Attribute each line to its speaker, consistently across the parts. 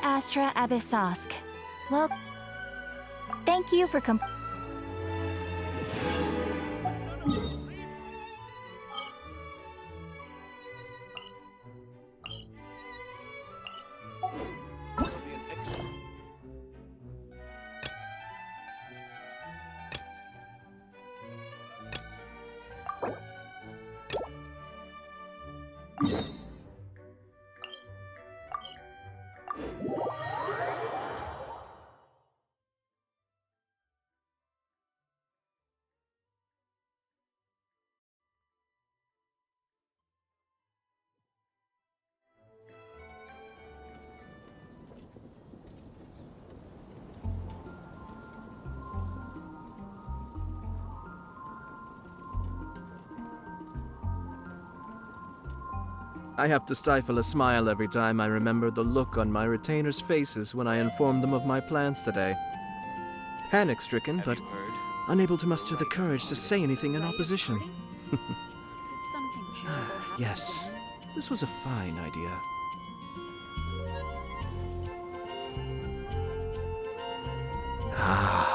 Speaker 1: Astra Abyssosk. Well, thank you for
Speaker 2: I have to stifle a smile every time I remember the look on my retainers' faces when I informed them of my plans today. Panic-stricken, but unable to muster the courage to say anything in opposition. Yes, this was a fine idea. Ah.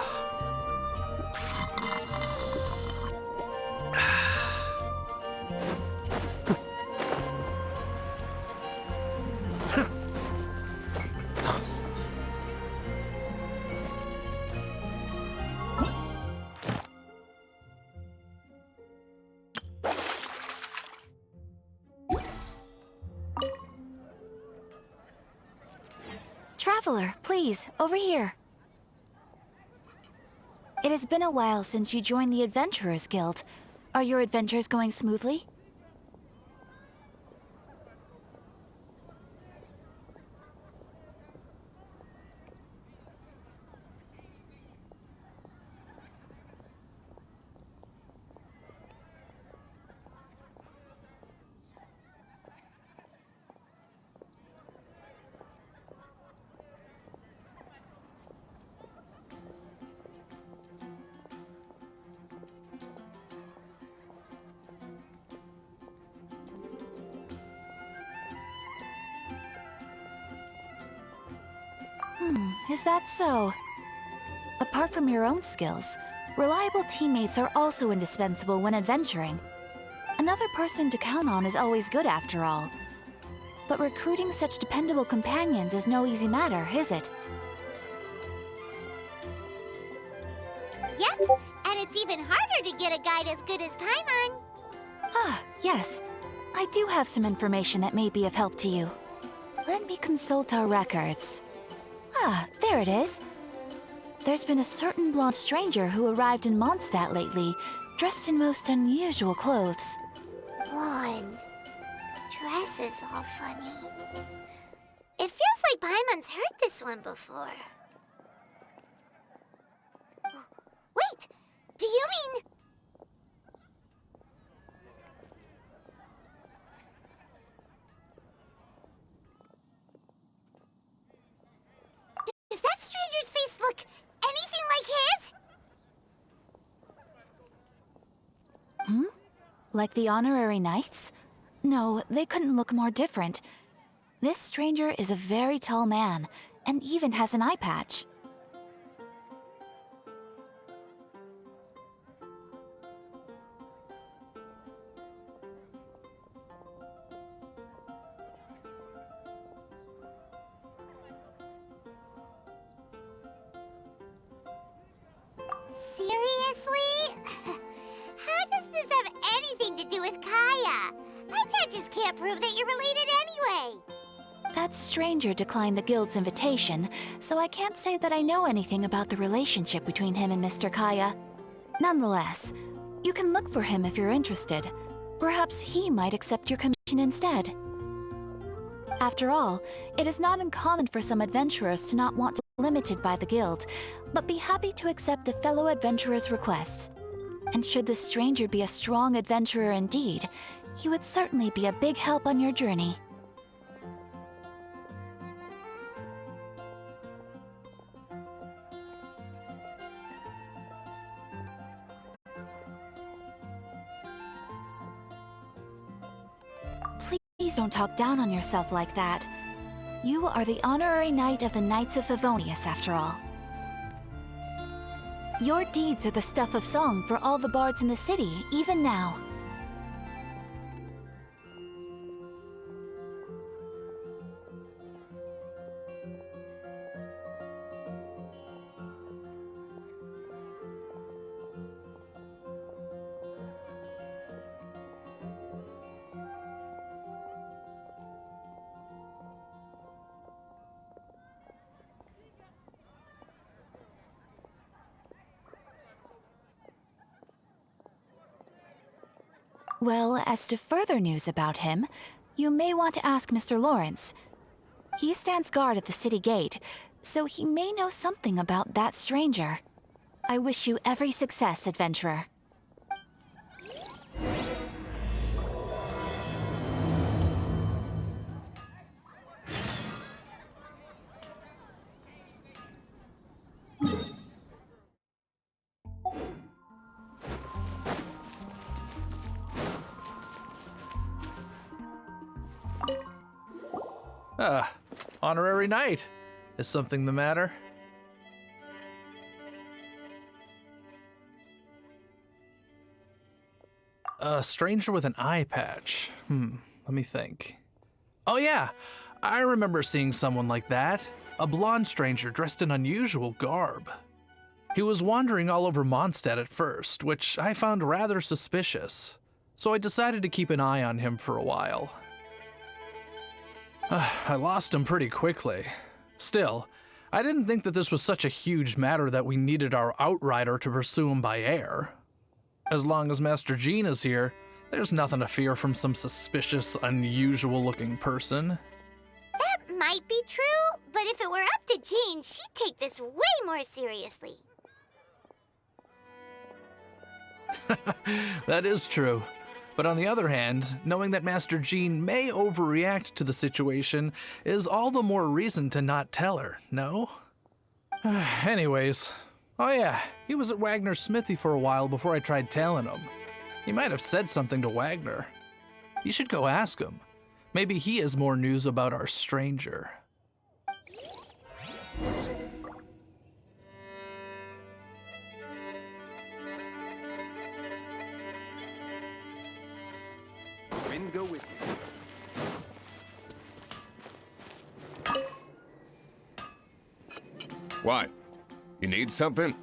Speaker 1: Traveler, please, over here. It has been a while since you joined the Adventurers Guild. Are your adventures going smoothly? Is that so? Apart from your own skills, reliable teammates are also indispensable when adventuring. Another person to count on is always good after all. But recruiting such dependable companions is no easy matter, is it?
Speaker 3: Yep, and it's even harder to get a guide as good as Paimon.
Speaker 1: Ah, yes. I do have some information that may be of help to you. Let me consult our records. Ah, there it is. There's been a certain blonde stranger who arrived in Mondstadt lately, dressed in most unusual clothes.
Speaker 3: Blonde. Dress is all funny. It feels like Paimon's heard this one before. Wait! Do you mean... Does that stranger's face look anything like his?
Speaker 1: Like the honorary knights? No, they couldn't look more different. This stranger is a very tall man, and even has an eye patch.
Speaker 3: Seriously? How does this have anything to do with Kaya? My patches can't prove that you're related anyway.
Speaker 1: That stranger declined the guild's invitation, so I can't say that I know anything about the relationship between him and Mr. Kaya. Nonetheless, you can look for him if you're interested. Perhaps he might accept your commission instead. After all, it is not uncommon for some adventurers to not want to be limited by the guild, but be happy to accept a fellow adventurer's requests. And should the stranger be a strong adventurer indeed, he would certainly be a big help on your journey. Please don't talk down on yourself like that. You are the honorary knight of the Knights of Favonius, after all. Your deeds are the stuff of song for all the bards in the city, even now. Well, as to further news about him, you may want to ask Mr. Lawrence. He stands guard at the city gate, so he may know something about that stranger. I wish you every success, adventurer.
Speaker 4: Honorary knight. Is something the matter? A stranger with an eye patch. Let me think. Oh yeah, I remember seeing someone like that. A blonde stranger dressed in unusual garb. He was wandering all over Mondstadt at first, which I found rather suspicious. So I decided to keep an eye on him for a while. I lost him pretty quickly. Still, I didn't think that this was such a huge matter that we needed our outrider to pursue him by air. As long as Master Jean is here, there's nothing to fear from some suspicious, unusual-looking person.
Speaker 3: That might be true, but if it were up to Jean, she'd take this way more seriously.
Speaker 4: That is true. But on the other hand, knowing that Master Jean may overreact to the situation is all the more reason to not tell her, no? Anyways, oh yeah, he was at Wagner's smithy for a while before I tried telling him. He might have said something to Wagner. You should go ask him. Maybe he has more news about our stranger.
Speaker 5: Wind go with you.
Speaker 6: What? You need something?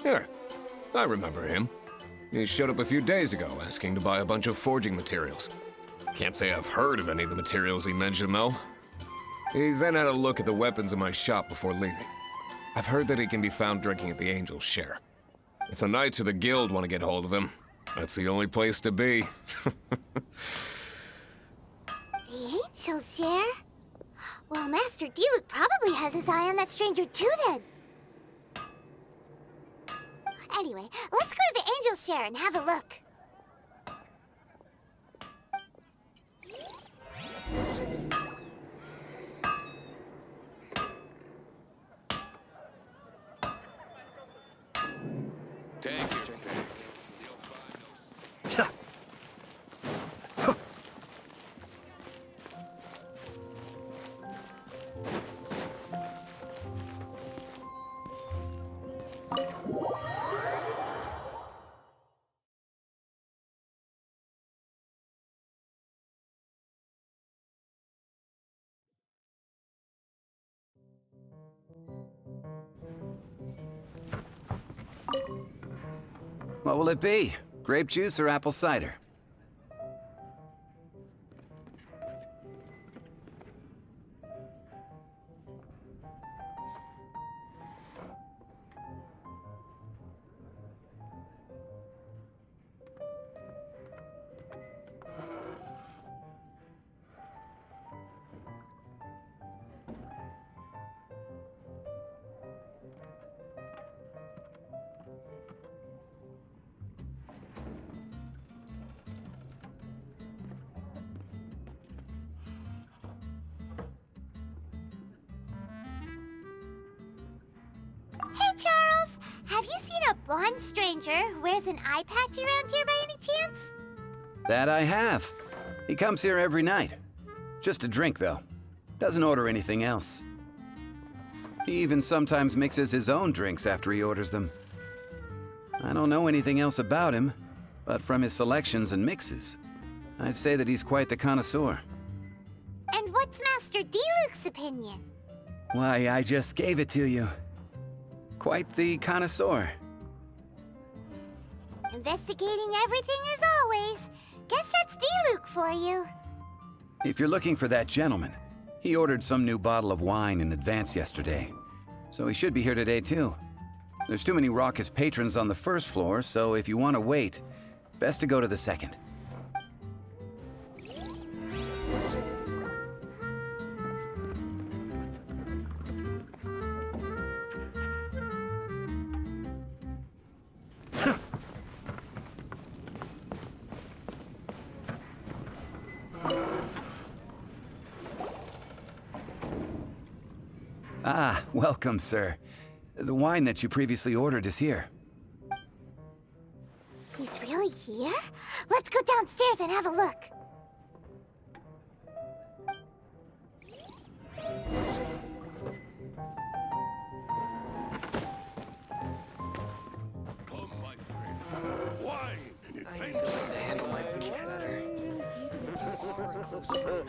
Speaker 6: Here, I remember him. He showed up a few days ago asking to buy a bunch of forging materials. Can't say I've heard of any of the materials he mentioned, though. He then had a look at the weapons in my shop before leaving. I've heard that he can be found drinking at the Angel's Share. If the Knights of the Guild want to get hold of him, that's the only place to be.
Speaker 3: The Angel's Share? Well, Master Diluc probably has his eye on that stranger too, then. Anyway, let's go to the Angel's Share and have a look.
Speaker 6: Take it.
Speaker 5: What will it be? Grape juice or apple cider?
Speaker 3: Have you seen a blonde stranger who wears an eye patch around here by any chance?
Speaker 5: That I have. He comes here every night. Just a drink, though. Doesn't order anything else. He even sometimes mixes his own drinks after he orders them. I don't know anything else about him, but from his selections and mixes, I'd say that he's quite the connoisseur.
Speaker 3: And what's Master D-Luke's opinion?
Speaker 5: Why, I just gave it to you. Quite the connoisseur.
Speaker 3: Investigating everything as always. Guess that's D-Luke for you.
Speaker 5: If you're looking for that gentleman, he ordered some new bottle of wine in advance yesterday, so he should be here today too. There's too many raucous patrons on the first floor, so if you want to wait, best to go to the second. Ah, welcome, sir. The wine that you previously ordered is here.
Speaker 3: He's really here? Let's go downstairs and have a look.
Speaker 7: Come, my friend. Wine and adventure.
Speaker 2: handle my boots better. Even if you are a close friend.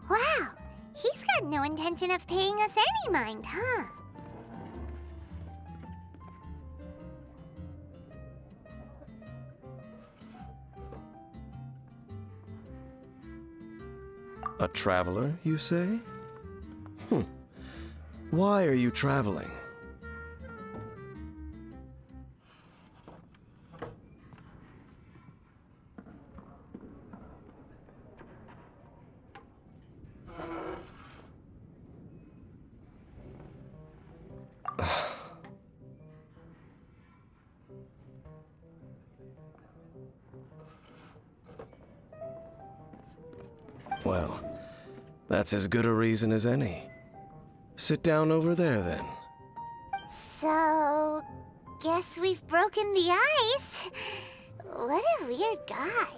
Speaker 3: Wow, he's got no intention of paying us any mind, huh?
Speaker 8: A traveler, you say? Why are you traveling? Well, that's as good a reason as any. Sit down over there, then.
Speaker 3: So, guess we've broken the ice. What a weird guy.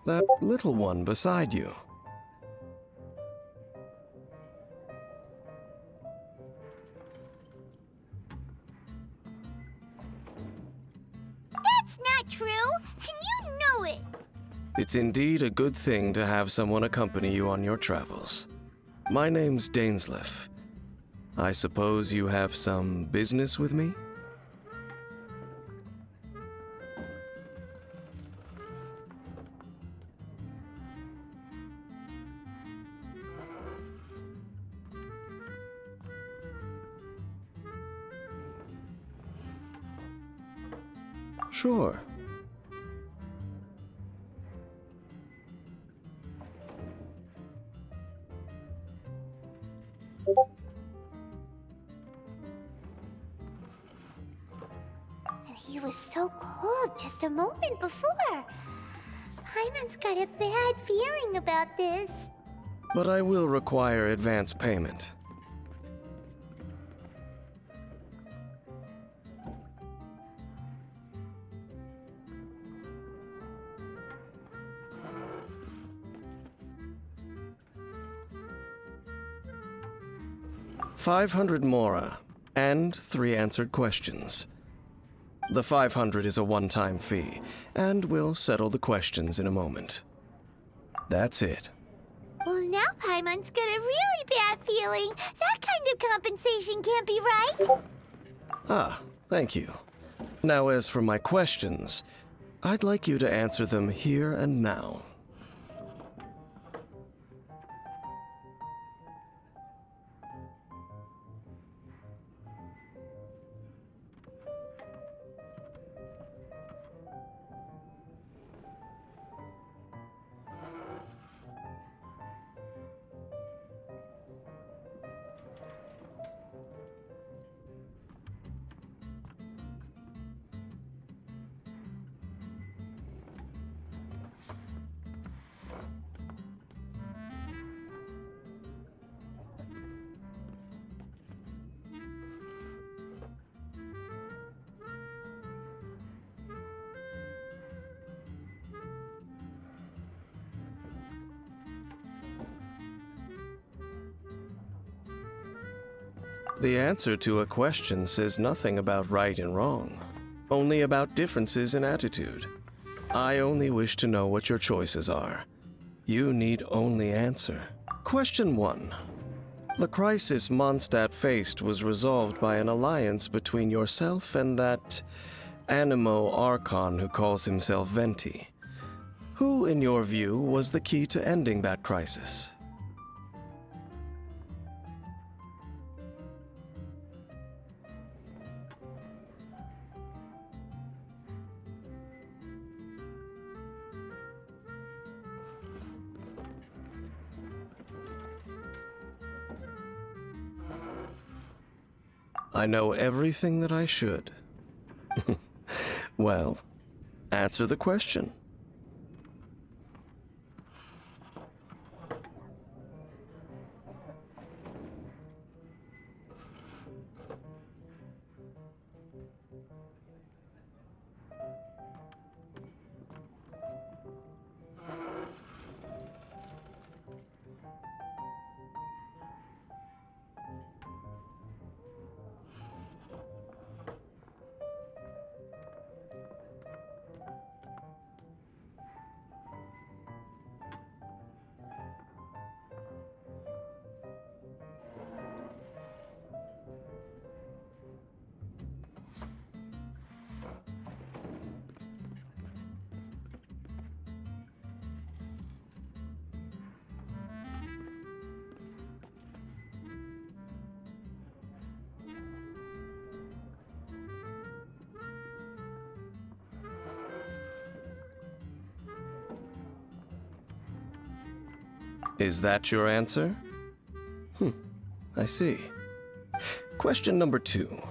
Speaker 8: That little one beside you.
Speaker 3: That's not true, and you know it.
Speaker 8: It's indeed a good thing to have someone accompany you on your travels. My name's Dainsleif. I suppose you have some business with me? Sure.
Speaker 3: And he was so cold just a moment before. Paimon's got a bad feeling about this.
Speaker 8: But I will require advance payment. 500 mora, and 3 answered questions. The 500 is a one-time fee, and we'll settle the questions in a moment. That's it.
Speaker 3: Well, now Paimon's got a really bad feeling. That kind of compensation can't be right.
Speaker 8: Ah, thank you. Now, as for my questions, I'd like you to answer them here and now. The answer to a question says nothing about right and wrong, only about differences in attitude. I only wish to know what your choices are. You need only answer. Question 1. The crisis Mondstadt faced was resolved by an alliance between yourself and that Animo Archon who calls himself Venti. Who, in your view, was the key to ending that crisis? I know everything that I should. Well, answer the question. Is that your answer? I see. Question number 2.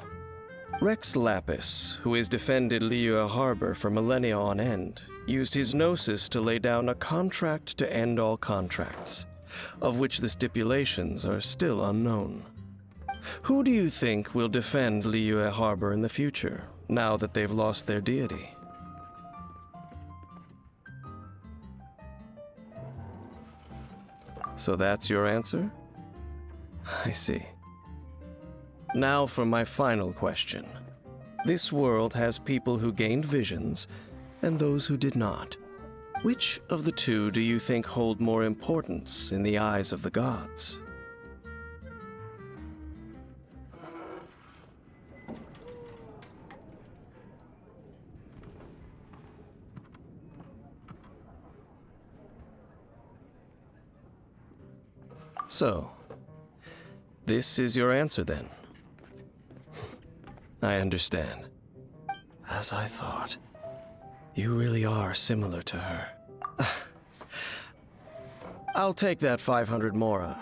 Speaker 8: Rex Lapis, who has defended Liyue Harbor for millennia on end, used his gnosis to lay down a contract to end all contracts, of which the stipulations are still unknown. Who do you think will defend Liyue Harbor in the future, now that they've lost their deity? So that's your answer? I see. Now for my final question. This world has people who gained visions and those who did not. Which of the two do you think hold more importance in the eyes of the gods? So, this is your answer then? I understand. As I thought. You really are similar to her. I'll take that 500 mora.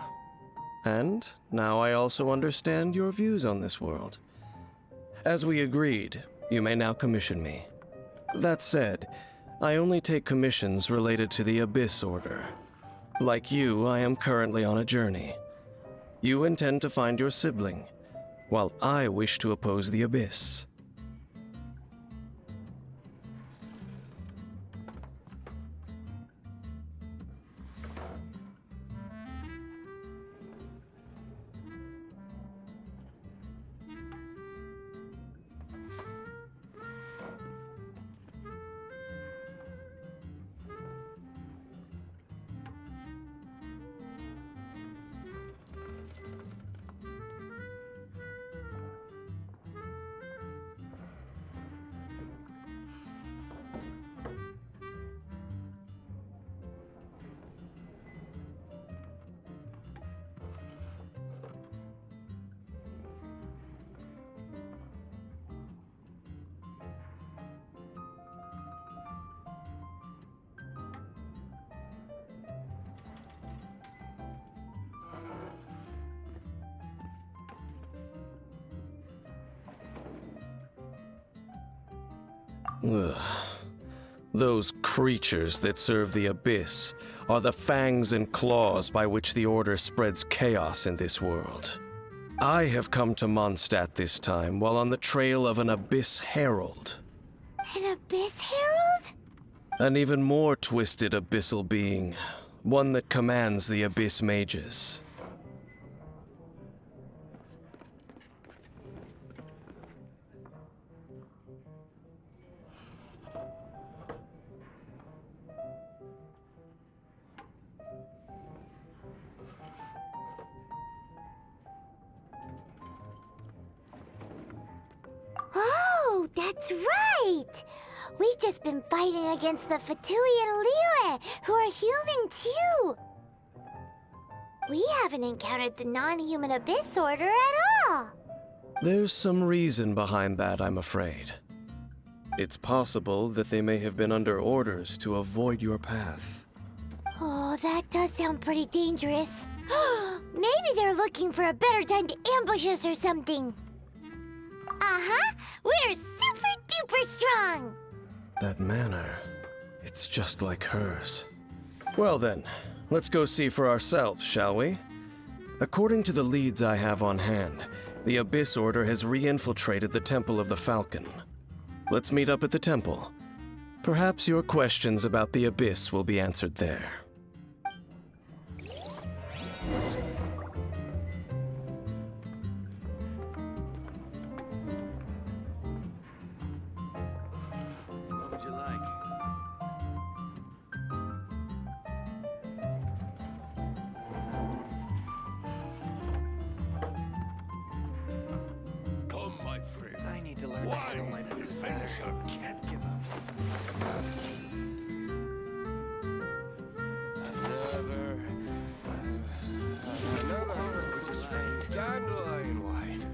Speaker 8: And now I also understand your views on this world. As we agreed, you may now commission me. That said, I only take commissions related to the Abyss Order. Like you, I am currently on a journey. You intend to find your sibling, while I wish to oppose the Abyss. Ugh. Those creatures that serve the Abyss are the fangs and claws by which the Order spreads chaos in this world. I have come to Mondstadt this time while on the trail of an Abyss Herald.
Speaker 3: An Abyss Herald?
Speaker 8: An even more twisted abyssal being, one that commands the Abyss Mages.
Speaker 3: Oh, that's right! We've just been fighting against the Fatui and Liyue, who are human too! We haven't encountered the non-human Abyss Order at all!
Speaker 8: There's some reason behind that, I'm afraid. It's possible that they may have been under orders to avoid your path.
Speaker 3: Oh, that does sound pretty dangerous. Maybe they're looking for a better time to ambush us or something. Uh-huh! We're super duper strong!
Speaker 8: That manner, it's just like hers. Well then, let's go see for ourselves, shall we? According to the leads I have on hand, the Abyss Order has re-infiltrated the Temple of the Falcon. Let's meet up at the temple. Perhaps your questions about the Abyss will be answered there.
Speaker 2: What would you like?
Speaker 7: Come, my friend.
Speaker 2: I need to learn
Speaker 7: Why
Speaker 2: to handle my booze better.
Speaker 7: adventure?
Speaker 2: Can't give up.
Speaker 6: Another strange dandelion wine.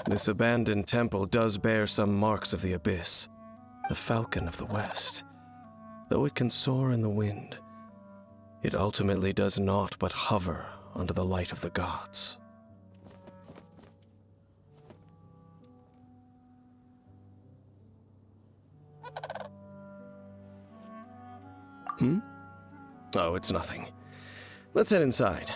Speaker 8: This abandoned temple does bear some marks of the Abyss, the Falcon of the West. Though it can soar in the wind, it ultimately does naught but hover under the light of the gods. Oh, it's nothing. Let's head inside.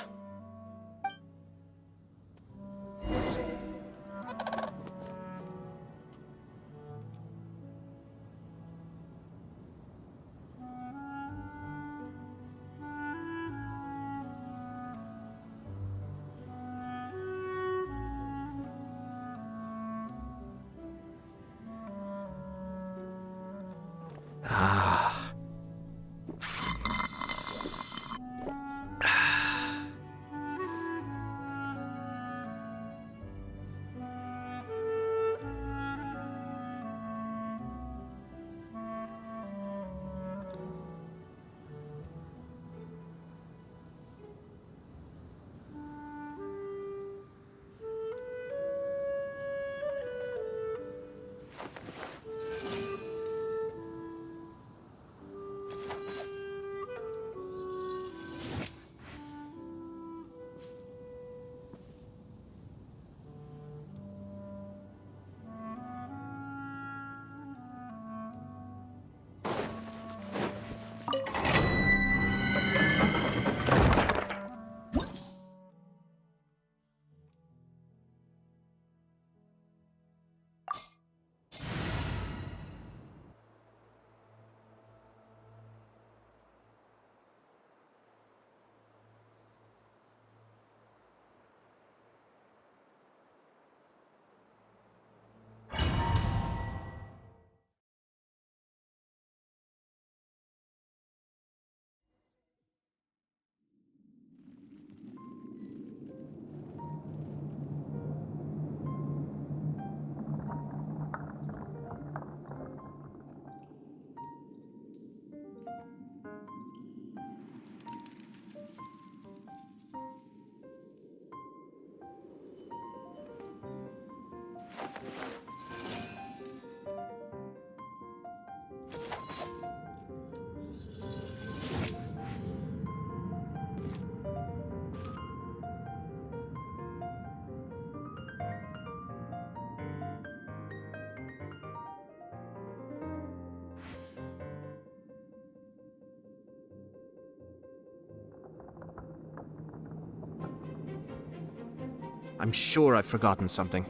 Speaker 2: I'm sure I've forgotten something.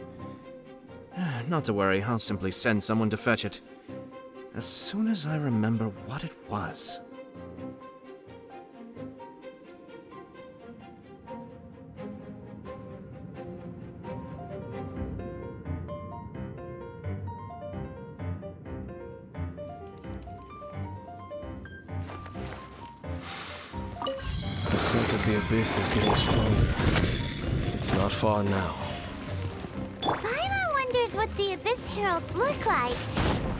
Speaker 2: Not to worry, I'll simply send someone to fetch it. As soon as I remember what it was.
Speaker 8: The scent of the abyss is getting stronger. It's not far now.
Speaker 3: Paimon wonders what the Abyss Heralds look like.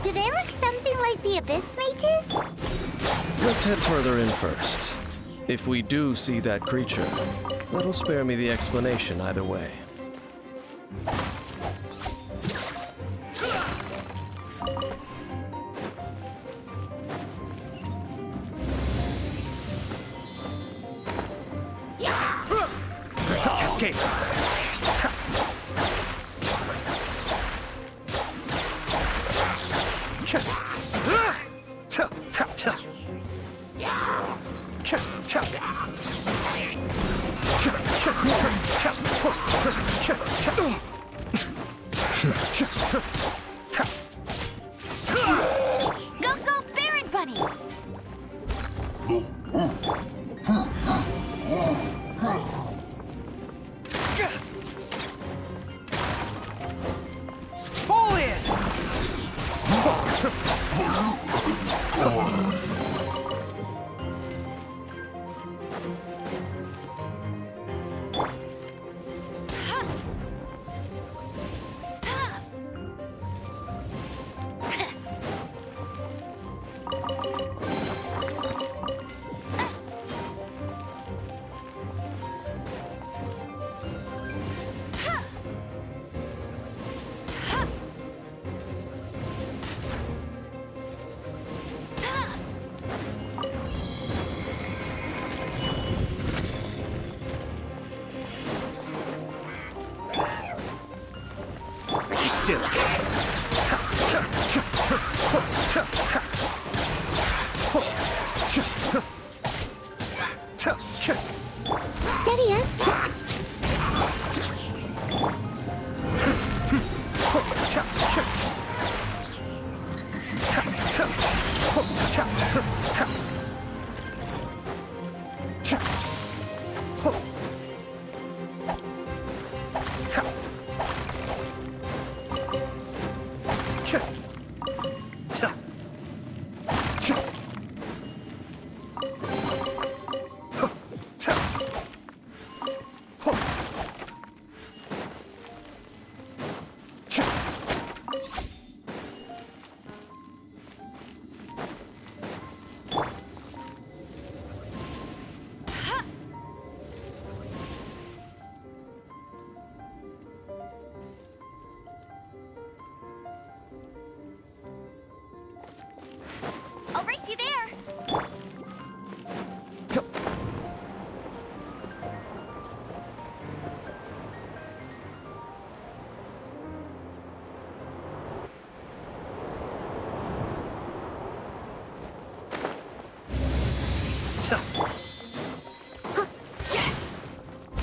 Speaker 3: Do they look something like the Abyss Mages?
Speaker 8: Let's head further in first. If we do see that creature, that'll spare me the explanation either way.
Speaker 2: Cascade!
Speaker 1: Go, go, Baron Bunny!
Speaker 2: Fall in! Be still.
Speaker 3: Steady as
Speaker 1: I'll race you there!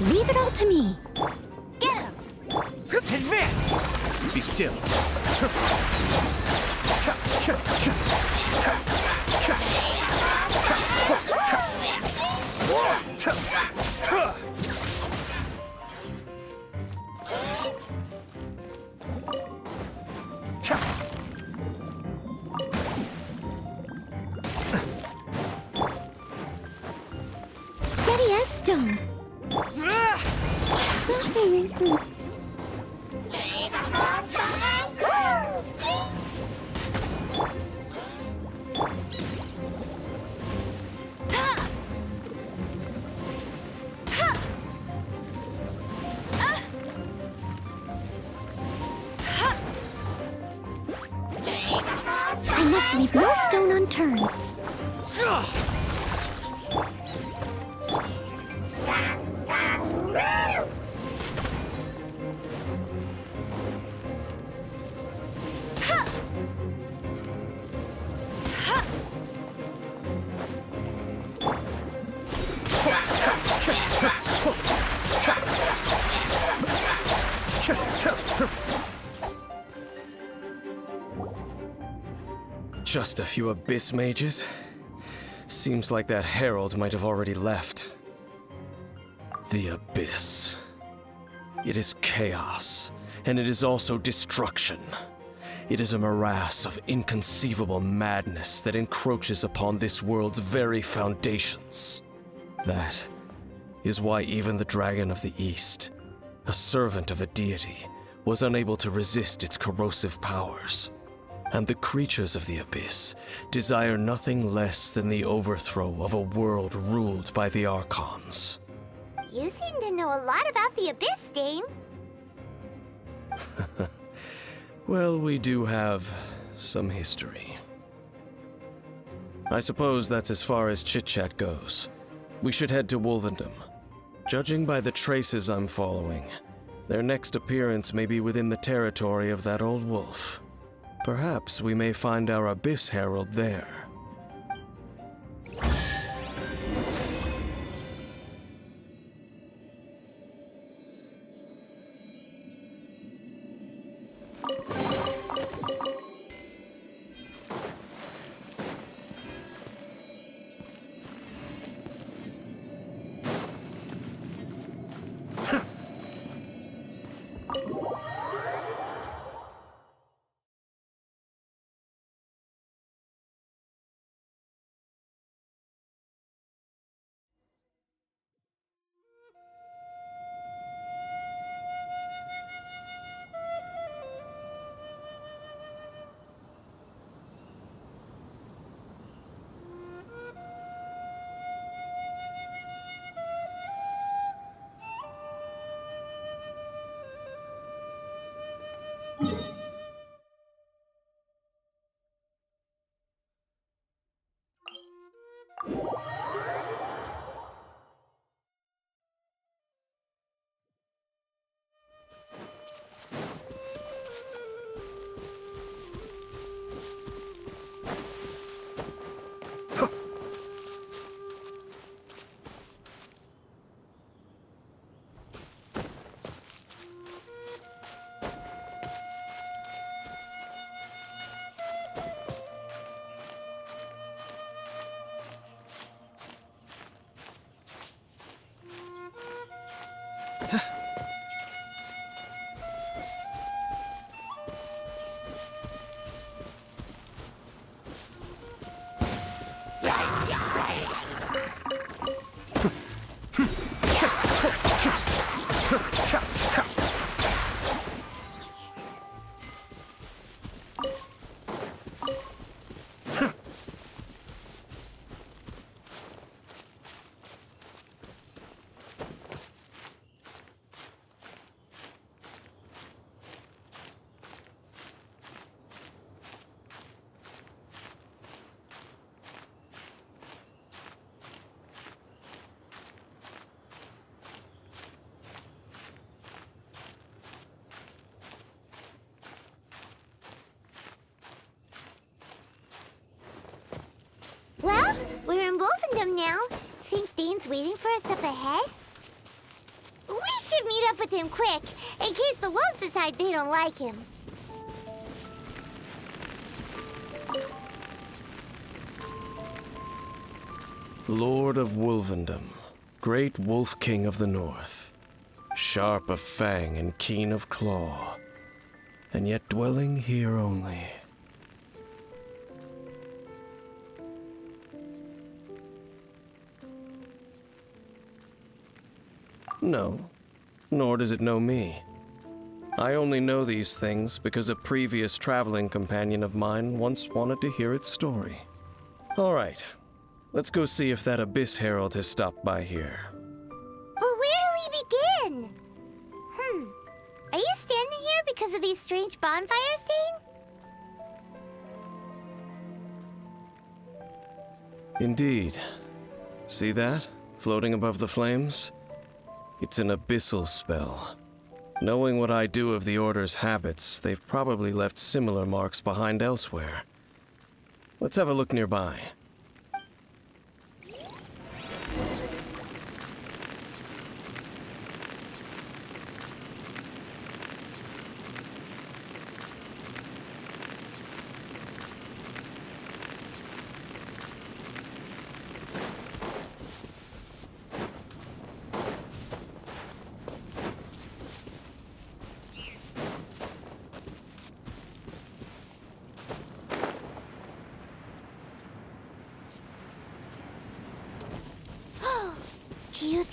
Speaker 3: Leave it all to me.
Speaker 1: Get him!
Speaker 2: Advance! Be still.
Speaker 3: Steady as stone. I must leave no stone unturned.
Speaker 8: Just a few abyss mages? Seems like that herald might have already left. The abyss. It is chaos, and it is also destruction. It is a morass of inconceivable madness that encroaches upon this world's very foundations. That is why even the Dragon of the East, a servant of a deity, was unable to resist its corrosive powers. And the creatures of the abyss desire nothing less than the overthrow of a world ruled by the Archons.
Speaker 3: You seem to know a lot about the Abyss, Dane.
Speaker 8: Well, we do have some history. I suppose that's as far as chit-chat goes. We should head to Wolvendom. Judging by the traces I'm following, their next appearance may be within the territory of that old wolf. Perhaps we may find our Abyss Herald there.
Speaker 3: Well, we're in Wolfendom now. Think Dane's waiting for us up ahead? We should meet up with him quick, in case the wolves decide they don't like him.
Speaker 8: Lord of Wolvendom, great Wolf King of the North, sharp of fang and keen of claw, and yet dwelling here only. No, nor does it know me. I only know these things because a previous traveling companion of mine once wanted to hear its story. All right, let's go see if that Abyss Herald has stopped by here.
Speaker 3: But where do we begin? Are you standing here because of these strange bonfires, Dane?
Speaker 8: Indeed. See that, floating above the flames? It's an abyssal spell. Knowing what I do of the Order's habits, they've probably left similar marks behind elsewhere. Let's have a look nearby.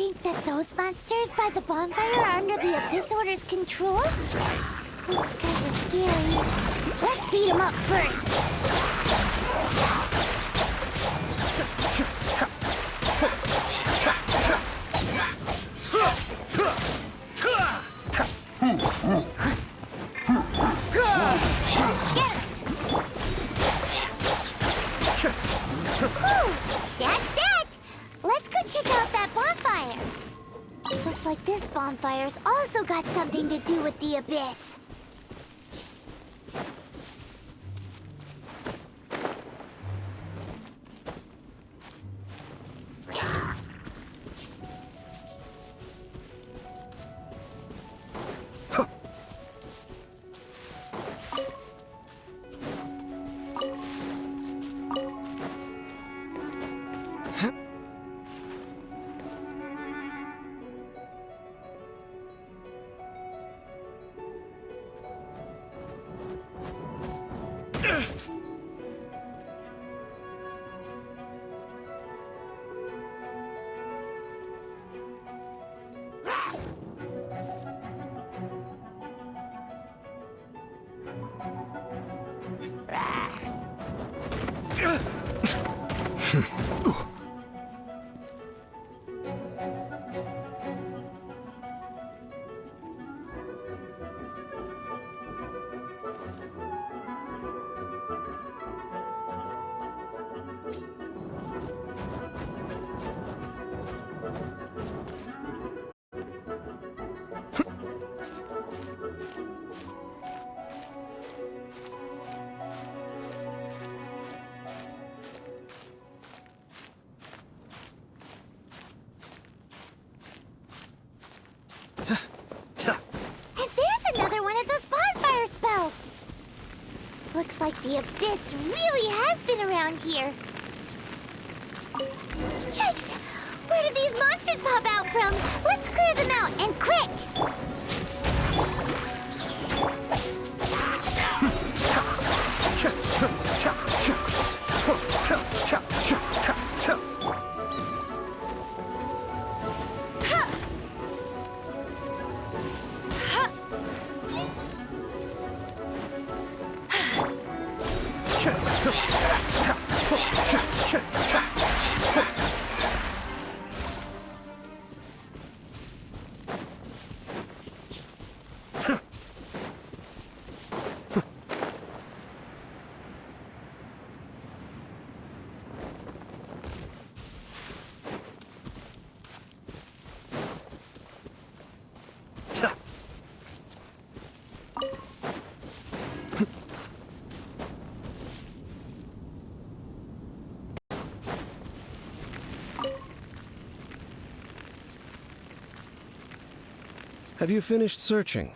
Speaker 3: think that those monsters by the bonfire are under the Abyss Order's control? Looks kinda scary. Let's beat them up first. Whew, that's that! Let's go check out that bonfire. Looks like this bonfire's also got something to do with the Abyss. And there's another one of those bonfire spells! Looks like the Abyss really has been around here. Yikes! Where did these monsters pop out from? Let's clear them out, and quick!
Speaker 8: Have you finished searching?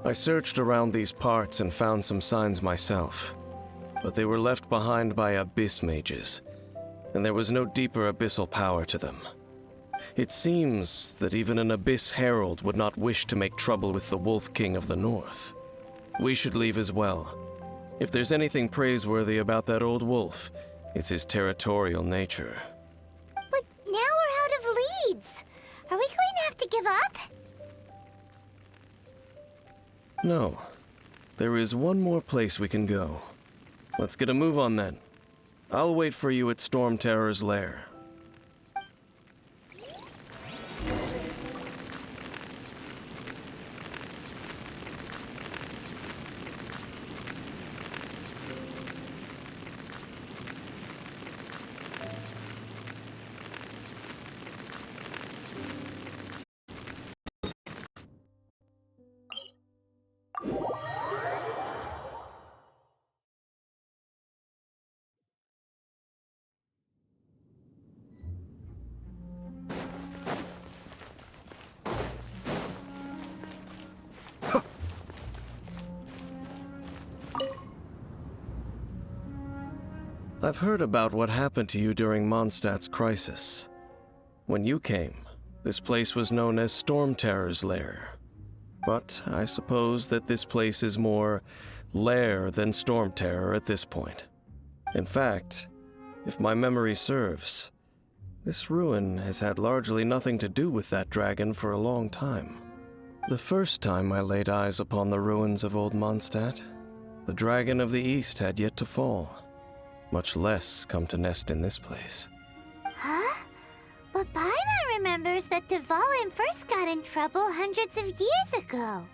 Speaker 8: I searched around these parts and found some signs myself, but they were left behind by abyss mages, and there was no deeper abyssal power to them. It seems that even an abyss herald would not wish to make trouble with the Wolf King of the North. We should leave as well. If there's anything praiseworthy about that old wolf, it's his territorial nature.
Speaker 3: But now we're out of leads. Are we going to have to give up?
Speaker 8: No. There is one more place we can go. Let's get a move on then. I'll wait for you at Storm Terror's lair. I've heard about what happened to you during Mondstadt's crisis. When you came, this place was known as Storm Terror's Lair. But I suppose that this place is more lair than Storm Terror at this point. In fact, if my memory serves, this ruin has had largely nothing to do with that dragon for a long time. The first time I laid eyes upon the ruins of Old Mondstadt, the Dragon of the East had yet to fall, much less come to nest in this place.
Speaker 3: Huh? But Paimon remembers that Dvalin first got in trouble hundreds of years ago.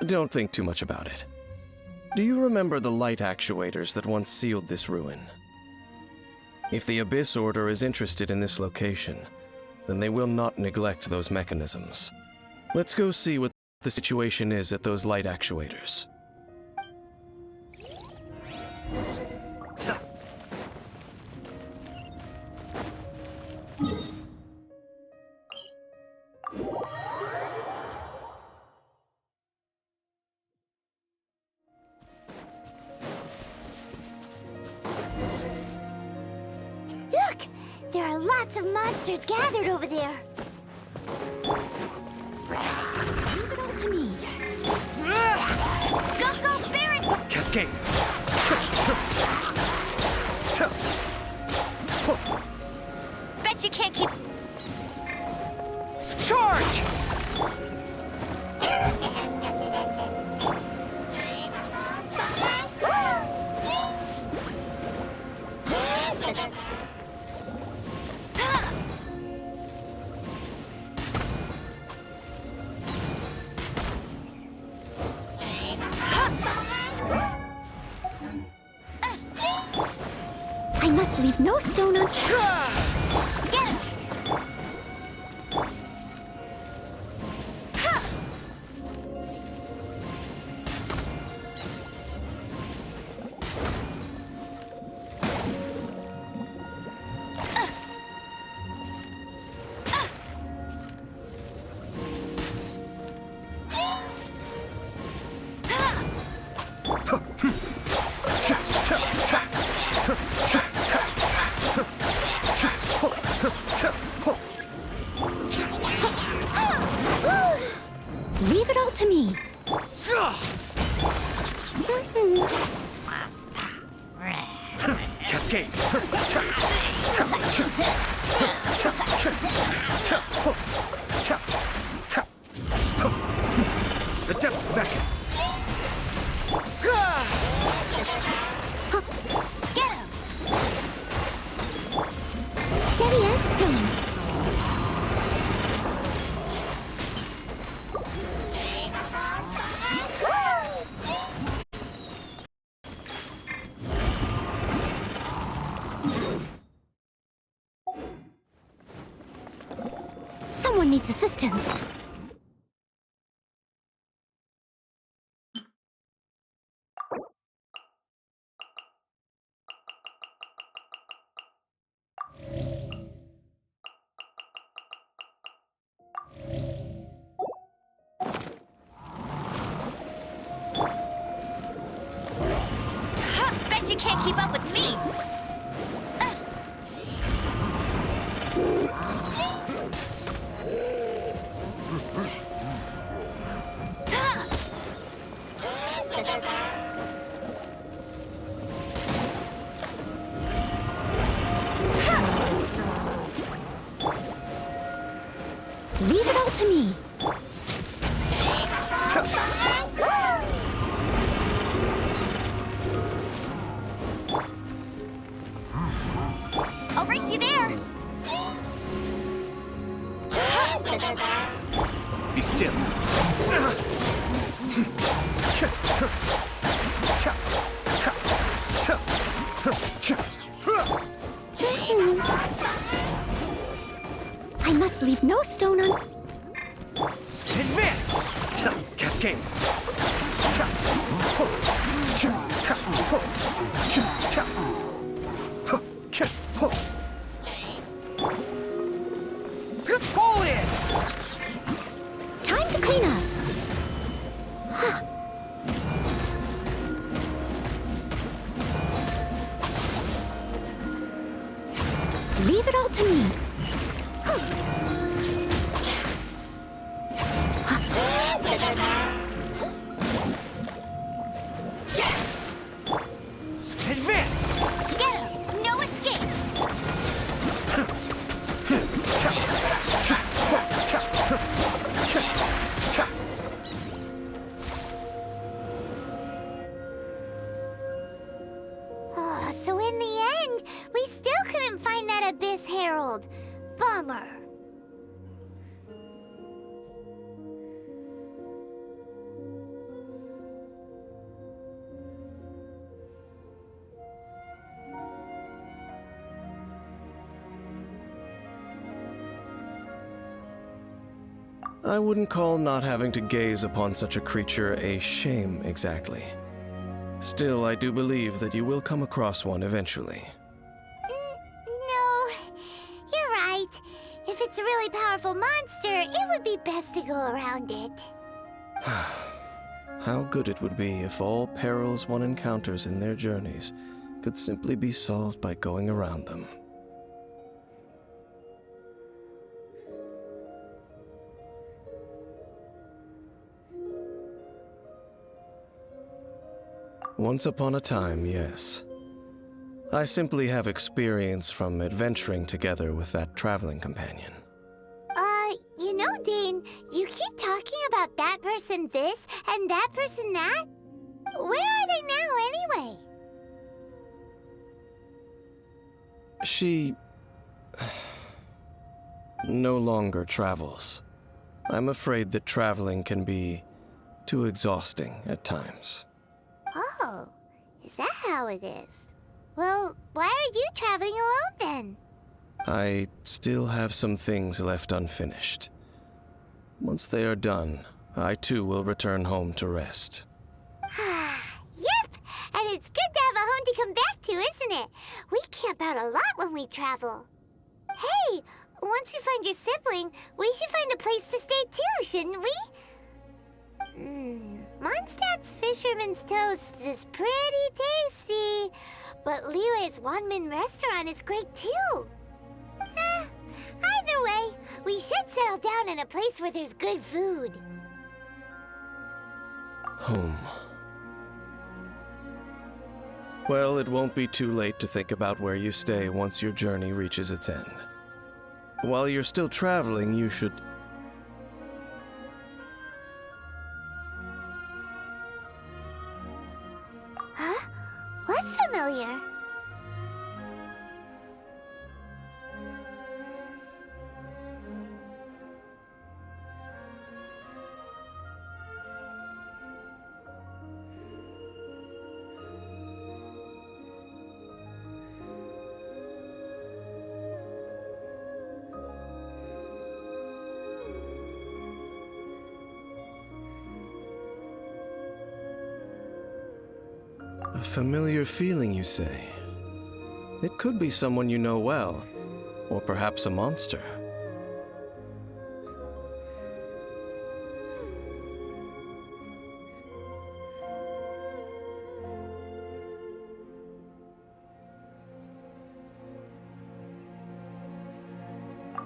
Speaker 8: Don't think too much about it. Do you remember the light actuators that once sealed this ruin? If the Abyss Order is interested in this location, then they will not neglect those mechanisms. Let's go see what the situation is at those light actuators.
Speaker 3: Look! There are lots of monsters gathered over there.
Speaker 1: Leave it all to me. Go, Baron!
Speaker 2: Cascade!
Speaker 1: Bet you can't keep...
Speaker 2: Charge!
Speaker 1: I must leave no stone unturned. Get him! Leave it all to me.
Speaker 2: Cascade! The depth beckon!
Speaker 1: Get him! Steady as stone. Someone needs assistance. Bet you can't keep up with me. Leave it all to me. I'll race you there.
Speaker 2: Be still.
Speaker 1: I must leave no stone un...
Speaker 2: Advance! Cascade! Pull in!
Speaker 1: Time to clean up. to me.
Speaker 4: Advance!
Speaker 1: Get him! No escape!
Speaker 3: Oh, so in the end, we still couldn't find that Abyss Herald. Bummer.
Speaker 8: I wouldn't call not having to gaze upon such a creature a shame exactly. Still, I do believe that you will come across one eventually.
Speaker 3: No, you're right. If it's a really powerful monster, it would be best to go around it.
Speaker 8: How good it would be if all perils one encounters in their journeys could simply be solved by going around them. Once upon a time, yes. I simply have experience from adventuring together with that traveling companion.
Speaker 3: You know, Dane, you keep talking about that person this and that person that. Where are they now, anyway?
Speaker 8: She no longer travels. I'm afraid that traveling can be too exhausting at times.
Speaker 3: Oh, is that how it is? Well, why are you traveling alone then?
Speaker 8: I still have some things left unfinished. Once they are done, I too will return home to rest.
Speaker 3: Yep, and it's good to have a home to come back to, isn't it? We camp out a lot when we travel. Hey, once you find your sibling, we should find a place to stay too, shouldn't we? Mondstadt's Fisherman's Toast is pretty tasty, but Liyue's Wanmin restaurant is great too. Either way, we should settle down in a place where there's good food.
Speaker 8: Home. Well, it won't be too late to think about where you stay once your journey reaches its end. While you're still traveling, you should...
Speaker 3: Huh? What's familiar?
Speaker 8: A familiar feeling, you say? It could be someone you know well, or perhaps a monster.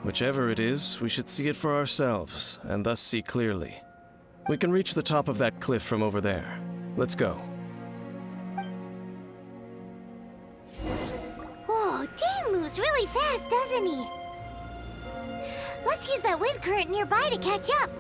Speaker 8: Whichever it is, we should see it for ourselves, and thus see clearly. We can reach the top of that cliff from over there. Let's go.
Speaker 3: Whoa, Dane moves really fast, doesn't he? Let's use that wind current nearby to catch up.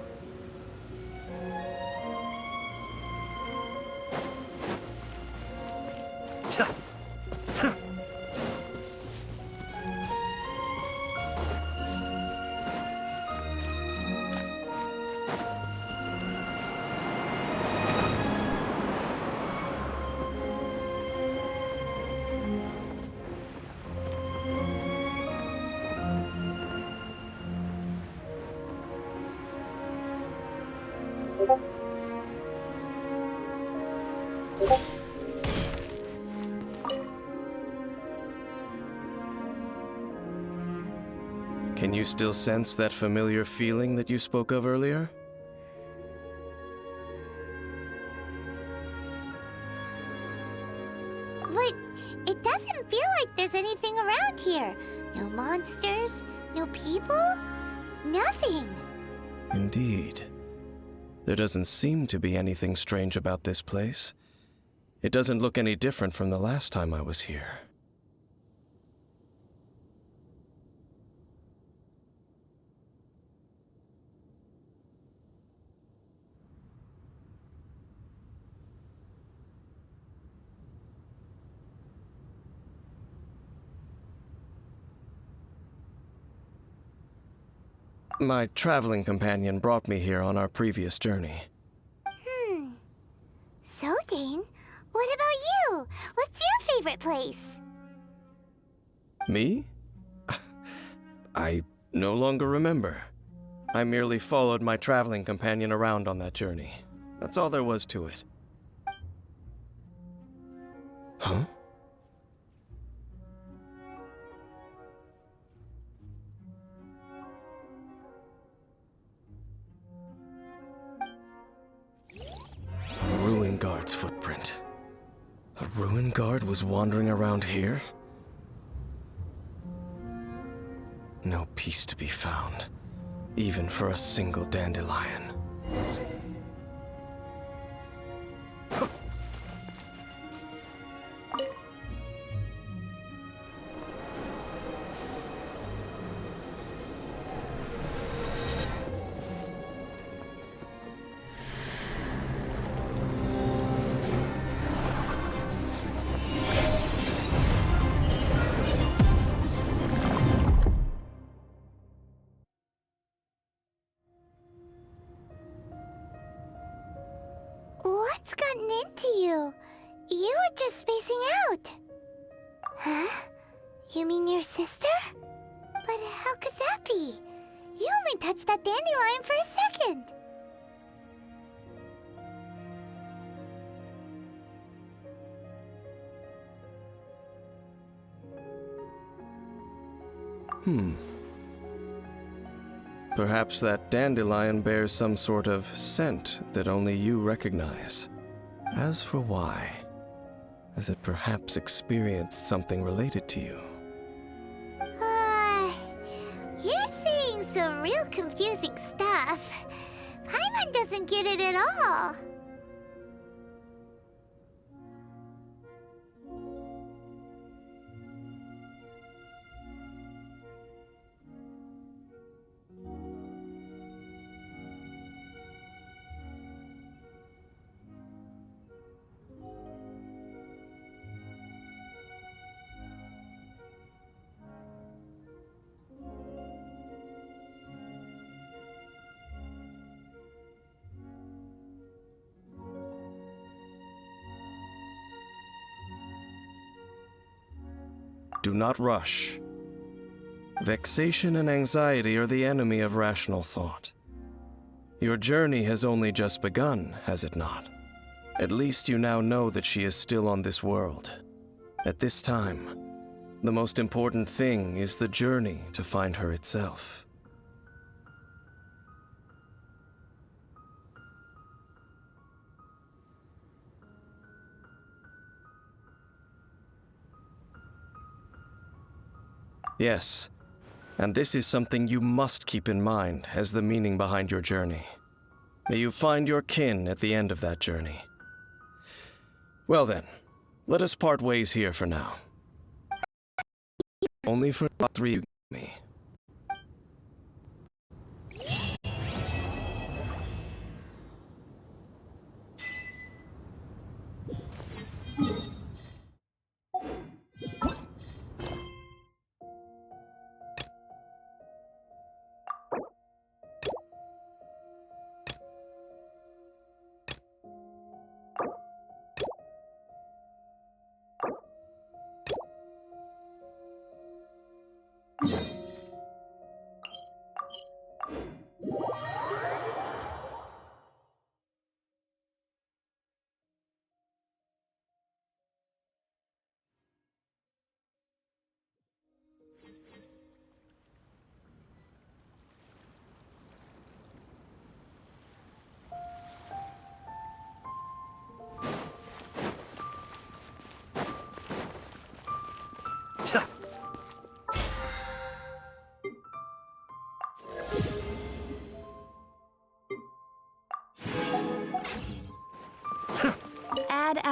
Speaker 8: Can you still sense that familiar feeling that you spoke of earlier?
Speaker 3: But it doesn't feel like there's anything around here. No monsters, people? Nothing.
Speaker 8: Indeed. There doesn't seem to be anything strange about this place. It doesn't look any different from the last time I was here. My traveling companion brought me here on our previous journey.
Speaker 3: So, Dane, what about you? What's your favorite place?
Speaker 8: Me? I no longer remember. I merely followed my traveling companion around on that journey. That's all there was to it. Huh? A ruin guard's footprint. A ruin guard was wandering around here? No peace to be found, even for a single dandelion.
Speaker 3: What's gotten into you? You were just spacing out. Huh? You mean your sister? But how could that be? You only touched that dandelion for a second.
Speaker 8: Perhaps that dandelion bears some sort of scent that only you recognize. As for why, has it perhaps experienced something related to you?
Speaker 3: You're saying some real confusing stuff. Paimon doesn't get it at all.
Speaker 8: Do not rush. Vexation and anxiety are the enemy of rational thought. Your journey has only just begun, has it not? At least you now know that she is still on this world. At this time, the most important thing is the journey to find her itself. Yes, and this is something you must keep in mind as the meaning behind your journey. May you find your kin at the end of that journey. Well then, let us part ways here for now. Only for the three of me.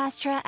Speaker 1: Astra.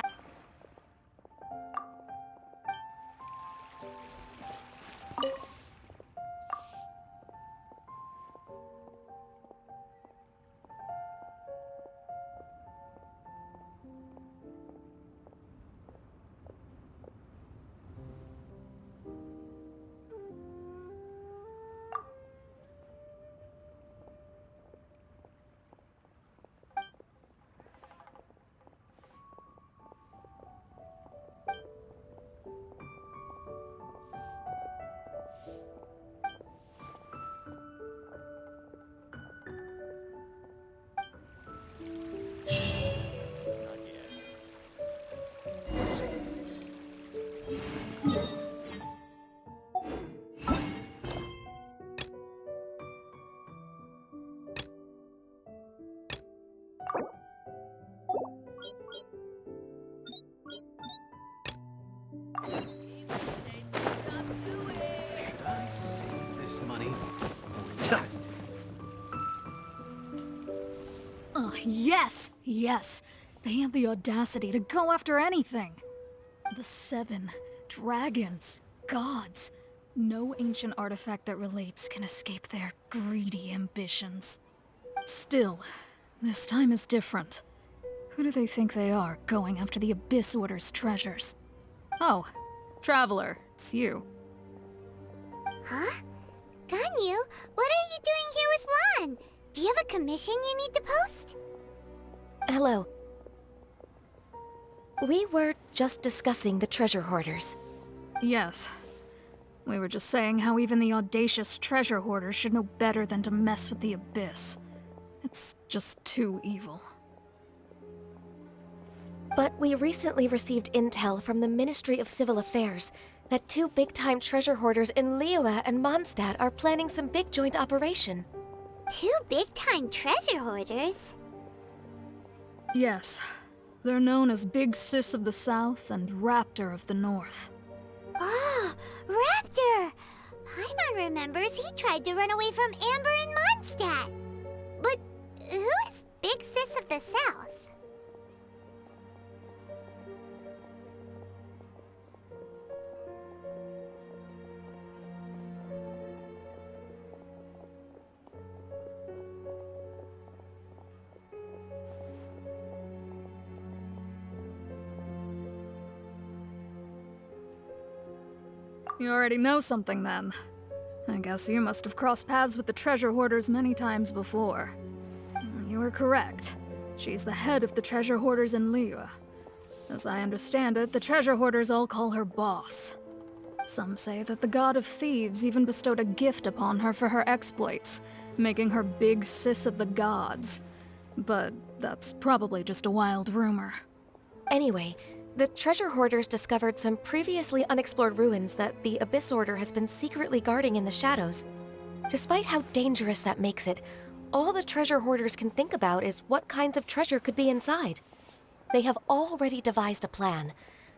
Speaker 2: I save this money. Dust.
Speaker 9: Oh, yes! Yes! They have the audacity to go after anything! The 7 dragons, gods. No ancient artifact that relates can escape their greedy ambitions. Still, this time is different. Who do they think they are, going after the Abyss Order's treasures? Oh, Traveler, it's you.
Speaker 3: Huh? Ganyu, what are you doing here with Lan? Do you have a commission you need to post?
Speaker 10: Hello. We were just discussing the treasure hoarders.
Speaker 9: Yes. We were just saying how even the audacious treasure hoarders should know better than to mess with the Abyss. It's just too evil.
Speaker 10: But we recently received intel from the Ministry of Civil Affairs that 2 big-time treasure hoarders in Liyue and Mondstadt are planning some big joint operation.
Speaker 3: 2 big-time treasure hoarders?
Speaker 9: Yes. They're known as Big Sis of the South and Raptor of the North.
Speaker 3: Oh, Raptor! Paimon remembers he tried to run away from Amber in Mondstadt. But who is Big Sis of the South?
Speaker 9: You already know something then. I guess you must have crossed paths with the treasure hoarders many times before. You were correct. She's the head of the treasure hoarders in Liyue. As I understand it, the treasure hoarders all call her boss. Some say that the god of thieves even bestowed a gift upon her for her exploits, making her Big Sis of the gods. But that's probably just a wild rumor.
Speaker 10: Anyway, the treasure hoarders discovered some previously unexplored ruins that the Abyss Order has been secretly guarding in the shadows. Despite how dangerous that makes it, all the treasure hoarders can think about is what kinds of treasure could be inside. They have already devised a plan.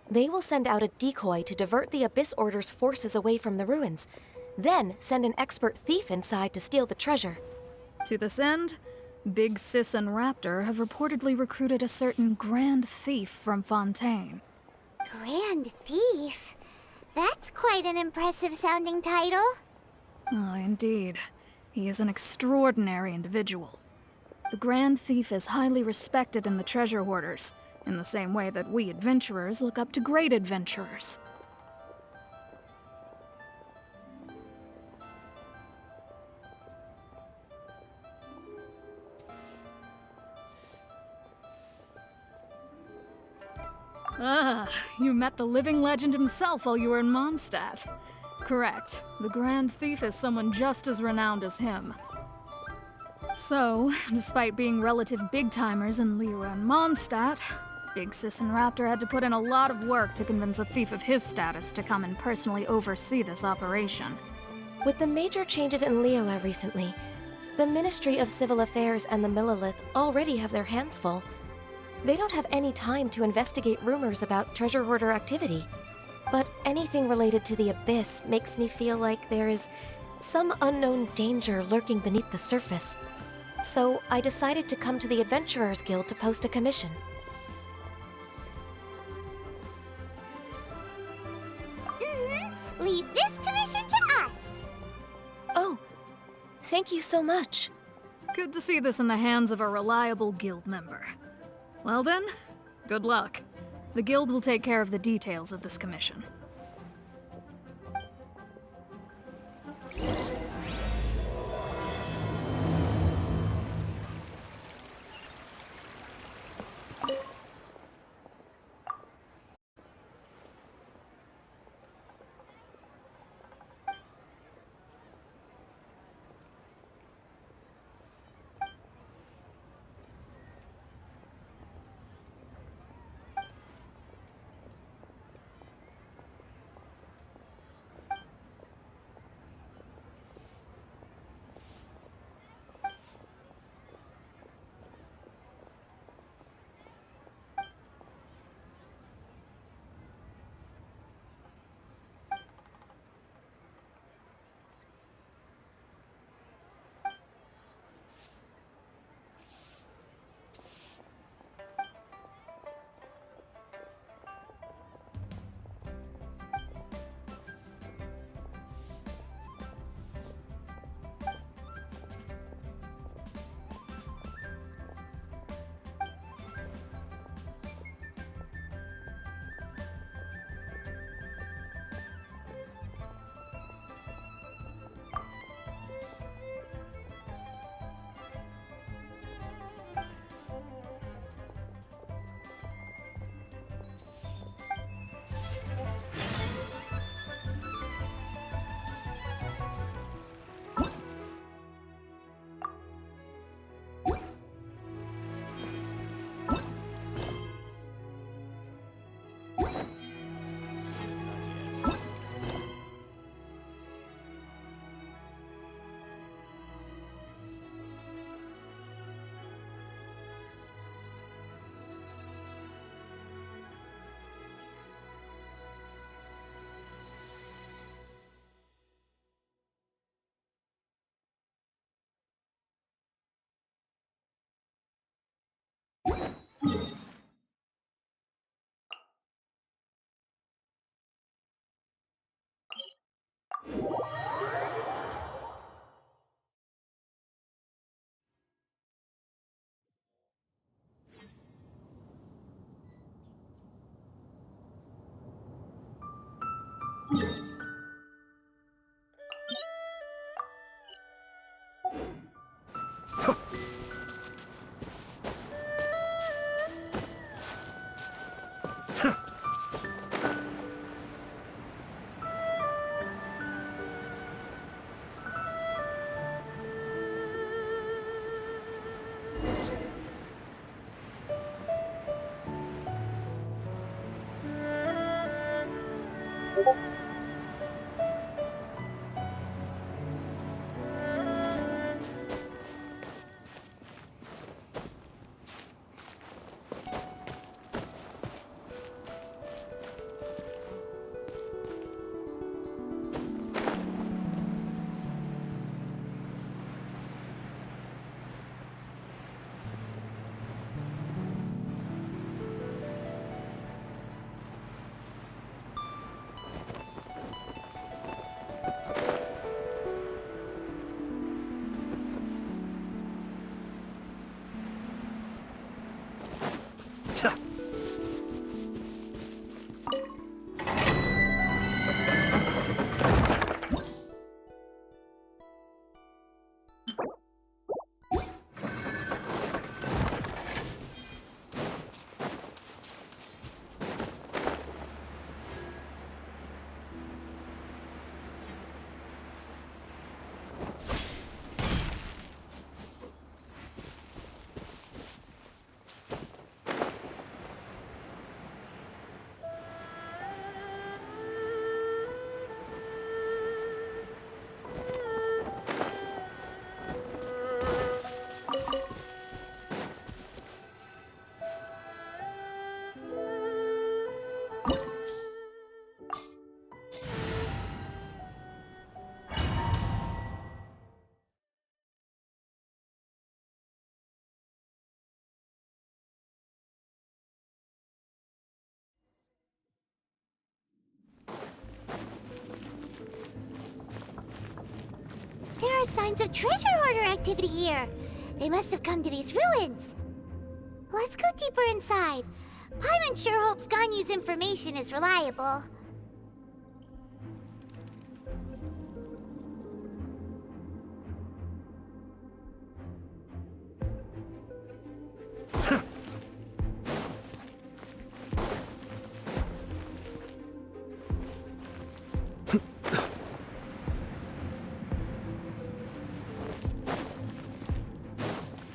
Speaker 10: They will send out a decoy to divert the Abyss Order's forces away from the ruins, then send an expert thief inside to steal the treasure.
Speaker 9: To this end, Big Sis and Raptor have reportedly recruited a certain Grand Thief from Fontaine.
Speaker 3: Grand Thief? That's quite an impressive sounding title.
Speaker 9: Oh, indeed. He is an extraordinary individual. The Grand Thief is highly respected in the treasure hoarders, in the same way that we adventurers look up to great adventurers. Ah, you met the living legend himself while you were in Mondstadt. Correct. The Grand Thief is someone just as renowned as him. So, despite being relative big-timers in Liyue and Mondstadt, Big Sis and Raptor had to put in a lot of work to convince a thief of his status to come and personally oversee this operation.
Speaker 10: With the major changes in Liyue recently, the Ministry of Civil Affairs and the Millelith already have their hands full. They don't have any time to investigate rumors about treasure hoarder activity. But anything related to the Abyss makes me feel like there is some unknown danger lurking beneath the surface. So I decided to come to the Adventurers Guild to post a commission.
Speaker 3: leave this commission to us.
Speaker 10: Oh, thank you so much.
Speaker 9: Good to see this in the hands of a reliable guild member. Well then, good luck. The guild will take care of the details of this commission.
Speaker 3: signs of treasure hoarder activity here. They must have come to these ruins. Let's go deeper inside. Paimon sure hopes Ganyu's information is reliable.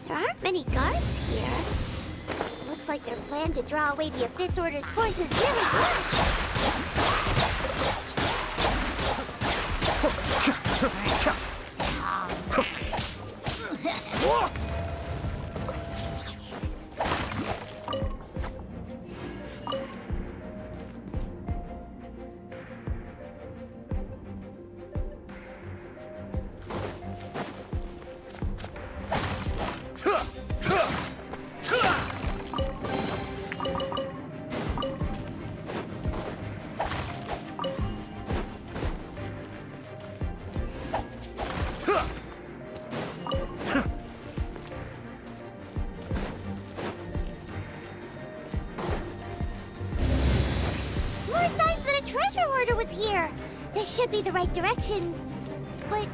Speaker 3: There aren't many guards here. Looks like their plan to draw away the Abyss Order's forces really worked. More signs that a treasure hoarder was here. This should be the right direction. But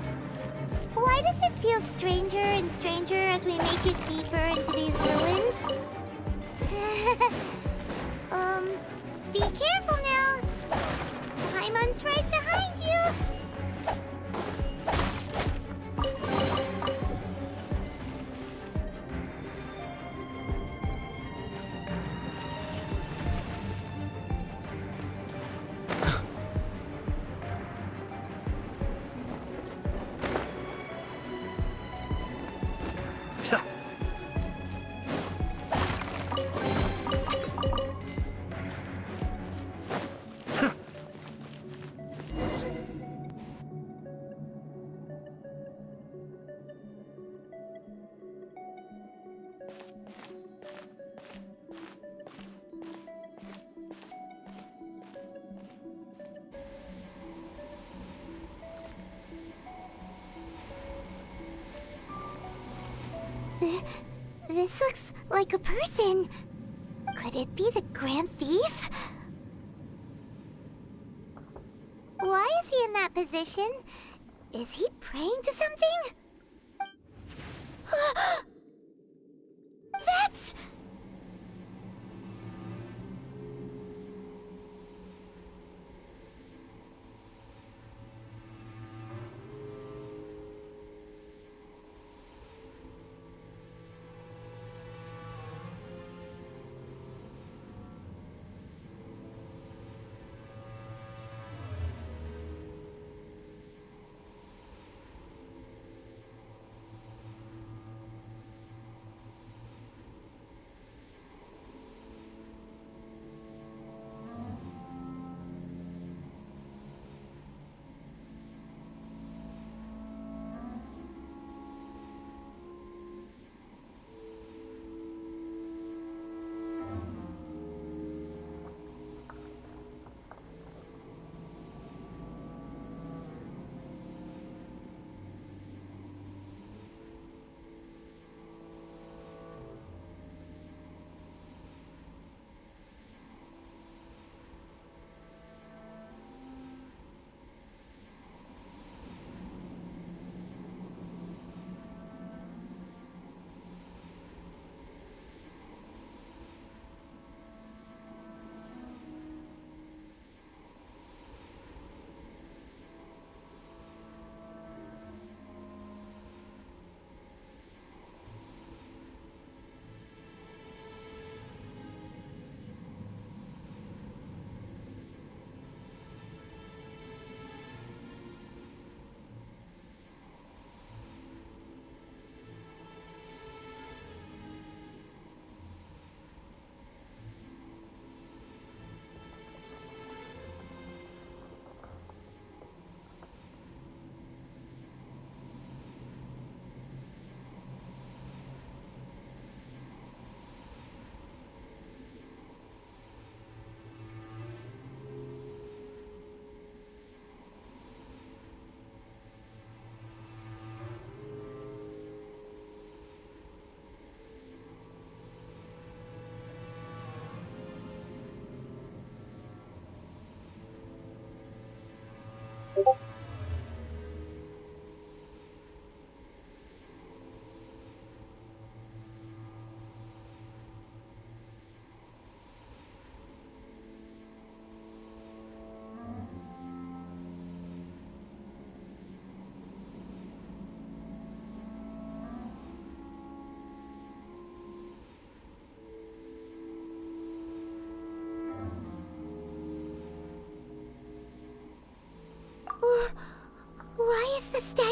Speaker 3: why does it feel stranger and stranger as we make it deeper into these ruins? Be careful now. Paimon's right behind you. This looks like a person. Could it be the Grand Thief? Why is he in that position? Is he praying to something? That's...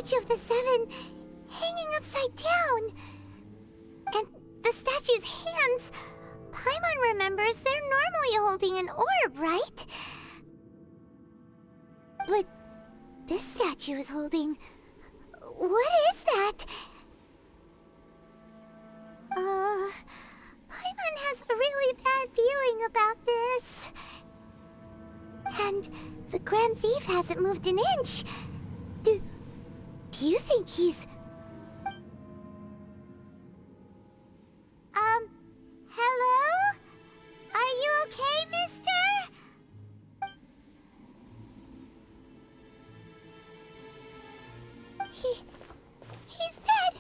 Speaker 3: statue of the Seven hanging upside down. And the statue's hands, Paimon remembers they're normally holding an orb, right? But this statue is holding... What is that? Paimon has a really bad feeling about this. And the Grand Thief hasn't moved an inch. Do you think he's... Hello? Are you okay, mister? He's dead.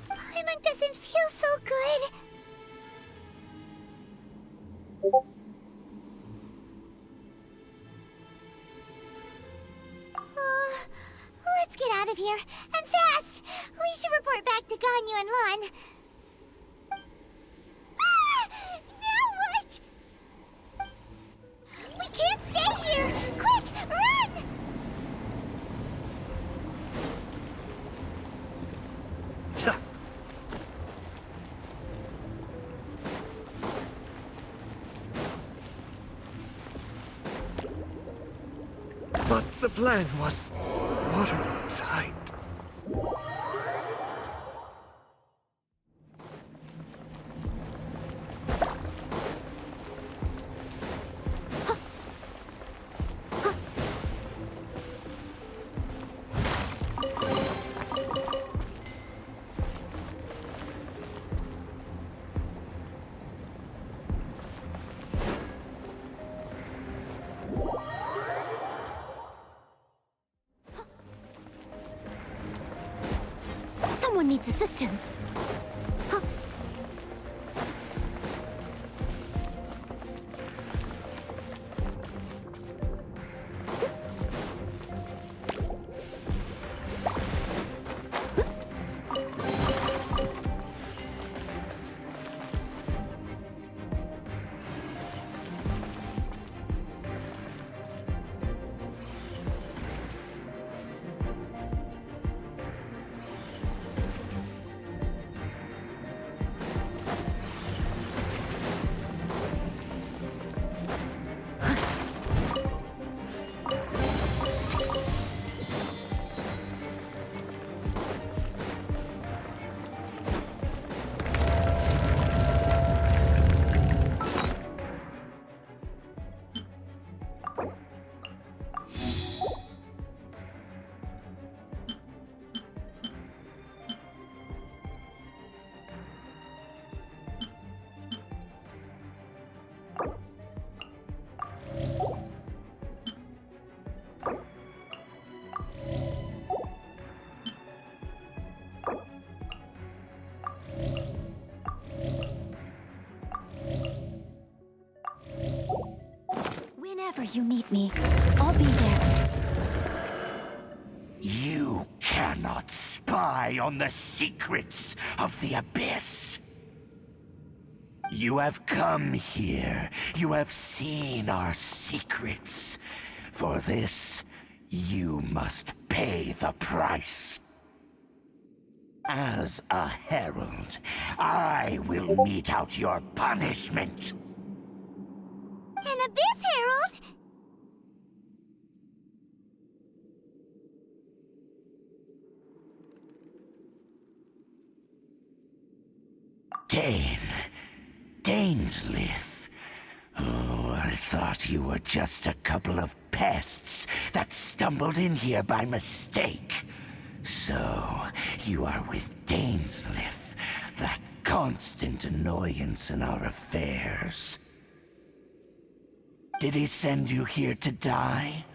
Speaker 3: Paimon doesn't feel so good. Let's get out of here, and fast! We should report back to Ganyu and Lon. Now what? We can't stay here! Quick, run!
Speaker 2: But the plan was watertight.
Speaker 3: Someone needs assistance.
Speaker 1: Whenever you need me, I'll be there.
Speaker 7: You cannot spy on the secrets of the Abyss. You have come here. You have seen our secrets. For this, you must pay the price. As a herald, I will mete out your punishment.
Speaker 3: An Abyss Herald?
Speaker 7: Dainsleif. Oh, I thought you were just a couple of pests that stumbled in here by mistake. So, you are with Dainsleif, that constant annoyance in our affairs. Did he send you here to die?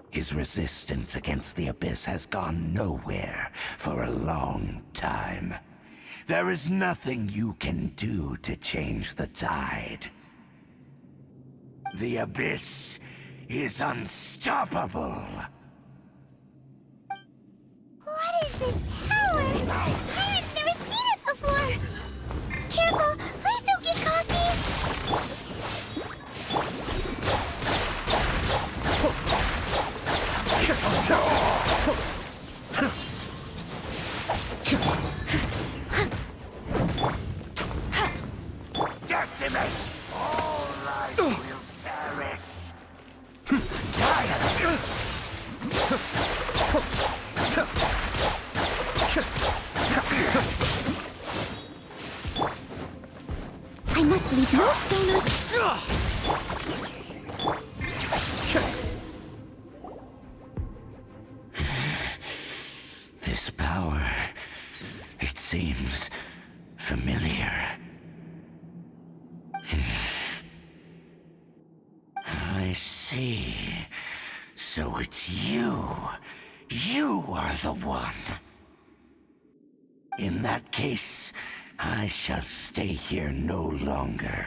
Speaker 7: His resistance against the Abyss has gone nowhere for a long time. There is nothing you can do to change the tide. The Abyss is unstoppable.
Speaker 3: What is this power? Pirate's never seen it before. Careful, please don't get cocky. Leave no stain on...
Speaker 7: This power, it seems familiar. I see. So it's you. You are the one. In that case, I shall stay here no longer.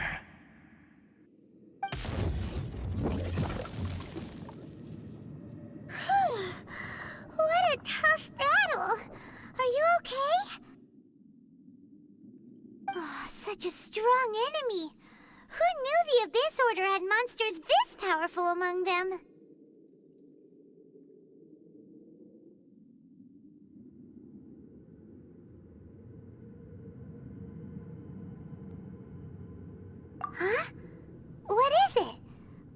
Speaker 3: What a tough battle! Are you okay? Oh, such a strong enemy! Who knew the Abyss Order had monsters this powerful among them? Huh? What is it?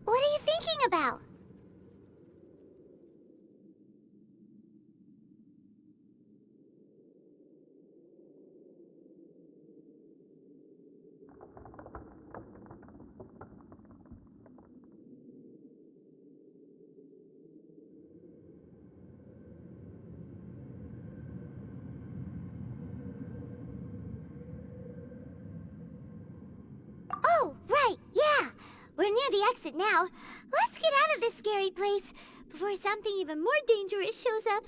Speaker 3: What are you thinking about? Oh, right, yeah! We're near the exit now. Let's get out of this scary place before something even more dangerous shows up.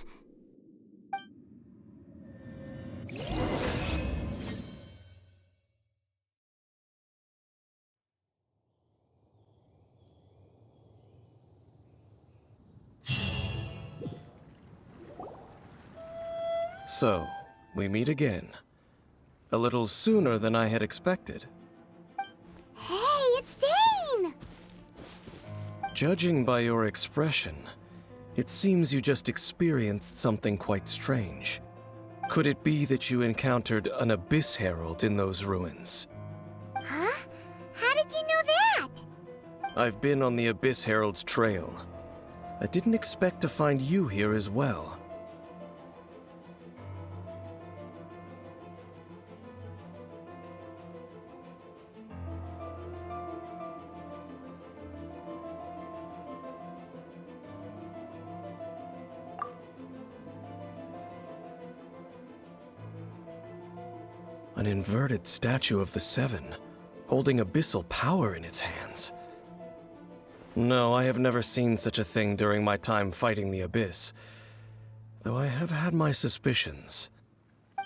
Speaker 8: So, we meet again. A little sooner than I had expected.
Speaker 3: Hey, it's Dane!
Speaker 8: Judging by your expression, it seems you just experienced something quite strange. Could it be that you encountered an Abyss Herald in those ruins?
Speaker 3: Huh? How did you know that?
Speaker 8: I've been on the Abyss Herald's trail. I didn't expect to find you here as well. An inverted statue of the Seven, holding abyssal power in its hands. No, I have never seen such a thing during my time fighting the Abyss, though I have had my suspicions.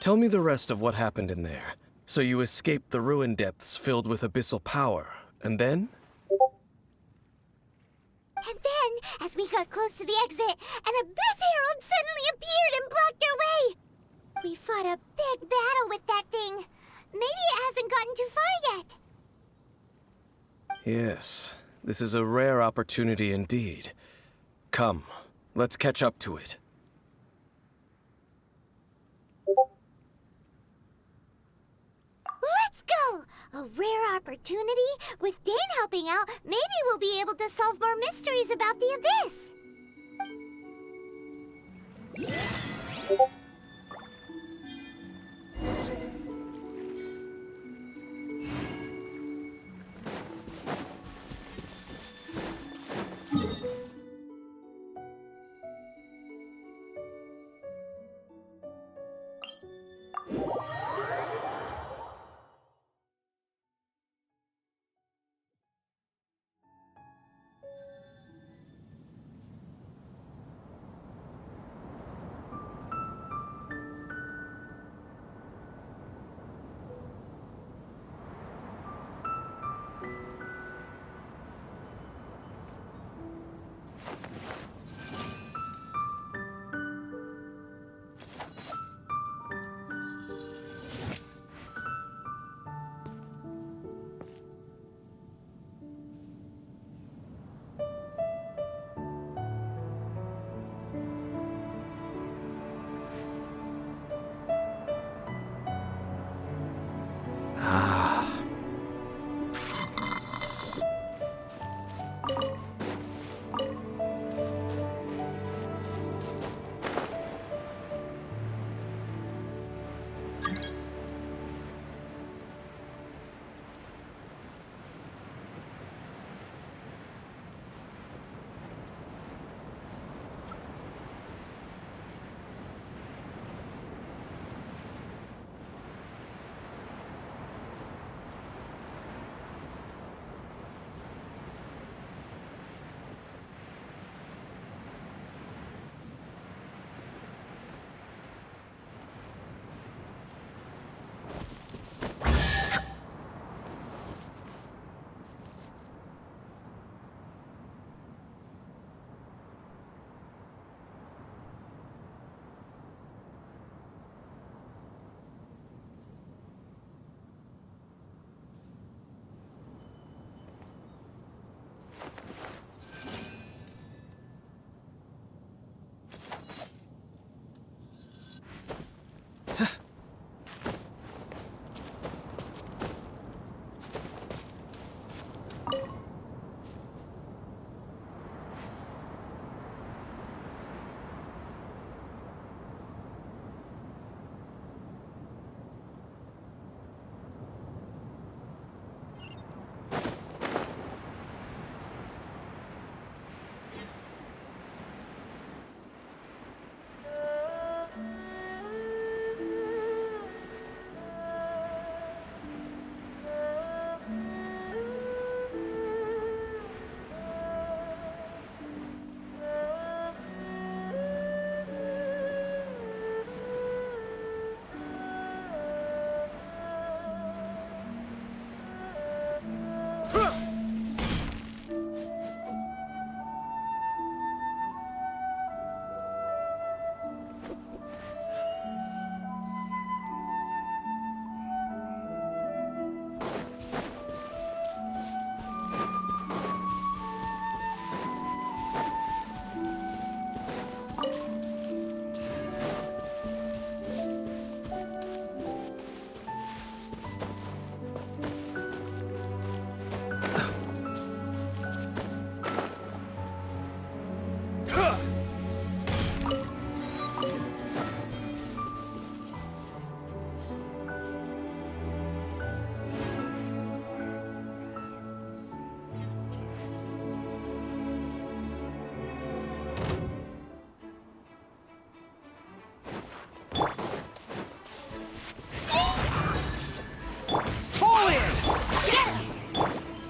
Speaker 8: Tell me the rest of what happened in there. So you escaped the ruin depths filled with abyssal power, and then?
Speaker 3: And then, as we got close to the exit, an Abyss Herald suddenly appeared and blocked our way! We fought a big battle with that thing. Maybe it hasn't gotten too far yet.
Speaker 8: Yes, this is a rare opportunity indeed. Come, let's catch up to it.
Speaker 3: Let's go! A rare opportunity? With Dane helping out, maybe we'll be able to solve more mysteries about the Abyss.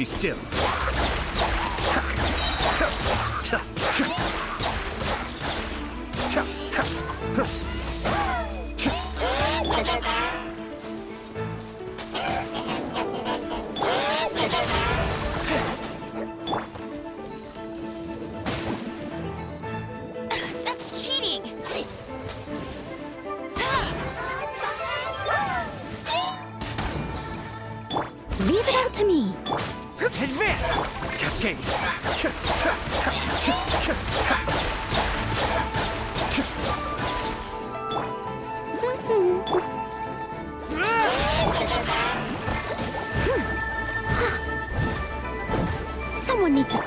Speaker 2: Be still.
Speaker 1: That's cheating!
Speaker 3: Leave it all to me.
Speaker 2: Advance! Cascade!
Speaker 3: Someone needs...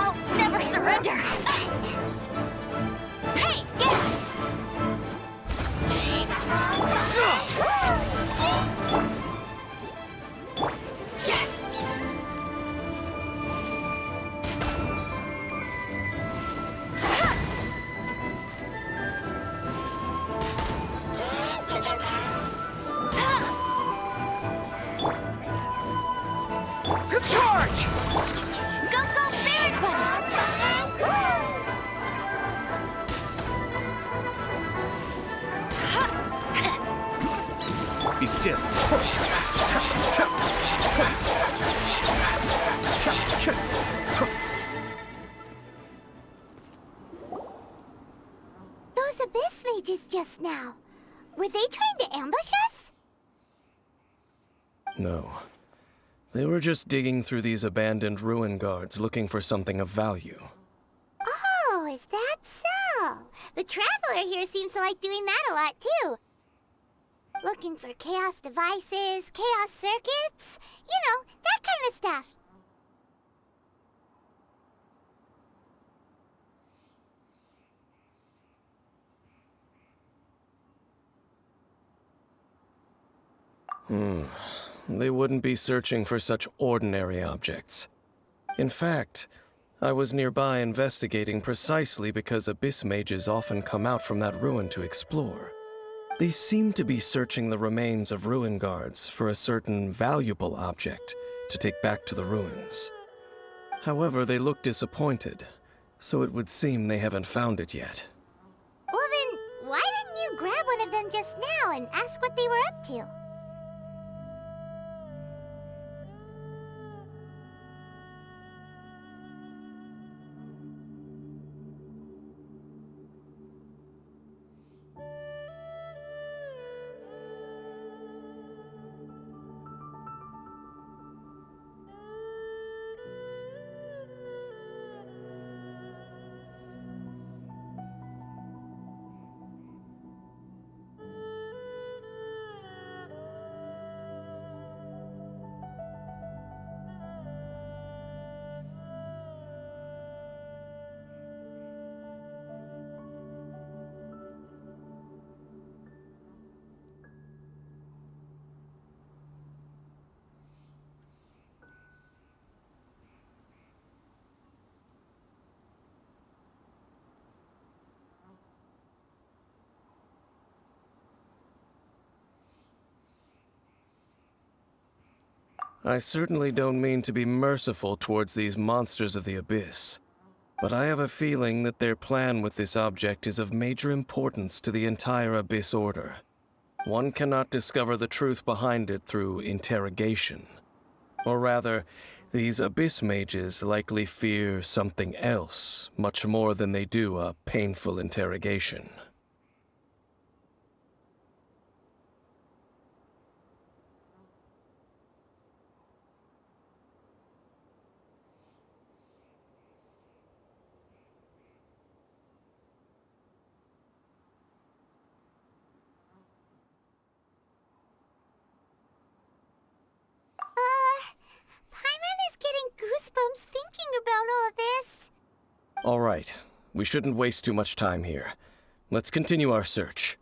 Speaker 1: I'll never surrender! Hey!
Speaker 2: Charge!
Speaker 1: Go, go, Berry
Speaker 2: Be still.
Speaker 3: Those abyss mages just now. Were they trying to ambush us?
Speaker 8: No. They were just digging through these abandoned ruin guards looking for something of value.
Speaker 3: Oh, is that so? The Traveler here seems to like doing that a lot, too. Looking for chaos devices, chaos circuits, you know, that kind of stuff.
Speaker 8: They wouldn't be searching for such ordinary objects. In fact, I was nearby investigating precisely because abyss mages often come out from that ruin to explore. They seem to be searching the remains of ruin guards for a certain valuable object to take back to the ruins. However, they look disappointed, so it would seem they haven't found it yet.
Speaker 3: Well then, why didn't you grab one of them just now and ask what they were up to?
Speaker 8: I certainly don't mean to be merciful towards these monsters of the abyss, but I have a feeling that their plan with this object is of major importance to the entire Abyss Order. One cannot discover the truth behind it through interrogation. Or rather, these abyss mages likely fear something else, much more than they do a painful interrogation.
Speaker 3: Paimon is getting goosebumps thinking about all this.
Speaker 8: All right, we shouldn't waste too much time here. Let's continue our search.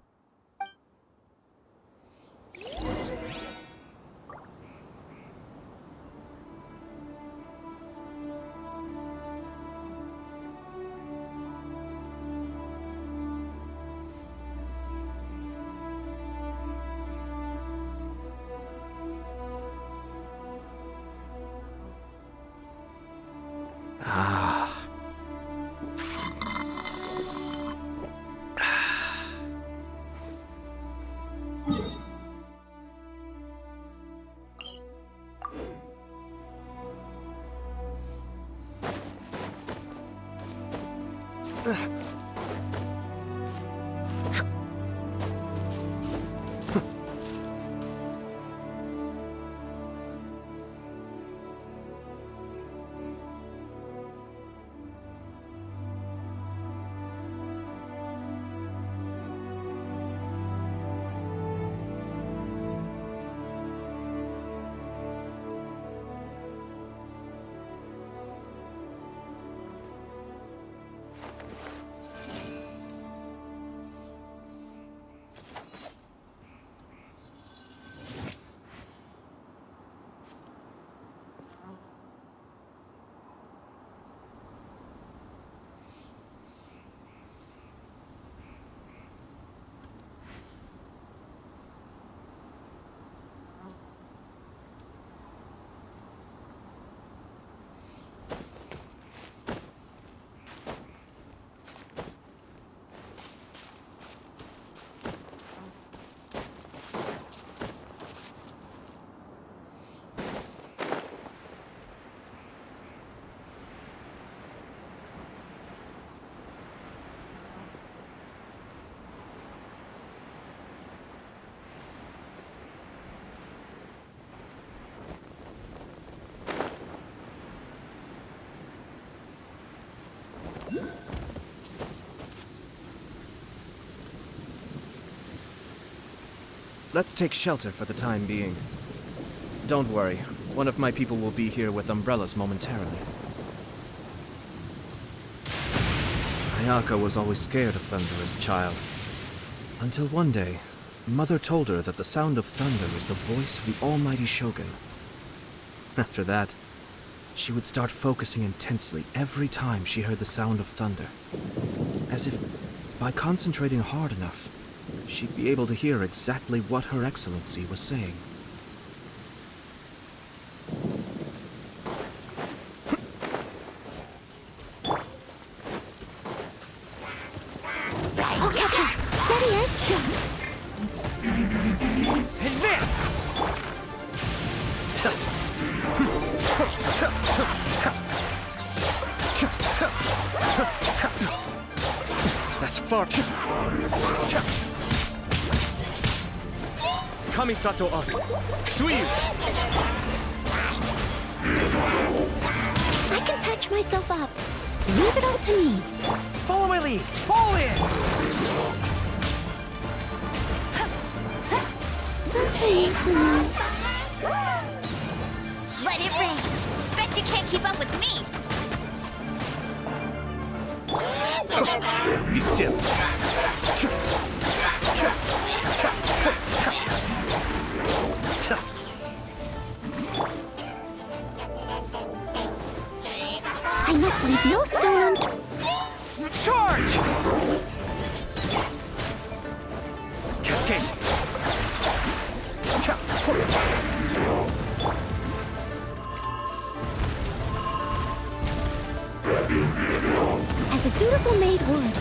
Speaker 2: Let's take shelter for the time being. Don't worry, one of my people will be here with umbrellas momentarily. Ayaka was always scared of thunder as a child. Until one day, Mother told her that the sound of thunder is the voice of the almighty Shogun. After that, she would start focusing intensely every time she heard the sound of thunder. As if, by concentrating hard enough, she'd be able to hear exactly what Her Excellency was saying.
Speaker 3: I'll catch her. Steady as stone.
Speaker 2: Advance! That's far too... Kamisato up. Suiyu!
Speaker 3: I can patch myself up. Leave it all to me.
Speaker 2: Follow my lead! Fall in!
Speaker 3: Let it rain. Bet you can't keep up with me.
Speaker 2: Be still.
Speaker 3: I must leave no stone unturned.
Speaker 2: Charge! Cascade!
Speaker 3: As a dutiful maid would.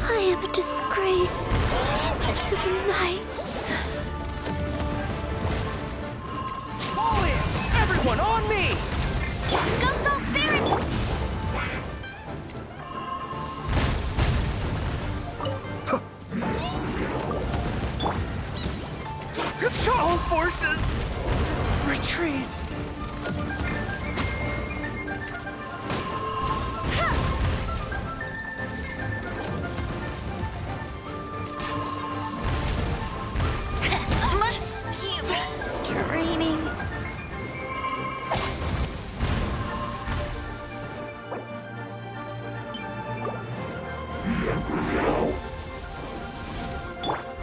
Speaker 3: I am a disgrace to the knights.
Speaker 2: Fall in! Everyone on me!
Speaker 3: Go, Baron!
Speaker 2: All forces! Retreat!
Speaker 1: Must keep training.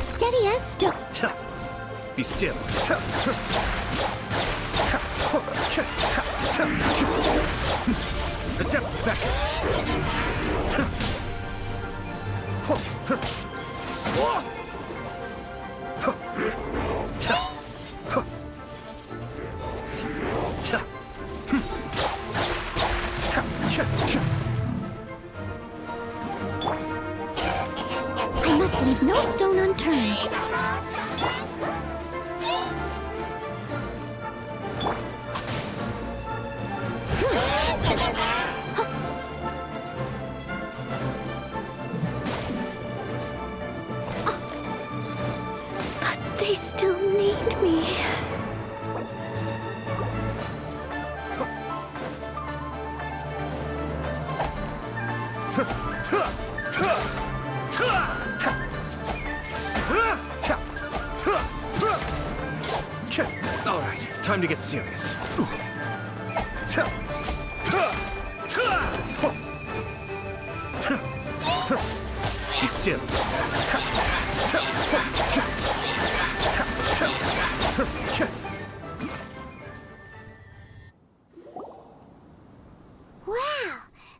Speaker 3: Steady as stone.
Speaker 2: Be still. The depths beckon.
Speaker 1: find me.
Speaker 2: All right, time to get serious. Be still.
Speaker 3: Wow!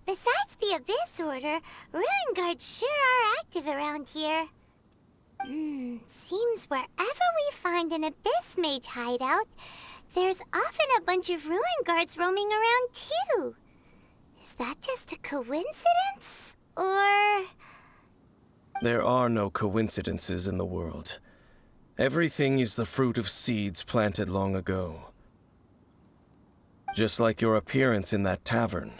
Speaker 3: Besides the Abyss Order, Ruin Guards sure are active around here. Seems wherever we find an Abyss Mage hideout, there's often a bunch of Ruin Guards roaming around too. Is that just a coincidence? Or...
Speaker 8: There are no coincidences in the world. Everything is the fruit of seeds planted long ago. Just like your appearance in that tavern,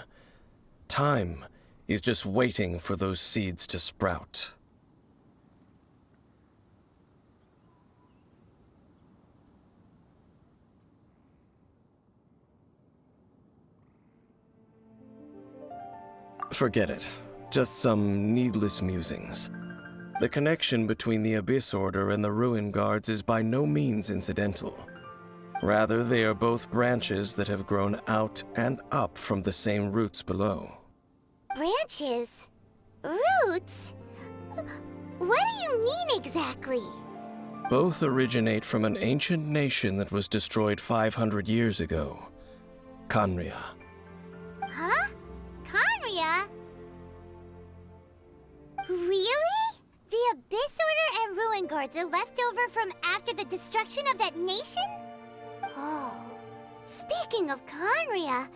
Speaker 8: time is just waiting for those seeds to sprout. Forget it. Just some needless musings. The connection between the Abyss Order and the Ruin Guards is by no means incidental. Rather, they are both branches that have grown out and up from the same roots below.
Speaker 3: branches? Roots? What do you mean exactly?
Speaker 8: Both originate from an ancient nation that was destroyed 500 years ago. Khaenri'ah.
Speaker 3: Huh? Khaenri'ah? Really? The Abyss Order and Ruin Guards are left over from after the destruction of that nation? Oh, speaking of Khaenri'ah,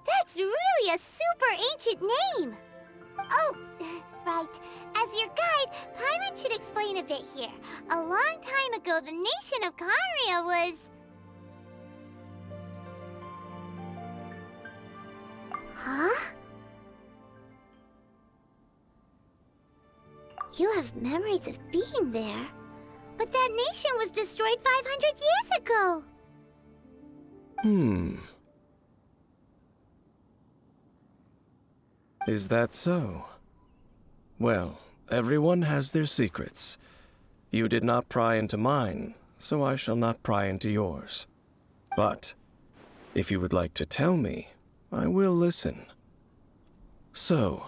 Speaker 3: that's really a super ancient name! Oh, right. As your guide, Paimon should explain a bit here. A long time ago, the nation of Khaenri'ah was... Huh? You have memories of being there. But that nation was destroyed 500 years ago!
Speaker 8: Is that so? Well, everyone has their secrets. You did not pry into mine, so I shall not pry into yours. But, if you would like to tell me, I will listen. So,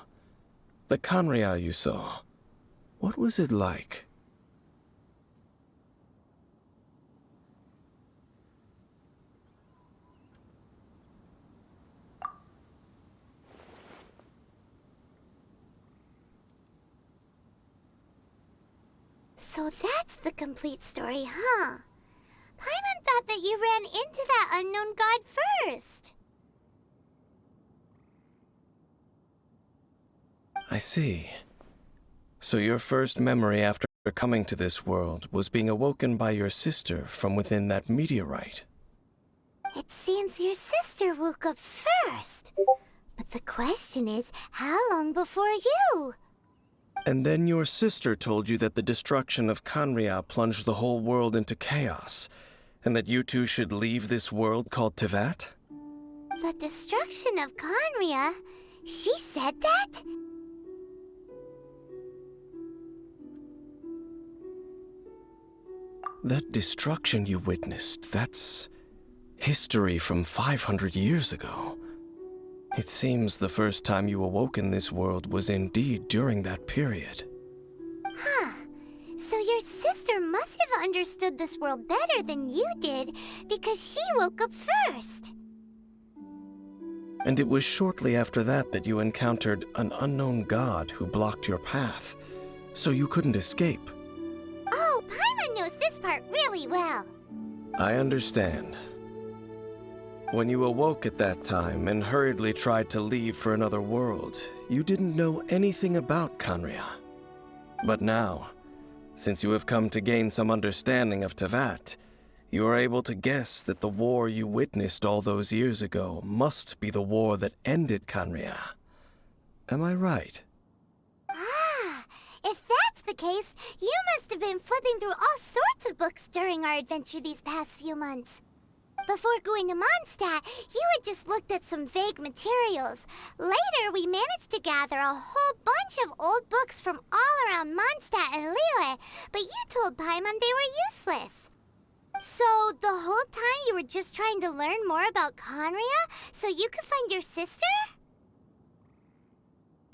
Speaker 8: the Khaenri'ah you saw, what was it like?
Speaker 3: So that's the complete story, huh? Paimon thought that you ran into that unknown god first.
Speaker 8: I see. So your first memory after coming to this world was being awoken by your sister from within that meteorite.
Speaker 3: It seems your sister woke up first. But the question is, how long before you?
Speaker 8: And then your sister told you that the destruction of Khaenri'ah plunged the whole world into chaos, and that you two should leave this world called Teyvat?
Speaker 3: The destruction of Khaenri'ah? She said that?
Speaker 8: That destruction you witnessed, that's history from 500 years ago. It seems the first time you awoke in this world was indeed during that period.
Speaker 3: Huh. So your sister must have understood this world better than you did, because she woke up first.
Speaker 8: And it was shortly after that that you encountered an unknown god who blocked your path, so you couldn't escape.
Speaker 3: Oh, Paimon knows this part really well.
Speaker 8: I understand. When you awoke at that time and hurriedly tried to leave for another world, you didn't know anything about Khaenri'ah. But now, since you have come to gain some understanding of Teyvat, you are able to guess that the war you witnessed all those years ago must be the war that ended Khaenri'ah. Am I right?
Speaker 3: Ah, if that's the case, you must have been flipping through all sorts of books during our adventure these past few months. Before going to Mondstadt, you had just looked at some vague materials. Later, we managed to gather a whole bunch of old books from all around Mondstadt and Liyue, but you told Paimon they were useless. So, the whole time you were just trying to learn more about Conria so you could find your sister?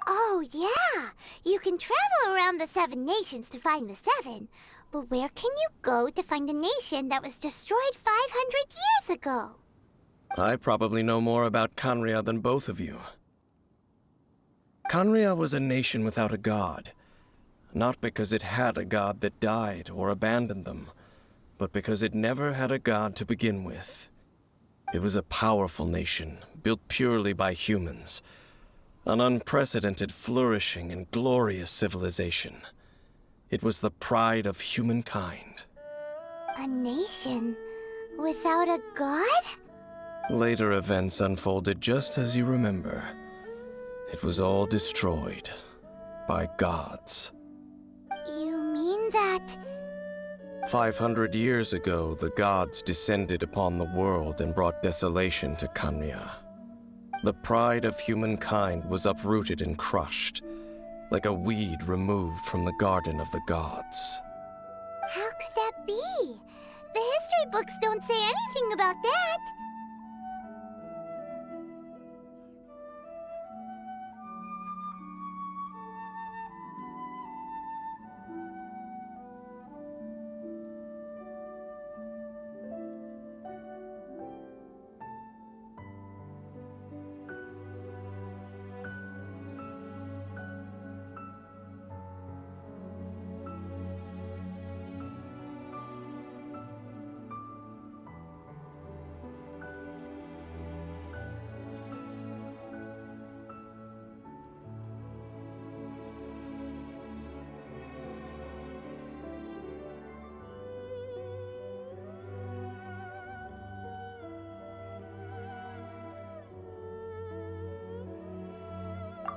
Speaker 3: Oh, yeah. You can travel around the 7 nations to find the 7. But where can you go to find a nation that was destroyed 500 years ago?
Speaker 8: I probably know more about Conria than both of you. Conria was a nation without a god. Not because it had a god that died or abandoned them, but because it never had a god to begin with. It was a powerful nation, built purely by humans. An unprecedented, flourishing, and glorious civilization. It was the pride of humankind.
Speaker 3: A nation without a god?
Speaker 8: Later events unfolded just as you remember. It was all destroyed by gods.
Speaker 3: You mean that...
Speaker 8: 500 years ago, the gods descended upon the world and brought desolation to Conria. The pride of humankind was uprooted and crushed, like a weed removed from the garden of the gods.
Speaker 3: How could that be? The history books don't say anything about that.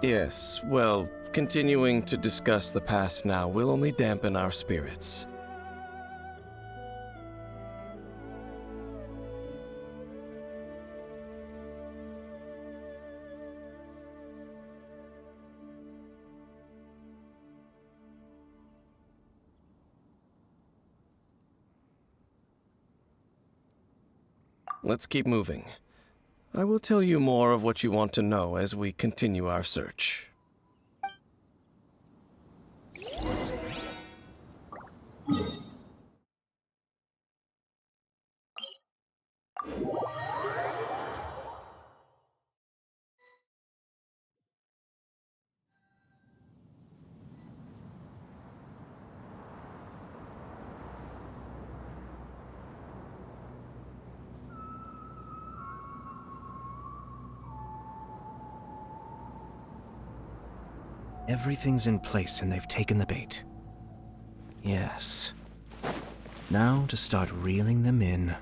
Speaker 8: Yes, well, continuing to discuss the past now will only dampen our spirits. Let's keep moving. I will tell you more of what you want to know as we continue our search.
Speaker 2: Everything's in place and they've taken the bait. Yes. Now to start reeling them in.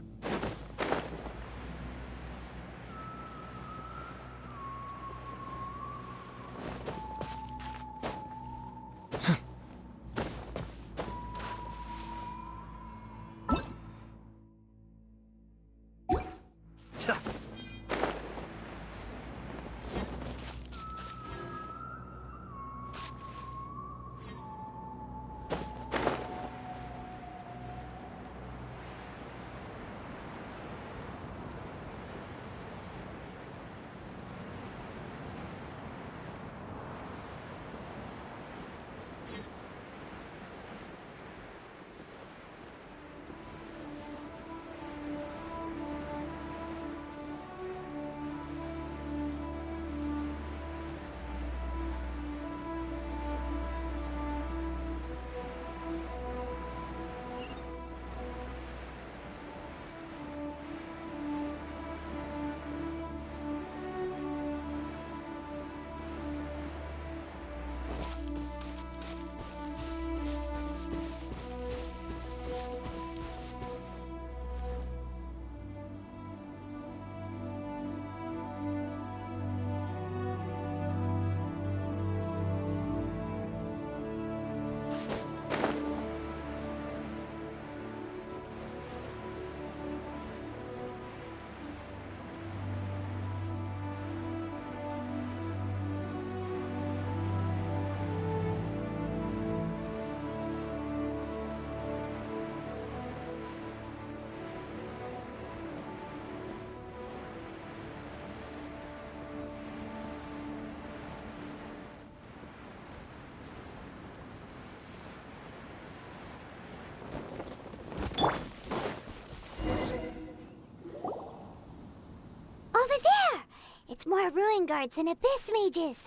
Speaker 3: much more ruin guards and abyss mages.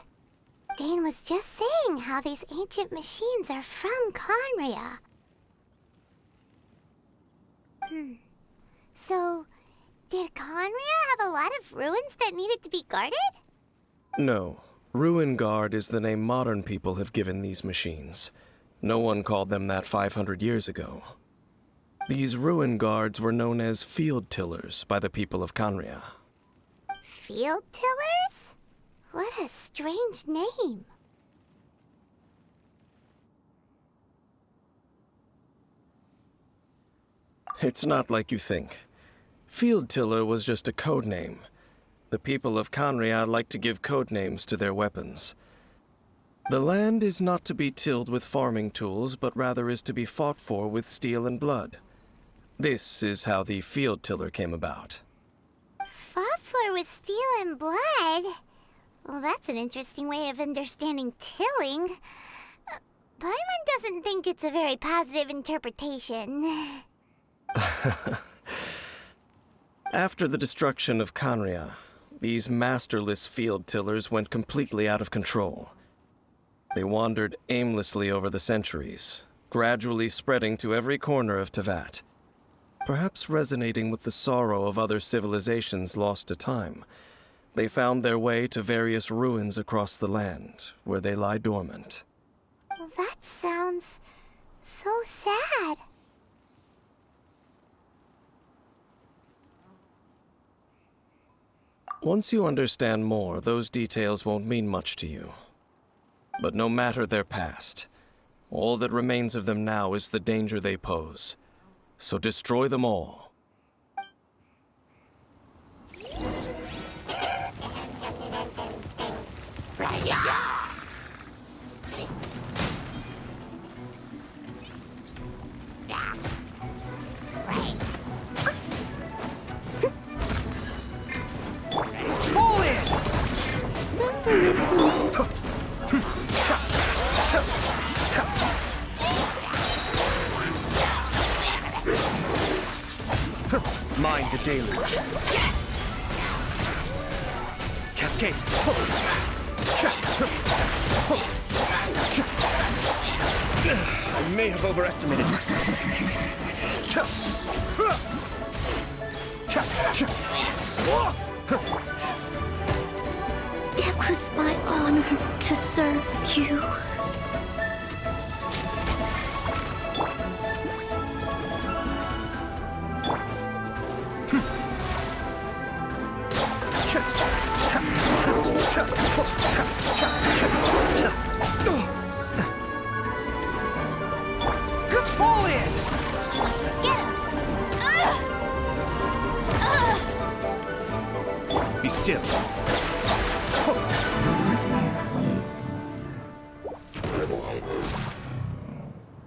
Speaker 3: Dane was just saying how these ancient machines are from Conria. So, did Conria have a lot of ruins that needed to be guarded?
Speaker 8: No. Ruin Guard is the name modern people have given these machines. No one called them that 500 years ago. These Ruin Guards were known as Field Tillers by the people of Conria.
Speaker 3: Field Tillers? What a strange name.
Speaker 8: It's not like you think. Field Tiller was just a code name. The people of Conria like to give code names to their weapons. The land is not to be tilled with farming tools, but rather is to be fought for with steel and blood. This is how the Field Tiller came about.
Speaker 3: Fought for with steel and blood? Well, that's an interesting way of understanding tilling. Paimon doesn't think it's a very positive interpretation.
Speaker 8: After the destruction of Conria, these masterless field tillers went completely out of control. They wandered aimlessly over the centuries, gradually spreading to every corner of Teyvat. Perhaps resonating with the sorrow of other civilizations lost to time, they found their way to various ruins across the land, where they lie dormant.
Speaker 3: Well, that sounds so sad.
Speaker 8: Once you understand more, those details won't mean much to you. But no matter their past, all that remains of them now is the danger they pose. So destroy them all.
Speaker 2: Mind the deluge. Cascade. I may have overestimated myself.
Speaker 3: It was my honor to serve you.
Speaker 2: Be still.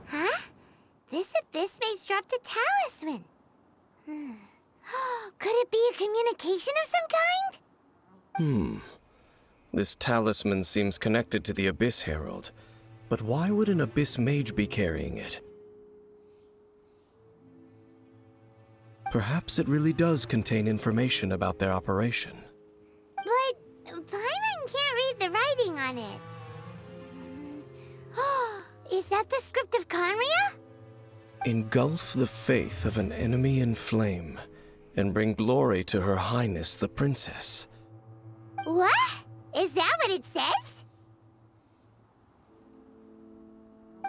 Speaker 3: Huh? This abyss mage dropped a talisman. Could it be a communication of some kind?
Speaker 8: This talisman seems connected to the Abyss Herald. But why would an Abyss Mage be carrying it? Perhaps it really does contain information about their operation.
Speaker 3: But Paimon can't read the writing on it. Is that the script of Conria?
Speaker 8: Engulf the faith of an enemy in flame, and bring glory to Her Highness the Princess.
Speaker 3: What? Is that what it says?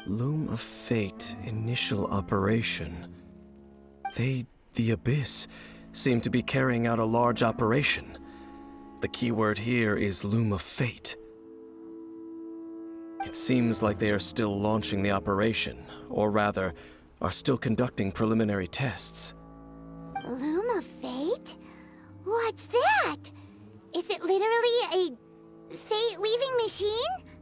Speaker 8: Loom of Fate, initial operation. They, the Abyss, seem to be carrying out a large operation. The keyword here is Loom of Fate. It seems like they are still launching the operation, or rather, are still conducting preliminary tests.
Speaker 3: Loom of Fate? What's that? Is it literally a fate-leaving machine?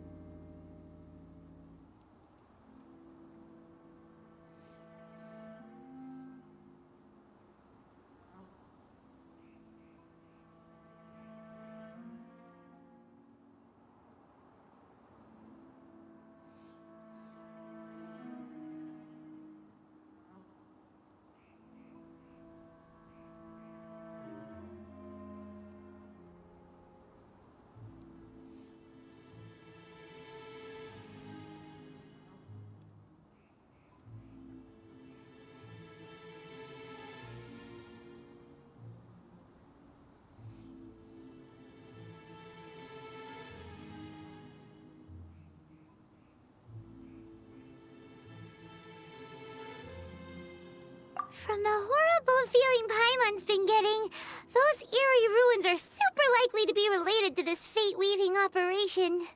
Speaker 3: From the horrible feeling Paimon's been getting, those eerie ruins are super likely to be related to this fate-weaving operation.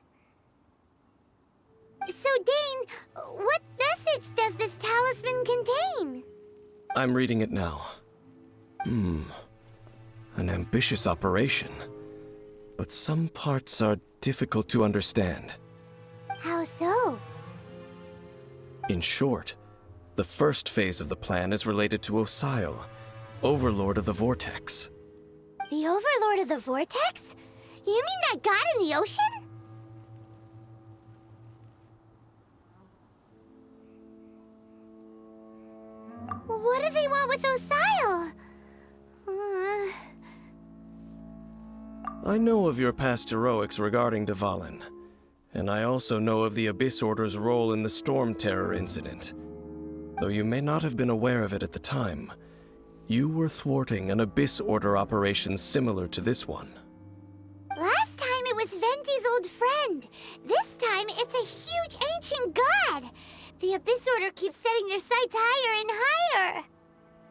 Speaker 3: So, Dane, what message does this talisman contain?
Speaker 8: I'm reading it now. An ambitious operation. But some parts are difficult to understand.
Speaker 3: How so?
Speaker 8: In short, the first phase of the plan is related to Osile, Overlord of the Vortex.
Speaker 3: The Overlord of the Vortex? You mean that god in the ocean? What do they want with Osile?
Speaker 8: I know of your past heroics regarding Dvalin, and I also know of the Abyss Order's role in the Storm Terror incident. Though you may not have been aware of it at the time, you were thwarting an Abyss Order operation similar to this one.
Speaker 3: Last time it was Venti's old friend. This time it's a huge ancient god. The Abyss Order keeps setting their sights higher and higher.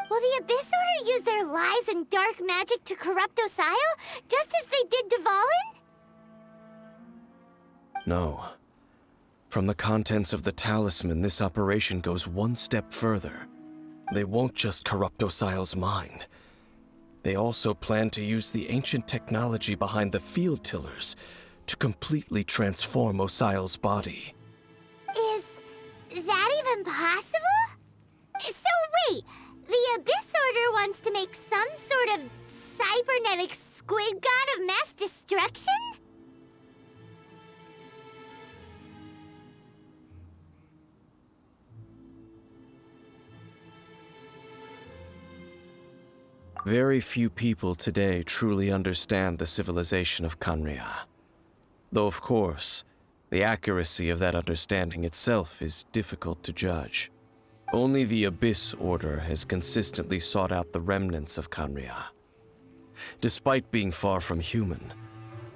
Speaker 3: Will the Abyss Order use their lies and dark magic to corrupt Osile, just as they did Dvalin?
Speaker 8: No. From the contents of the talisman, this operation goes one step further. They won't just corrupt Osile's mind. They also plan to use the ancient technology behind the field tillers to completely transform Osile's body.
Speaker 3: Is that even possible? So wait, the Abyss Order wants to make some sort of cybernetic squid god of mass destruction?
Speaker 8: Very few people today truly understand the civilization of Khaenri'ah. Though, of course, the accuracy of that understanding itself is difficult to judge. Only the Abyss Order has consistently sought out the remnants of Khaenri'ah. Despite being far from human,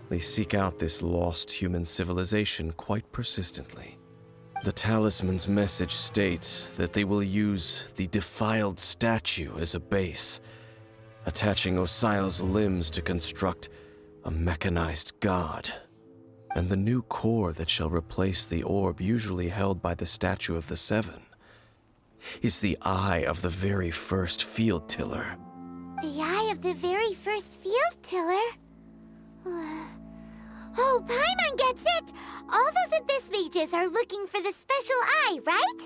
Speaker 8: they seek out this lost human civilization quite persistently. The talisman's message states that they will use the defiled statue as a base, attaching Osile's limbs to construct a mechanized god. And the new core that shall replace the orb usually held by the Statue of the Seven is the eye of the very first field tiller.
Speaker 3: The eye of the very first field tiller? Oh, Paimon gets it! All those Abyss mages are looking for the special eye, right?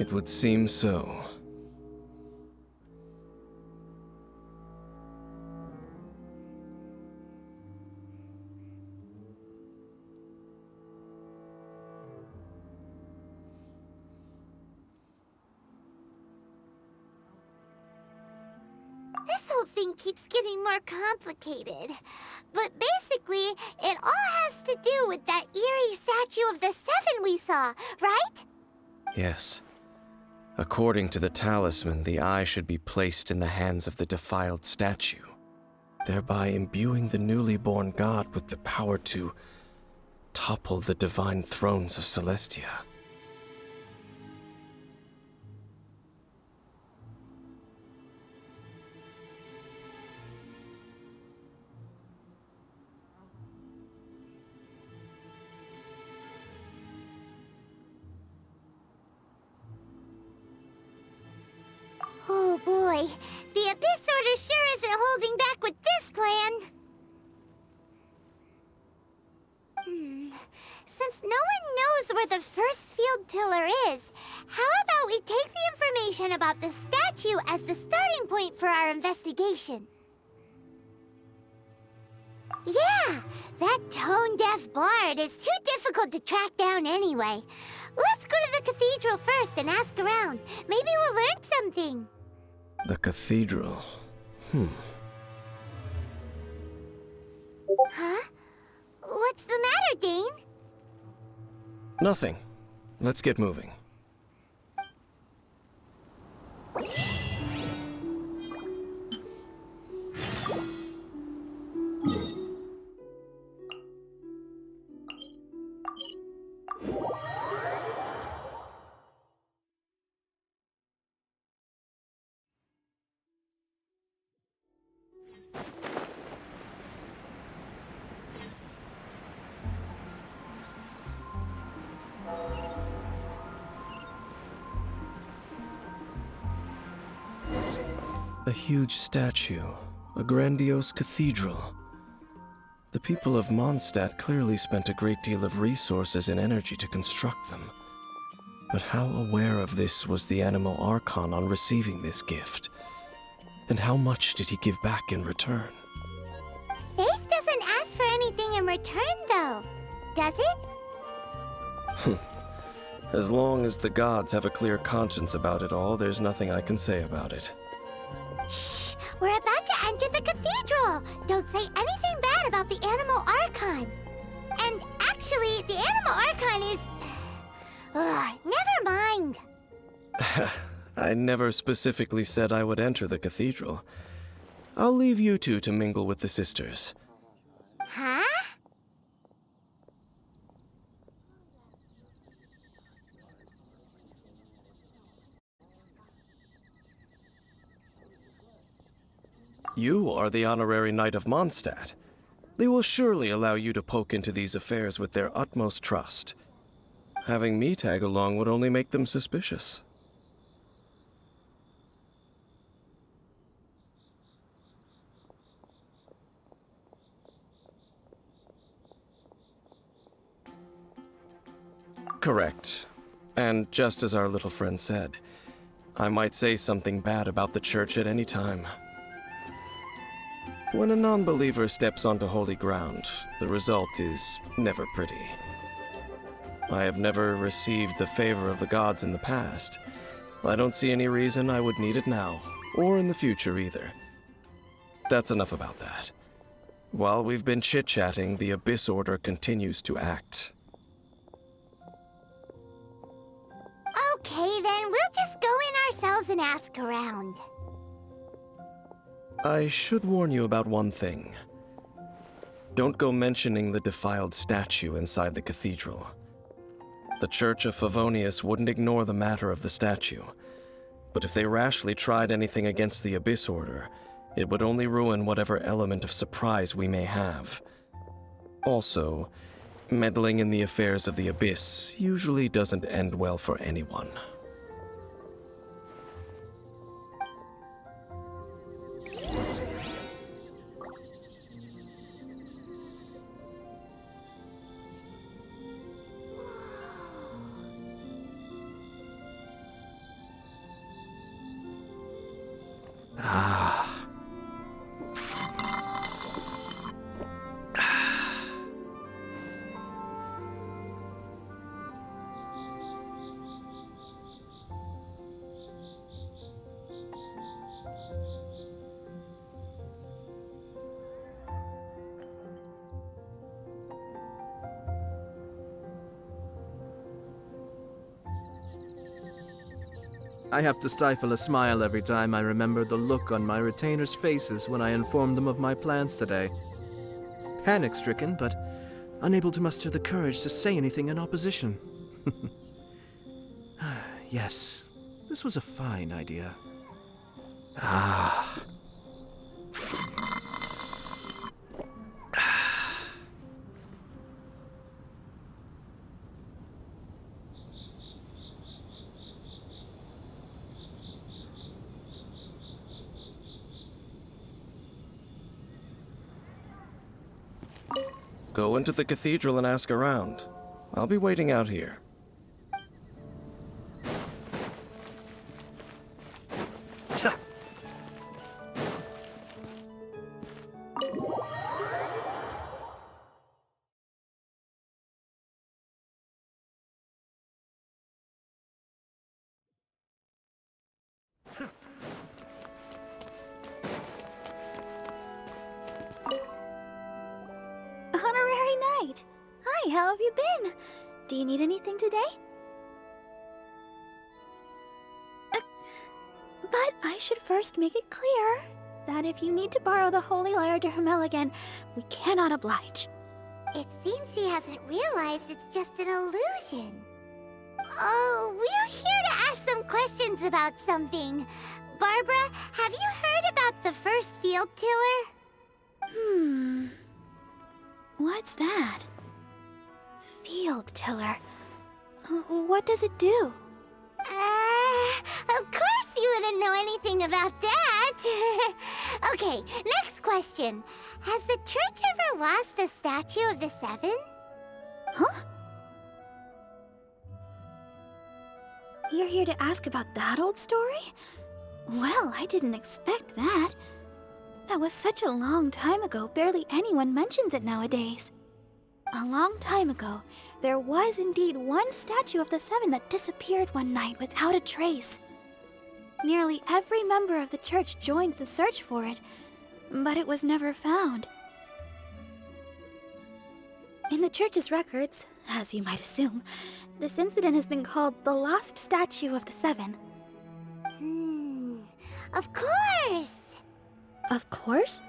Speaker 8: It would seem so.
Speaker 3: This whole thing keeps getting more complicated. But basically, it all has to do with that eerie statue of the Seven we saw, right?
Speaker 8: Yes. According to the talisman, the eye should be placed in the hands of the defiled statue, thereby imbuing the newly born god with the power to topple the divine thrones of Celestia.
Speaker 3: Oh boy, the Abyss Order sure isn't holding back with this plan. Since no one knows where the first field tiller is, how about we take the information about the statue as the starting point for our investigation? Yeah, that tone-deaf bard is too difficult to track down anyway. Let's go to the cathedral first and ask around. Maybe we'll learn something.
Speaker 8: The cathedral.
Speaker 3: Huh? What's the matter, Dane?
Speaker 8: Nothing. Let's get moving. A huge statue, a grandiose cathedral. The people of Mondstadt clearly spent a great deal of resources and energy to construct them. But how aware of this was the Anemo Archon on receiving this gift? And how much did he give back in return?
Speaker 3: Faith doesn't ask for anything in return, though. Does it?
Speaker 8: As long as the gods have a clear conscience about it all, there's nothing I can say about it.
Speaker 3: Shh! We're about to enter the cathedral! Don't say anything bad about the Anemo Archon! And actually, the Anemo Archon is... Ugh, never mind!
Speaker 8: I never specifically said I would enter the cathedral. I'll leave you two to mingle with the sisters.
Speaker 3: Huh?
Speaker 8: You are the honorary knight of Mondstadt. They will surely allow you to poke into these affairs with their utmost trust. Having me tag along would only make them suspicious. Correct. And just as our little friend said, I might say something bad about the church at any time. When a non-believer steps onto holy ground, the result is never pretty. I have never received the favor of the gods in the past. I don't see any reason I would need it now, or in the future either. That's enough about that. While we've been chit-chatting, the Abyss Order continues to act.
Speaker 3: Okay, then we'll just go in ourselves and ask around.
Speaker 8: I should warn you about one thing. Don't go mentioning the defiled statue inside the cathedral. The Church of Favonius wouldn't ignore the matter of the statue, but if they rashly tried anything against the Abyss Order, it would only ruin whatever element of surprise we may have. Also, meddling in the affairs of the Abyss usually doesn't end well for anyone.
Speaker 2: I have to stifle a smile every time I remember the look on my retainers' faces when I informed them of my plans today. Panic-stricken, but unable to muster the courage to say anything in opposition. Yes, this was a fine idea.
Speaker 8: Go into the cathedral and ask around. I'll be waiting out here.
Speaker 1: Honorary Knight! Hi, how have you been? Do you need anything today? But I should first make it clear that if you need to borrow the Holy Lyre to Hermel again, we cannot oblige.
Speaker 3: It seems she hasn't realized it's just an illusion. Oh, we're here to ask some questions about something. Barbara, have you heard about the first field tiller?
Speaker 1: What's that? Field tiller. What does it do?
Speaker 3: Of course you wouldn't know anything about that. Okay, next question. Has the church ever lost a statue of the Seven?
Speaker 11: Huh? You're here to ask about that old story? Well, I didn't expect that. That was such a long time ago, barely anyone mentions it nowadays. A long time ago, there was indeed one statue of the Seven that disappeared one night without a trace. Nearly every member of the church joined the search for it, but it was never found. In the church's records, as you might assume, this incident has been called the Lost Statue of the Seven.
Speaker 3: Of course!
Speaker 11: Of course?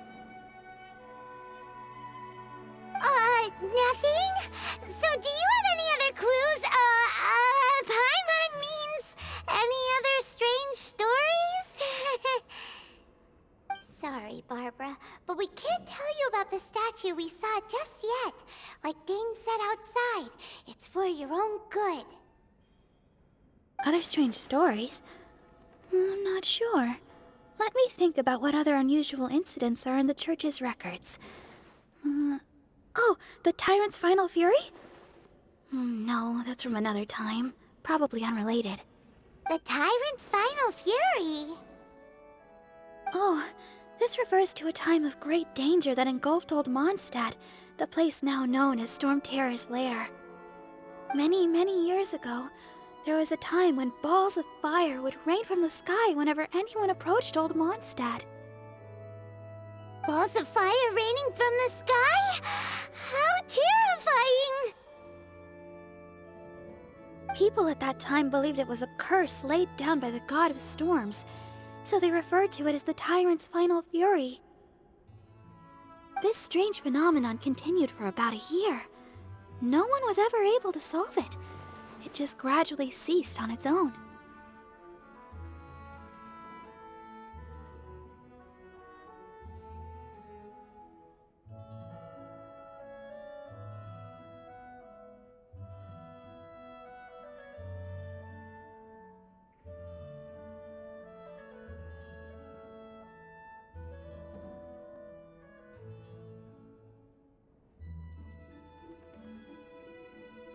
Speaker 3: Nothing? So do you have any other clues? Paimon means any other strange stories? Sorry, Barbara, but we can't tell you about the statue we saw just yet. Like Dane said outside, it's for your own good.
Speaker 11: Other strange stories? I'm not sure. Let me think about what other unusual incidents are in the church's records. Oh, the Tyrant's Final Fury? No, that's from another time. Probably unrelated.
Speaker 3: The Tyrant's Final Fury?
Speaker 11: Oh, this refers to a time of great danger that engulfed Old Mondstadt, the place now known as Storm Terror's lair. Many, many years ago, there was a time when balls of fire would rain from the sky whenever anyone approached Old Mondstadt.
Speaker 3: Balls of fire raining from the sky? How terrifying!
Speaker 11: People at that time believed it was a curse laid down by the god of storms, so they referred to it as the Tyrant's Final Fury. This strange phenomenon continued for about a year. No one was ever able to solve it. It just gradually ceased on its own.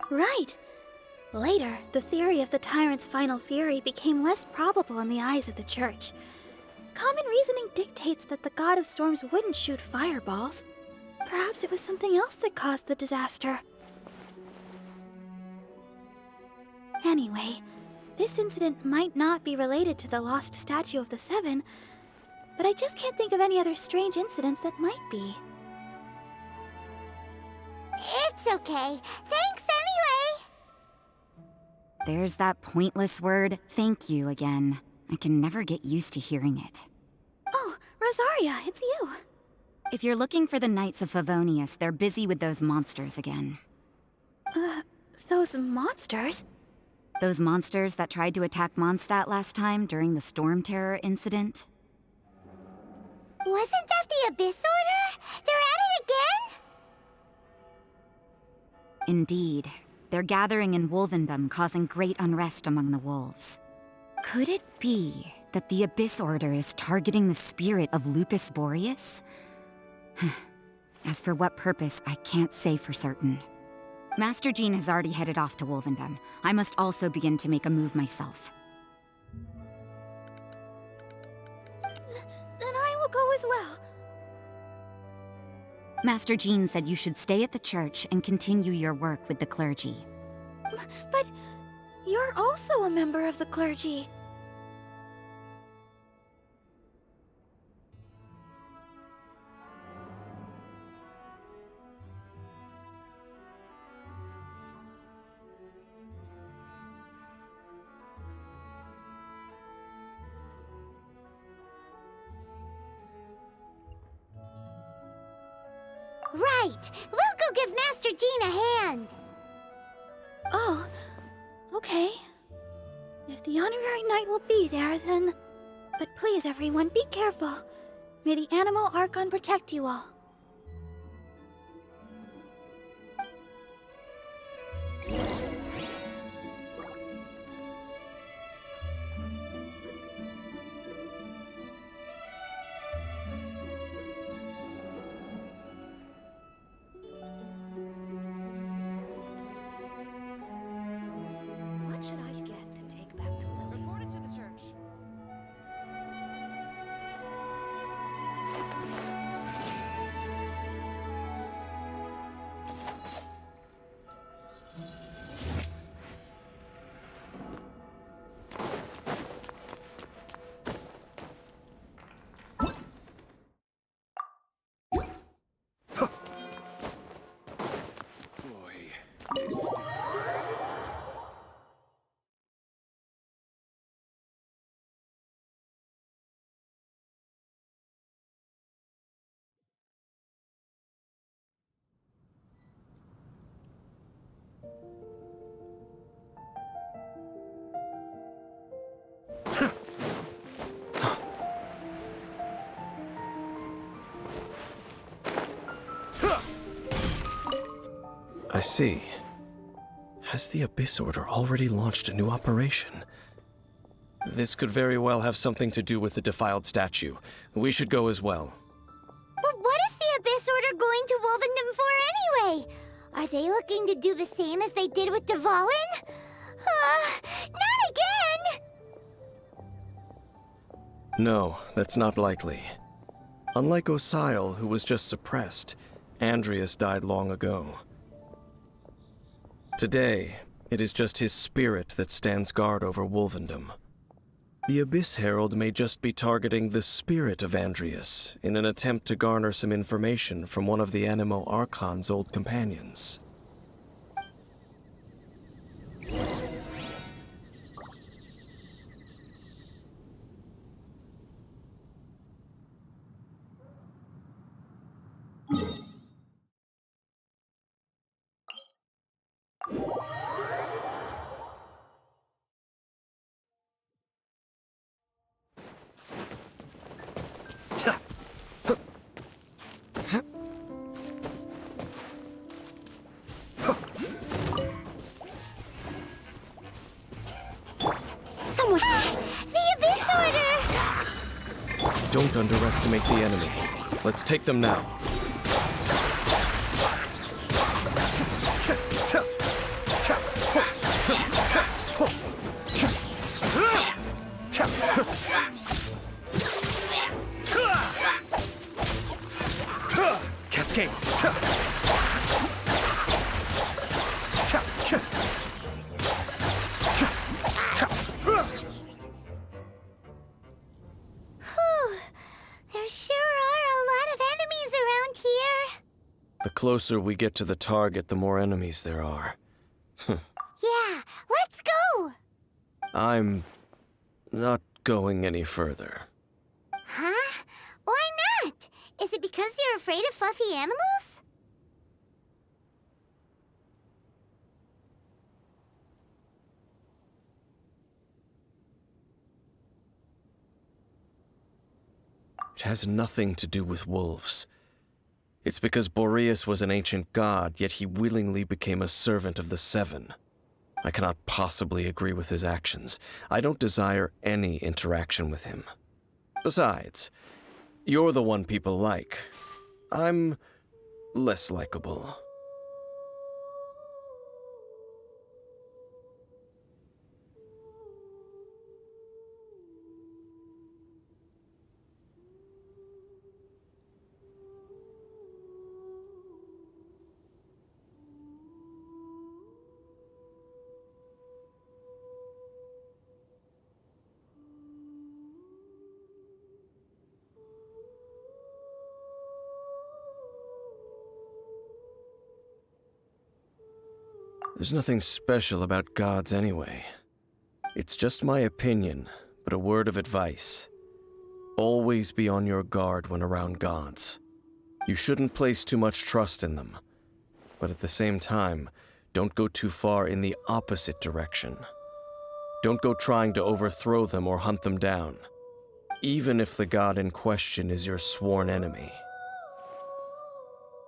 Speaker 11: Right. Later, the theory of the Tyrant's Final Fury became less probable in the eyes of the Church. Common reasoning dictates that the god of storms wouldn't shoot fireballs. Perhaps it was something else that caused the disaster. Anyway, this incident might not be related to the lost statue of the Seven, but I just can't think of any other strange incidents that might be.
Speaker 3: It's okay. Thanks anyway!
Speaker 12: There's that pointless word, thank you, again. I can never get used to hearing it.
Speaker 11: Oh, Rosaria, it's you.
Speaker 12: If you're looking for the Knights of Favonius, they're busy with those monsters again.
Speaker 11: Those monsters?
Speaker 12: Those monsters that tried to attack Mondstadt last time during the Storm Terror incident?
Speaker 3: Wasn't that the Abyss Order? They're at it again?
Speaker 12: Indeed. They're gathering in Wolvendom, causing great unrest among the wolves. Could it be that the Abyss Order is targeting the spirit of Lupus Boreas? As for what purpose, I can't say for certain. Master Jean has already headed off to Wolvendom. I must also begin to make a move myself.
Speaker 11: Then I will go as well.
Speaker 12: Master Jean said you should stay at the church and continue your work with the clergy.
Speaker 11: But you're also a member of the clergy.
Speaker 3: Right! We'll go give Master Jean a hand!
Speaker 11: Oh, okay. If the honorary knight will be there, then... But please, everyone, be careful. May the Animal Archon protect you all.
Speaker 8: I see. Has the Abyss Order already launched a new operation? This could very well have something to do with the defiled statue. We should go as well.
Speaker 3: But what is the Abyss Order going to Wolvendom for anyway? Are they looking to do the same as they did with Dvalin? Not again!
Speaker 8: No, that's not likely. Unlike Osile, who was just suppressed, Andreas died long ago. Today, it is just his spirit that stands guard over Wolvendom. The Abyss Herald may just be targeting the spirit of Andreas in an attempt to garner some information from one of the Animo Archon's old companions.
Speaker 3: Someone... The Abyss Order!
Speaker 8: Don't underestimate the enemy. Let's take them now.
Speaker 2: Cascade!
Speaker 3: There sure are a lot of enemies around here.
Speaker 8: The closer we get to the target, the more enemies there are.
Speaker 3: Yeah, let's go!
Speaker 8: I'm not going any further.
Speaker 3: Huh? Why not? Is it because you're afraid of fluffy animals?
Speaker 8: It has nothing to do with wolves. It's because Boreas was an ancient god, yet he willingly became a servant of the Seven. I cannot possibly agree with his actions. I don't desire any interaction with him. Besides, you're the one people like. I'm less likable. There's nothing special about gods anyway. It's just my opinion, but a word of advice. Always be on your guard when around gods. You shouldn't place too much trust in them, but at the same time, don't go too far in the opposite direction. Don't go trying to overthrow them or hunt them down, even if the god in question is your sworn enemy.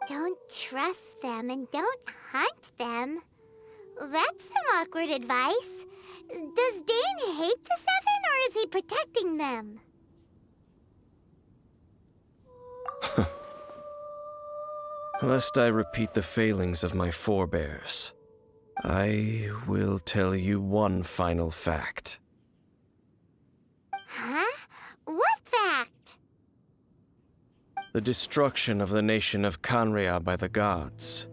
Speaker 3: Don't trust them and don't hunt them. That's some awkward advice. Does Dane hate the Seven, or is he protecting them?
Speaker 8: Lest I repeat the failings of my forebears, I will tell you one final fact.
Speaker 3: Huh? What fact?
Speaker 8: The destruction of the nation of Canria by the gods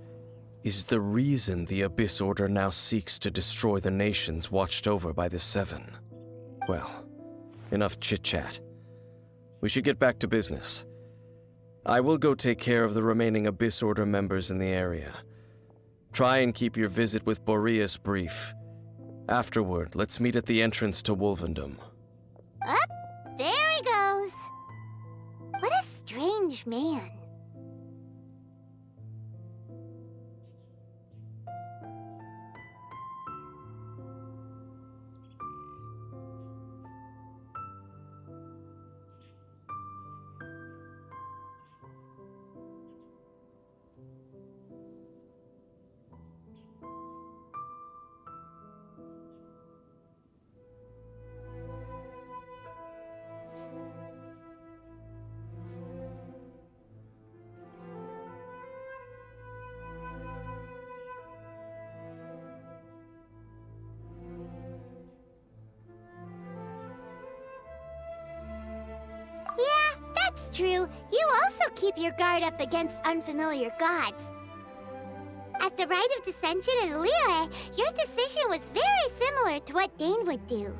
Speaker 8: is the reason the Abyss Order now seeks to destroy the nations watched over by the Seven. Well, enough chit-chat. We should get back to business. I will go take care of the remaining Abyss Order members in the area. Try and keep your visit with Boreas brief. Afterward, let's meet at the entrance to Wolvendom.
Speaker 3: Up, there he goes. What a strange man. true, you also keep your guard up against unfamiliar gods. At the Rite of Dissension in Liyue, your decision was very similar to what Dane would do.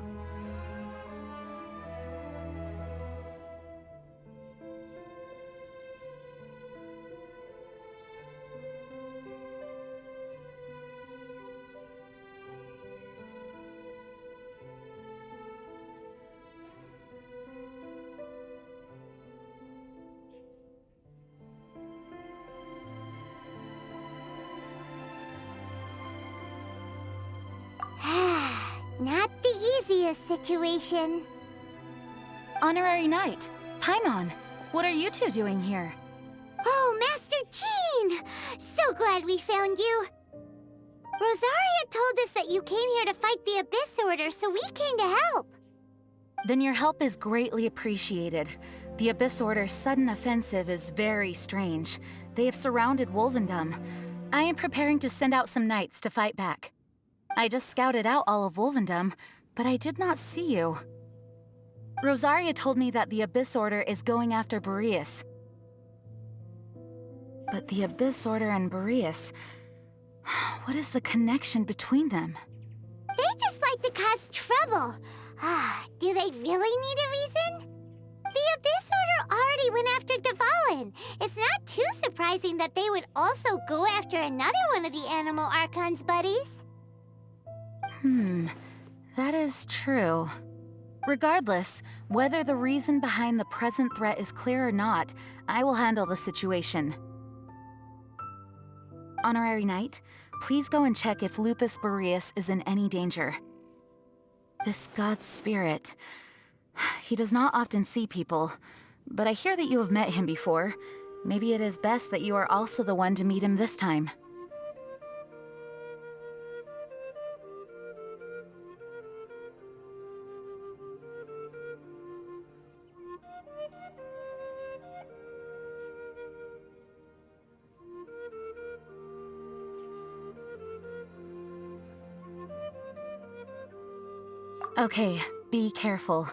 Speaker 3: Not the easiest situation.
Speaker 1: Honorary Knight, Paimon, what are you two doing here?
Speaker 3: Oh, Master Jean! So glad we found you. Rosaria told us that you came here to fight the Abyss Order, so we came to help.
Speaker 1: Then your help is greatly appreciated. The Abyss Order's sudden offensive is very strange. They have surrounded Wolvendom. I am preparing to send out some knights to fight back. I just scouted out all of Wolvendom, but I did not see you. Rosaria told me that the Abyss Order is going after Boreas. But the Abyss Order and Boreas... what is the connection between them?
Speaker 3: They just like to cause trouble. Do they really need a reason? The Abyss Order already went after Dvalin. It's not too surprising that they would also go after another one of the Animal Archon's buddies.
Speaker 1: That is true. Regardless, whether the reason behind the present threat is clear or not, I will handle the situation. Honorary Knight, please go and check if Lupus Boreas is in any danger. This god's spirit... he does not often see people, but I hear that you have met him before. Maybe it is best that you are also the one to meet him this time. Okay, be careful.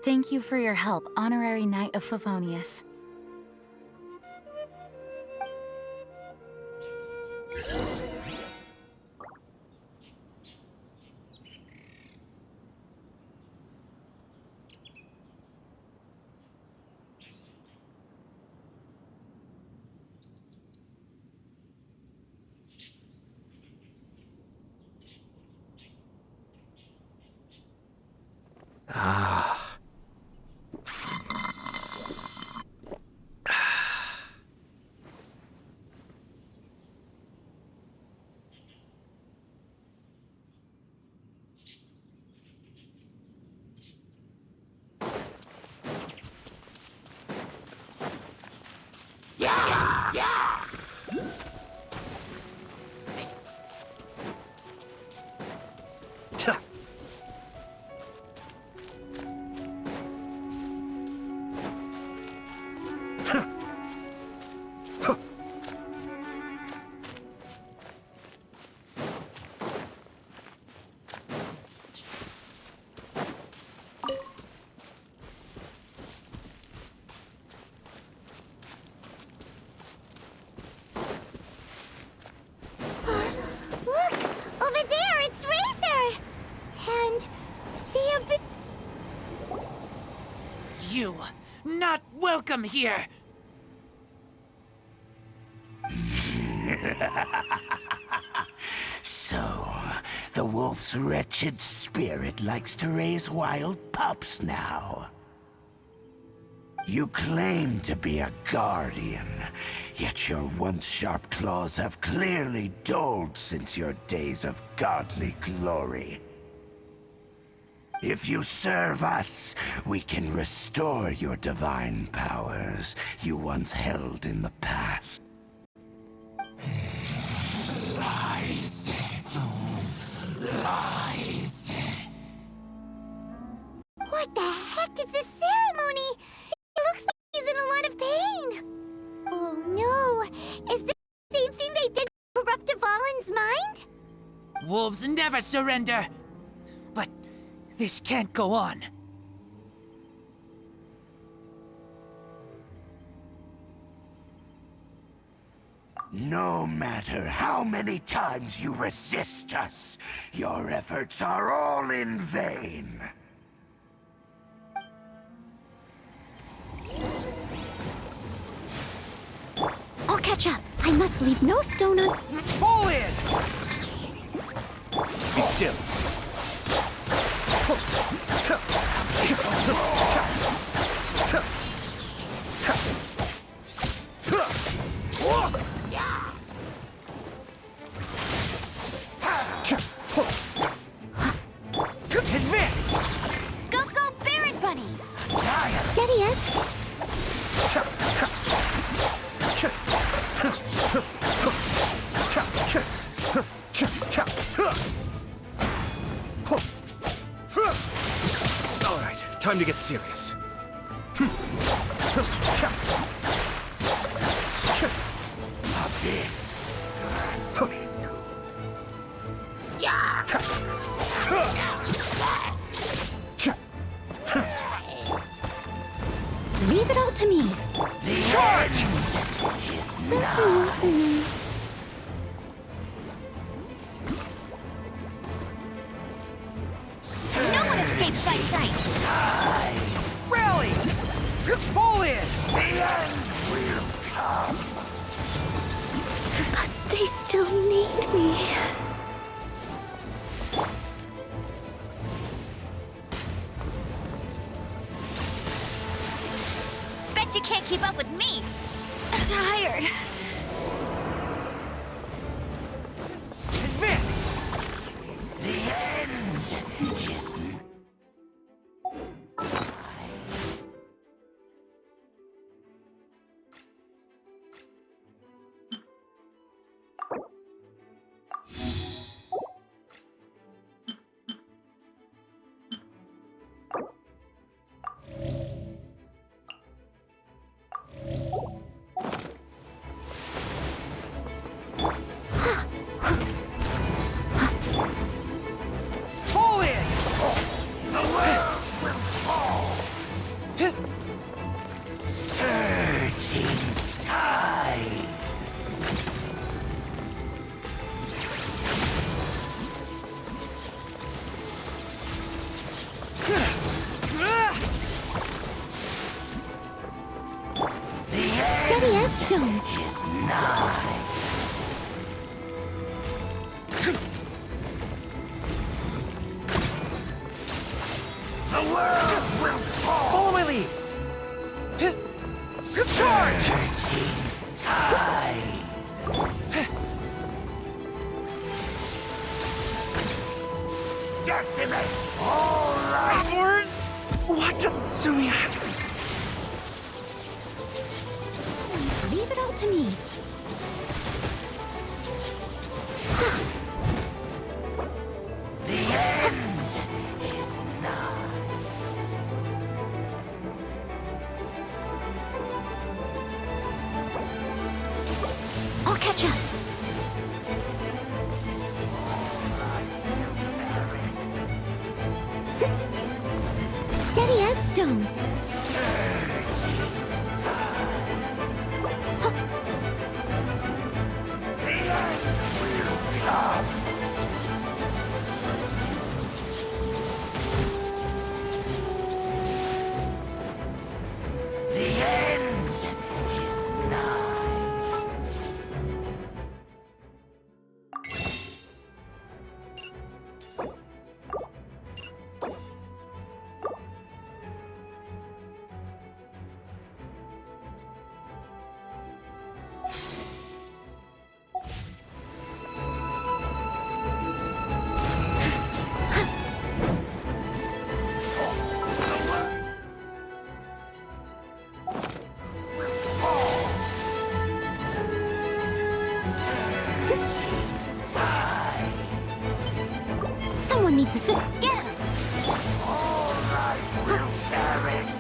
Speaker 1: Thank you for your help, Honorary Knight of Favonius.
Speaker 13: You not welcome here.
Speaker 7: So, the wolf's wretched spirit likes to raise wild pups now. You claim to be a guardian, yet your once sharp claws have clearly dulled since your days of godly glory. If you serve us, we can restore your divine powers you once held in the past. Lies. Lies.
Speaker 3: What the heck is this ceremony? It looks like he's in a lot of pain. Oh no! Is this the same thing they did to corrupt Dvalin's mind?
Speaker 13: Wolves never surrender. But this can't go on.
Speaker 7: No matter how many times you resist us, your efforts are all in vain.
Speaker 11: I'll catch up. I must leave no stone un-
Speaker 2: Pull in! Be still. Advance!
Speaker 11: Go, go, Barret Bunny! Steadiest!
Speaker 2: All right, time to get serious.
Speaker 11: Leave it all to me.
Speaker 7: Charge! Is nigh.
Speaker 11: No one escapes my sight.
Speaker 2: Rally! Pull in!
Speaker 7: The end will come.
Speaker 11: But they still need me.
Speaker 1: Bet you can't keep up with me. I'm tired.
Speaker 2: Advance!
Speaker 7: The end is
Speaker 2: Pull in!
Speaker 7: the world will fall. Surging tide. The end
Speaker 11: Steady as stone.
Speaker 7: is nigh. The world will fall.
Speaker 2: Follow my lead! Charge!
Speaker 7: Surging tide. Decimate all life.
Speaker 2: Upward! What? So we happened.
Speaker 11: Leave it all to me.
Speaker 7: The end is nigh.
Speaker 11: I'll catch up. Steady as stone.
Speaker 7: The end will come. The end is nigh.
Speaker 11: Someone needs assistance.
Speaker 1: Get him!
Speaker 7: All life will perish.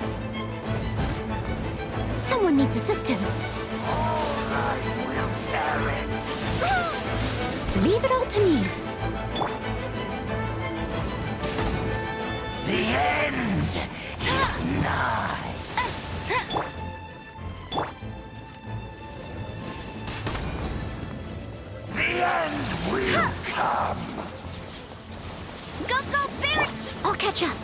Speaker 11: Someone needs assistance.
Speaker 7: All life will perish.
Speaker 11: Leave it all to me.
Speaker 7: The end is nigh. will come.
Speaker 11: Go, go, Barret!
Speaker 3: I'll catch up.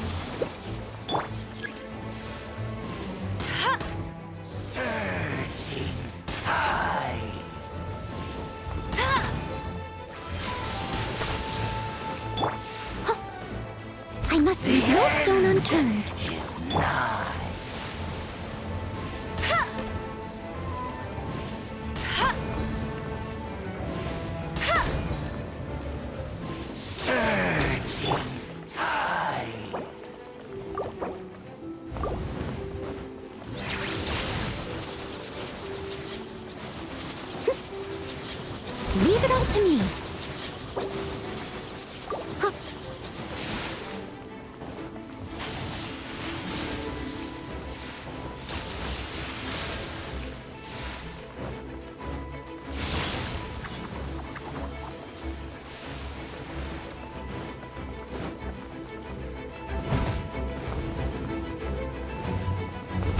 Speaker 7: Surging tide.
Speaker 3: I must leave no stone unturned.
Speaker 7: Is nigh. Surging tide.
Speaker 3: Leave it all to me.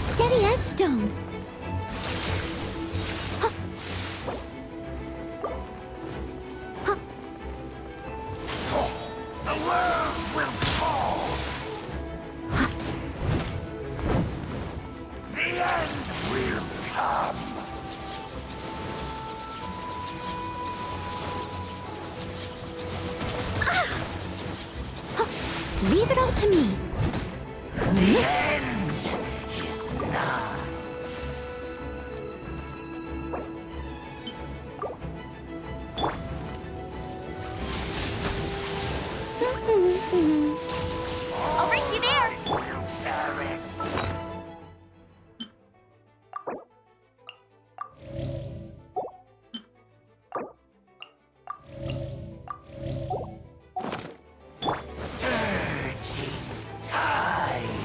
Speaker 3: Steady as stone.
Speaker 7: The world will fall. The end will come.
Speaker 3: Leave it all to me.
Speaker 7: The end is nigh.
Speaker 11: I'll race you there!
Speaker 7: Will perish. Surging tide.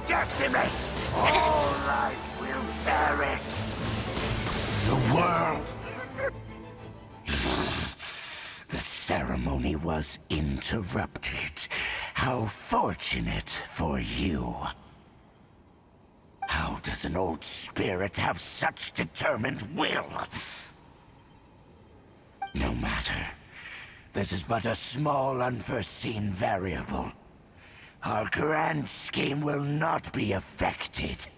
Speaker 7: Decimate! All life will perish. The world. The ceremony was interrupted. How fortunate for you. How does an old spirit have such determined will? No matter. This is but a small unforeseen variable. Our grand scheme will not be affected.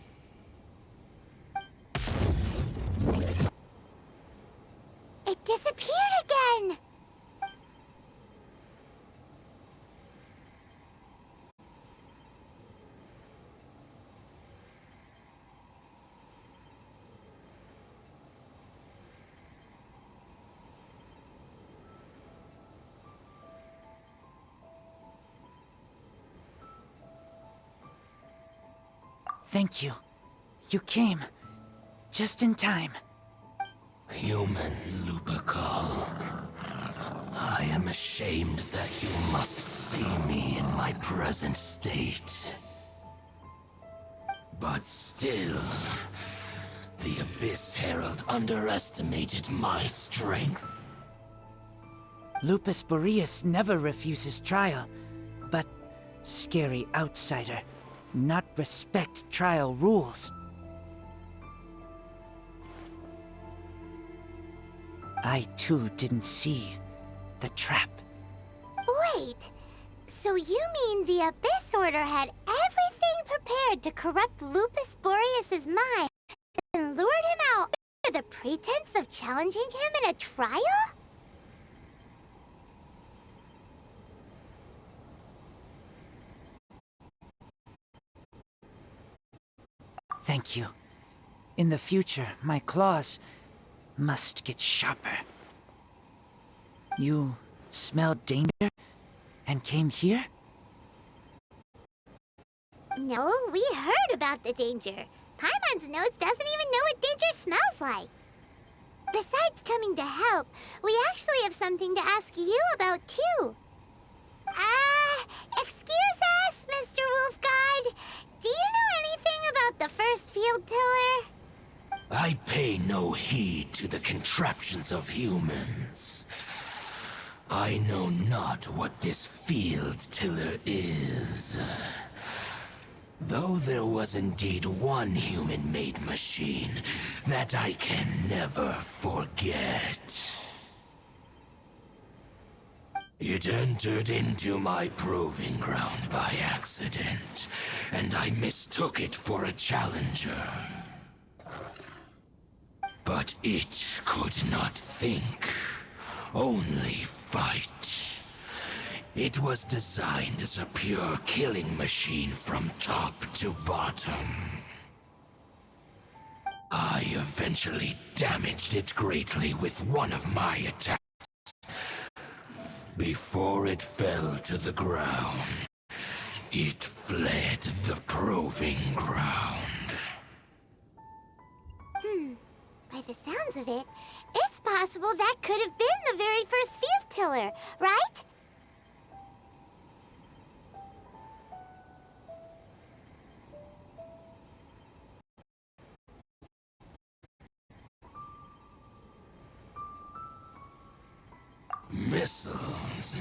Speaker 3: It disappeared again.
Speaker 13: Thank you. You came. Just in time.
Speaker 7: Human Lupercal, I am ashamed that you must see me in my present state. But still, the Abyss Herald underestimated my strength.
Speaker 13: Lupus Boreas never refuses trial, but scary outsider, not respect trial rules. I too didn't see the trap.
Speaker 3: Wait, so you mean the Abyss Order had everything prepared to corrupt Lupus Boreas' mind and lured him out under the pretense of challenging him in a trial?
Speaker 13: Thank you. In the future, my claws must get sharper. You smelled danger and came here?
Speaker 3: No, we heard about the danger. Paimon's nose doesn't even know what danger smells like. Besides coming to help, we actually have something to ask you about, too. Excuse us, Mr. Wolf God. Do you know anything about the first field tiller?
Speaker 7: I pay no heed to the contraptions of humans. I know not what this field tiller is. Though there was indeed one human-made machine that I can never forget. It entered into my proving ground by accident, and I mistook it for a challenger. But it could not think, only fight. It was designed as a pure killing machine from top to bottom. I eventually damaged it greatly with one of my attacks. Before it fell to the ground, it fled the proving ground.
Speaker 3: By the sounds of it, it's possible that could have been the very first field tiller, right?
Speaker 7: Missiles.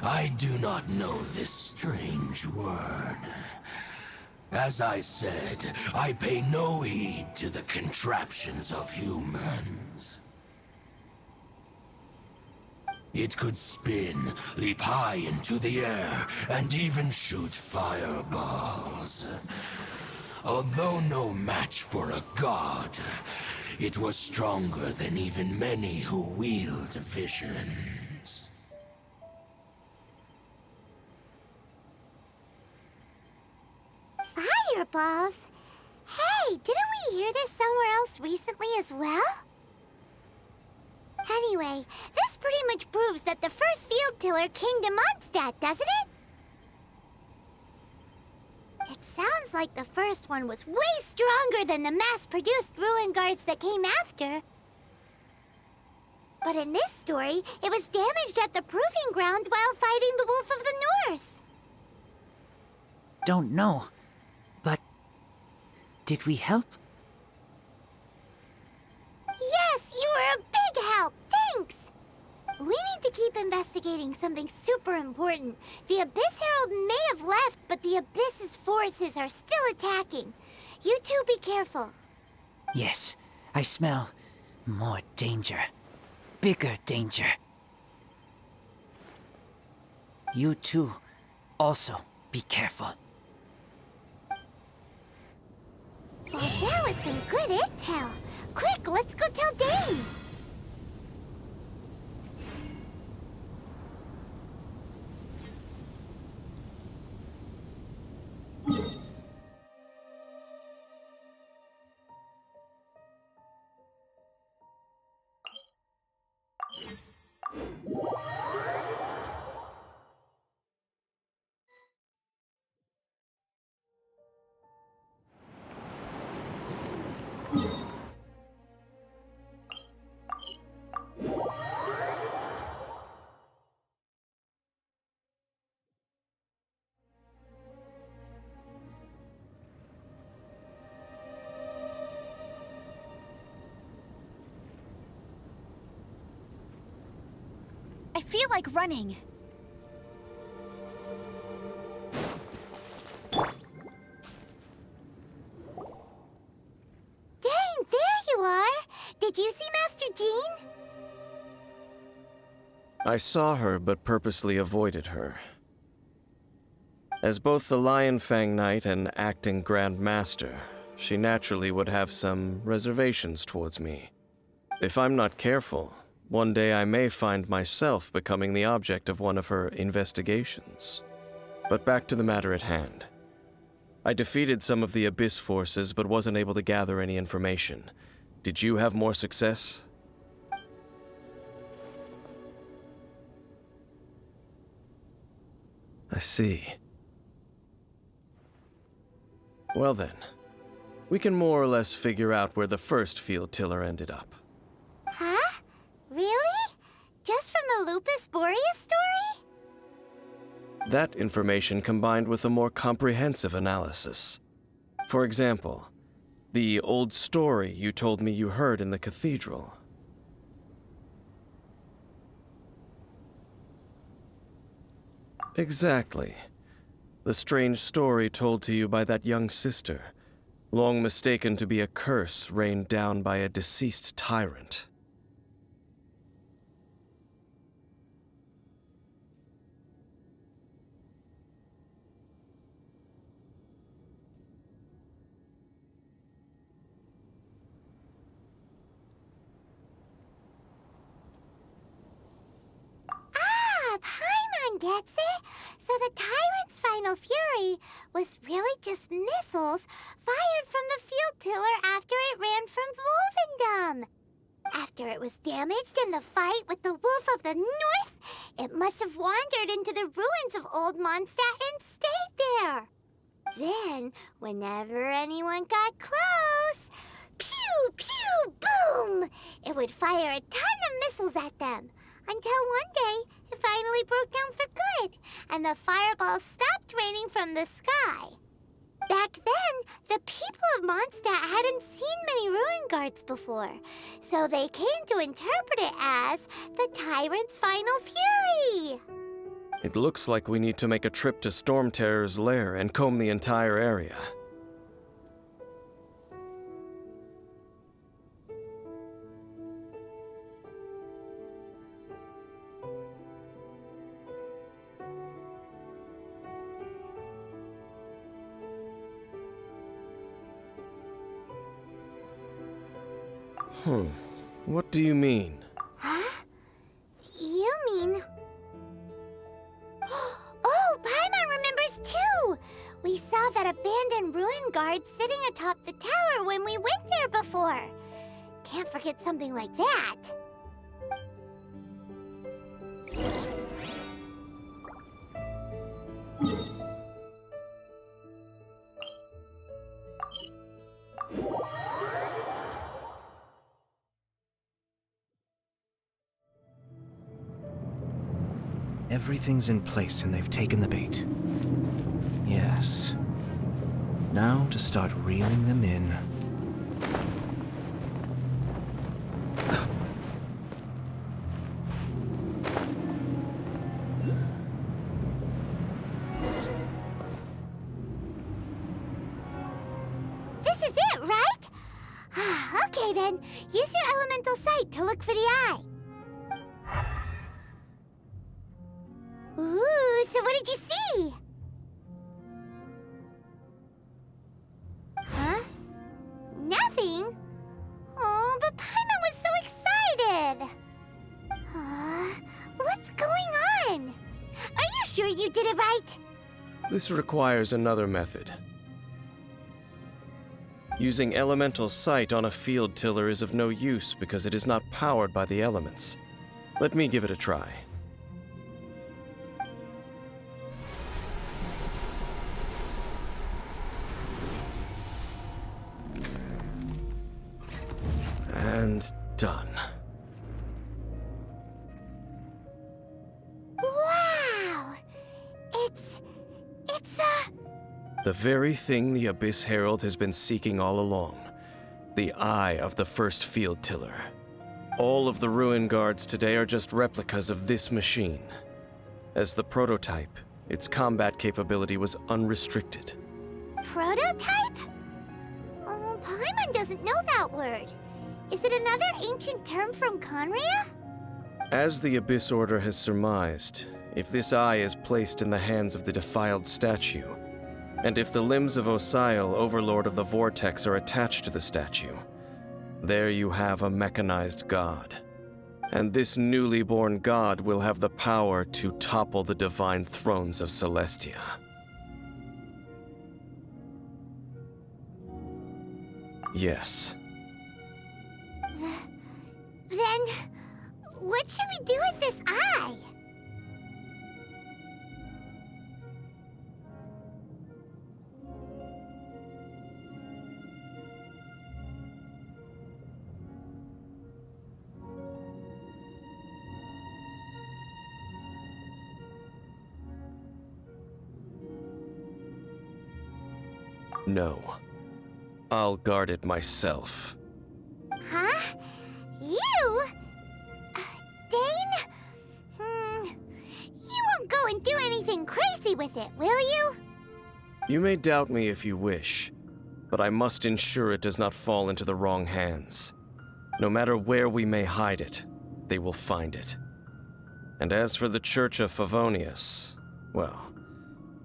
Speaker 7: I do not know this strange word. As I said, I pay no heed to the contraptions of humans. It could spin, leap high into the air, and even shoot fireballs. Although no match for a god, it was stronger than even many who wield visions.
Speaker 3: Fireballs? Hey, didn't we hear this somewhere else recently as well? Anyway, this pretty much proves that the first field tiller came to Mondstadt, doesn't it? It sounds like the first one was way stronger than the mass-produced ruin guards that came after. But in this story, it was damaged at the proving ground while fighting the Wolf of the North.
Speaker 13: Don't know, but did we help?
Speaker 3: Yes, you were a big help. Thanks. We need to keep investigating something super important. The Abyss Herald may have left, but the Abyss's forces are still attacking. You two be careful.
Speaker 13: Yes, I smell more danger. Bigger danger. You too, also be careful.
Speaker 3: Well, that was some good intel. Quick, let's go tell Dane.
Speaker 1: I feel like running.
Speaker 3: Dane, there you are! Did you see Master Jean?
Speaker 8: I saw her, but purposely avoided her. As both the Lion Fang Knight and acting Grand Master, she naturally would have some reservations towards me. If I'm not careful, one day I may find myself becoming the object of one of her investigations. But back to the matter at hand. I defeated some of the Abyss forces, but wasn't able to gather any information. Did you have more success? I see. Well then, we can more or less figure out where the first field tiller ended up.
Speaker 3: Huh? Really? Just from the Lupus Boreas story?
Speaker 8: That information combined with a more comprehensive analysis. For example, the old story you told me you heard in the cathedral. Exactly. The strange story told to you by that young sister, long mistaken to be a curse rained down by a deceased tyrant.
Speaker 3: Paimon gets it! So the tyrant's final fury was really just missiles fired from the field tiller after it ran from Wolvendom. After it was damaged in the fight with the Wolf of the North, it must have wandered into the ruins of Old Mondstadt and stayed there. Then, whenever anyone got close, pew, pew, boom! It would fire a ton of missiles at them. Until one day, it finally broke down for good, and the fireballs stopped raining from the sky. Back then, the people of Mondstadt hadn't seen many ruin guards before, so they came to interpret it as the Tyrant's final fury.
Speaker 8: It looks like we need to make a trip to Storm Terror's lair and comb the entire area. What do you mean?
Speaker 3: Huh? You mean... Oh, Paimon remembers too! We saw that abandoned ruin guard sitting atop the tower when we went there before. Can't forget something like that.
Speaker 2: Everything's in place and they've taken the bait. Yes. Now to start reeling them in.
Speaker 3: This is it, right? Okay then, use your elemental sight to look for the eye. Ooh, so what did you see? Huh? Nothing? Oh, but Paimon was so excited! What's going on? Are you sure you did it right?
Speaker 8: This requires another method. Using elemental sight on a field tiller is of no use because it is not powered by the elements. Let me give it a try. And done.
Speaker 3: Wow! It's
Speaker 8: the very thing the Abyss Herald has been seeking all along. The eye of the first field tiller. All of the ruin guards today are just replicas of this machine. As the prototype, its combat capability was unrestricted.
Speaker 3: Prototype? Oh, Paimon doesn't know that word. Is it another ancient term from Conria?
Speaker 8: As the Abyss Order has surmised, if this eye is placed in the hands of the defiled statue, and if the limbs of Osial, Overlord of the Vortex, are attached to the statue, there you have a mechanized god. And this newly born god will have the power to topple the divine thrones of Celestia. Yes.
Speaker 3: Then, what should we do with this eye?
Speaker 8: No. I'll guard it myself.
Speaker 3: Huh? You? Dane? You won't go and do anything crazy with it, will you?
Speaker 8: You may doubt me if you wish, but I must ensure it does not fall into the wrong hands. No matter where we may hide it, they will find it. And as for the Church of Favonius, well,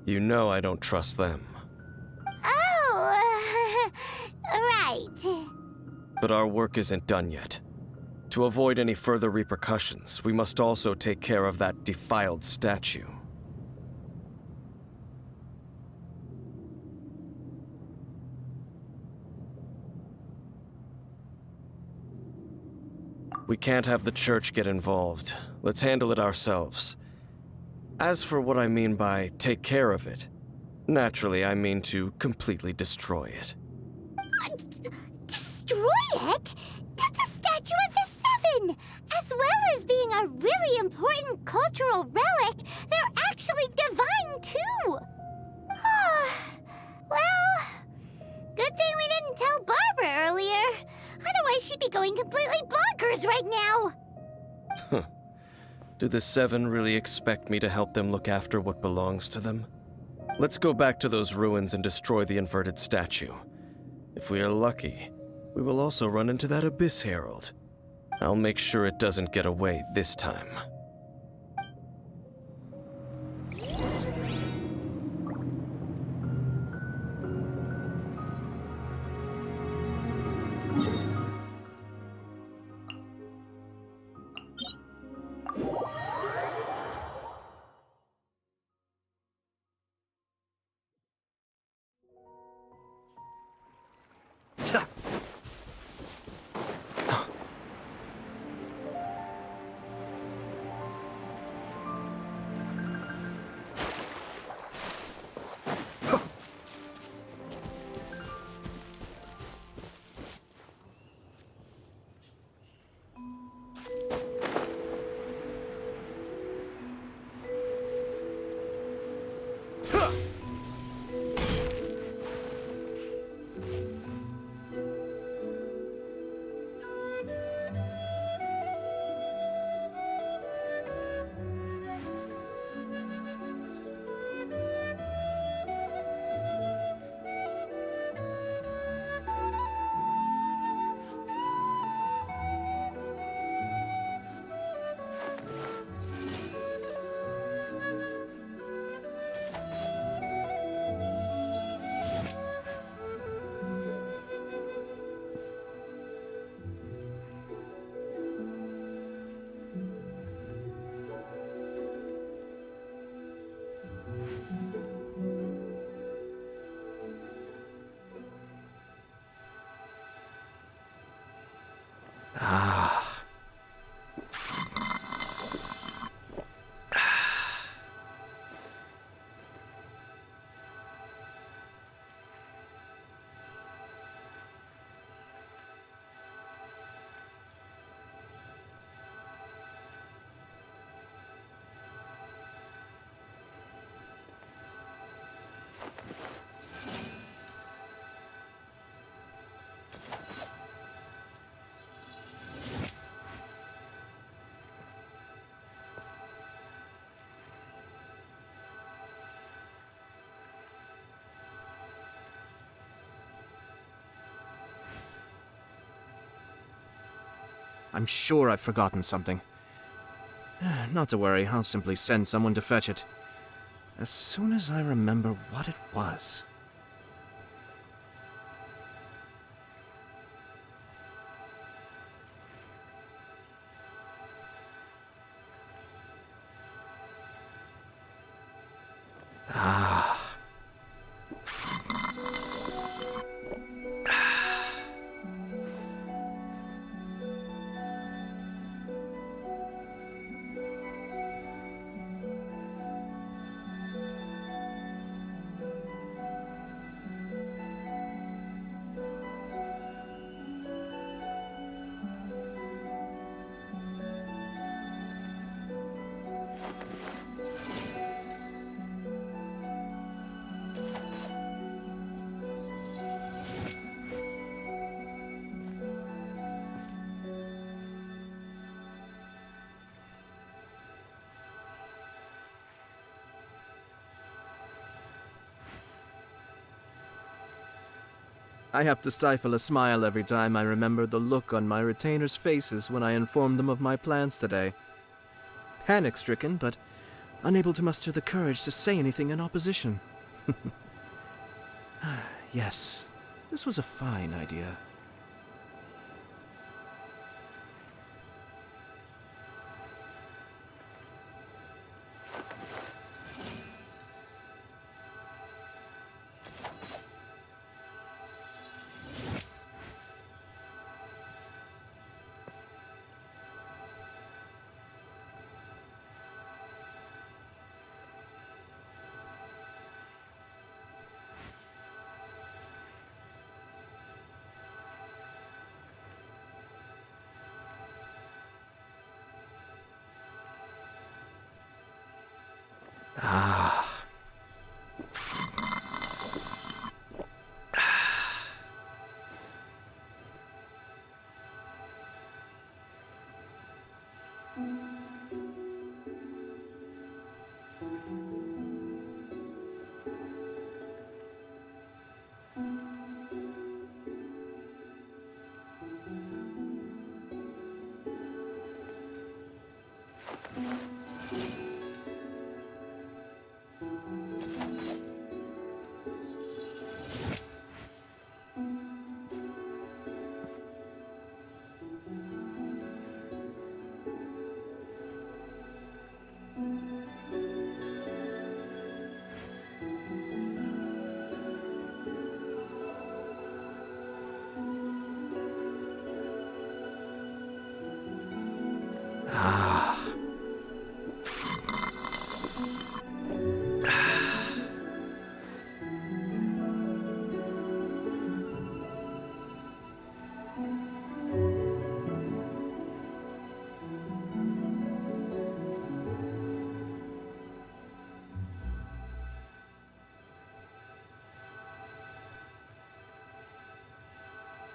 Speaker 8: you know I don't trust them.
Speaker 3: Oh, right.
Speaker 8: But our work isn't done yet. To avoid any further repercussions, we must also take care of that defiled statue. We can't have the church get involved. Let's handle it ourselves. As for what I mean by take care of it, naturally I mean to completely destroy it.
Speaker 3: Destroy it? That's a statue of the Seven! As well as being a really important cultural relic, they're actually divine too! Well, good thing we didn't tell Barbara earlier. Otherwise she'd be going completely bonkers right now!
Speaker 8: Do the Seven really expect me to help them look after what belongs to them? Let's go back to those ruins and destroy the inverted statue. If we are lucky, we will also run into that Abyss Herald. I'll make sure it doesn't get away this time.
Speaker 2: I'm sure I've forgotten something. Not to worry, I'll simply send someone to fetch it. As soon as I remember what it was. I have to stifle a smile every time I remember the look on my retainers' faces when I informed them of my plans today. Panic-stricken, but unable to muster the courage to say anything in opposition. Yes, this was a fine idea.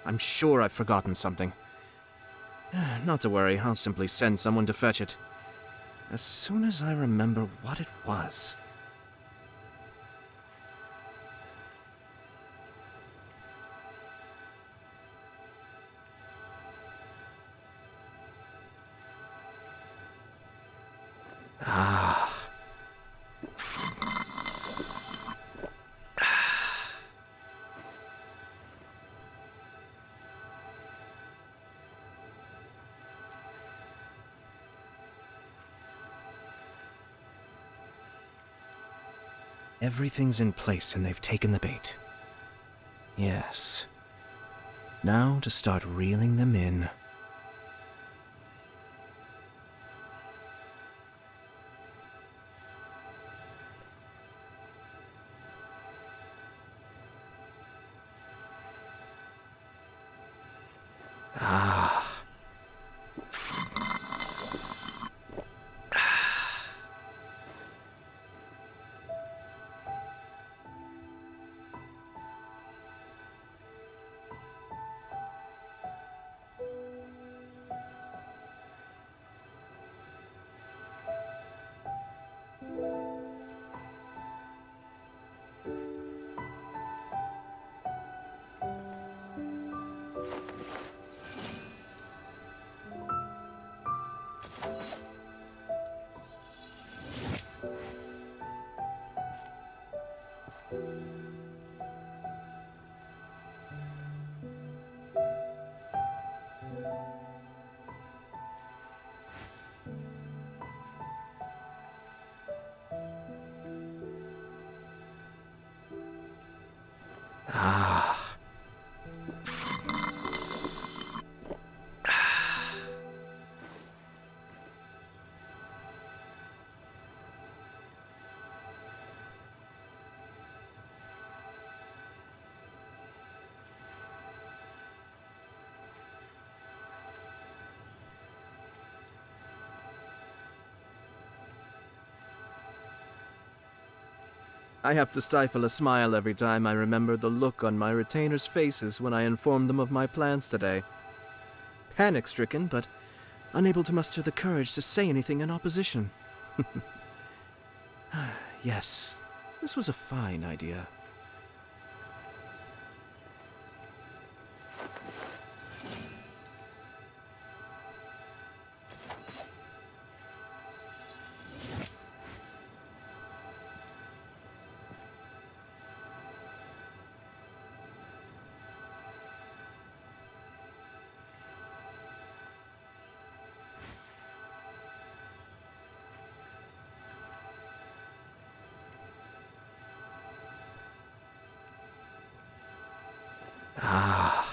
Speaker 2: I'm sure I've forgotten something. Not to worry, I'll simply send someone to fetch it. As soon as I remember what it was. Everything's in place and they've taken the bait. Yes. Now to start reeling them in. I have to stifle a smile every time I remember the look on my retainers' faces when I informed them of my plans today. Panic-stricken, but unable to muster the courage to say anything in opposition. Yes, this was a fine idea. Ah.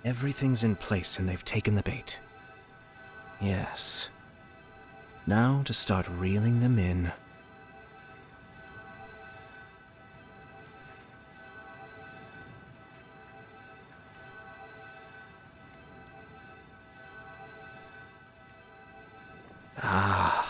Speaker 2: Everything's in place and they've taken the bait. Yes. Now to start reeling them in. Ah.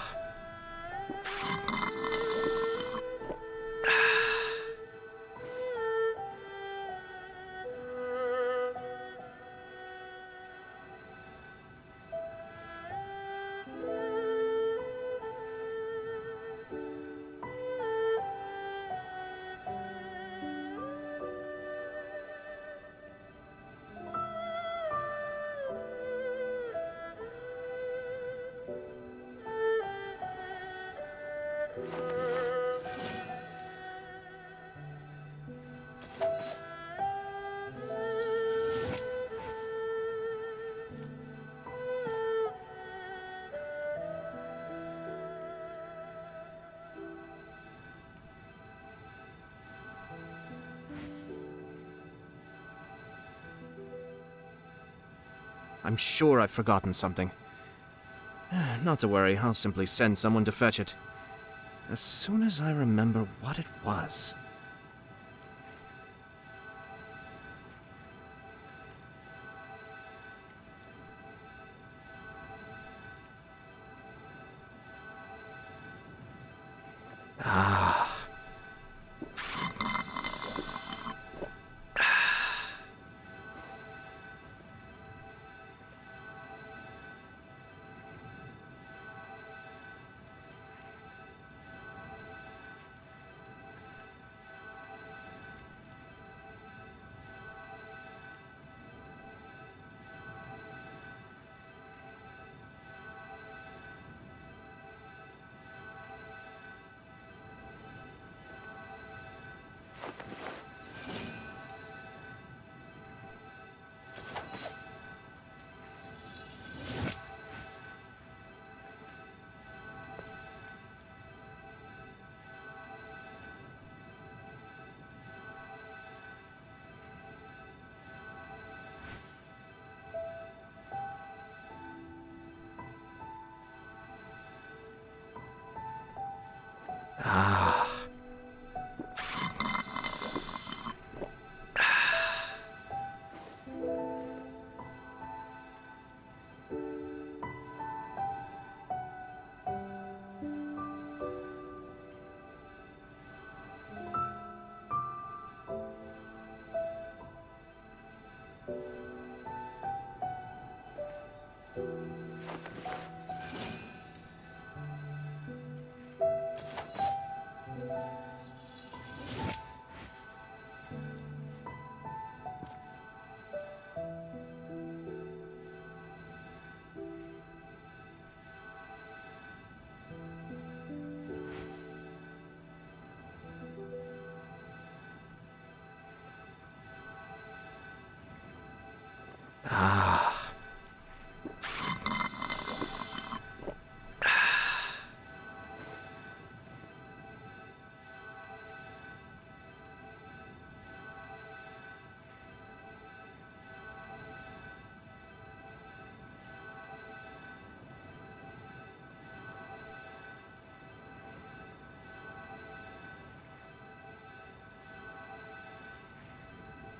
Speaker 2: I'm sure I've forgotten something. Not to worry, I'll simply send someone to fetch it. As soon as I remember what it was. Ah. Ah. Ah.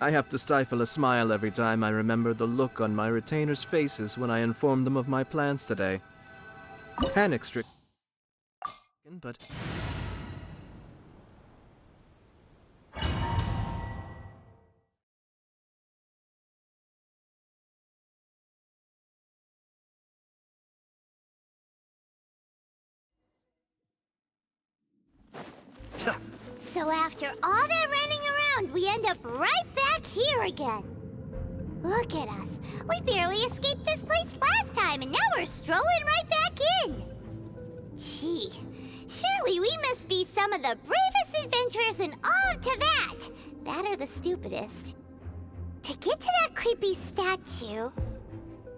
Speaker 2: I have to stifle a smile every time I remember the look on my retainers' faces when I informed them of my plans today. Panic-stricken, but
Speaker 3: So after all that running around, we end up right back here again. Look at us. We barely escaped this place last time, and now we're strolling right back in. Gee, surely we must be some of the bravest adventurers in all of Teyvat. That or the stupidest. To get to that creepy statue,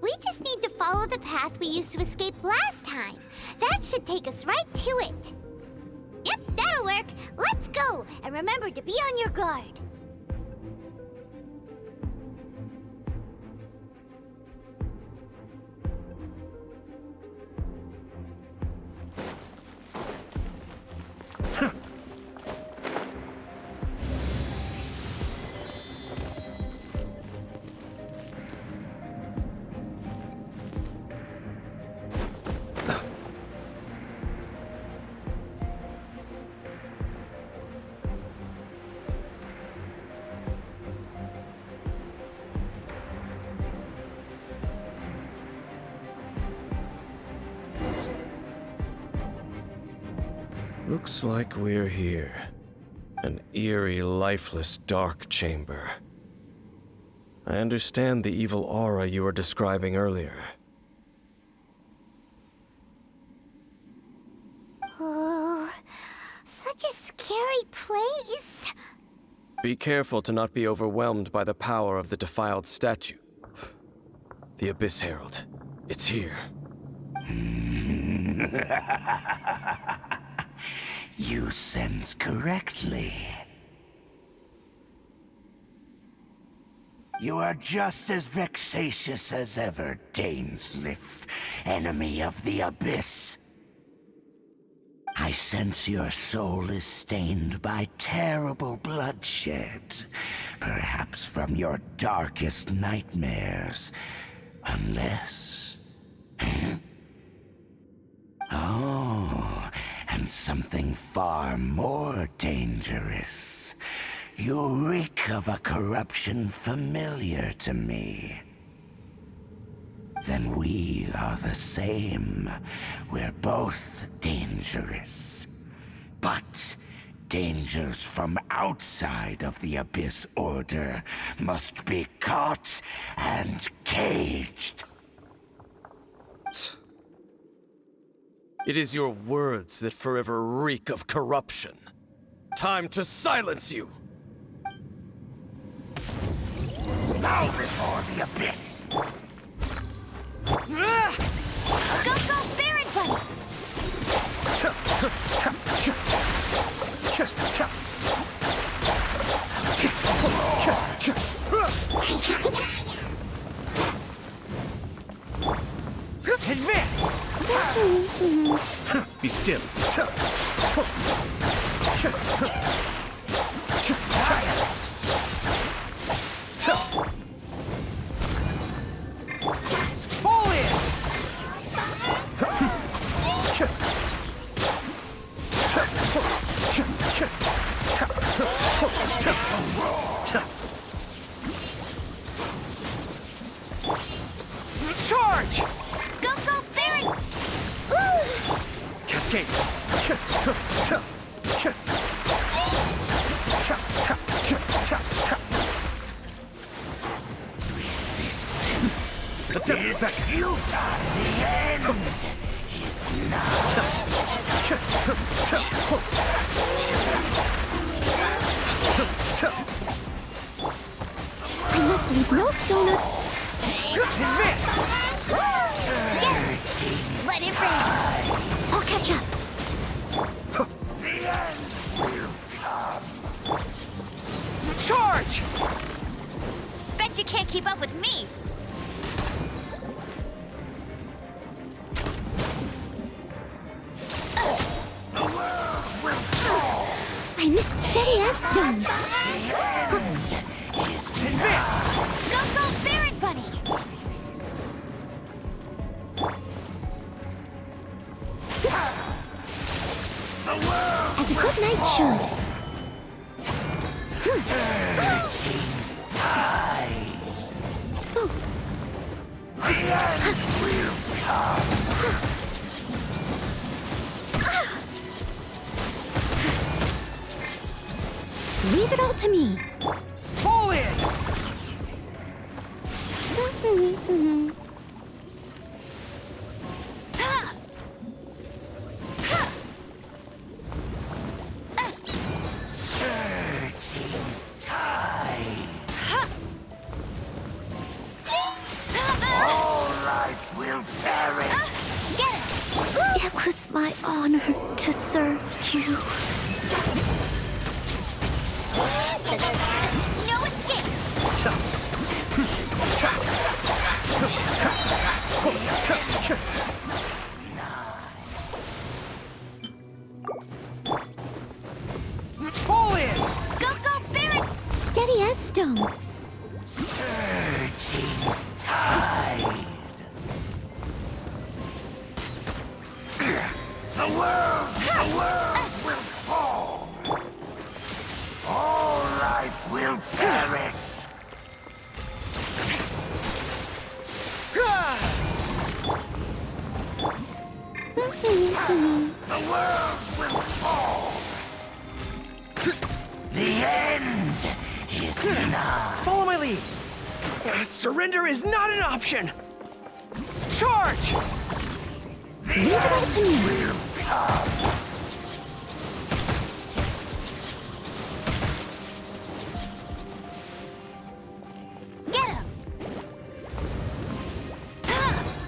Speaker 3: we just need to follow the path we used to escape last time. That should take us right to it. Yep, that'll work. Let's go, and remember to be on your guard.
Speaker 8: Looks like we're here. An eerie, lifeless, dark chamber. I understand the evil aura you were describing earlier.
Speaker 3: Oh, such a scary place.
Speaker 8: Be careful to not be overwhelmed by the power of the defiled statue. The Abyss Herald. It's here.
Speaker 7: You sense correctly. You are just as vexatious as ever, Dainsleif, enemy of the Abyss. I sense your soul is stained by terrible bloodshed, perhaps from your darkest nightmares, unless... Oh, and something far more dangerous. You reek of a corruption familiar to me. Then we are the same. We're both dangerous. But dangers from outside of the Abyss Order must be caught and caged.
Speaker 8: It is your words that forever reek of corruption. Time to silence you!
Speaker 7: Bow before the Abyss!
Speaker 3: Go, Baron Bunny!
Speaker 2: advance! Be still. Fall in! Charge!
Speaker 3: Go, Baron!
Speaker 2: Cascade!
Speaker 7: Resistance
Speaker 2: Attempt back.
Speaker 7: futile. The end is
Speaker 11: I must leave no stone unturned.
Speaker 2: Advance!
Speaker 3: Let it rain!
Speaker 11: I'll catch up.
Speaker 7: The end will come.
Speaker 2: Charge!
Speaker 3: Bet you can't keep up with me!
Speaker 7: The world will fall.
Speaker 11: I missed steady as stone.
Speaker 7: The end is
Speaker 2: Advance!
Speaker 3: Go, Baron Bunny! As a good knight should. Leave it all to me.
Speaker 2: Pull it!
Speaker 11: It was my honor to serve you.
Speaker 3: No escape!
Speaker 2: Pull it!
Speaker 3: Go, go, Barret! Steady as stone.
Speaker 7: The world will fall. All life will perish. The world will fall. The end is nigh.
Speaker 2: Follow my lead! Surrender is not an option! Charge!
Speaker 3: Leave it all to me.
Speaker 7: Will come.
Speaker 3: Get him!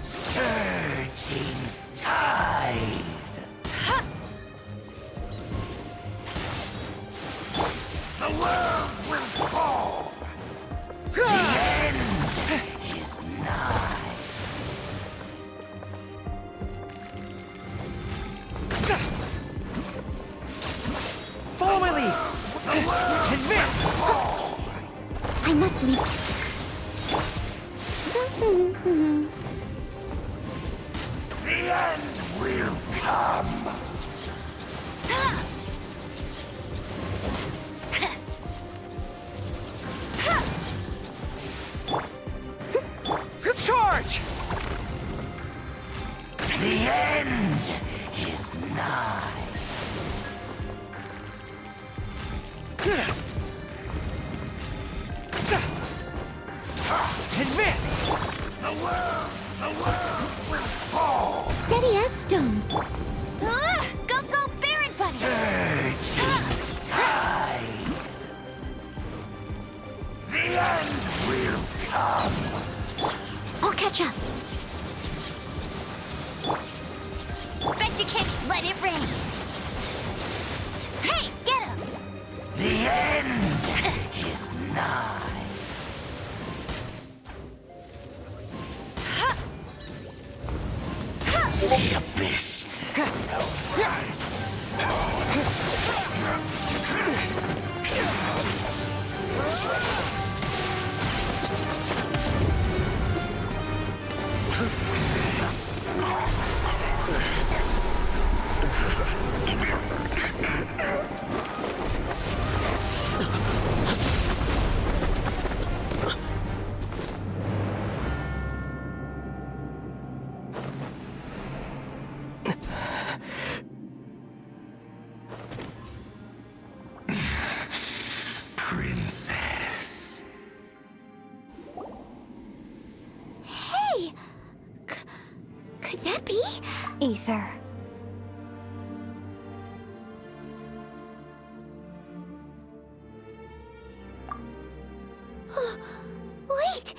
Speaker 7: Surging tide. The world will fall. The end is nigh.
Speaker 2: Follow my lead! Advance!
Speaker 3: I must leave.
Speaker 7: The end will come.
Speaker 2: Charge!
Speaker 7: The end is nigh.
Speaker 2: Advance!
Speaker 7: The world will fall.
Speaker 3: Steady as stone. Go, go, Barret buddy!
Speaker 7: Surging tide. The end will come.
Speaker 3: I'll catch up. Bet you can't let it rain. Hey, get him!
Speaker 7: The end is nigh. The abyss. Princess.
Speaker 3: Hey! Could that be?
Speaker 11: Ether.
Speaker 3: Wait!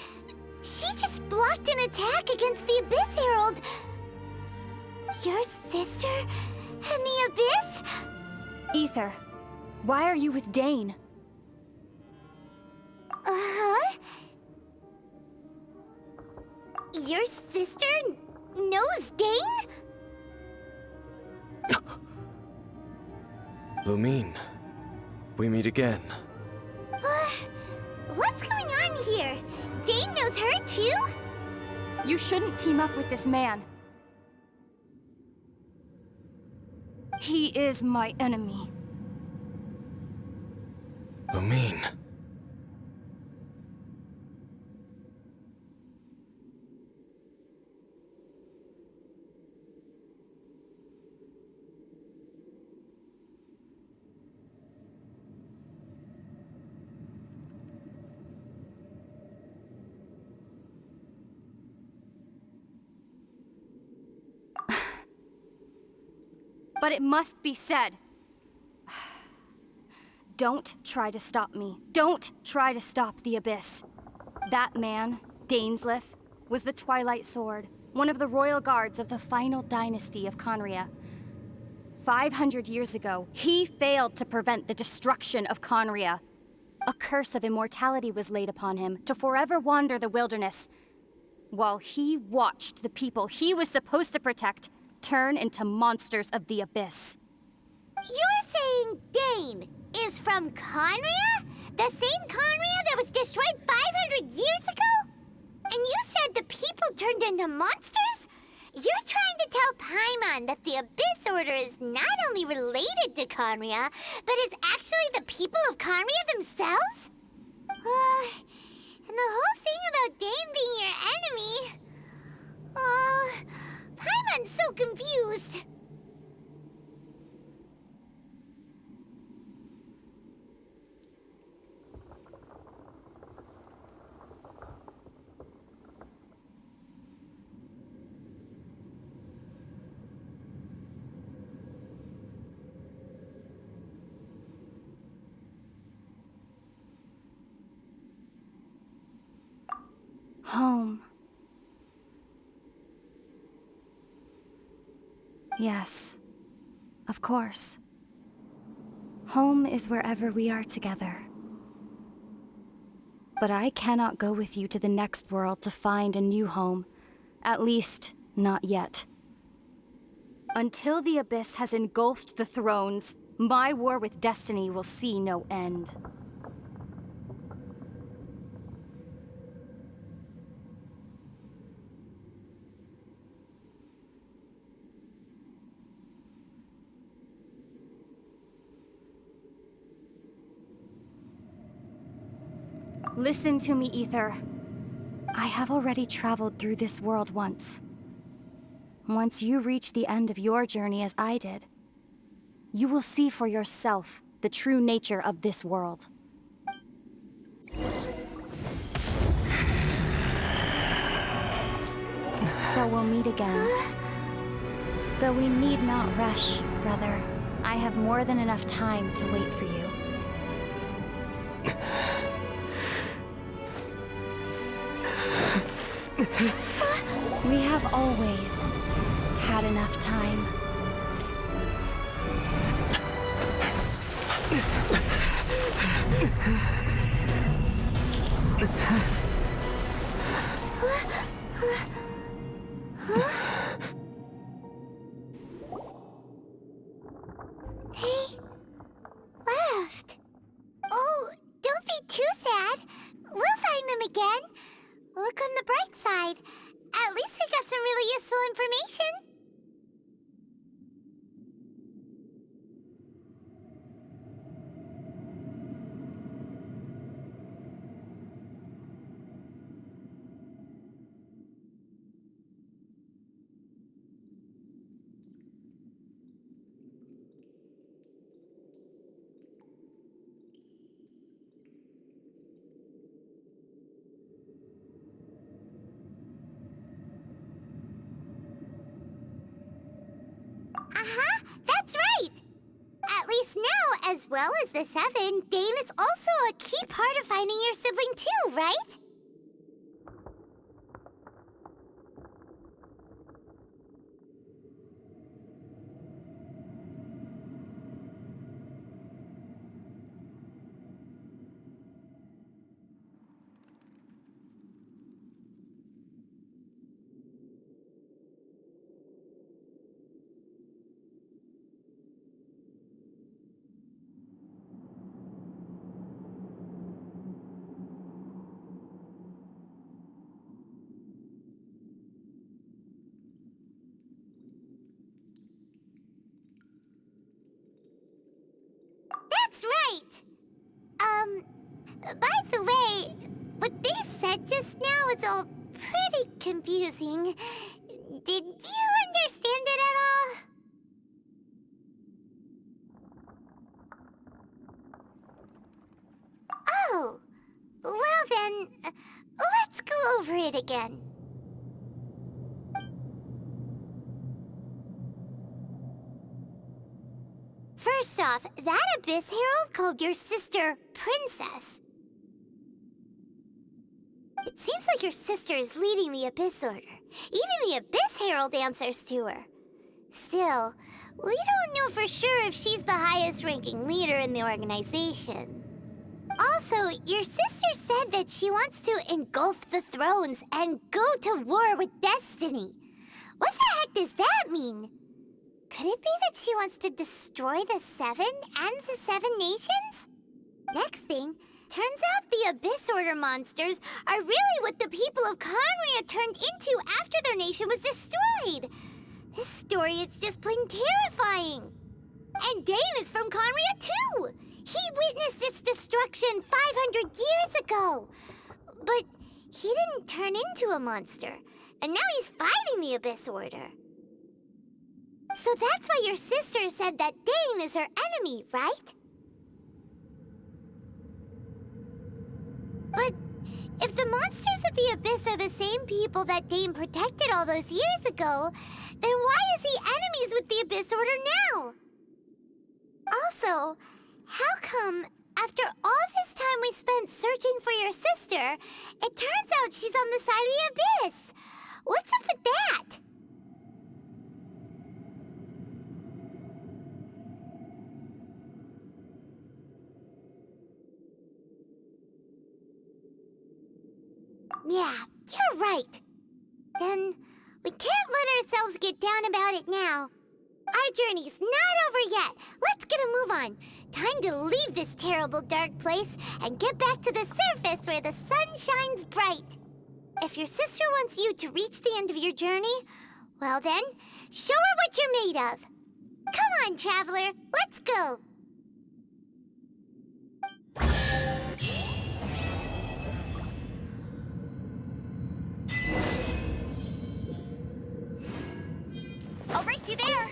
Speaker 3: She just blocked an attack against the Abyss Herald! Your sister and the Abyss?
Speaker 11: Ether, why are you with Dane?
Speaker 3: Uh-huh? Your sister knows Dane?
Speaker 8: Lumine, we meet again.
Speaker 3: What's going on here? Dane knows her too?
Speaker 11: You shouldn't team up with this man.
Speaker 14: He is my enemy.
Speaker 6: Amin.
Speaker 14: But it must be said. Don't try to stop me. Don't try to stop the Abyss. That man, Dainsleif, was the Twilight Sword, one of the royal guards of the final dynasty of Conria. 500 years ago, he failed to prevent the destruction of Conria. A curse of immortality was laid upon him to forever wander the wilderness, while he watched the people he was supposed to protect turn into monsters of the Abyss.
Speaker 3: You're saying Dane is from Conria? The same Conria that was destroyed 500 years ago? And you said the people turned into monsters? You're trying to tell Paimon that the Abyss Order is not only related to Conria, but is actually the people of Conria themselves? And the whole thing about Dane being your enemy... Paimon's so confused.
Speaker 14: Home. Yes, of course. Home is wherever we are together. But I cannot go with you to the next world to find a new home. At least, not yet. Until the Abyss has engulfed the thrones, my war with destiny will see no end. Listen to me, Ether. I have already traveled through this world once. Once you reach the end of your journey as I did, you will see for yourself the true nature of this world. So we'll meet again. Though we need not rush, brother. I have more than enough time to wait for you. We have always had enough time.
Speaker 3: They left. Oh, don't be too sad. We'll find them again. Look on the bright side. At least we got some really useful information. That's right! At least now, as well as the Seven, Dane is also a key part of finding your sibling too, right? By the way, what they said just now is all pretty confusing. Did you understand it at all? Oh, well then, let's go over it again. First off, that Abyss Herald called your sister Princess. It seems like your sister is leading the Abyss Order. Even the Abyss Herald answers to her. Still, we don't know for sure if she's the highest-ranking leader in the organization. Also, your sister said that she wants to engulf the thrones and go to war with Destiny. What the heck does that mean? Could it be that she wants to destroy the Seven and the Seven Nations? Next thing, turns out the Abyss Order monsters are really what the people of Conria turned into after their nation was destroyed. This story is just plain terrifying. And Dane is from Conria too. He witnessed its destruction 500 years ago. But he didn't turn into a monster. And now he's fighting the Abyss Order. So that's why your sister said that Dane is her enemy, right? But if the monsters of the Abyss are the same people that Dane protected all those years ago, then why is he enemies with the Abyss Order now? Also, how come, after all this time we spent searching for your sister, it turns out she's on the side of the Abyss? What's up with that? Yeah, you're right. Then, we can't let ourselves get down about it now. Our journey's not over yet. Let's get a move on. Time to leave this terrible dark place and get back to the surface where the sun shines bright. If your sister wants you to reach the end of your journey, well then, show her what you're made of. Come on, traveler, let's go.
Speaker 14: I'll race you there!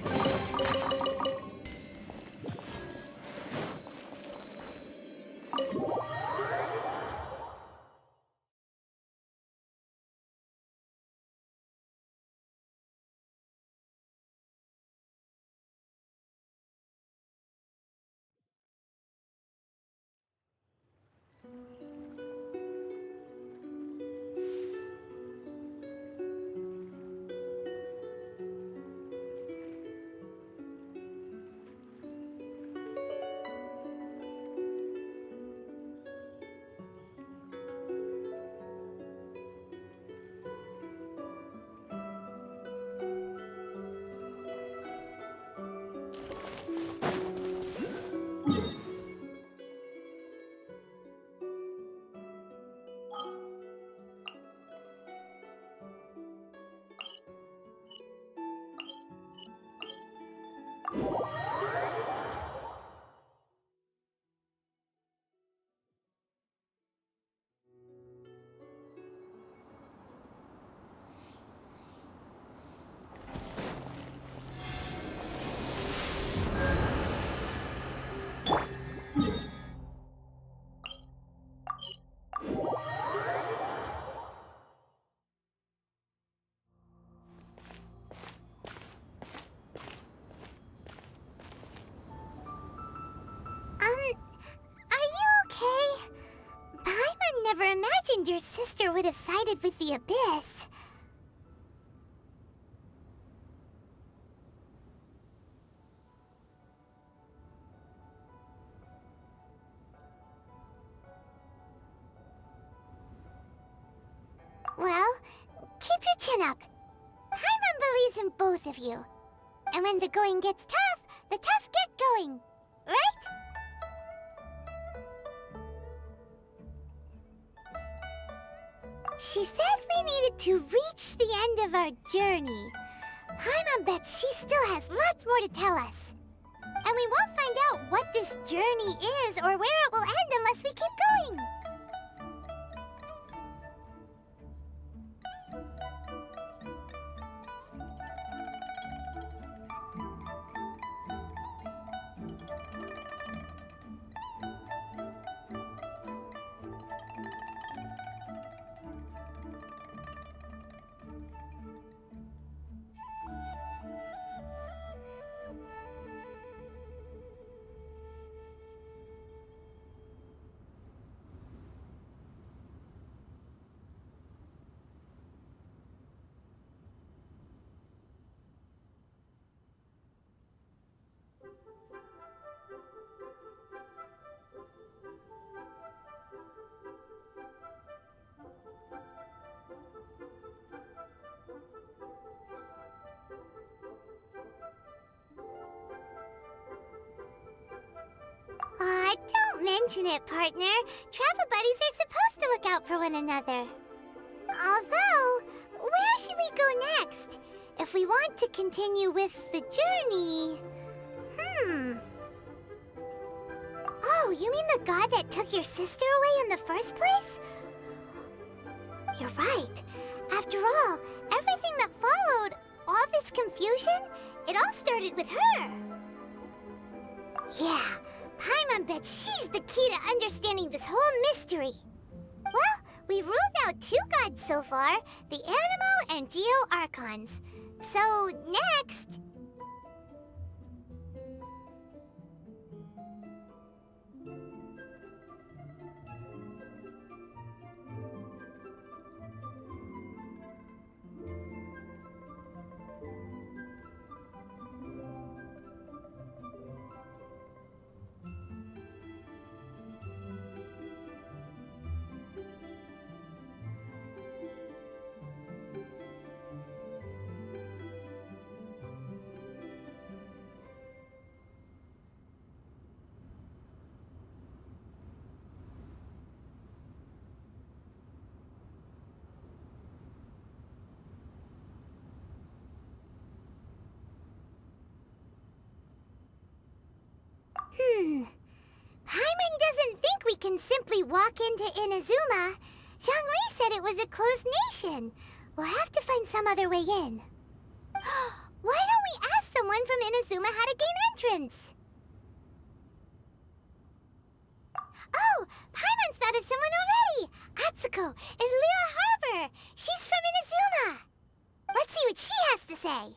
Speaker 14: Never imagined your sister would have sided with the Abyss. Well, keep your chin up. Paimon believes in both of you. And when the going gets tough, the tough get going. Right? She said we needed to reach the end of our journey. Paimon bets she still has lots more to tell us. And we won't find out what this journey is or where it will end unless we keep going.
Speaker 3: mention it, partner. Travel buddies are supposed to look out for one another. Although, where should we go next? If we want to continue with the journey... Oh, you mean the god that took your sister away in the first place? You're right. After all, everything that followed, all this confusion, it all started with her. Yeah, Paimon bets she's the key to understanding this whole mystery. Well, we've ruled out 2 gods so far, the Animo and Geo Archons. So, next... Paimon doesn't think we can simply walk into Inazuma. Zhongli said it was a closed nation. We'll have to find some other way in. Why don't we ask someone from Inazuma how to gain entrance? Oh, Paimon's thought of someone already! Atsuko in Liyue Harbor! She's from Inazuma! Let's see what she has to say.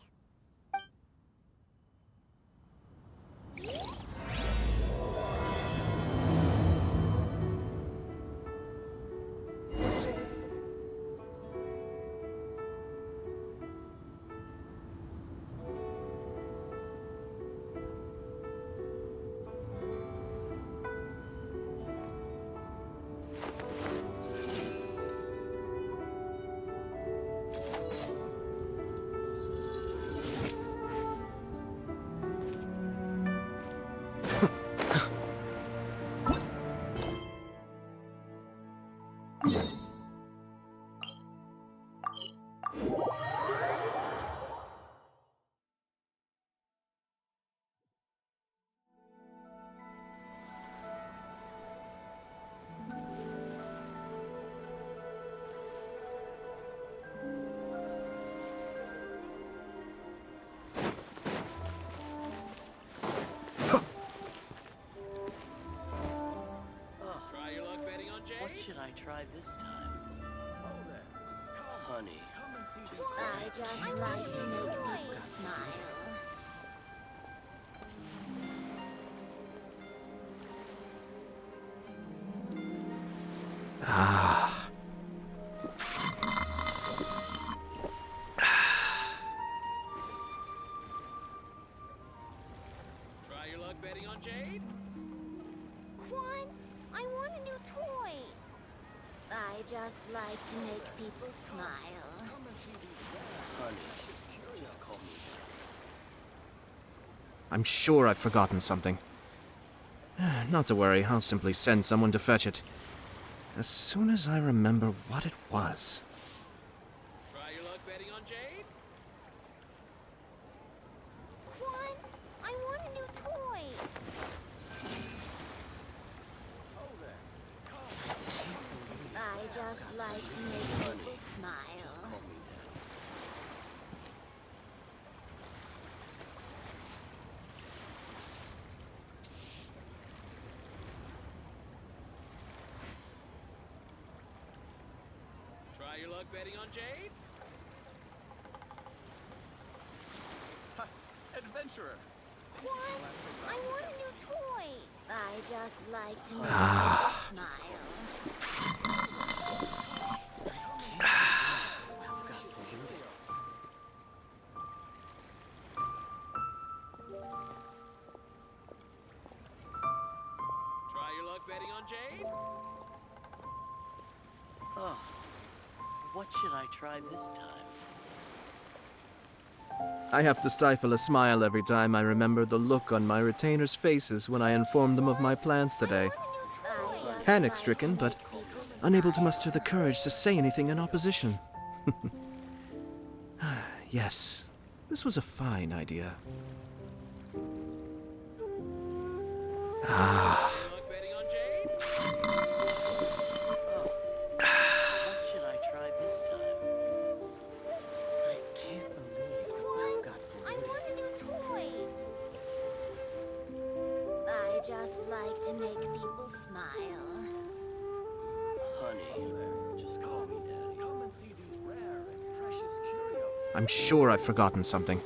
Speaker 15: What should I try this time? Honey, just
Speaker 3: I just like to make people smile.
Speaker 2: Try your luck betting on Jade?
Speaker 3: Quan, I want a new toy. I just like to make people smile.
Speaker 15: honey, just call me.
Speaker 2: I'm sure I've forgotten something. Not to worry, I'll simply send someone to fetch it. As soon as I remember what it was. Try your luck betting on Jade?
Speaker 3: Quan, I want a new toy. I just like to make people smile.
Speaker 15: Just call me Dad.
Speaker 2: Try your luck betting on Jade?
Speaker 15: Adventurer!
Speaker 3: Quan, I want a new toy. I just like to make people smile.
Speaker 2: Try your luck betting on Jade?
Speaker 15: Oh, what should I try this time?
Speaker 2: I have to stifle a smile every time I remember the look on my retainers' faces when I informed them of my plans today. Panic-stricken, but unable to muster the courage to say anything in opposition. Yes, this was a fine idea. Ah.
Speaker 15: What should I try this time? I can't believe the well got
Speaker 3: I
Speaker 15: polluted.
Speaker 3: want a new toy. I just like to make people smile.
Speaker 15: Honey, just call me Daddy. Come and see these rare and precious curios.
Speaker 2: I'm sure I've forgotten something.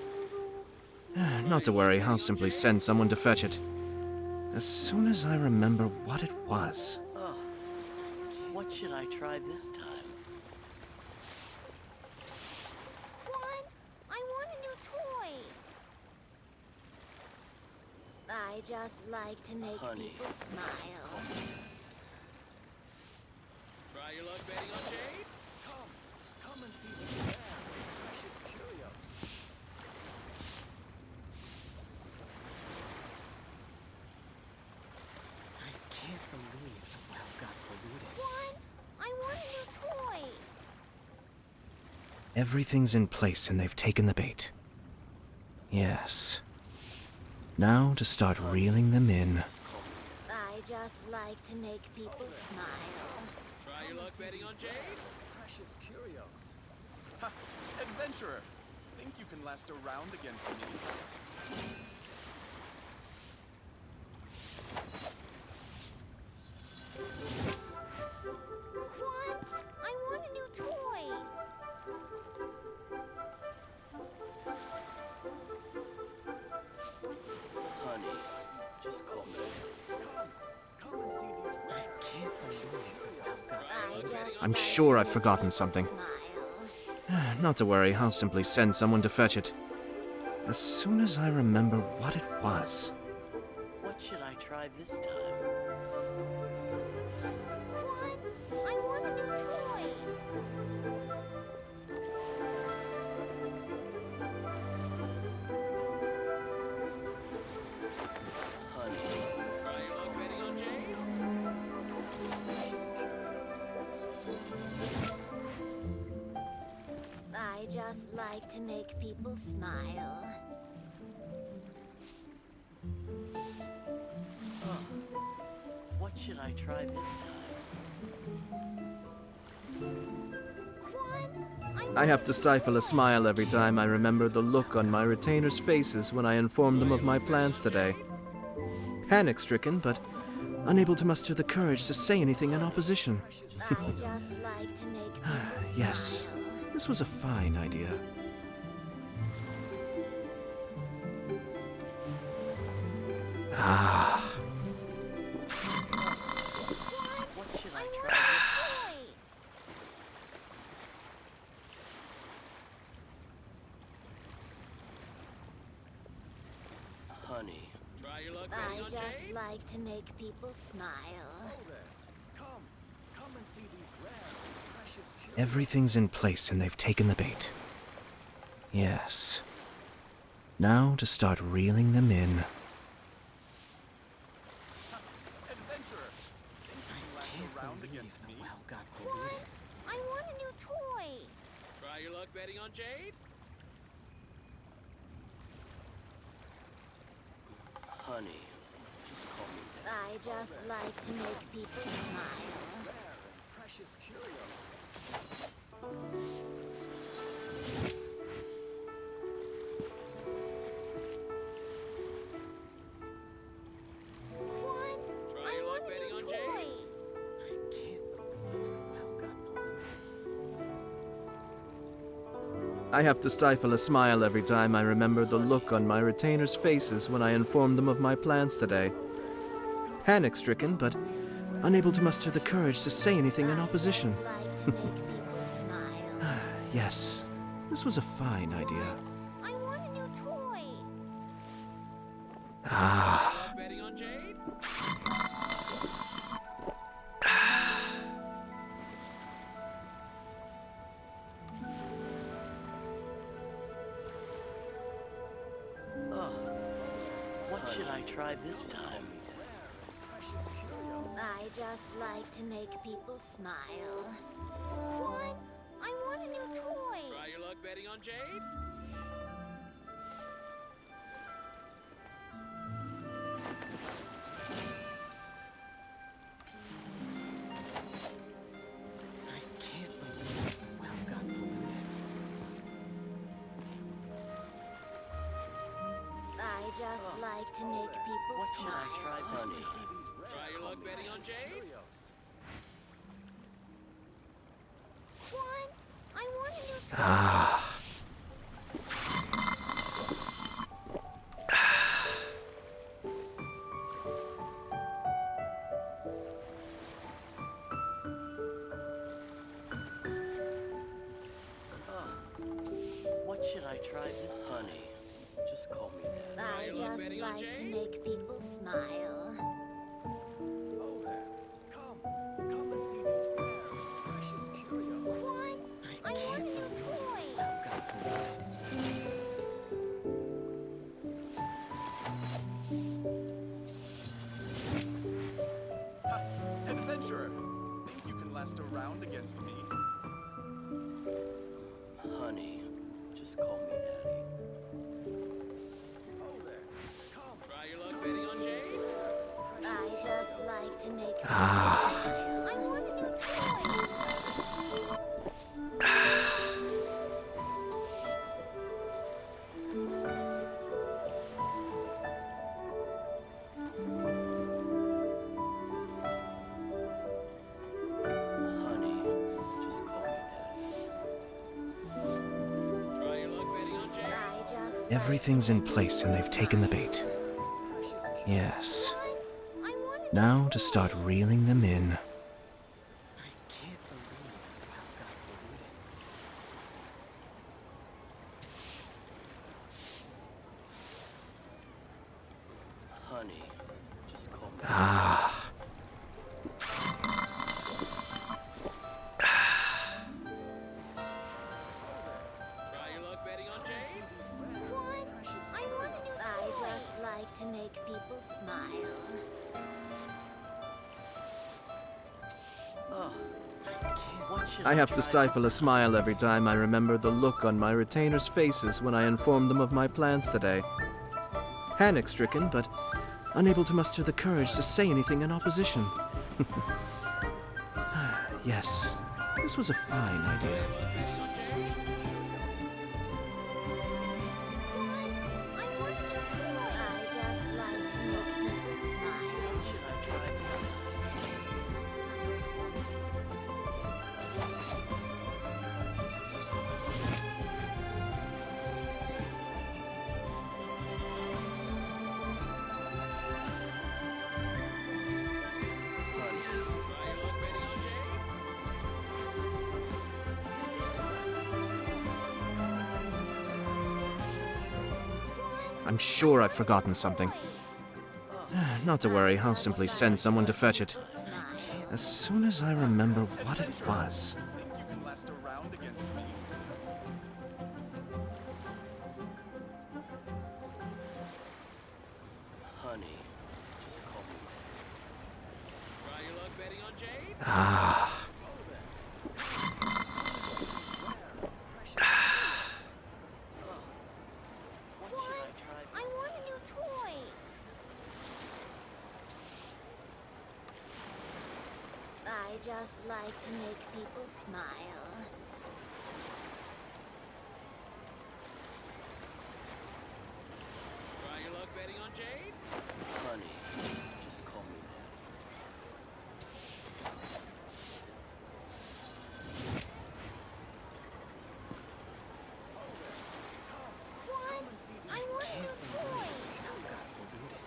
Speaker 2: Not to worry, I'll simply send someone to fetch it. As soon as I remember what it was.
Speaker 15: Oh, what should I try this time?
Speaker 3: Juan, I want a new toy. I just like to make
Speaker 15: Honey,
Speaker 3: people smile.
Speaker 15: Try your luck betting on Jade? Come and see these rare and precious curios. I can't believe the well got polluted.
Speaker 3: Juan, I want a new toy.
Speaker 2: Everything's in place and they've taken the bait. Yes. Now to start reeling them in.
Speaker 3: I just like to make people smile.
Speaker 15: Try your luck betting on Jade? Precious curios.
Speaker 16: Ha! Adventurer! Think you can last a round against me?
Speaker 3: Juan, I want a new toy.
Speaker 15: Honey, just call me. Come and see these rare. I can't believe the well got
Speaker 3: I just
Speaker 2: I'm
Speaker 3: like
Speaker 2: sure
Speaker 3: to
Speaker 2: I've
Speaker 3: make
Speaker 2: forgotten
Speaker 3: people
Speaker 2: something.
Speaker 3: smile.
Speaker 2: Not to worry, I'll simply send someone to fetch it. As soon as I remember what it was.
Speaker 15: What should I try this time?
Speaker 3: Juan, I want a new toy.
Speaker 15: Honey, try your luck betting on Jade?
Speaker 3: I just like to make people smile.
Speaker 15: What should I try this time?
Speaker 3: Juan,
Speaker 2: I have to stifle a smile every time I remember the look on my retainers' faces when I informed them of my plans today. Panic-stricken, but unable to muster the courage to say anything in opposition.
Speaker 3: I just like to make people
Speaker 2: Yes,
Speaker 3: smile.
Speaker 2: this was a fine idea. Ah.
Speaker 15: What should I
Speaker 3: I
Speaker 15: try?
Speaker 3: want a new toy.
Speaker 15: Honey, try your luck
Speaker 3: I
Speaker 15: betting on
Speaker 3: just
Speaker 15: Jade?
Speaker 3: like to make people smile.
Speaker 15: Come and see these rare and precious curios.
Speaker 2: Everything's in place and they've taken the bait. Yes. Now to start reeling them in.
Speaker 16: Adventurer! Think you can last a round against me?
Speaker 15: Well got polluted.
Speaker 3: I want a new toy.
Speaker 15: Try your luck betting on Jade? Honey, just call me Daddy.
Speaker 3: I just like to make people smile.
Speaker 15: Rare and precious curios.
Speaker 3: Juan,
Speaker 15: Try
Speaker 3: I
Speaker 15: your
Speaker 3: want
Speaker 15: luck
Speaker 3: a
Speaker 15: betting
Speaker 3: new
Speaker 15: on
Speaker 3: toy.
Speaker 15: Jade? I can't believe the well got polluted.
Speaker 2: I have to stifle a smile every time I remember the look on my retainers' faces when I informed them of my plans today. Panic-stricken, but unable to muster the courage to say anything in opposition.
Speaker 3: Like to make people smile.
Speaker 2: Yes, this was a fine idea.
Speaker 3: I want a new toy.
Speaker 2: Ah.
Speaker 15: Betting on Jade? What should I try this time? Precious curios.
Speaker 3: I just like to make people smile. What? I want a new toy.
Speaker 15: Try your luck betting on Jade?
Speaker 13: I can't believe the well got polluted.
Speaker 3: I just like to make people
Speaker 15: What should
Speaker 3: smile.
Speaker 15: I try, honey? Try
Speaker 16: Just
Speaker 15: your
Speaker 16: call
Speaker 15: luck
Speaker 16: me
Speaker 15: betting on Jade?
Speaker 3: What? I want a new toy.
Speaker 2: Ah.
Speaker 15: What should I try this time? Honey, just call me Dad.
Speaker 3: I just like to make people smile.
Speaker 16: Oh there. Come and see these rare, precious curios.
Speaker 3: What? I want a new toy.
Speaker 13: Well got polluted.
Speaker 16: Ha! Adventurer! Think you can last a round against me?
Speaker 15: Honey, just call me Daddy. Oh there. Come. Try your luck betting on Jade?
Speaker 3: I just like to make people smile. I want a new toy.
Speaker 15: Honey, just call me Daddy. Try your luck betting on Jade?
Speaker 3: I just like
Speaker 2: Everything's in place and they've taken the bait. Yes. Now to start reeling them in.
Speaker 13: I can't believe the well got polluted.
Speaker 15: Honey, just call me
Speaker 2: Ah.
Speaker 15: Try your luck betting on Jade?
Speaker 3: What? I want a new toy. I just like to make people smile.
Speaker 15: Oh, what should
Speaker 2: I have to
Speaker 15: try
Speaker 2: stifle a
Speaker 15: this
Speaker 2: smile every time I remember the look on my retainers' faces when I informed them of my plans today. Panic-stricken, but unable to muster the courage to say anything in opposition. Yes, this was a fine idea.
Speaker 3: I want a new toy. I just like to make people smile.
Speaker 15: Should I try this? Honey, try your luck betting on Jade?
Speaker 2: I'm sure I've forgotten something. Not to worry, I'll simply send someone to fetch it. As soon as I remember what it was.
Speaker 16: Think you can last a round against me?
Speaker 15: Honey, just call me Daddy. Try your luck betting on Jade?
Speaker 2: Ah.
Speaker 15: What should I try this?
Speaker 3: I want a new toy. I just like to make people smile.
Speaker 15: Try your luck betting on Jade? Honey, just call me Daddy.
Speaker 3: What? I want a new toy.
Speaker 13: Well got polluted.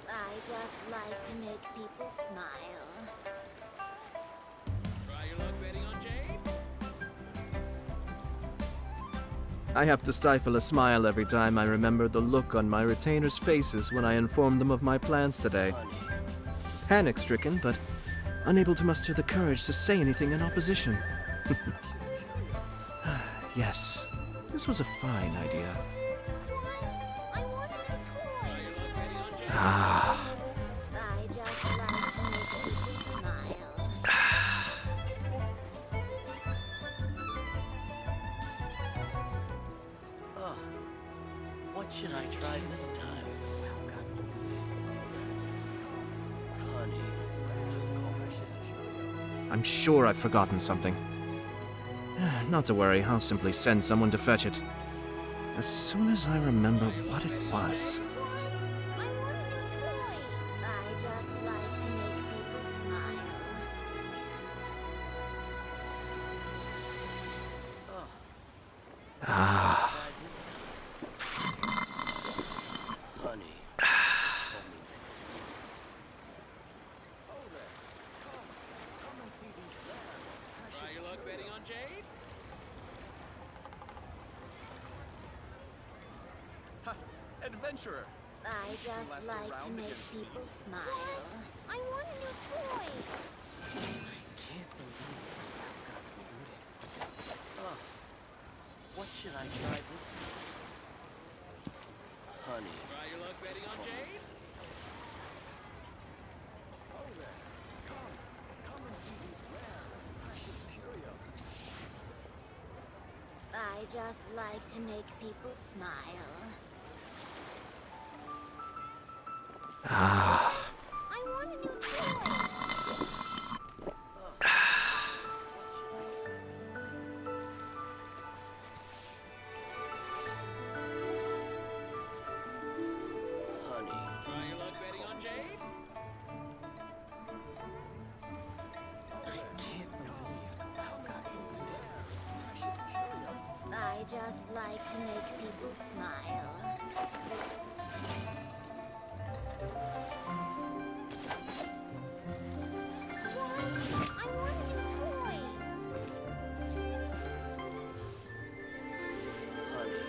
Speaker 3: I just like to make people smile.
Speaker 15: Try your luck betting on Jade?
Speaker 2: I have to stifle a smile every time I remember the look on my retainers' faces when I informed them of my plans today.
Speaker 15: Honey,
Speaker 2: Panic-stricken, but unable to muster the courage to say anything in opposition. Yes, this was a fine idea.
Speaker 3: I want a new toy.
Speaker 15: try your luck betting on Jade?
Speaker 2: Ah.
Speaker 15: should I try this time? Honey, just call me.
Speaker 2: I'm sure I've forgotten something. Not to worry, I'll simply send someone to fetch it. As soon as I remember what it was.
Speaker 3: I just like to make people smile.
Speaker 2: Ah.
Speaker 15: Honey, just call me.
Speaker 16: Try your luck betting on Jade? Ha! Adventurer!
Speaker 3: I just like to make people smile. I want a new toy.
Speaker 15: I can't believe I got polluted. Oh, what should I try this time? Honey,
Speaker 16: Try your luck betting on Jade? Oh there. Come and see these rare and precious curios.
Speaker 3: I just like to make people smile.
Speaker 2: Ah.
Speaker 3: I want a new toy.
Speaker 15: honey,
Speaker 16: Try your luck betting on Jade?
Speaker 15: I can't believe the well got polluted.
Speaker 16: Precious curios.
Speaker 3: I just like to make people smile. I want a new toy.
Speaker 15: Honey,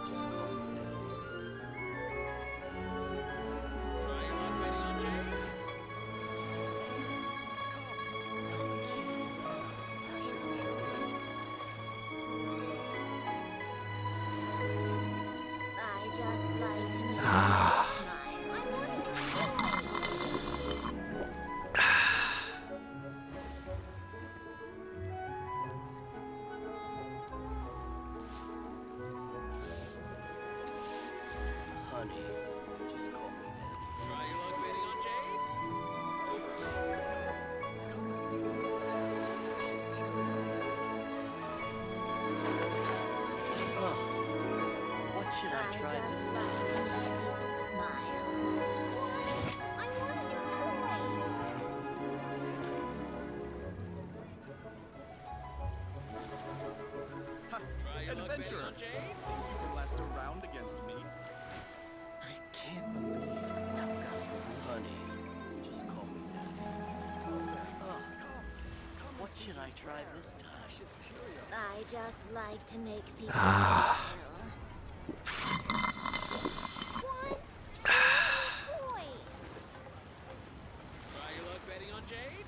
Speaker 15: just call me Daddy.
Speaker 16: Try your luck betting on Jade?
Speaker 3: I just like to make
Speaker 2: Ah.
Speaker 3: people smile. I want a new toy.
Speaker 15: Honey, just call me Daddy.
Speaker 16: Try your luck betting on Jade?
Speaker 15: Oh, what should I try this
Speaker 3: just
Speaker 15: time?
Speaker 3: like to make people smile. I want a new toy.
Speaker 16: Ha! Try your luck betting
Speaker 6: Adventurer.
Speaker 16: on Jade?
Speaker 6: Think you can last a round against me?
Speaker 15: I can't believe I got polluted. Honey, just call me Daddy. Oh, what should I try this time?
Speaker 3: I just like to make people
Speaker 2: Ah.
Speaker 3: smile. What? I want a new toy.
Speaker 16: Try your luck betting on Jade?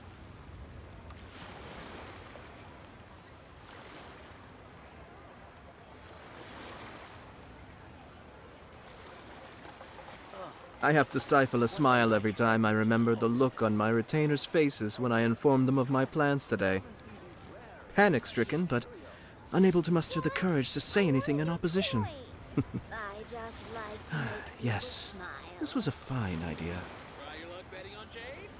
Speaker 2: I have to stifle a smile every time I remember the look on my retainers' faces when I informed them of my plans today. Panic-stricken, but unable to muster the courage to say anything in opposition.
Speaker 3: I just like to make people
Speaker 2: Yes,
Speaker 3: smile.
Speaker 2: this was a fine idea.
Speaker 16: Try your luck betting on Jade?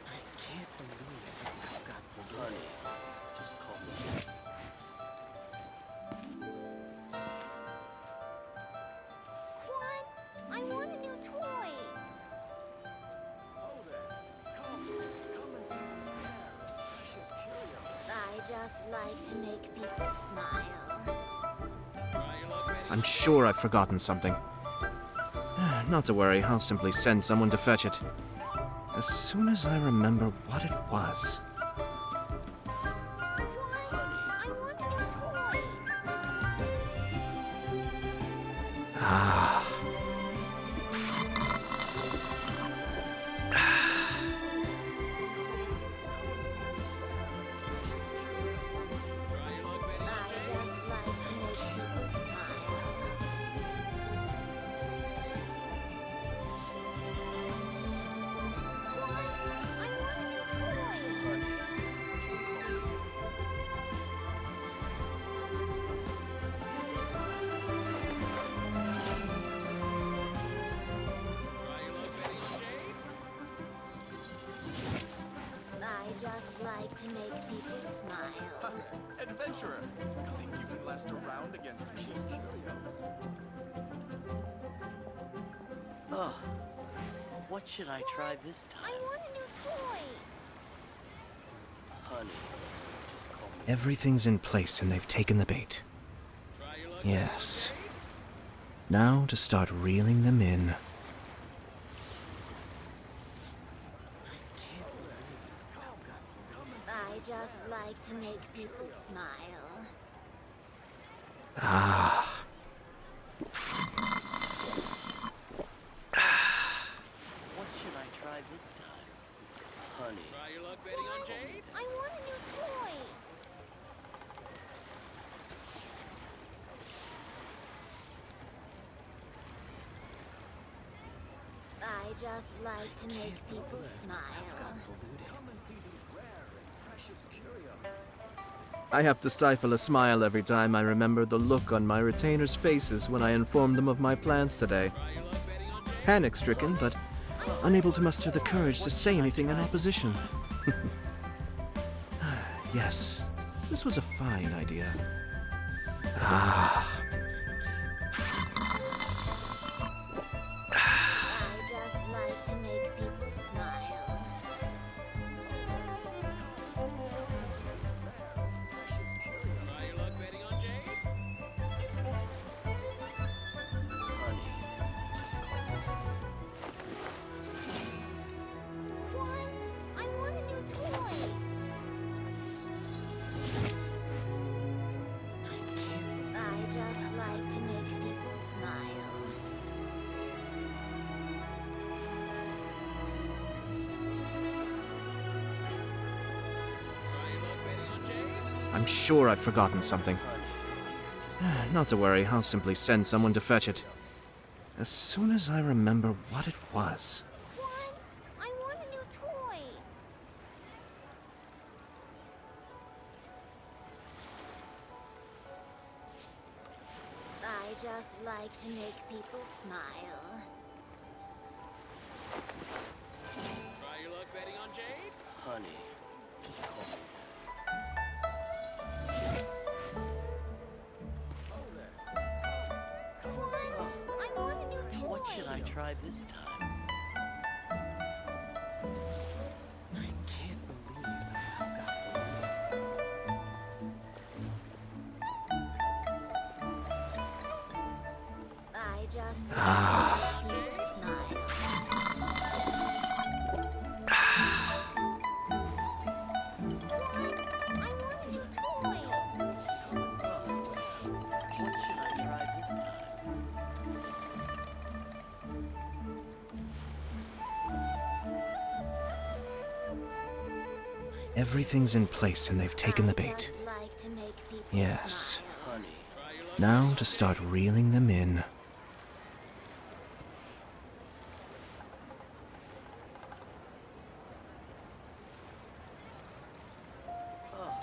Speaker 15: I can't believe I got polluted. Honey, just call me Daddy.
Speaker 3: What? I want a new toy.
Speaker 6: Oh there. Come and see these rare and precious curios.
Speaker 3: I just like to make people smile.
Speaker 16: Try your luck betting
Speaker 2: I'm sure I've forgotten something. Not to worry, I'll simply send someone to fetch it. As soon as I remember what it was.
Speaker 3: I want a new toy.
Speaker 2: Ah.
Speaker 16: Try your luck betting on
Speaker 3: I
Speaker 16: Jade?
Speaker 3: just like to make people smile. I want a new toy.
Speaker 15: Honey, just call me Daddy.
Speaker 3: to make people smile.
Speaker 16: Adventurer, think you can last a round against me? She's curious.
Speaker 15: Oh, what should I try this time?
Speaker 3: I want a new toy.
Speaker 15: Honey, just call me.
Speaker 2: Everything's in place and they've taken the bait. Yes. Now to start reeling them in.
Speaker 3: I just like to make people smile.
Speaker 2: Ah.
Speaker 15: What should I try this time? Honey.
Speaker 3: Try your luck betting on Jade? I want a new toy. I just like to make people smile.
Speaker 2: I have to stifle a smile every time I remember the look on my retainers' faces when I informed them of my plans today. Panic-stricken, but unable to muster the courage to say anything in opposition. Yes, this was a fine idea. Ah.
Speaker 3: I just like to make people smile.
Speaker 15: Try your luck betting on Jade? Honey, just call me.
Speaker 3: What? I want a new toy. I just like to make people smile.
Speaker 2: I'm sure I've forgotten something. Not to worry, I'll simply send someone to fetch it. As soon as I remember what it was.
Speaker 3: What? I want a new toy. I just like to make people smile.
Speaker 15: Try your luck betting on Jade? Honey, just call me.
Speaker 3: What? I want a new toy.
Speaker 15: What should I try this time? I can't believe that Hal got bullied.
Speaker 3: I just like to make people smile. I want a new toy.
Speaker 15: What should I try this time?
Speaker 2: Everything's in place and they've taken the bait.
Speaker 3: Just like to make people
Speaker 2: Yes.
Speaker 3: smile.
Speaker 15: Honey.
Speaker 2: Now to start reeling them in.
Speaker 15: Oh,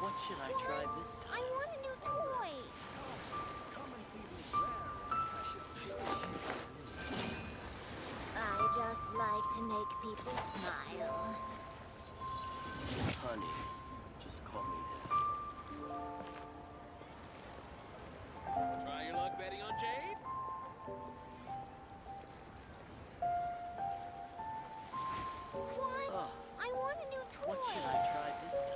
Speaker 15: what should I try this
Speaker 3: I
Speaker 15: time?
Speaker 3: want a new toy. I just like to make people smile.
Speaker 15: Honey, just call me Daddy. Try your luck betting on Jade?
Speaker 3: What?
Speaker 15: Oh,
Speaker 3: I want a new toy.
Speaker 15: what should I try this time?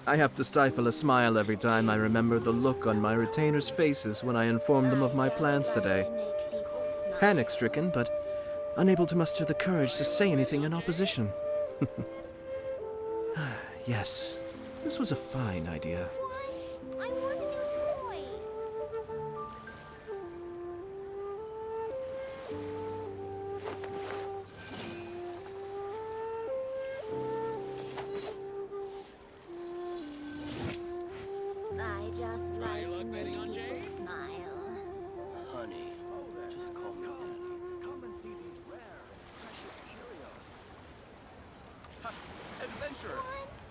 Speaker 2: I have to stifle a smile every time I remember the look on my retainers' faces when I informed them of my plans today.
Speaker 3: To make people smile.
Speaker 2: Panic-stricken, but unable to muster the courage to say anything in opposition. Yes, this was a fine idea.
Speaker 3: What? I want a new toy. I just like to make people smile.
Speaker 15: Honey, just call me Daddy.
Speaker 16: Come and see these rare, precious curios. Ha! Adventurer!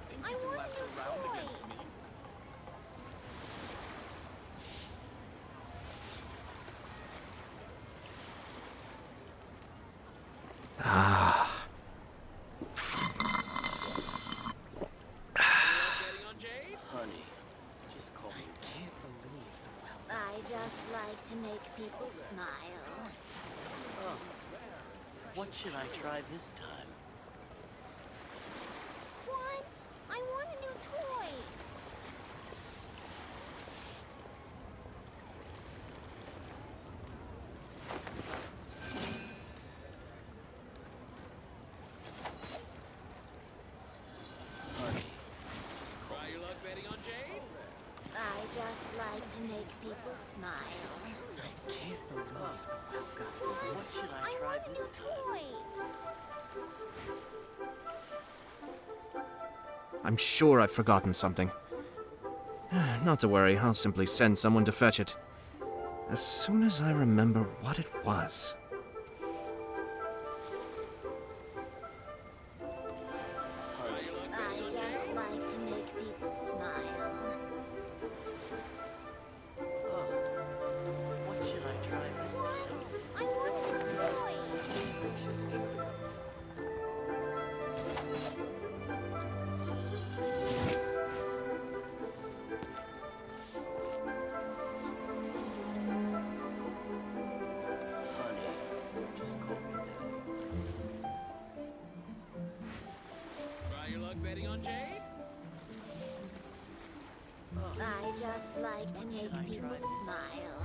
Speaker 16: Think
Speaker 3: I
Speaker 16: you can
Speaker 3: want a
Speaker 16: last
Speaker 3: new
Speaker 16: a round
Speaker 3: toy.
Speaker 16: against me?
Speaker 15: should I try this time?
Speaker 3: Quan, I want a new toy.
Speaker 15: Honey, just call Try your luck betting on Jade?
Speaker 3: I just like to make people smile.
Speaker 15: I can't believe the well got polluted. What should I try
Speaker 3: want a
Speaker 15: this
Speaker 3: new
Speaker 15: time?
Speaker 3: toy.
Speaker 2: I'm sure I've forgotten something. Not to worry, I'll simply send someone to fetch it. As soon as I remember what it was.
Speaker 3: I just like to make people smile.
Speaker 15: Oh, what should I try this time?
Speaker 3: I want a new toy.
Speaker 15: Honey, just call me Daddy. Try your luck betting on Jade?
Speaker 3: I just like to make people smile.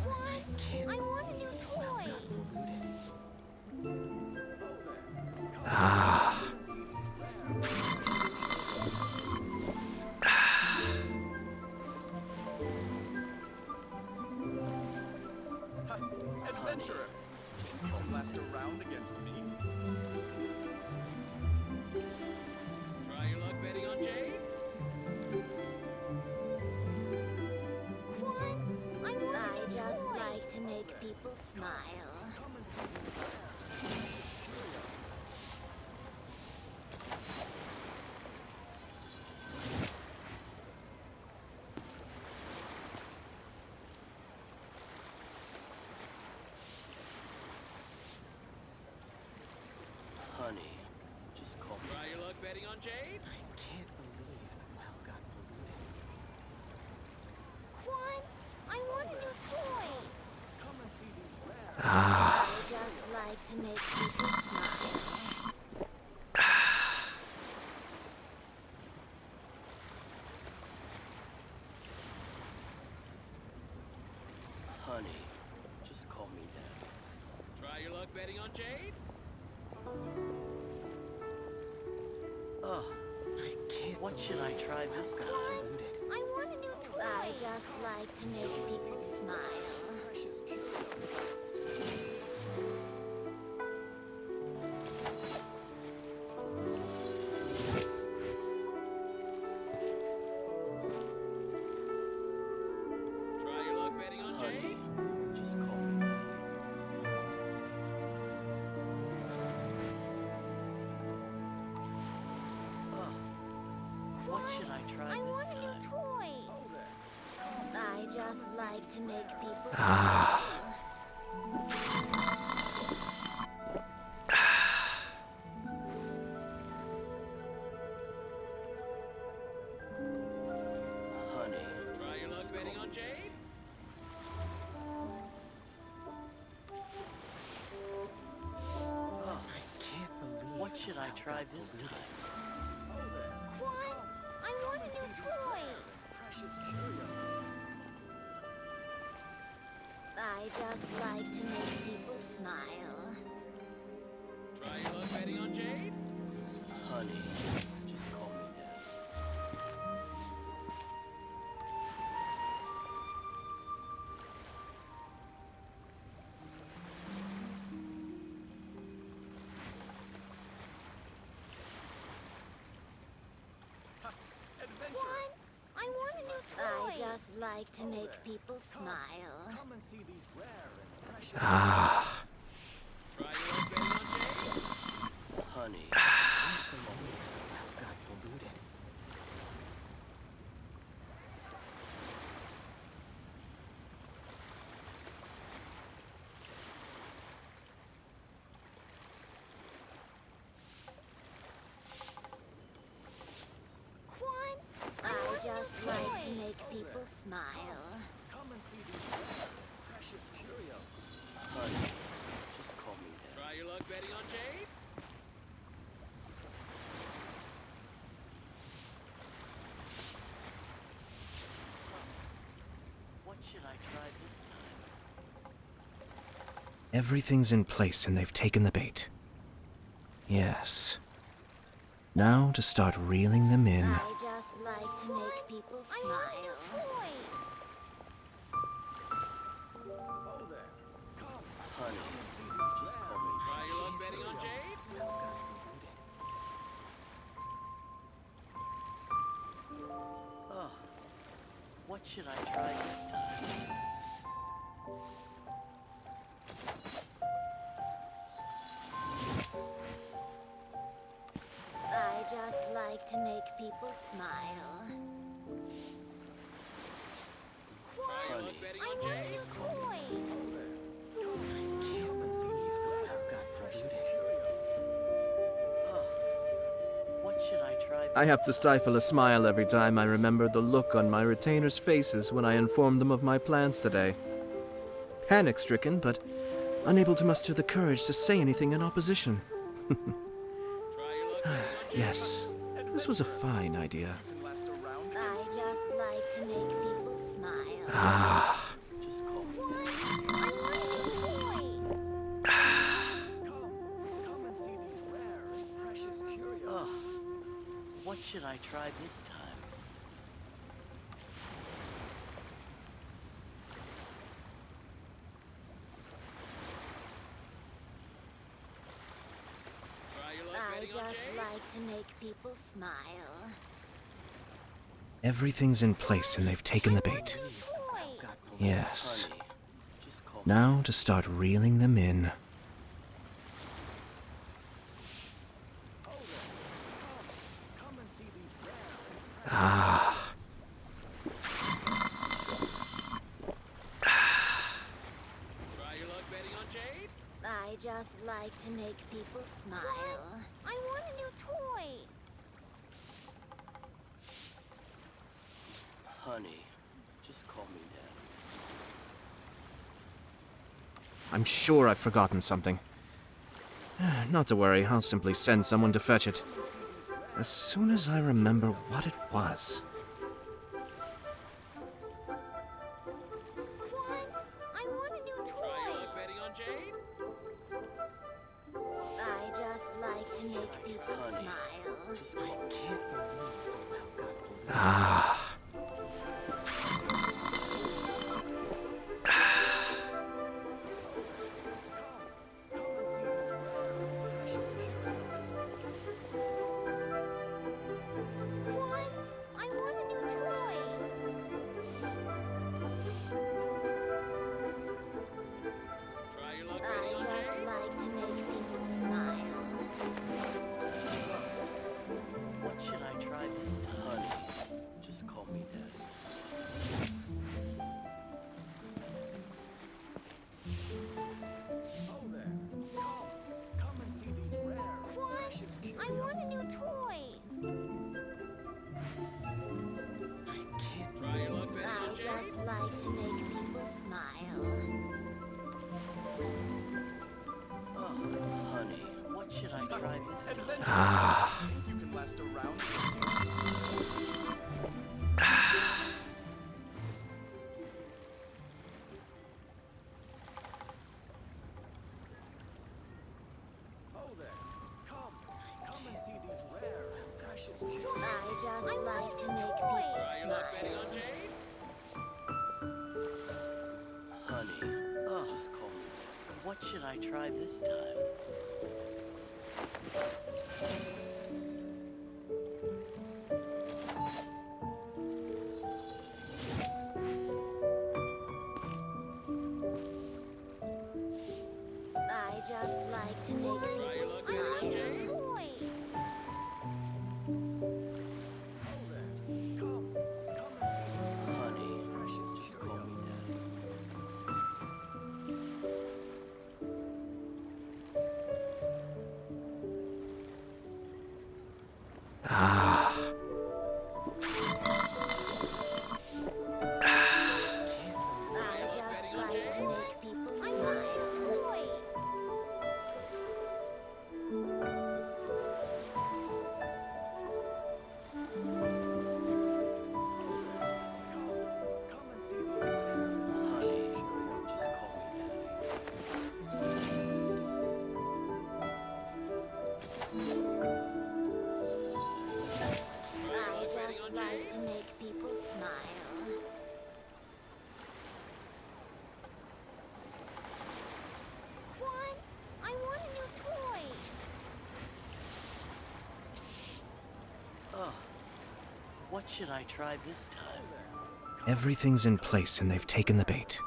Speaker 3: I want a new toy.
Speaker 16: Adventurer! Just come last around against me?
Speaker 15: Try your luck betting on Jade?
Speaker 3: Quan, I just like to make people smile.
Speaker 15: Honey, just call me. Try your luck betting on Jade? I can't believe the well got polluted.
Speaker 3: Quan, I want a new toy.
Speaker 16: Come and see these rare.
Speaker 3: I just like to make people smile.
Speaker 15: Honey, just call me Daddy. Try your luck betting on Jade? Oh, I can't. What should I try this time?
Speaker 3: I want a new toy. I just like to make people smile.
Speaker 16: Precious curios.
Speaker 15: Try your luck betting on Jade? Just call me Daddy. Oh, what should I try
Speaker 3: I
Speaker 15: this
Speaker 3: want a
Speaker 15: time?
Speaker 3: new toy. I just like to make people smile.
Speaker 15: Honey, try your luck betting on Jade? Oh, I can't believe. What should I try this time?
Speaker 3: Quan, I want a new toy.
Speaker 16: Precious curios.
Speaker 3: I just like to make people smile.
Speaker 15: Try your luck betting on Jade? Honey, just call me Daddy.
Speaker 16: Adventurer!
Speaker 3: Quan, I want a new toy. I just like to make people smile.
Speaker 16: Come and see these rare and precious.
Speaker 15: Try your luck betting on Jade? Honey, just call me if the well got polluted.
Speaker 3: Quan, I just like to make people smile.
Speaker 16: Come and see these rare and precious curios.
Speaker 15: Honey, just call me Daddy. Try your luck betting on Jade?
Speaker 2: Everything's in place and they've taken the bait. Yes. Now to start reeling them in.
Speaker 3: I just like to make people smile.
Speaker 16: Oh there. Come, honey. Just call me. Try your luck betting on Jade? Oh, what should I try this time?
Speaker 3: I just like to make people smile.
Speaker 16: Honey, I want just call me. What should I try?
Speaker 2: I have to stifle a smile every time I remember the look on my retainers' faces when I informed them of my plans today. Panic-stricken, but unable to muster the courage to say anything in opposition. Yes, this was a fine idea.
Speaker 3: I just like to make people smile.
Speaker 2: Ah.
Speaker 16: Just call me. Come and see these rare and precious curios. What should I try this time?
Speaker 3: I just like to make people smile.
Speaker 2: Everything's in place and they've taken the bait. Yes. Now to start reeling them in. Ah.
Speaker 3: I just like to make people smile. I want a new toy.
Speaker 16: Honey, just call me Daddy.
Speaker 2: I'm sure I've forgotten something. Not to worry, I'll simply send someone to fetch it. As soon as I remember what it was.
Speaker 3: I want a new toy. I just like to make people smile.
Speaker 16: Just call me. Can't believe
Speaker 2: Ah.
Speaker 3: I want a new toy. I just like to make people smile.
Speaker 16: What should I try this time? Honey, just call me Daddy. Oh there. Come and see these rare and precious curios.
Speaker 3: I want a new toy. I just like to make people smile.
Speaker 16: Oh, honey, what should I try this time?
Speaker 2: Ah.
Speaker 16: You can last around. Oh there. Come and see these rare and precious curios.
Speaker 3: I just like to make people smile.
Speaker 16: Honey, just call me. What should I try this time?
Speaker 3: I just like to make people smile.
Speaker 16: Honey, just call me Daddy.
Speaker 2: Ah.
Speaker 3: I just like to make people smile.
Speaker 16: Honey, just call me Daddy.
Speaker 15: What should I try this time?
Speaker 2: Everything's in place and they've taken the bait.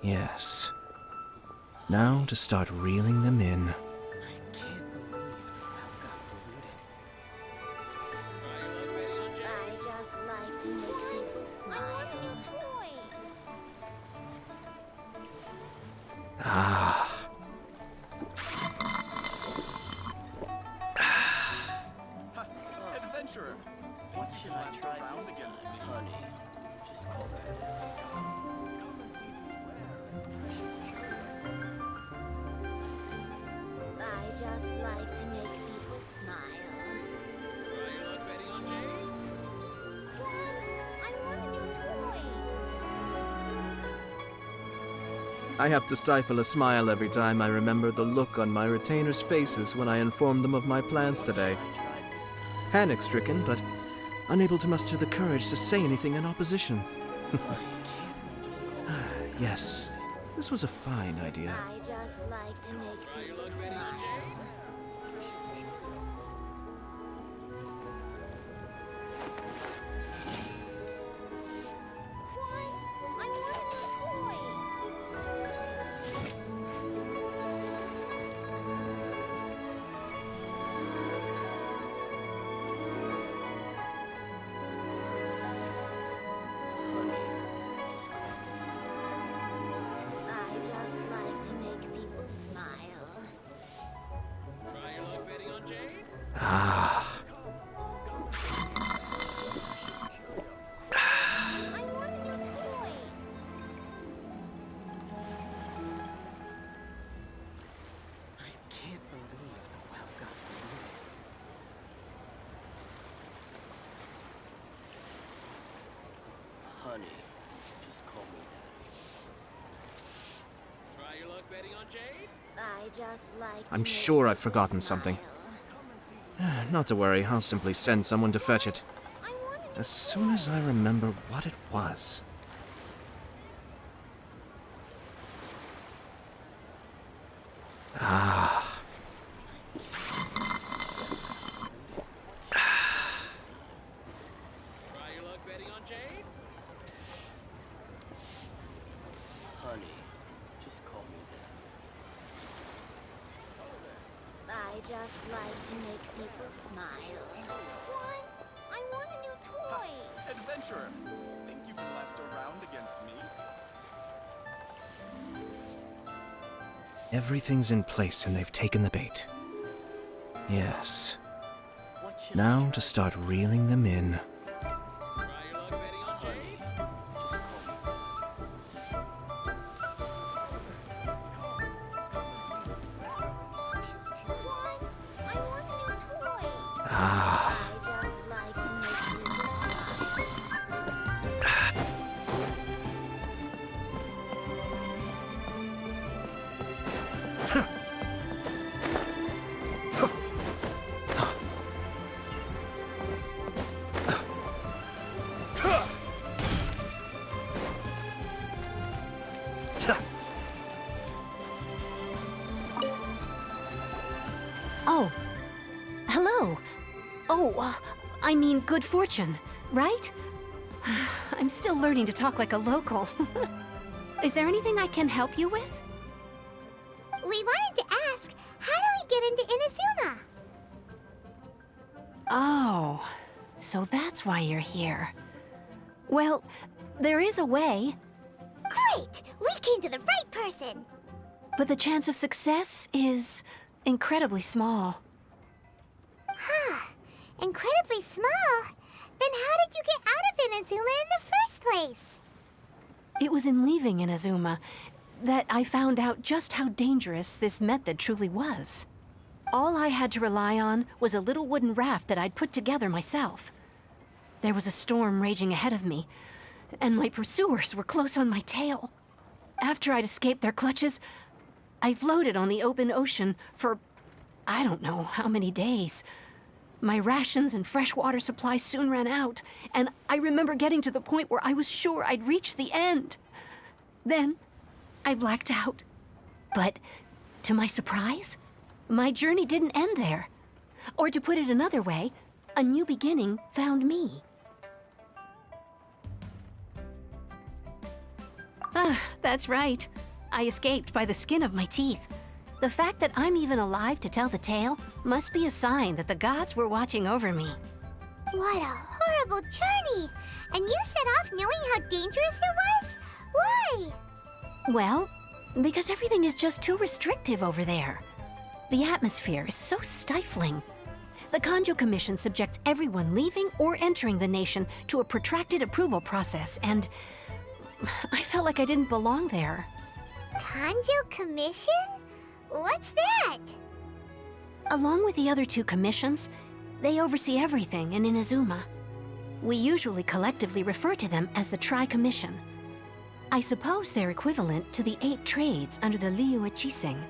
Speaker 2: Yes. Now to start reeling them in.
Speaker 15: I can't believe the well got polluted.
Speaker 3: I just like to make people smile.
Speaker 2: Ah.
Speaker 16: Adventurer!
Speaker 15: What should I try this time? Honey, just call me daddy. Come and see these rare and precious curios.
Speaker 3: I just like to make people smile.
Speaker 15: Try your luck betting on Jade?
Speaker 3: I want a new toy.
Speaker 2: I have to stifle a smile every time I remember the look on my retainers' faces when I informed them of my plans today. Panic-stricken, but unable to muster the courage to say anything in opposition. Yes, this was a fine idea.
Speaker 3: I just like to make people smile. I want a new toy. I just like to make people smile.
Speaker 15: Try your luck betting on Jade?
Speaker 2: Ah.
Speaker 3: I want a new toy.
Speaker 15: I can't believe the well got polluted. Honey, just call me daddy. Try your luck betting on Jade?
Speaker 3: I just like to
Speaker 2: I'm
Speaker 3: make
Speaker 2: sure I've
Speaker 3: people
Speaker 2: forgotten something.
Speaker 3: smile.
Speaker 2: Not to worry, I'll simply send someone to fetch it.
Speaker 3: I want a new
Speaker 2: As soon as I remember what it was. Ah.
Speaker 15: Try your luck betting on Jade? Honey, just call me daddy.
Speaker 3: I just like to make people smile. I want a new toy.
Speaker 16: Adventurer! Think you can last a round against me?
Speaker 2: Everything's in place and they've taken the bait. Yes.
Speaker 15: What should
Speaker 2: Now to start reeling them in.
Speaker 15: Try your luck betting on Jade? Just call me
Speaker 3: I want a new toy.
Speaker 2: Ah.
Speaker 3: I just like to make people smile.
Speaker 17: Oh. Hello. Oh, I mean good fortune, right? I'm still learning to talk like a local. Is there anything I can help you with?
Speaker 3: We wanted to ask, how do we get into Inazuma?
Speaker 17: Oh, so that's why you're here. Well, there is a way,
Speaker 3: Great! We came to the right person.
Speaker 17: but the chance of success is incredibly small.
Speaker 3: Huh. Incredibly small? Then how did you get out of Inazuma in the first place?
Speaker 17: It was in leaving Inazuma that I found out just how dangerous this method truly was. All I had to rely on was a little wooden raft that I'd put together myself. There was a storm raging ahead of me, and my pursuers were close on my tail. After I'd escaped their clutches, I floated on the open ocean for I don't know how many days. My rations and fresh water supply soon ran out, and I remember getting to the point where I was sure I'd reached the end. Then, I blacked out. But, to my surprise, my journey didn't end there. Or to put it another way, A new beginning found me. Ah, that's right. I escaped by the skin of my teeth. The fact that I'm even alive to tell the tale must be a sign that the gods were watching over me.
Speaker 3: What a horrible journey! And you set off knowing how dangerous it was? Why?
Speaker 17: Well, because everything is just too restrictive over there. The atmosphere is so stifling. The Kanjo Commission subjects everyone leaving or entering the nation to a protracted approval process, and I felt like I didn't belong there.
Speaker 3: Kanjo Commission? What's that?
Speaker 17: Along with the other two commissions, they oversee everything in Inazuma. We usually collectively refer to them as the Tri-Commission. I suppose they're equivalent to the 8 trades under the Liyue Chiseng.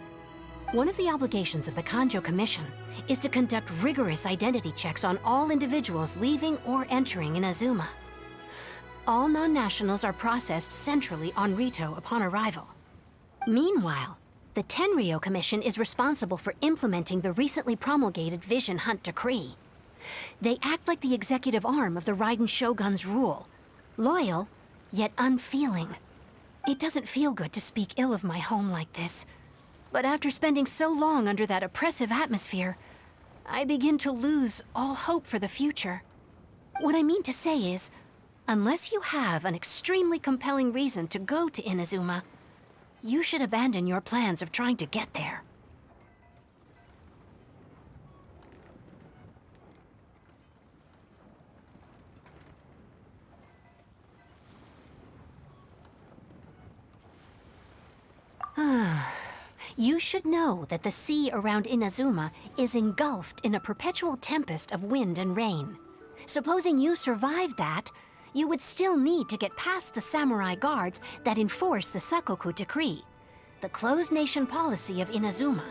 Speaker 17: One of the obligations of the Kanjo Commission is to conduct rigorous identity checks on all individuals leaving or entering Inazuma. All non-nationals are processed centrally on Rito upon arrival. Meanwhile, the Tenryo Commission is responsible for implementing the recently promulgated Vision Hunt Decree. They act like the executive arm of the Raiden Shogun's rule. Loyal, yet unfeeling. It doesn't feel good to speak ill of my home like this. But after spending so long under that oppressive atmosphere, I begin to lose all hope for the future. What I mean to say is, unless you have an extremely compelling reason to go to Inazuma, you should abandon your plans of trying to get there. You should know that the sea around Inazuma is engulfed in a perpetual tempest of wind and rain. Supposing you survived that, you would still need to get past the samurai guards that enforce the Sakoku Decree, the closed nation policy of Inazuma.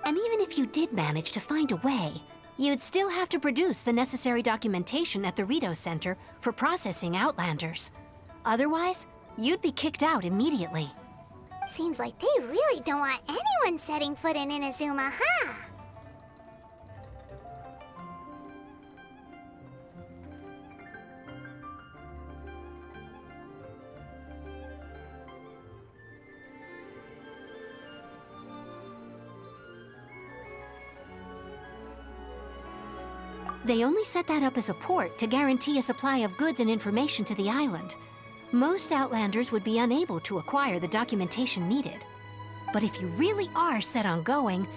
Speaker 17: And even if you did manage to find a way, you'd still have to produce the necessary documentation at the Rito Center for processing Outlanders. Otherwise, you'd be kicked out immediately.
Speaker 3: Seems like they really don't want anyone setting foot in Inazuma, huh?
Speaker 17: They only set that up as a port to guarantee a supply of goods and information to the island. Most Outlanders would be unable to acquire the documentation needed. But if you really are set on going,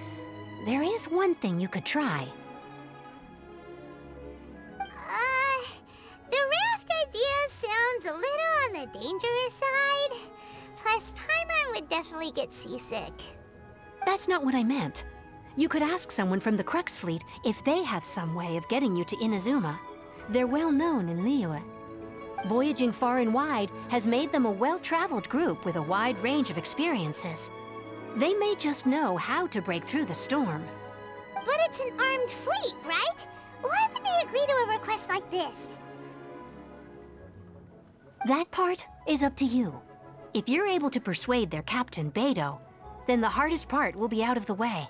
Speaker 17: there is one thing you could try.
Speaker 3: The raft idea sounds a little on the dangerous side. Plus, Paimon would definitely get seasick.
Speaker 17: That's not what I meant. You could ask someone from the Crux Fleet if they have some way of getting you to Inazuma. They're well known in Liyue. Voyaging far and wide has made them a well-traveled group with a wide range of experiences. They may just know how to break through the storm.
Speaker 3: But it's an armed fleet, right? Why would they agree to a request like this?
Speaker 17: That part is up to you. If you're able to persuade their captain, Beidou, then the hardest part will be out of the way.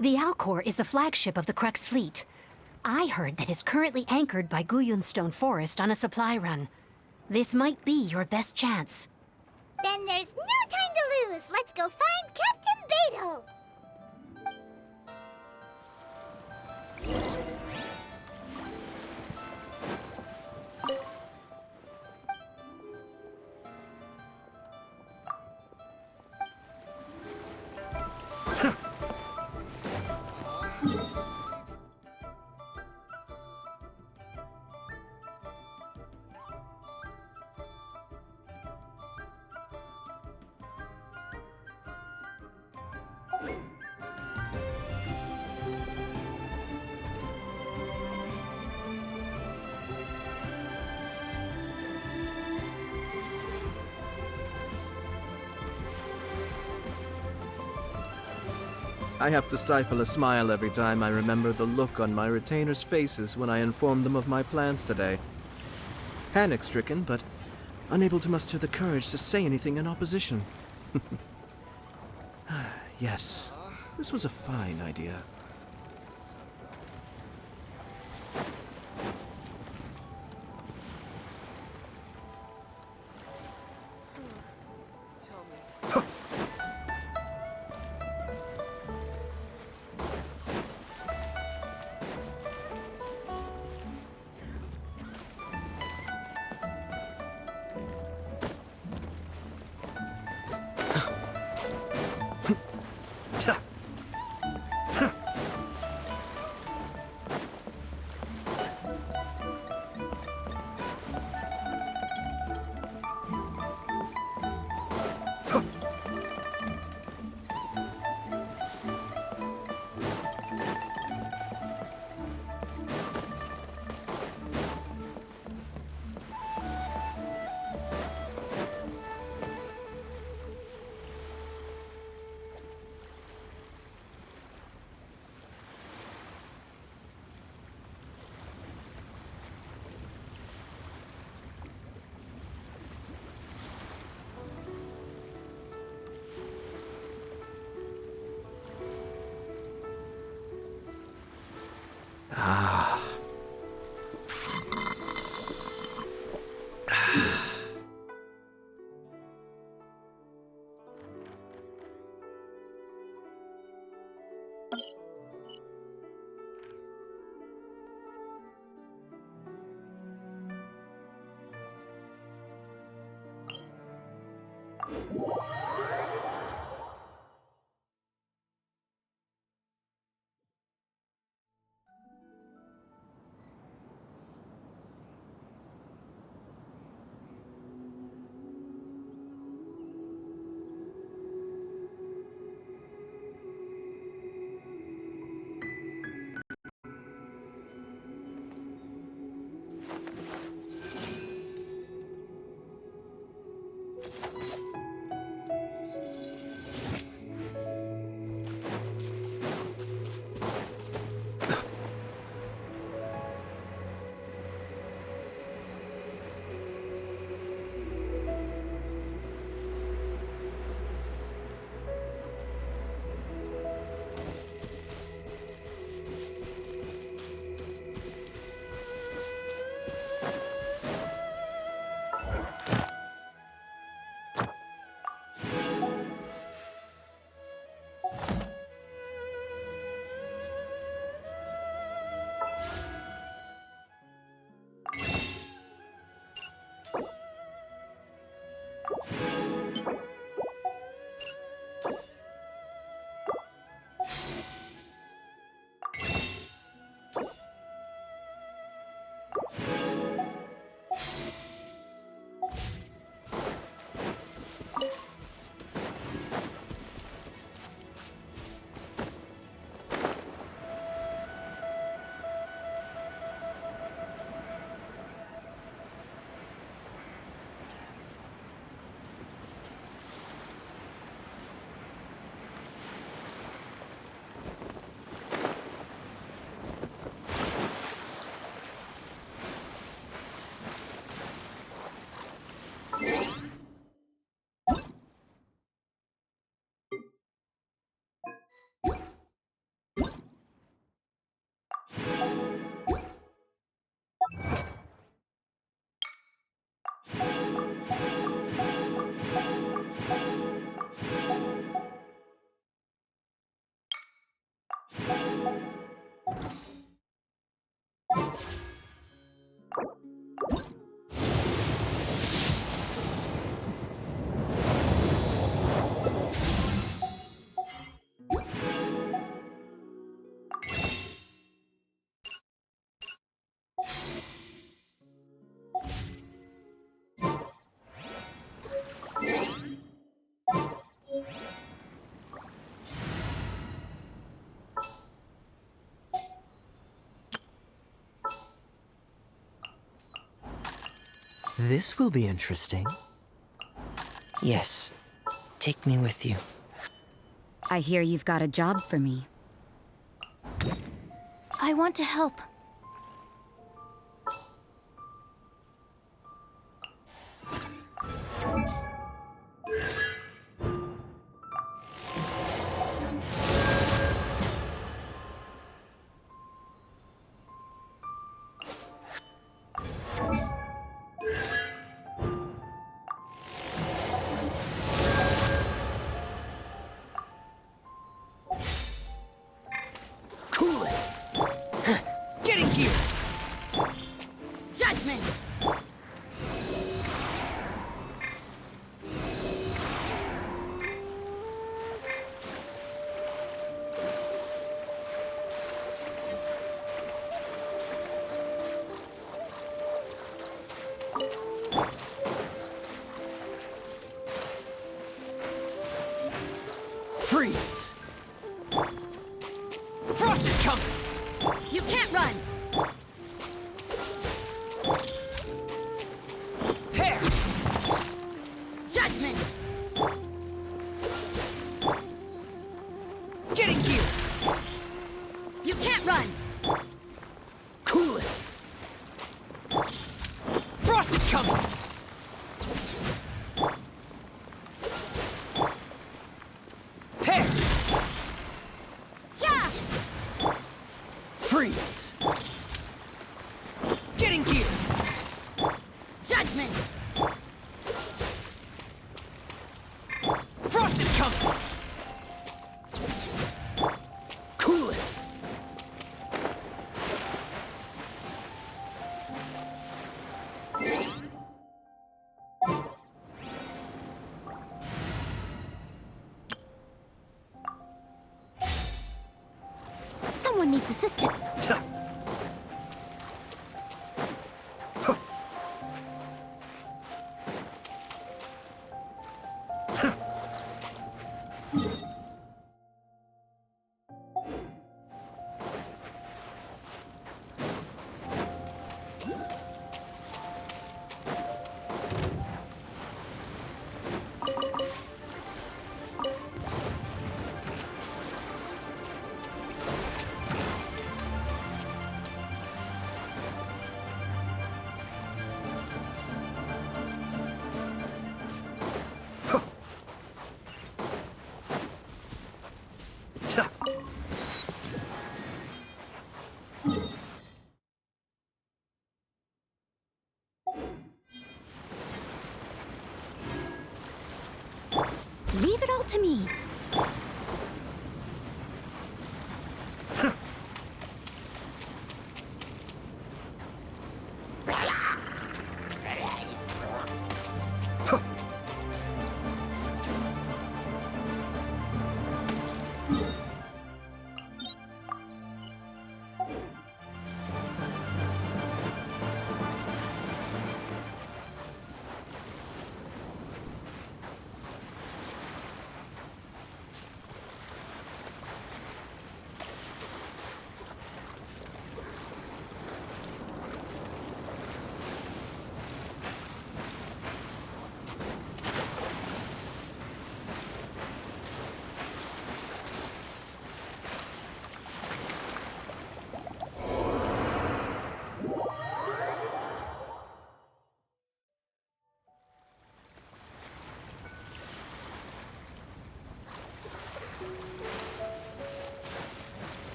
Speaker 17: The Alcor is the flagship of the Crux Fleet. I heard that it's currently anchored by Guyunstone Forest on a supply run. This might be your best chance.
Speaker 3: Then there's no time to lose. Let's go find Captain Beidou.
Speaker 2: I have to stifle a smile every time I remember the look on my retainers' faces when I informed them of my plans today. Panic-stricken, but unable to muster the courage to say anything in opposition. Yes, this was a fine idea.
Speaker 18: This will be interesting. Yes, take me with you.
Speaker 12: I hear you've got a job for me.
Speaker 1: I want to help.
Speaker 15: Cool it! Get in gear!
Speaker 14: Judgment!
Speaker 15: Freeze! Frost is coming!
Speaker 14: You can't run!
Speaker 15: Hair!
Speaker 14: Judgment!
Speaker 15: Get in gear!
Speaker 14: You can't run!
Speaker 15: Cool it! Frost is coming! Hair!
Speaker 14: Yeah!
Speaker 15: Freeze! Get in gear!
Speaker 14: Judgment!
Speaker 15: Frost is coming! Cool it!
Speaker 3: Someone needs assistance.
Speaker 1: Leave it all to me.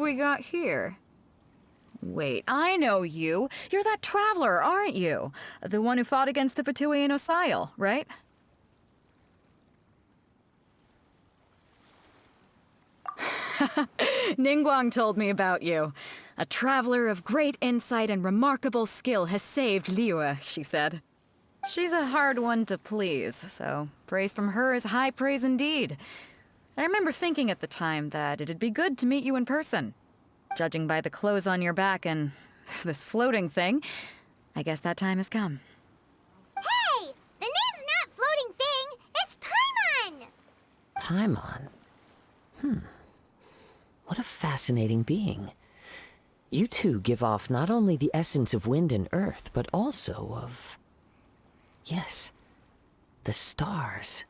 Speaker 18: we got here? Wait, I know you. You're that traveler, aren't you? The one who fought against the Fatui and Osile, right? Ningguang told me about you. A traveler of great insight and remarkable skill has saved Liyue, she said. She's a hard one to please, so praise from her is high praise indeed. I remember thinking at the time that it'd be good to meet you in person. Judging by the clothes on your back and this floating thing, I guess that time has come.
Speaker 3: Hey! The name's not Floating Thing, it's Paimon!
Speaker 19: Paimon? What a fascinating being. You two give off not only the essence of wind and earth, but also of... yes, the stars.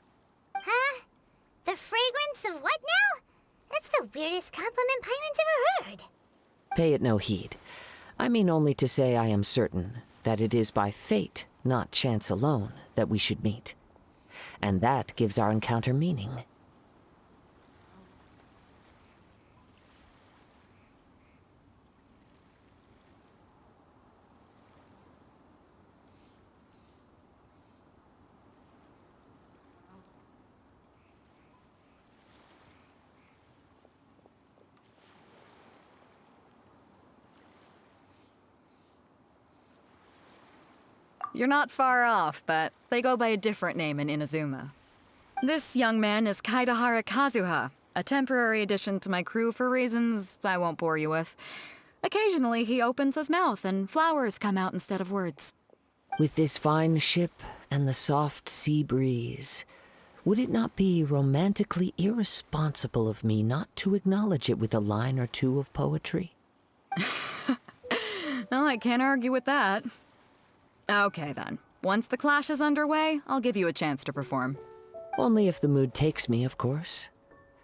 Speaker 3: Huh? The fragrance of what now? That's the weirdest compliment Paimon's ever heard.
Speaker 19: Pay it no heed. I mean only to say I am certain that it is by fate, not chance alone, that we should meet. And that gives our encounter meaning.
Speaker 18: You're not far off, but they go by a different name in Inazuma. This young man is Kaidahara Kazuha, a temporary addition to my crew for reasons I won't bore you with. Occasionally, he opens his mouth and flowers come out instead of words.
Speaker 19: With this fine ship and the soft sea breeze, would it not be romantically irresponsible of me not to acknowledge it with a line or two of poetry?
Speaker 18: No, I can't argue with that. Okay then. Once the clash is underway, I'll give you a chance to perform.
Speaker 19: Only if the mood takes me, of course.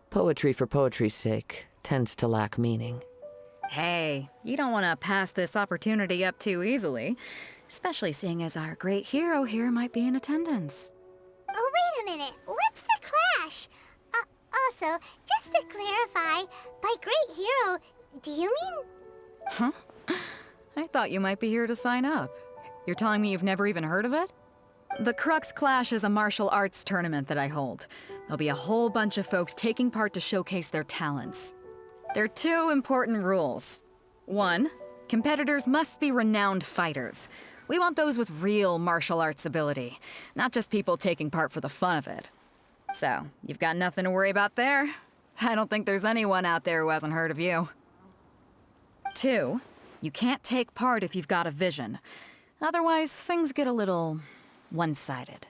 Speaker 19: Poetry for poetry's sake tends to lack meaning.
Speaker 18: Hey, you don't want to pass this opportunity up too easily, especially seeing as our great hero here might be in attendance.
Speaker 3: Oh, wait a minute. What's the clash? Also, just to clarify, by great hero, do you mean...
Speaker 18: Huh? I thought you might be here to sign up. You're telling me you've never even heard of it? The Crux Clash is a martial arts tournament that I hold. There'll be a whole bunch of folks taking part to showcase their talents. There are 2 important rules. 1, competitors must be renowned fighters. We want those with real martial arts ability, not just people taking part for the fun of it. So, you've got nothing to worry about there. I don't think there's anyone out there who hasn't heard of you. 2, you can't take part if you've got a vision. Otherwise, things get a little one-sided.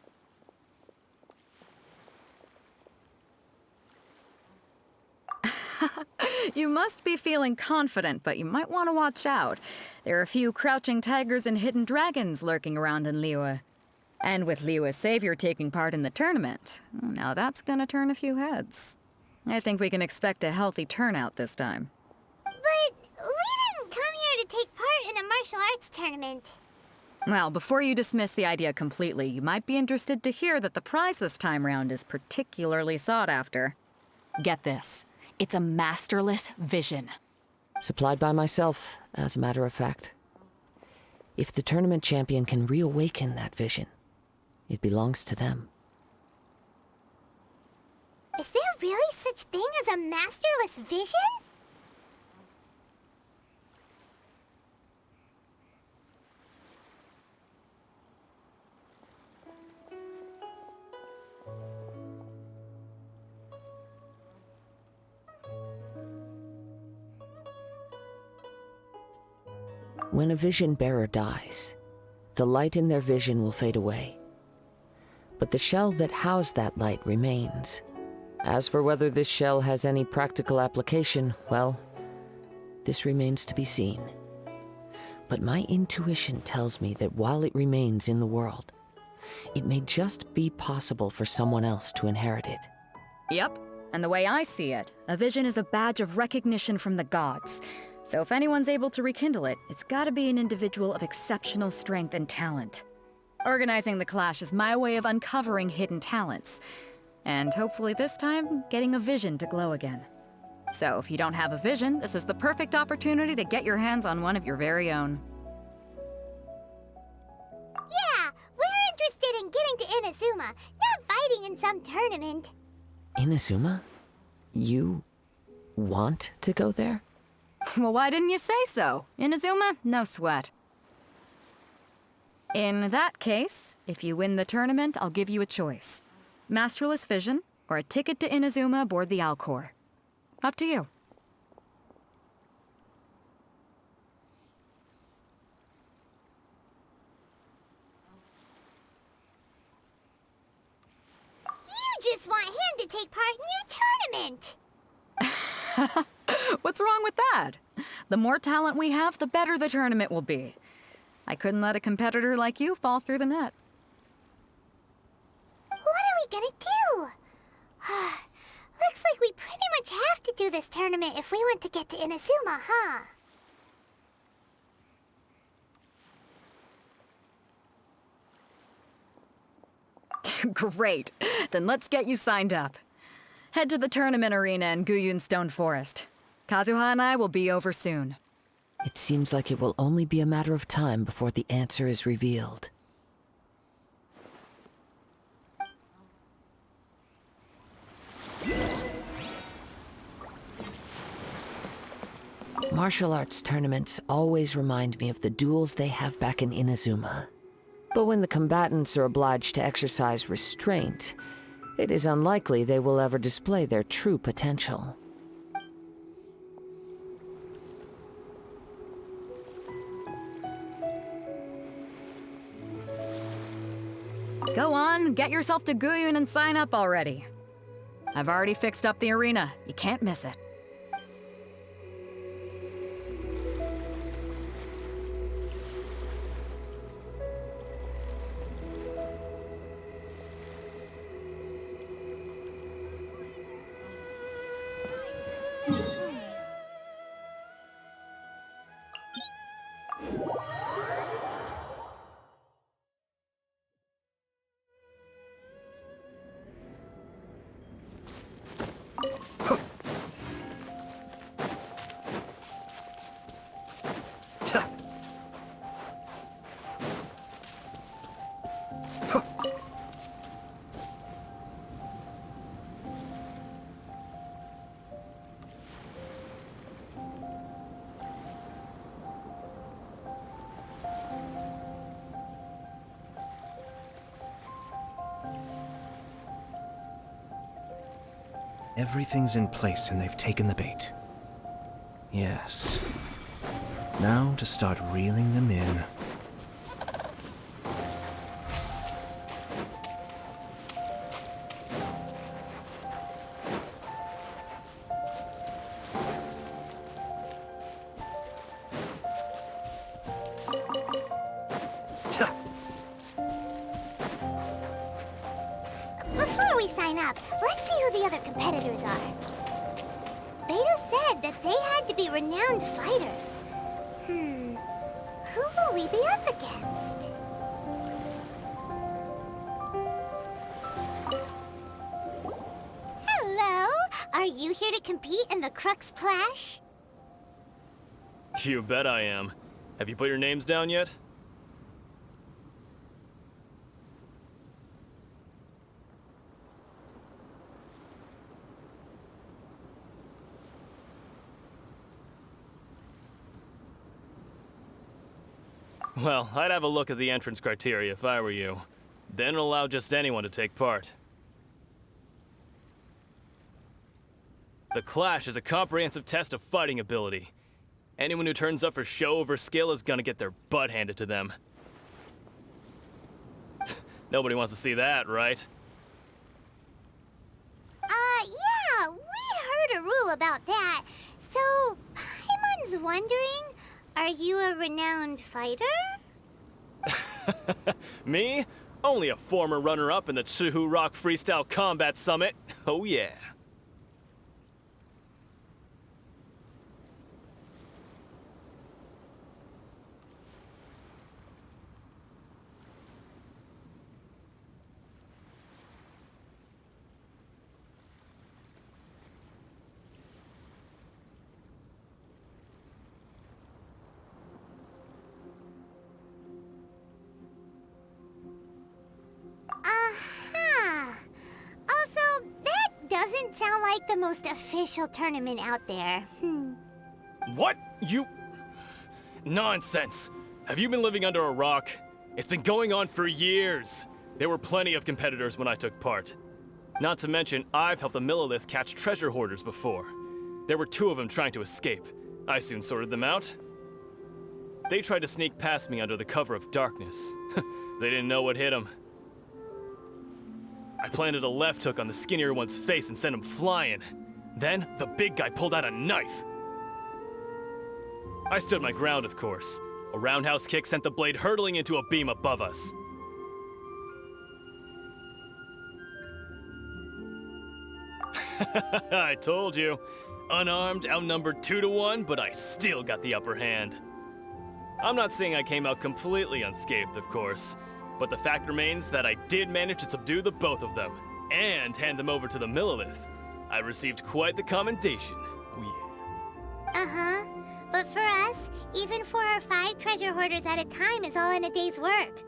Speaker 18: You must be feeling confident, but you might want to watch out. There are a few crouching tigers and hidden dragons lurking around in Liyue. And with Liyue's savior taking part in the tournament, now that's gonna turn a few heads. I think we can expect a healthy turnout this time.
Speaker 3: But we didn't come here to take part in a martial arts tournament.
Speaker 18: Well, before you dismiss the idea completely, you might be interested to hear that the prize this time round is particularly sought after. Get this. It's a masterless vision.
Speaker 19: Supplied by myself, as a matter of fact. If the tournament champion can reawaken that vision, it belongs to them.
Speaker 3: Is there really such thing as a masterless vision?
Speaker 19: When a vision bearer dies, the light in their vision will fade away. But the shell that housed that light remains. As for whether this shell has any practical application, well, this remains to be seen. But my intuition tells me that while it remains in the world, it may just be possible for someone else to inherit it.
Speaker 18: Yep, and the way I see it, a vision is a badge of recognition from the gods. So if anyone's able to rekindle it, it's gotta be an individual of exceptional strength and talent. Organizing the clash is my way of uncovering hidden talents. And hopefully this time, getting a vision to glow again. So if you don't have a vision, this is the perfect opportunity to get your hands on one of your very own.
Speaker 3: Yeah, we're interested in getting to Inazuma, not fighting in some tournament.
Speaker 19: Inazuma? You want to go there?
Speaker 18: Well, why didn't you say so? Inazuma? No sweat. In that case, if you win the tournament, I'll give you a choice. Masterless Vision, or a ticket to Inazuma aboard the Alcor. Up to you.
Speaker 3: You just want him to take part in your tournament!
Speaker 18: What's wrong with that? The more talent we have, the better the tournament will be. I couldn't let a competitor like you fall through the net.
Speaker 3: What are we gonna do? Looks like we pretty much have to do this tournament if we want to get to Inazuma, huh?
Speaker 18: Great. Then let's get you signed up. Head to the tournament arena in Guyun Stone Forest. Kazuha and I will be over soon.
Speaker 19: It seems like it will only be a matter of time before the answer is revealed. Martial arts tournaments always remind me of the duels they have back in Inazuma. But when the combatants are obliged to exercise restraint, it is unlikely they will ever display their true potential.
Speaker 18: Go on, get yourself to Guyun and sign up already. I've already fixed up the arena. You can't miss it.
Speaker 2: Everything's in place and they've taken the bait. Yes. Now to start reeling them in.
Speaker 3: Before we sign up, let's see who the other competitors are. Beto said that they had to be renowned fighters. Who will we be up against? Hello? Are you here to compete in the Crux Clash?
Speaker 20: You bet I am. Have you put your names down yet? Well, I'd have a look at the entrance criteria if I were you. Then it'll allow just anyone to take part. The Clash is a comprehensive test of fighting ability. Anyone who turns up for show over skill is gonna get their butt handed to them. Nobody wants to see that, right?
Speaker 3: Yeah, we heard a rule about that. So, Paimon's wondering, are you a renowned fighter?
Speaker 20: Me? Only a former runner-up in the Chihu Rock Freestyle Combat Summit. Oh yeah.
Speaker 3: doesn't sound like the most official tournament out there.
Speaker 20: What? You... Nonsense. Have you been living under a rock? It's been going on for years. There were plenty of competitors when I took part. Not to mention, I've helped the Millilith catch treasure hoarders before. There were 2 of them trying to escape. I soon sorted them out. They tried to sneak past me under the cover of darkness. They didn't know what hit them. I planted a left hook on the skinnier one's face and sent him flying. Then, the big guy pulled out a knife. I stood my ground, of course. A roundhouse kick sent the blade hurtling into a beam above us. I told you. Unarmed, outnumbered 2 to 1, but I still got the upper hand. I'm not saying I came out completely unscathed, of course, but the fact remains that I did manage to subdue the both of them, and hand them over to the Millilith. I received quite the commendation. Oh yeah.
Speaker 3: Uh-huh. But for us, even 4 or 5 treasure hoarders at a time is all in a day's work.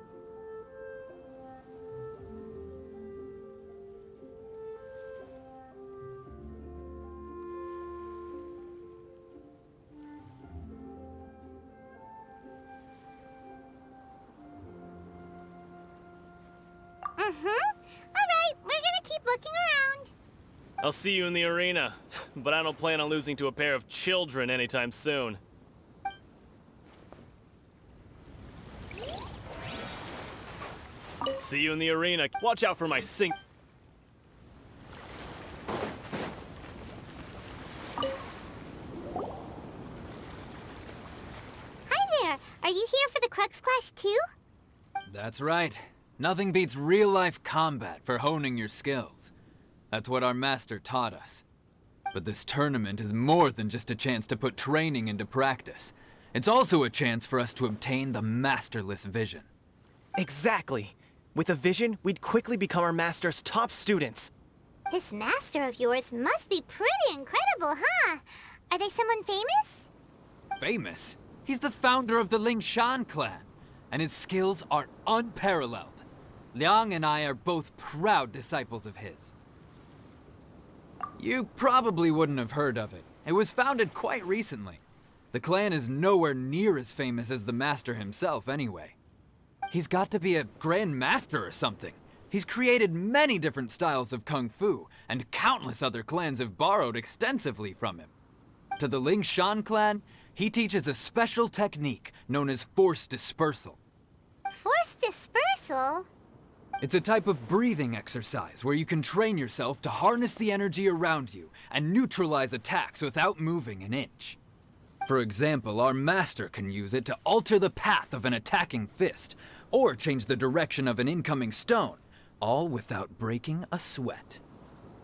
Speaker 3: Alright, we're gonna keep looking around.
Speaker 20: I'll see you in the arena, but I don't plan on losing to a pair of children anytime soon. See you in the arena. Watch out for my sink.
Speaker 3: Hi there. Are you here for the Crux Clash too?
Speaker 2: That's right. Nothing beats real-life combat for honing your skills. That's what our master taught us. But this tournament is more than just a chance to put training into practice. It's also a chance for us to obtain the masterless vision.
Speaker 21: Exactly. With a vision, we'd quickly become our master's top students.
Speaker 3: This master of yours must be pretty incredible, huh? Are they someone famous?
Speaker 2: Famous? He's the founder of the Ling Shan clan, and his skills are unparalleled. Liang and I are both proud disciples of his. You probably wouldn't have heard of it. It was founded quite recently. The clan is nowhere near as famous as the master himself anyway. He's got to be a grand master or something. He's created many different styles of kung fu, and countless other clans have borrowed extensively from him. To the Ling Shan clan, he teaches a special technique known as force dispersal.
Speaker 3: Force dispersal?
Speaker 2: It's a type of breathing exercise where you can train yourself to harness the energy around you and neutralize attacks without moving an inch. For example, our master can use it to alter the path of an attacking fist, or change the direction of an incoming stone, all without breaking a sweat.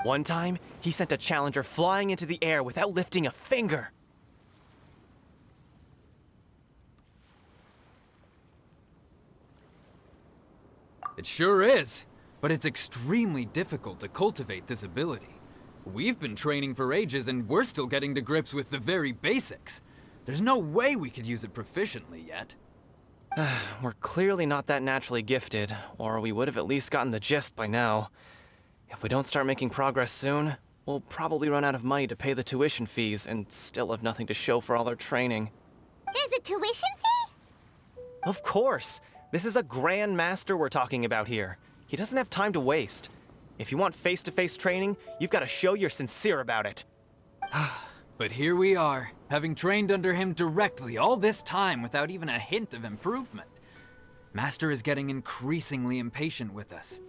Speaker 21: One time, he sent a challenger flying into the air without lifting a finger.
Speaker 2: It sure is, but it's extremely difficult to cultivate this ability. We've been training for ages and we're still getting to grips with the very basics. There's no way we could use it proficiently yet.
Speaker 21: We're clearly not that naturally gifted, or we would have at least gotten the gist by now. If we don't start making progress soon, we'll probably run out of money to pay the tuition fees and still have nothing to show for all our training.
Speaker 3: There's a tuition fee?
Speaker 21: Of course! This is a Grand Master we're talking about here. He doesn't have time to waste. If you want face-to-face training, you've got to show you're sincere about it.
Speaker 2: But here we are, having trained under him directly all this time without even a hint of improvement. Master is getting increasingly impatient with us.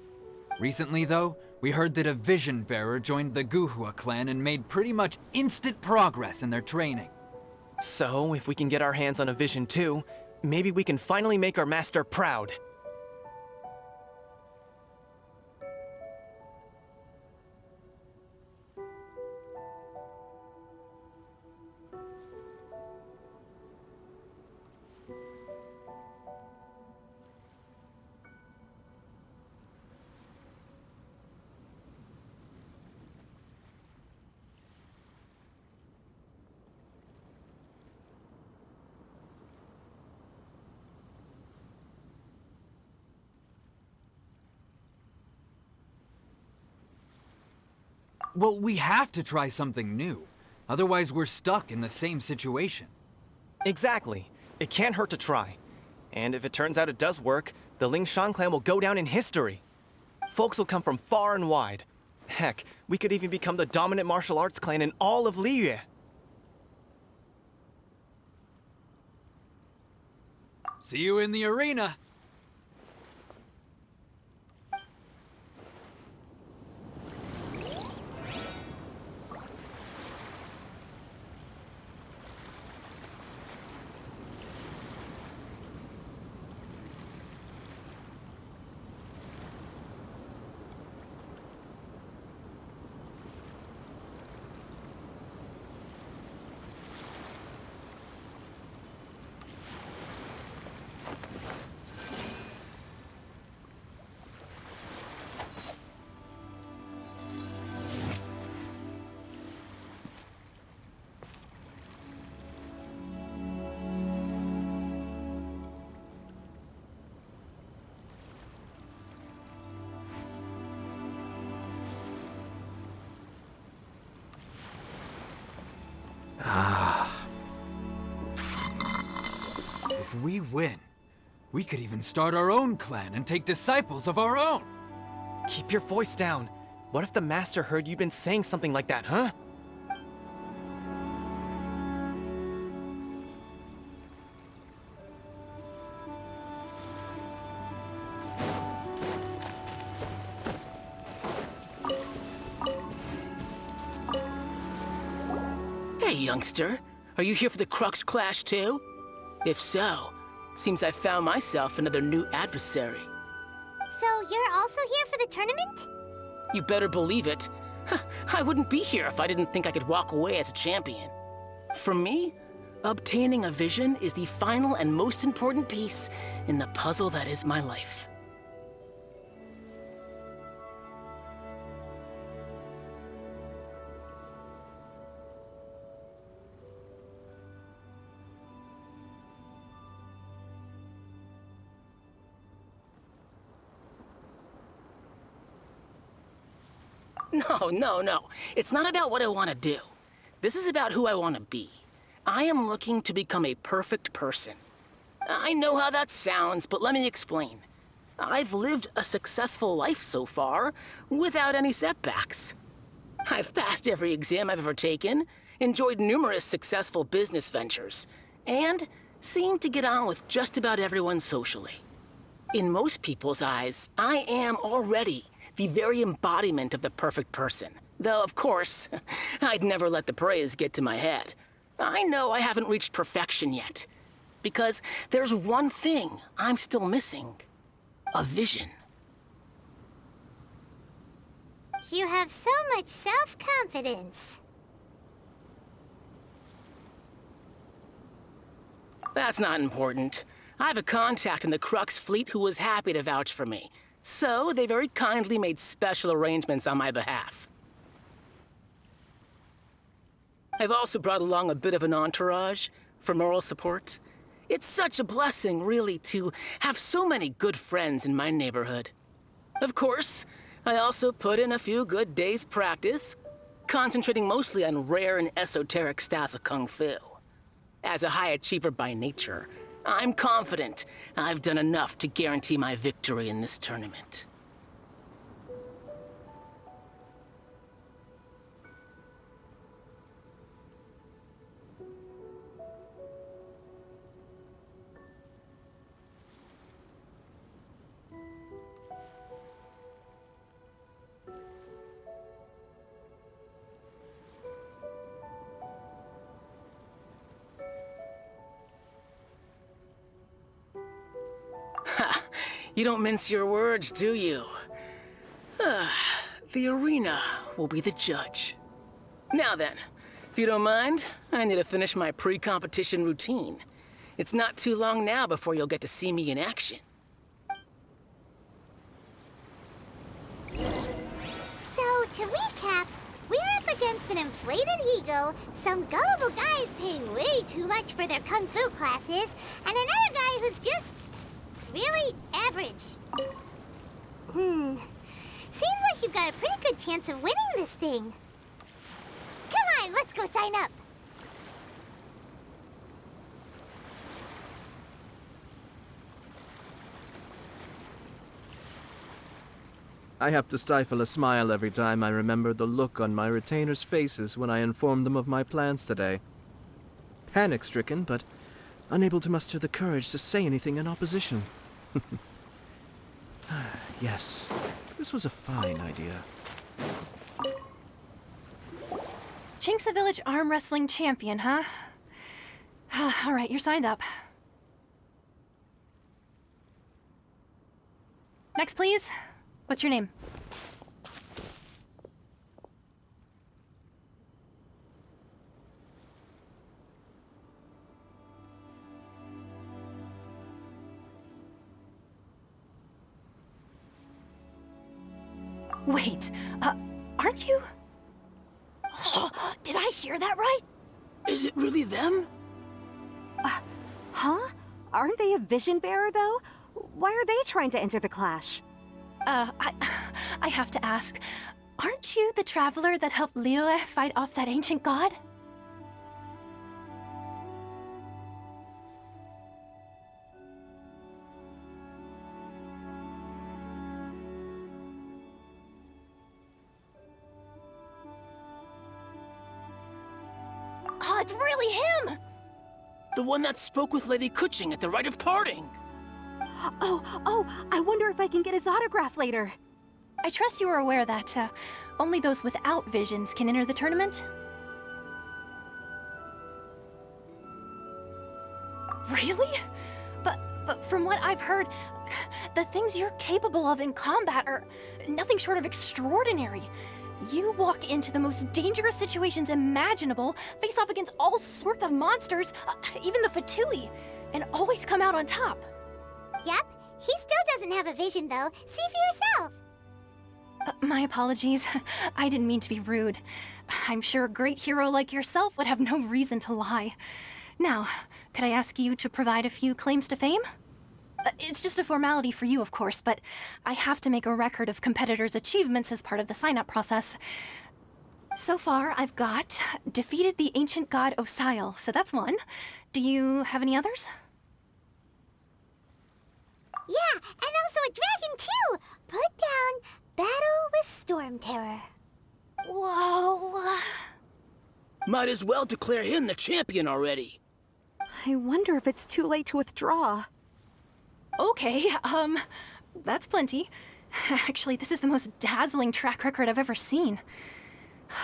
Speaker 2: Recently, though, we heard that a vision bearer joined the Guhua clan and made pretty much instant progress in their training.
Speaker 21: So, if we can get our hands on a vision too, maybe we can finally make our master proud.
Speaker 5: Well, we have to try something new. Otherwise, we're stuck in the same situation.
Speaker 21: Exactly. It can't hurt to try. And if it turns out it does work, the Ling Shan clan will go down in history. Folks will come from far and wide. Heck, we could even become the dominant martial arts clan in all of Liyue.
Speaker 5: See you in the arena. If we win, we could even start our own clan and take disciples of our own.
Speaker 21: Keep your voice down. What if the master heard you've been saying something like that, huh?
Speaker 22: Hey, youngster. Are you here for the Crux Clash too? If so, seems I found myself another new adversary.
Speaker 3: So you're also here for the tournament?
Speaker 22: You better believe it. I wouldn't be here if I didn't think I could walk away as a champion. For me, obtaining a vision is the final and most important piece in the puzzle that is my life. No. It's not about what I want to do. This is about who I want to be. I am looking to become a perfect person. I know how that sounds, but let me explain. I've lived a successful life so far, without any setbacks. I've passed every exam I've ever taken, enjoyed numerous successful business ventures, and seem to get on with just about everyone socially. In most people's eyes, I am already the very embodiment of the perfect person. Though, of course, I'd never let the praise get to my head. I know I haven't reached perfection yet, because there's one thing I'm still missing. A vision.
Speaker 3: You have so much self-confidence.
Speaker 22: That's not important. I have a contact in the Crux fleet who was happy to vouch for me. So, they very kindly made special arrangements on my behalf. I've also brought along a bit of an entourage for moral support. It's such a blessing, really, to have so many good friends in my neighborhood. Of course, I also put in a few good days' practice, concentrating mostly on rare and esoteric styles of Kung Fu. As a high achiever by nature, I'm confident I've done enough to guarantee my victory in this tournament. You don't mince your words, do you? The arena will be the judge. Now then, if you don't mind, I need to finish my pre-competition routine. It's not too long now before you'll get to see me in action.
Speaker 3: So, to recap, we're up against an inflated ego, some gullible guys paying way too much for their kung fu classes, and another guy who's just really average. Seems like you've got a pretty good chance of winning this thing. go sign up.
Speaker 2: I have to stifle a smile every time I remember the look on my retainers' faces when I informed them of my plans today. Panic-stricken, but unable to muster the courage to say anything in opposition. Yes, this was a fine idea.
Speaker 17: Chink's a village arm wrestling champion, huh? All right, you're signed up. Next, please. What's your name? Wait, aren't you? Did I hear that right?
Speaker 22: Is it really them?
Speaker 4: Huh? Aren't they a vision bearer, though? Why are they trying to enter the clash?
Speaker 17: I have to ask, aren't you the traveler that helped Liyue fight off that ancient god?
Speaker 22: Oh, it's really him! The one that spoke with Lady Kuching at the rite of parting.
Speaker 4: Oh, I wonder if I can get his autograph later.
Speaker 17: I trust you are aware that only those without visions can enter the tournament? Really? But from what I've heard, the things you're capable of in combat are nothing short of extraordinary. You walk into the most dangerous situations imaginable, face off against all sorts of monsters, even the Fatui, and always come out on top.
Speaker 3: Yep, he still doesn't have a vision though. See for yourself.
Speaker 17: My apologies. I didn't mean to be rude. I'm sure a great hero like yourself would have no reason to lie. Now, could I ask you to provide a few claims to fame? It's just a formality for you, of course, but I have to make a record of competitors' achievements as part of the sign-up process. So far, I've got defeated the ancient god Osile, so that's one. Do you have any others?
Speaker 3: Yeah, and also a dragon too! Put down Battle with Storm Terror.
Speaker 17: Whoa.
Speaker 22: Might as well declare him the champion already.
Speaker 4: I wonder if it's too late to withdraw.
Speaker 17: Okay, that's plenty. Actually, this is the most dazzling track record I've ever seen.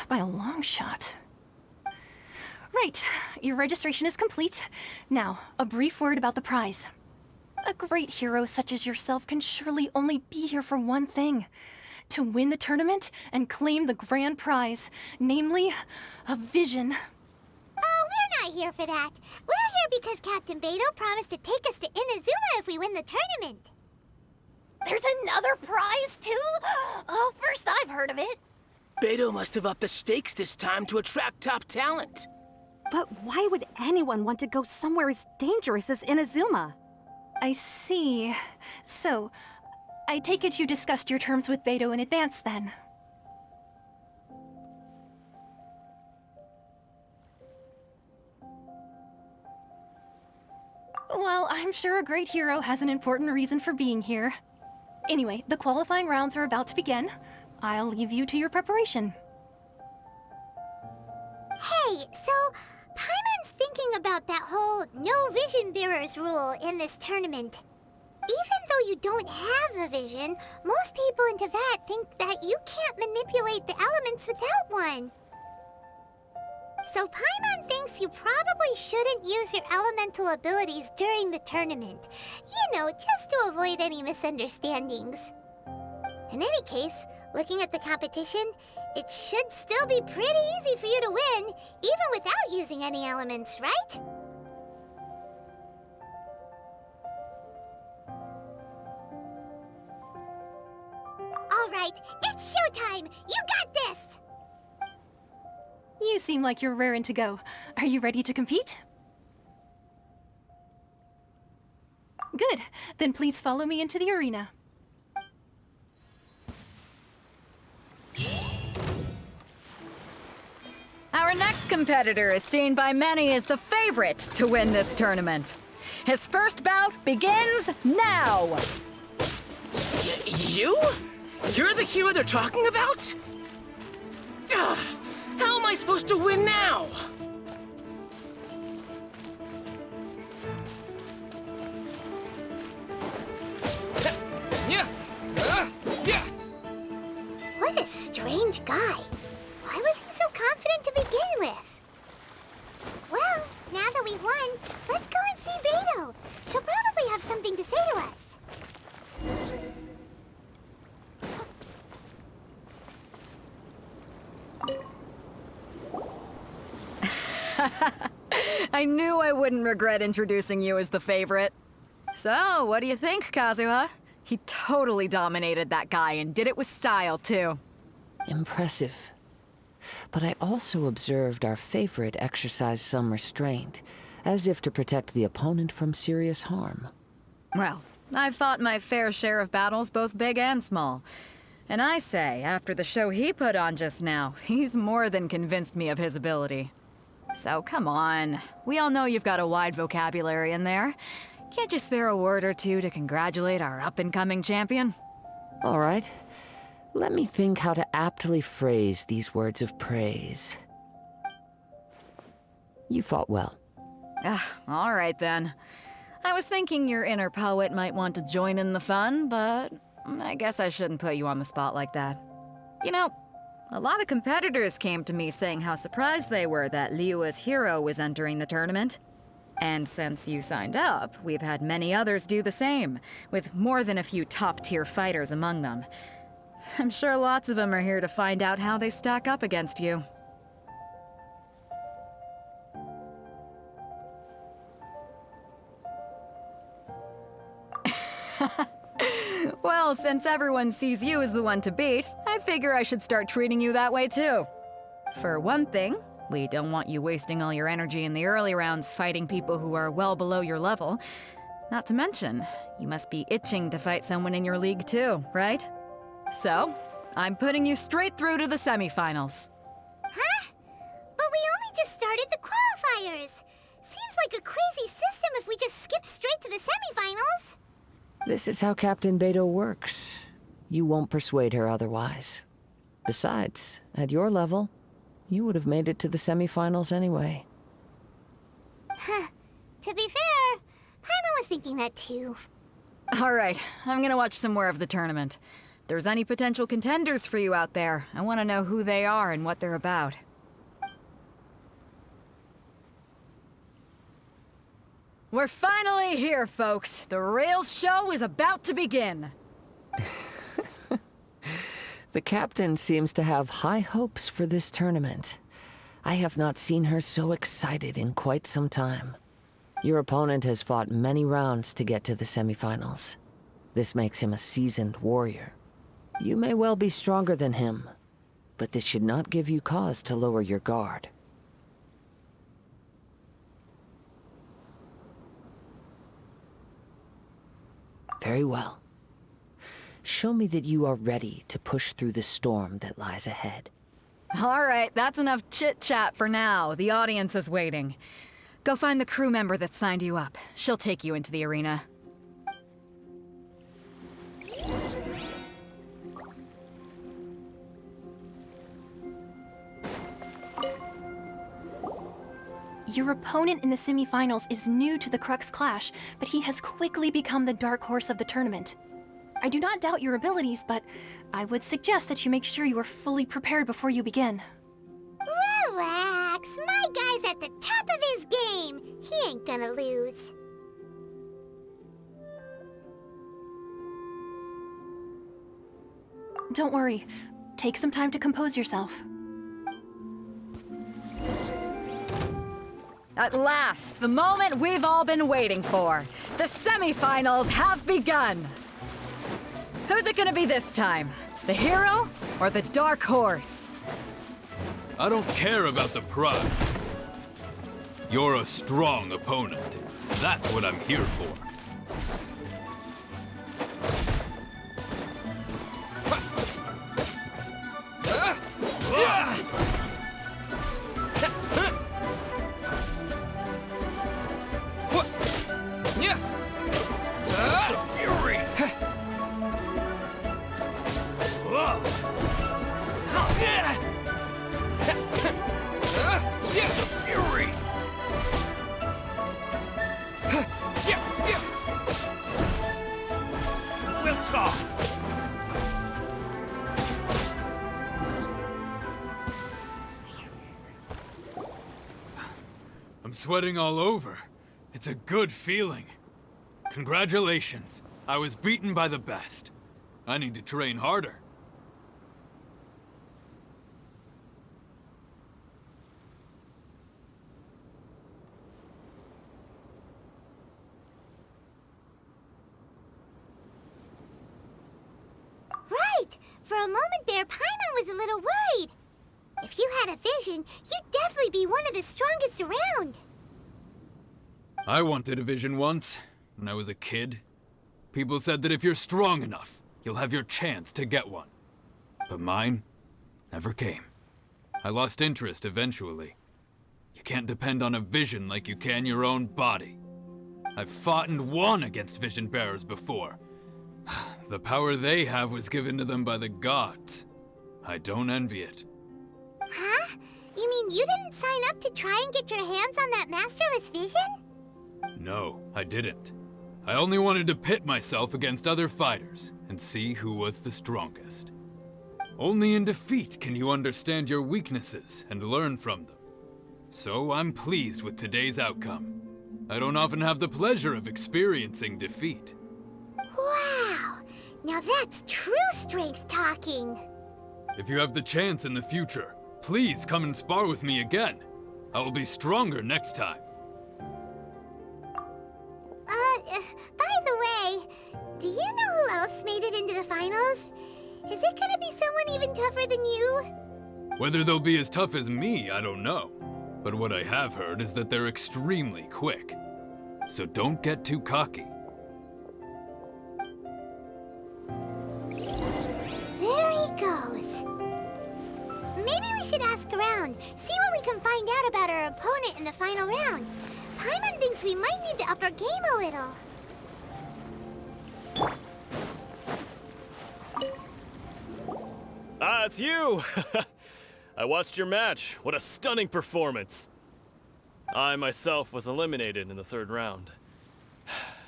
Speaker 17: By a long shot. Right, your registration is complete. Now, a brief word about the prize. A great hero such as yourself can surely only be here for one thing. To win the tournament and claim the grand prize, namely, a vision.
Speaker 3: Oh, we're not here for that. We're here because Captain Beidou promised to take us to Inazuma if we win the tournament.
Speaker 14: There's another prize, too? Oh, first I've heard of it.
Speaker 22: Beidou must have upped the stakes this time to attract top talent.
Speaker 4: But why would anyone want to go somewhere as dangerous as Inazuma?
Speaker 17: I see. So, I take it you discussed your terms with Beidou in advance, then? Well, I'm sure a great hero has an important reason for being here. Anyway, the qualifying rounds are about to begin. I'll leave you to your preparation.
Speaker 3: Hey, so Paimon's thinking about that whole no vision bearers rule in this tournament. Even though you don't have a vision, most people in Teyvat think that you can't manipulate the elements without one. So Paimon thinks you probably shouldn't use your elemental abilities during the tournament. You know, just to avoid any misunderstandings. In any case, looking at the competition, it should still be pretty easy for you to win, even without using any elements, right? All right, it's showtime! You got this!
Speaker 17: You seem like you're raring to go. Are you ready to compete? Good. Then please follow me into the arena.
Speaker 18: All Our next competitor is seen by many as the favorite to win this tournament. His first bout begins now!
Speaker 22: You? You're the hero they're talking about? Ugh, how am I supposed to win now?
Speaker 3: What a strange guy. Why was he so confident to begin with? Well, now that we've won, let's go and see Beto. She'll probably have something to say to us.
Speaker 18: I knew I wouldn't regret introducing you as the favorite. So, what do you think, Kazuha? He totally dominated that guy and did it with style, too.
Speaker 19: Impressive. But I also observed our favorite exercise some restraint, as if to protect the opponent from serious harm.
Speaker 18: Well, I've fought my fair share of battles, both big and small. And I say, after the show he put on just now, he's more than convinced me of his ability. So come on, we all know you've got a wide vocabulary in there. Can't you spare a word or two to congratulate our up-and-coming champion?
Speaker 19: All right. Let me think how to aptly phrase these words of praise. You fought well.
Speaker 18: All right then. I was thinking your inner poet might want to join in the fun, but I guess I shouldn't put you on the spot like that. You know, a lot of competitors came to me saying how surprised they were that Liyue's hero was entering the tournament. And since you signed up, we've had many others do the same, with more than a few top-tier fighters among them. I'm sure lots of them are here to find out how they stack up against you. Well, since everyone sees you as the one to beat, I figure I should start treating you that way too. For one thing, we don't want you wasting all your energy in the early rounds fighting people who are well below your level. Not to mention, you must be itching to fight someone in your league too, right? So, I'm putting you straight through to the semifinals.
Speaker 3: Huh? But we only just started the qualifiers. Seems like a crazy system if we just skip straight to the semifinals.
Speaker 19: This is how Captain Beto works. You won't persuade her otherwise. Besides, at your level, you would have made it to the semifinals anyway.
Speaker 3: Huh. To be fair, Paimon was thinking that too.
Speaker 18: All right, I'm gonna watch some more of the tournament. If there's any potential contenders for you out there, I want to know who they are and what they're about. We're finally here, folks. The real show is about to begin.
Speaker 19: The captain seems to have high hopes for this tournament. I have not seen her so excited in quite some time. Your opponent has fought many rounds to get to the semifinals. This makes him a seasoned warrior. You may well be stronger than him, but this should not give you cause to lower your guard. Very well. Show me that you are ready to push through the storm that lies ahead.
Speaker 18: All right, that's enough chit-chat for now. The audience is waiting. Go find the crew member that signed you up. She'll take you into the arena.
Speaker 9: Your opponent in the semifinals is new to the Crux Clash, but he has quickly become the dark horse of the tournament. I do not doubt your abilities, but I would suggest that you make sure you are fully prepared before you begin.
Speaker 3: Relax, my guy's at the top of his game. He ain't gonna lose.
Speaker 9: Don't worry. Take some time to compose yourself.
Speaker 18: At last, the moment we've all been waiting for. The semifinals have begun. Who's it gonna be this time? The hero or the dark horse?
Speaker 5: I don't care about the prize. You're a strong opponent. That's what I'm here for. I'm sweating all over. It's a good feeling. Congratulations. I was beaten by the best. I need to train harder.
Speaker 3: Right! For a moment there, Paimon was a little worried. If you had a vision, you'd definitely be one of the strongest around.
Speaker 5: I wanted a vision once, when I was a kid. People said that if you're strong enough, you'll have your chance to get one. But mine never came. I lost interest eventually. You can't depend on a vision like you can your own body. I've fought and won against vision bearers before. The power they have was given to them by the gods. I don't envy it.
Speaker 3: Huh? You mean you didn't sign up to try and get your hands on that masterless vision?
Speaker 5: No, I didn't. I only wanted to pit myself against other fighters and see who was the strongest. Only in defeat can you understand your weaknesses and learn from them. So I'm pleased with today's outcome. I don't often have the pleasure of experiencing defeat.
Speaker 3: Wow! Now that's true strength talking.
Speaker 5: If you have the chance in the future, please come and spar with me again. I will be stronger next time.
Speaker 3: By the way, do you know who else made it into the finals? Is it gonna be someone even tougher than you?
Speaker 5: Whether they'll be as tough as me, I don't know. But what I have heard is that they're extremely quick. So don't get too cocky.
Speaker 3: There he goes. Maybe we should ask around, see what we can find out about our opponent in the final round. Paimon thinks we might need to up our game a little.
Speaker 20: Ah, it's you! I watched your match. What a stunning performance. I myself was eliminated in the third round.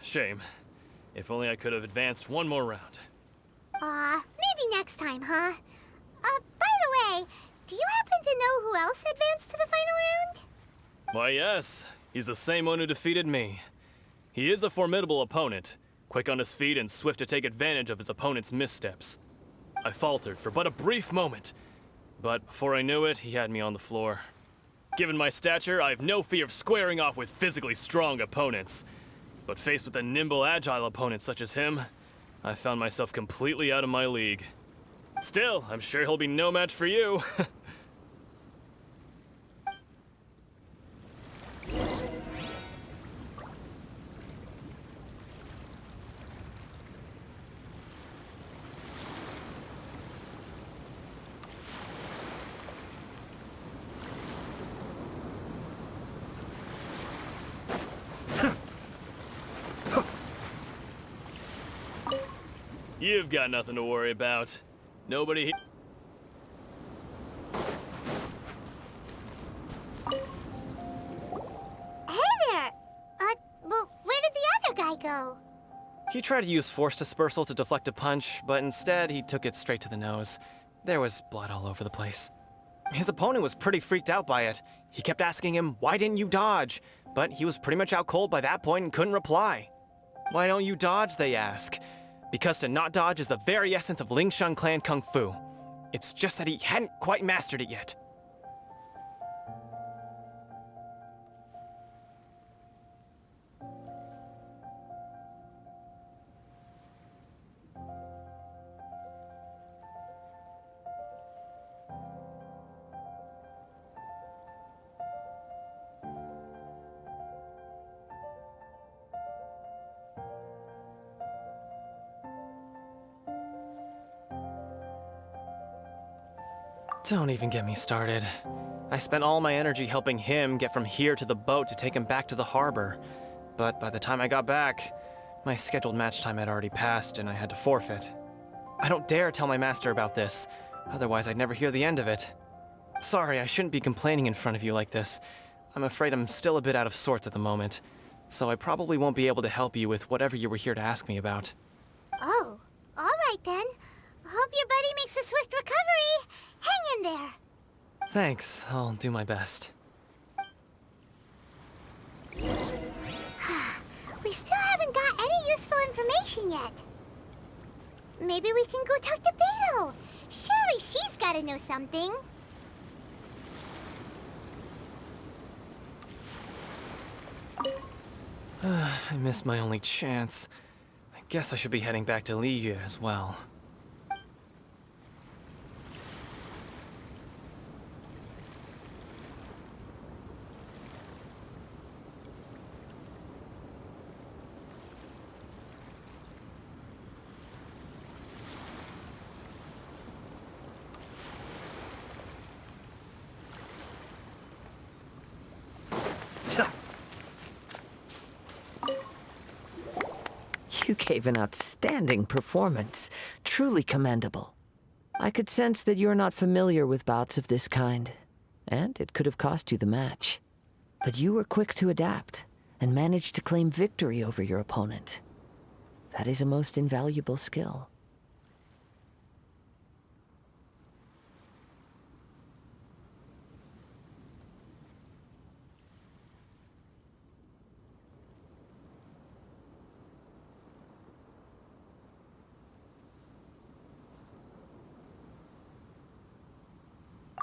Speaker 20: Shame. If only I could have advanced one more round.
Speaker 3: Maybe next time, huh? By the way, do you happen to know who else advanced to the final round?
Speaker 20: Why, yes. He's the same one who defeated me. He is a formidable opponent, quick on his feet and swift to take advantage of his opponent's missteps. I faltered for but a brief moment, but before I knew it, he had me on the floor. Given my stature, I have no fear of squaring off with physically strong opponents. But faced with a nimble, agile opponent such as him, I found myself completely out of my league. Still, I'm sure he'll be no match for you. You've got nothing to worry about. Nobody here.
Speaker 3: Hey there! Well, where did the other guy go?
Speaker 21: He tried to use force dispersal to deflect a punch, but instead he took it straight to the nose. There was blood all over the place. His opponent was pretty freaked out by it. He kept asking him, "Why didn't you dodge?" But he was pretty much out cold by that point and couldn't reply. "Why don't you dodge?" they ask. Because to not dodge is the very essence of Ling Shun clan kung fu. It's just that he hadn't quite mastered it yet. Don't even get me started. I spent all my energy helping him get from here to the boat to take him back to the harbor. But by the time I got back, my scheduled match time had already passed and I had to forfeit. I don't dare tell my master about this, otherwise I'd never hear the end of it. Sorry, I shouldn't be complaining in front of you like this. I'm afraid I'm still a bit out of sorts at the moment, so I probably won't be able to help you with whatever you were here to ask me about.
Speaker 3: Oh, right then. Hope your buddy makes a swift recovery. Hang in there.
Speaker 21: Thanks, I'll do my best.
Speaker 3: We still haven't got any useful information yet. Maybe we can go talk to Beto. Surely she's gotta know something.
Speaker 21: I missed my only chance. I guess I should be heading back to Liyue as well.
Speaker 19: You gave an outstanding performance. Truly commendable. I could sense that you're not familiar with bouts of this kind, and it could have cost you the match. But you were quick to adapt, and managed to claim victory over your opponent. That is a most invaluable skill.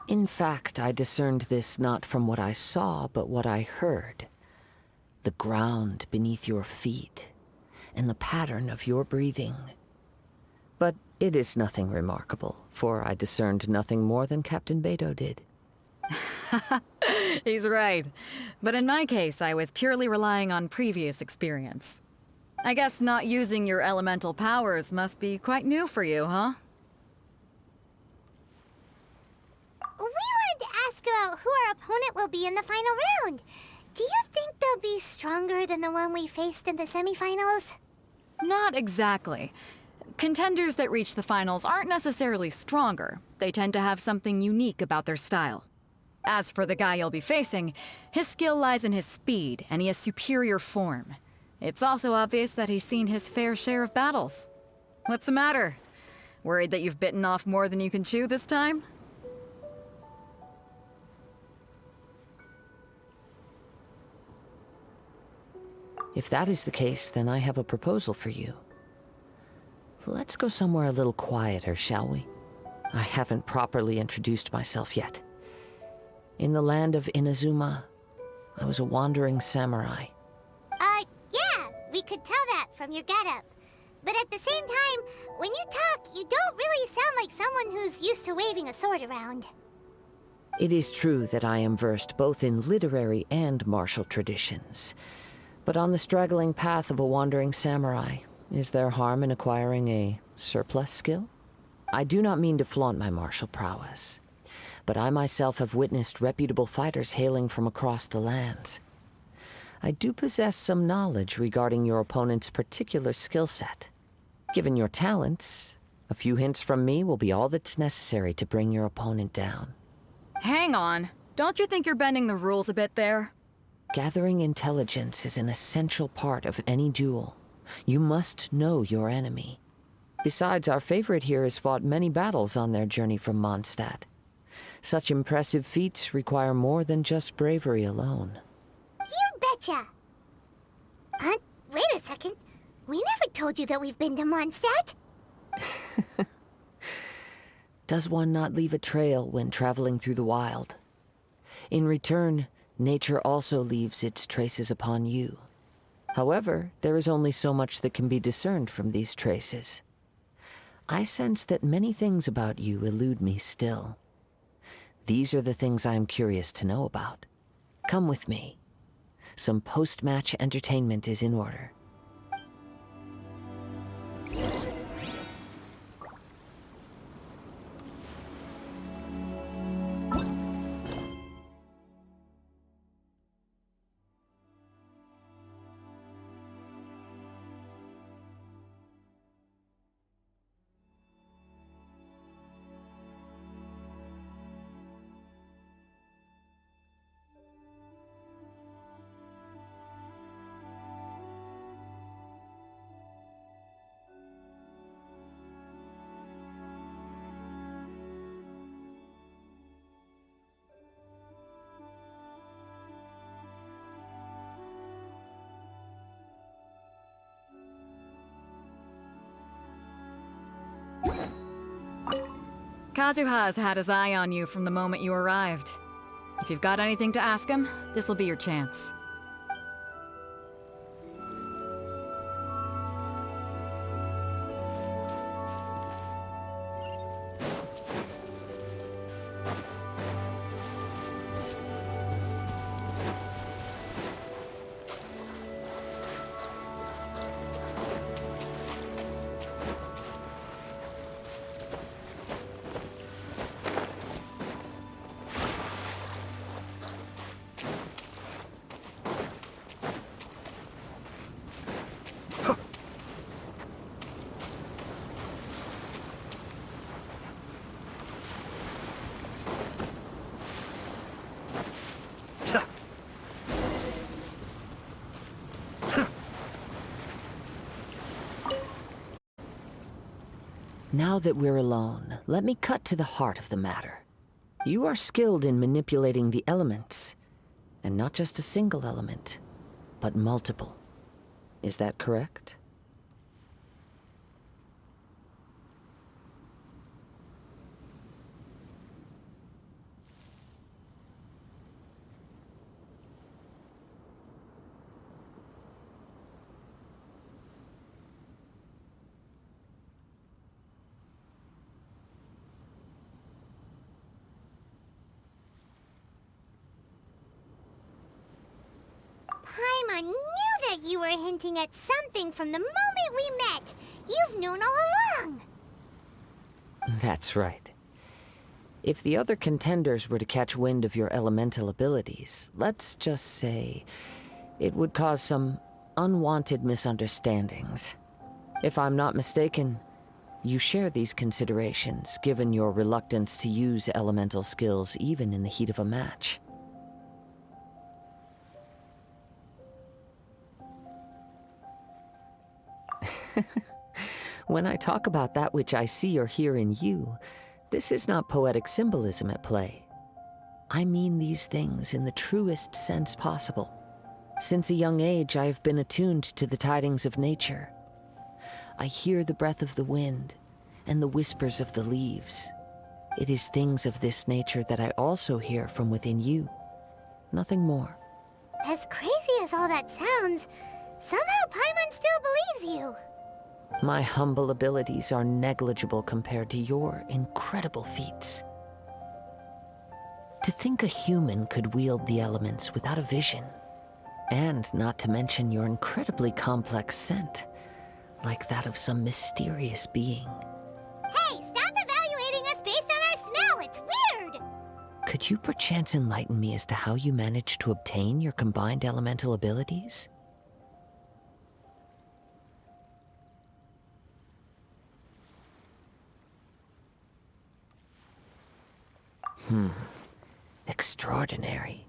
Speaker 19: In fact, I discerned this not from what I saw, but what I heard. The ground beneath your feet, and the pattern of your breathing. But it is nothing remarkable, for I discerned nothing more than Captain Beto did.
Speaker 18: He's right. But in my case, I was purely relying on previous experience. I guess not using your elemental powers must be quite new for you, huh?
Speaker 3: We wanted to ask about who our opponent will be in the final round. Do you think they'll be stronger than the one we faced in the semifinals?
Speaker 18: Not exactly. Contenders that reach the finals aren't necessarily stronger. They tend to have something unique about their style. As for the guy you'll be facing, his skill lies in his speed, and he has superior form. It's also obvious that he's seen his fair share of battles. What's the matter? Worried that you've bitten off more than you can chew this time?
Speaker 19: If that is the case, then I have a proposal for you. Let's go somewhere a little quieter, shall we? I haven't properly introduced myself yet. In the land of Inazuma, I was a wandering samurai.
Speaker 3: Yeah, we could tell that from your getup. But at the same time, when you talk, you don't really sound like someone who's used to waving a sword around.
Speaker 19: It is true that I am versed both in literary and martial traditions. But on the straggling path of a wandering samurai, is there harm in acquiring a surplus skill? I do not mean to flaunt my martial prowess, but I myself have witnessed reputable fighters hailing from across the lands. I do possess some knowledge regarding your opponent's particular skill set. Given your talents, a few hints from me will be all that's necessary to bring your opponent down.
Speaker 18: Hang on. Don't you think you're bending the rules a bit there?
Speaker 19: Gathering intelligence is an essential part of any duel. You must know your enemy. Besides, our favorite here has fought many battles on their journey from Mondstadt. Such impressive feats require more than just bravery alone.
Speaker 3: You betcha! Wait a second. We never told you that we've been to Mondstadt.
Speaker 19: Does one not leave a trail when traveling through the wild? In return, nature also leaves its traces upon you. However, there is only so much that can be discerned from these traces. I sense that many things about you elude me still. These are the things I am curious to know about. Come with me. Some post-match entertainment is in order.
Speaker 18: Kazuha has had his eye on you from the moment you arrived. If you've got anything to ask him, this'll be your chance.
Speaker 19: Now that we're alone, let me cut to the heart of the matter. You are skilled in manipulating the elements, and not just a single element, but multiple. Is that correct?
Speaker 3: Paimon knew that you were hinting at something from the moment we met. You've known all along.
Speaker 19: That's right. If the other contenders were to catch wind of your elemental abilities, let's just say it would cause some unwanted misunderstandings. If I'm not mistaken, you share these considerations, given your reluctance to use elemental skills even in the heat of a match. When I talk about that which I see or hear in you, this is not poetic symbolism at play. I mean these things in the truest sense possible. Since a young age, I have been attuned to the tidings of nature. I hear the breath of the wind and the whispers of the leaves. It is things of this nature that I also hear from within you. Nothing more.
Speaker 3: As crazy as all that sounds, somehow Paimon still believes you.
Speaker 19: My humble abilities are negligible compared to your incredible feats. To think a human could wield the elements without a vision, and not to mention your incredibly complex scent, like that of some mysterious being.
Speaker 3: Hey, stop evaluating us based on our smell! It's weird!
Speaker 19: Could you perchance enlighten me as to how you managed to obtain your combined elemental abilities? Extraordinary.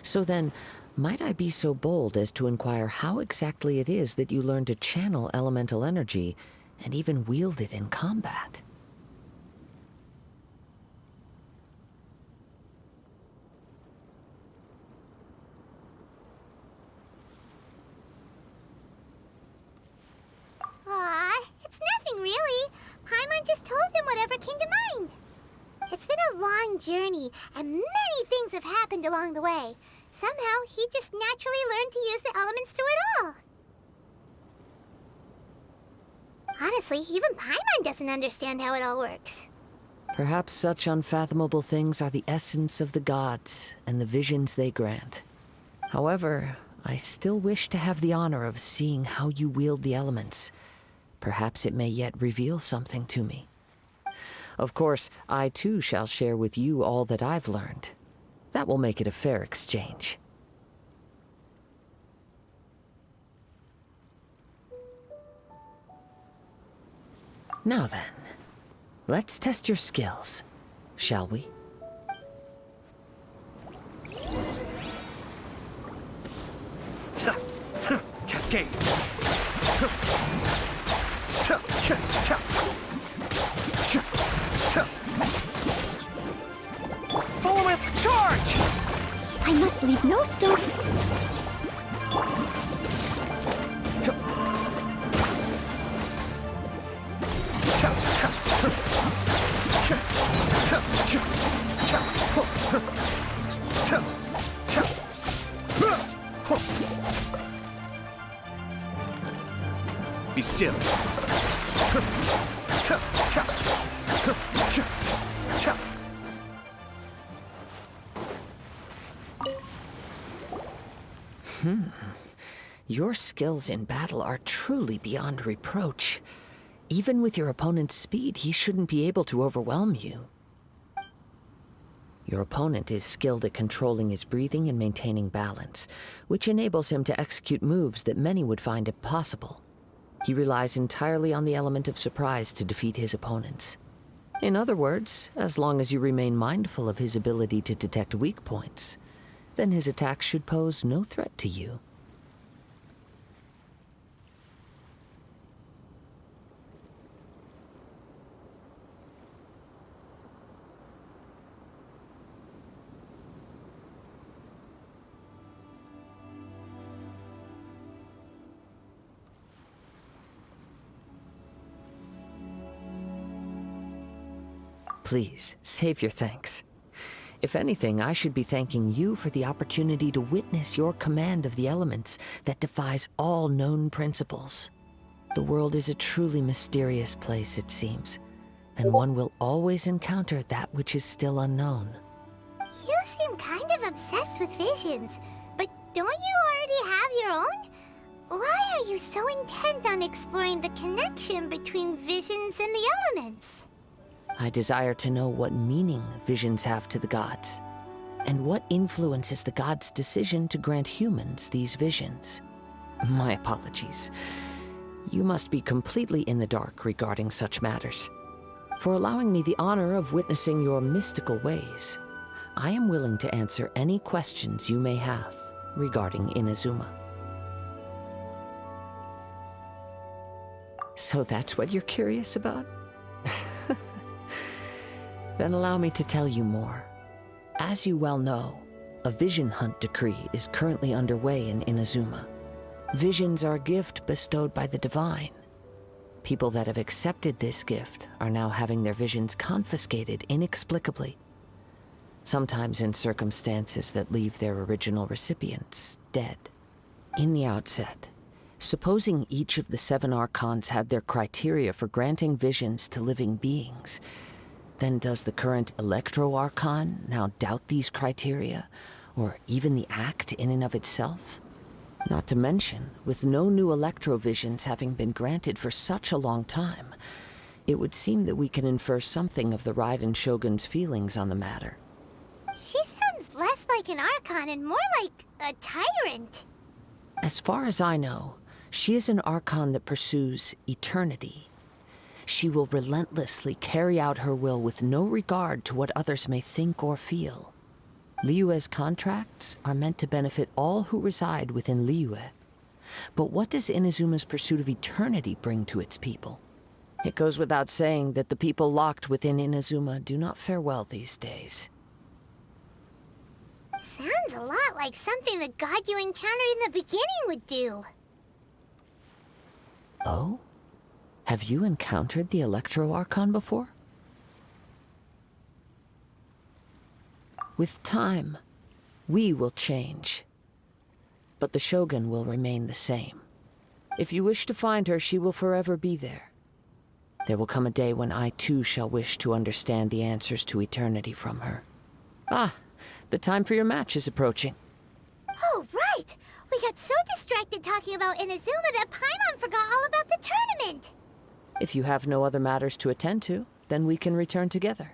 Speaker 19: So then, might I be so bold as to inquire how exactly it is that you learn to channel elemental energy and even wield it in combat?
Speaker 3: Aw, it's nothing really. Paimon just told him whatever came to mind. It's been a long journey, and many things have happened along the way. Somehow, he just naturally learned to use the elements through it all. Honestly, even Paimon doesn't understand how it all works.
Speaker 19: Perhaps such unfathomable things are the essence of the gods and the visions they grant. However, I still wish to have the honor of seeing how you wield the elements. Perhaps it may yet reveal something to me. Of course, I too shall share with you all that I've learned. That will make it a fair exchange. Now then, let's test your skills, shall we?
Speaker 2: Cascade!
Speaker 11: Follow it! Charge! I must leave no stone.
Speaker 2: still.
Speaker 19: Your skills in battle are truly beyond reproach. Even with your opponent's speed, he shouldn't be able to overwhelm you. Your opponent is skilled at controlling his breathing and maintaining balance, which enables him to execute moves that many would find impossible. He relies entirely on the element of surprise to defeat his opponents. In other words, as long as you remain mindful of his ability to detect weak points, then his attacks should pose no threat to you. Please, save your thanks. If anything, I should be thanking you for the opportunity to witness your command of the elements that defies all known principles. The world is a truly mysterious place, it seems, and one will always encounter that which is still unknown.
Speaker 3: You seem kind of obsessed with visions, but don't you already have your own? Why are you so intent on exploring the connection between visions and the elements?
Speaker 19: I desire to know what meaning visions have to the gods, and what influences the gods' decision to grant humans these visions. My apologies. You must be completely in the dark regarding such matters. For allowing me the honor of witnessing your mystical ways, I am willing to answer any questions you may have regarding Inazuma. So that's what you're curious about? Then allow me to tell you more. As you well know, a vision hunt decree is currently underway in Inazuma. Visions are a gift bestowed by the divine. People that have accepted this gift are now having their visions confiscated inexplicably, sometimes in circumstances that leave their original recipients dead. In the outset, supposing each of the 7 archons had their criteria for granting visions to living beings, then does the current Electro-Archon now doubt these criteria, or even the act in and of itself? Not to mention, with no new Electro-Visions having been granted for such a long time, it would seem that we can infer something of the Raiden Shogun's feelings on the matter.
Speaker 3: She sounds less like an Archon and more like a tyrant.
Speaker 19: As far as I know, she is an Archon that pursues eternity. She will relentlessly carry out her will with no regard to what others may think or feel. Liyue's contracts are meant to benefit all who reside within Liyue. But what does Inazuma's pursuit of eternity bring to its people? It goes without saying that the people locked within Inazuma do not fare well these days.
Speaker 3: Sounds a lot like something the god you encountered in the beginning would do.
Speaker 19: Oh? Have you encountered the Electro-Archon before? With time, we will change. But the Shogun will remain the same. If you wish to find her, she will forever be there. There will come a day when I too shall wish to understand the answers to eternity from her. Ah, the time for your match is approaching.
Speaker 3: Oh, right! We got so distracted talking about Inazuma that Paimon forgot all about the tournament!
Speaker 19: If you have no other matters to attend to, then we can return together.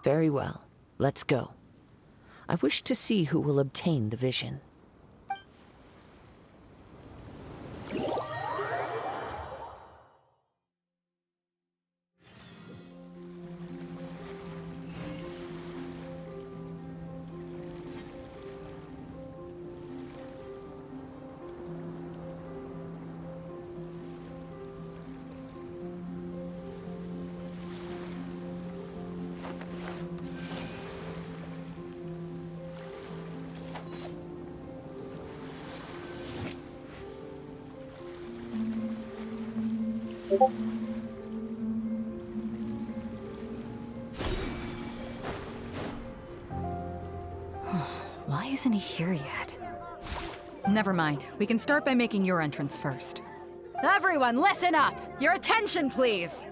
Speaker 19: Very well. Let's go. I wish to see who will obtain the vision.
Speaker 18: Why isn't he here yet? Never mind. We can start by making your entrance first. Everyone, listen up! Your attention, please!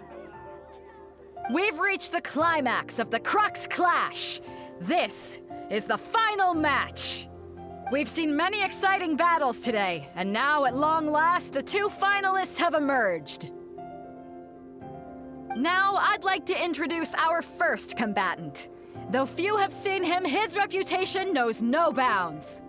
Speaker 18: We've reached the climax of the Crux Clash! This is the final match! We've seen many exciting battles today, and now, at long last, the two finalists have emerged. Now, I'd like to introduce our first combatant. Though few have seen him, his reputation knows no bounds.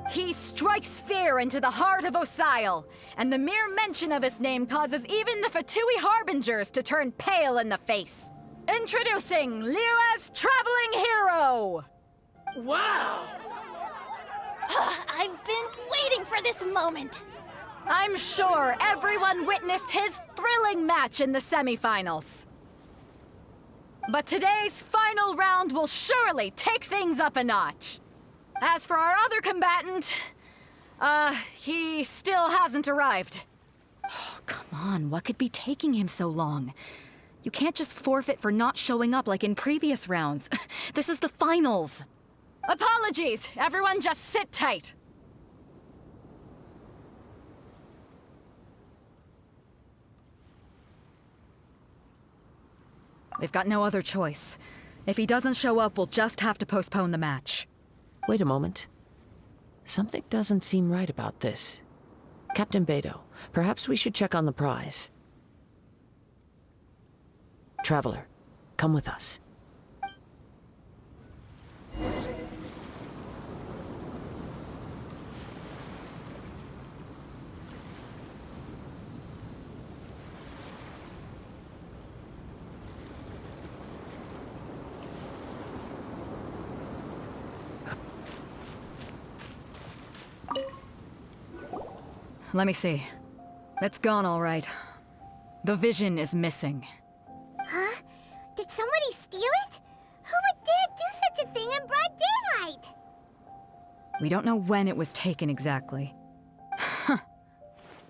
Speaker 18: He strikes fear into the heart of Osile, and the mere mention of his name causes even the Fatui Harbingers to turn pale in the face. Introducing Liyue's Traveling Hero!
Speaker 22: Wow!
Speaker 9: I've been waiting for this moment!
Speaker 18: I'm sure everyone witnessed his thrilling match in the semifinals. But today's final round will surely take things up a notch. As for our other combatant, he still hasn't arrived.
Speaker 12: Oh, come on, what could be taking him so long? You can't just forfeit for not showing up like in previous rounds. This is the finals.
Speaker 18: Apologies! Everyone just sit tight. We've got no other choice. If he doesn't show up, we'll just have to postpone the match.
Speaker 19: Wait a moment. Something doesn't seem right about this. Captain Beto, perhaps we should check on the prize. Traveler, come with us.
Speaker 18: Let me see. It's gone all right. The vision is missing.
Speaker 3: Huh? Did somebody steal it? Who would dare do such a thing in broad daylight?
Speaker 18: We don't know when it was taken exactly.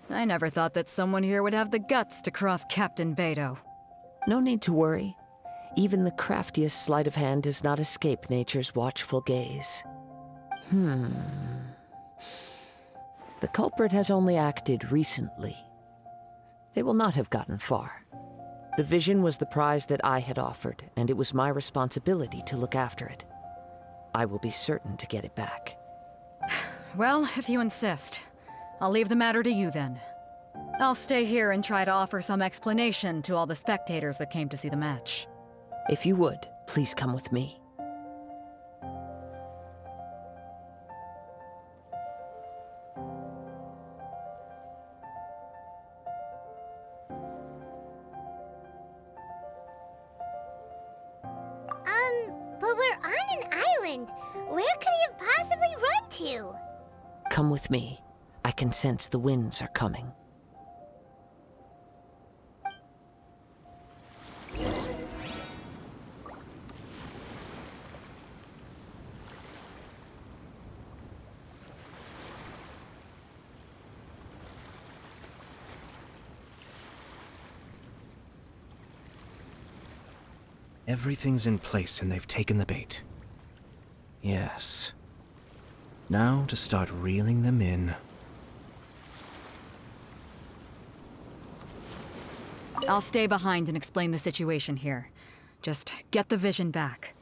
Speaker 18: I never thought that someone here would have the guts to cross Captain Beto.
Speaker 19: No need to worry. Even the craftiest sleight of hand does not escape nature's watchful gaze. The culprit has only acted recently. They will not have gotten far. The vision was the prize that I had offered, and it was my responsibility to look after it. I will be certain to get it back.
Speaker 18: Well, if you insist. I'll leave the matter to you then. I'll stay here and try to offer some explanation to all the spectators that came to see the match.
Speaker 19: If you would, please come with me.
Speaker 3: But we're on an island. Where could he have possibly run to?
Speaker 19: Come with me. I can sense the winds are coming.
Speaker 2: Everything's in place and they've taken the bait. Yes. Now to start reeling them in.
Speaker 18: I'll stay behind and explain the situation here. Just get the vision back.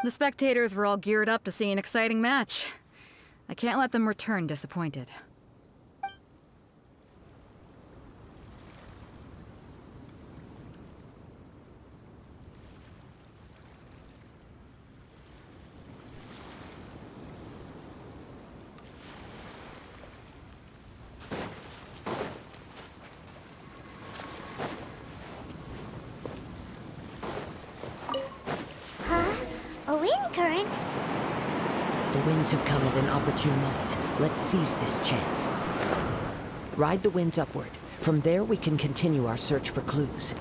Speaker 18: The spectators were all geared up to see an exciting match. I can't let them return disappointed.
Speaker 3: A wind current?
Speaker 19: The winds have come at an opportune moment. Let's seize this chance. Ride the winds upward. From there, we can continue our search for clues.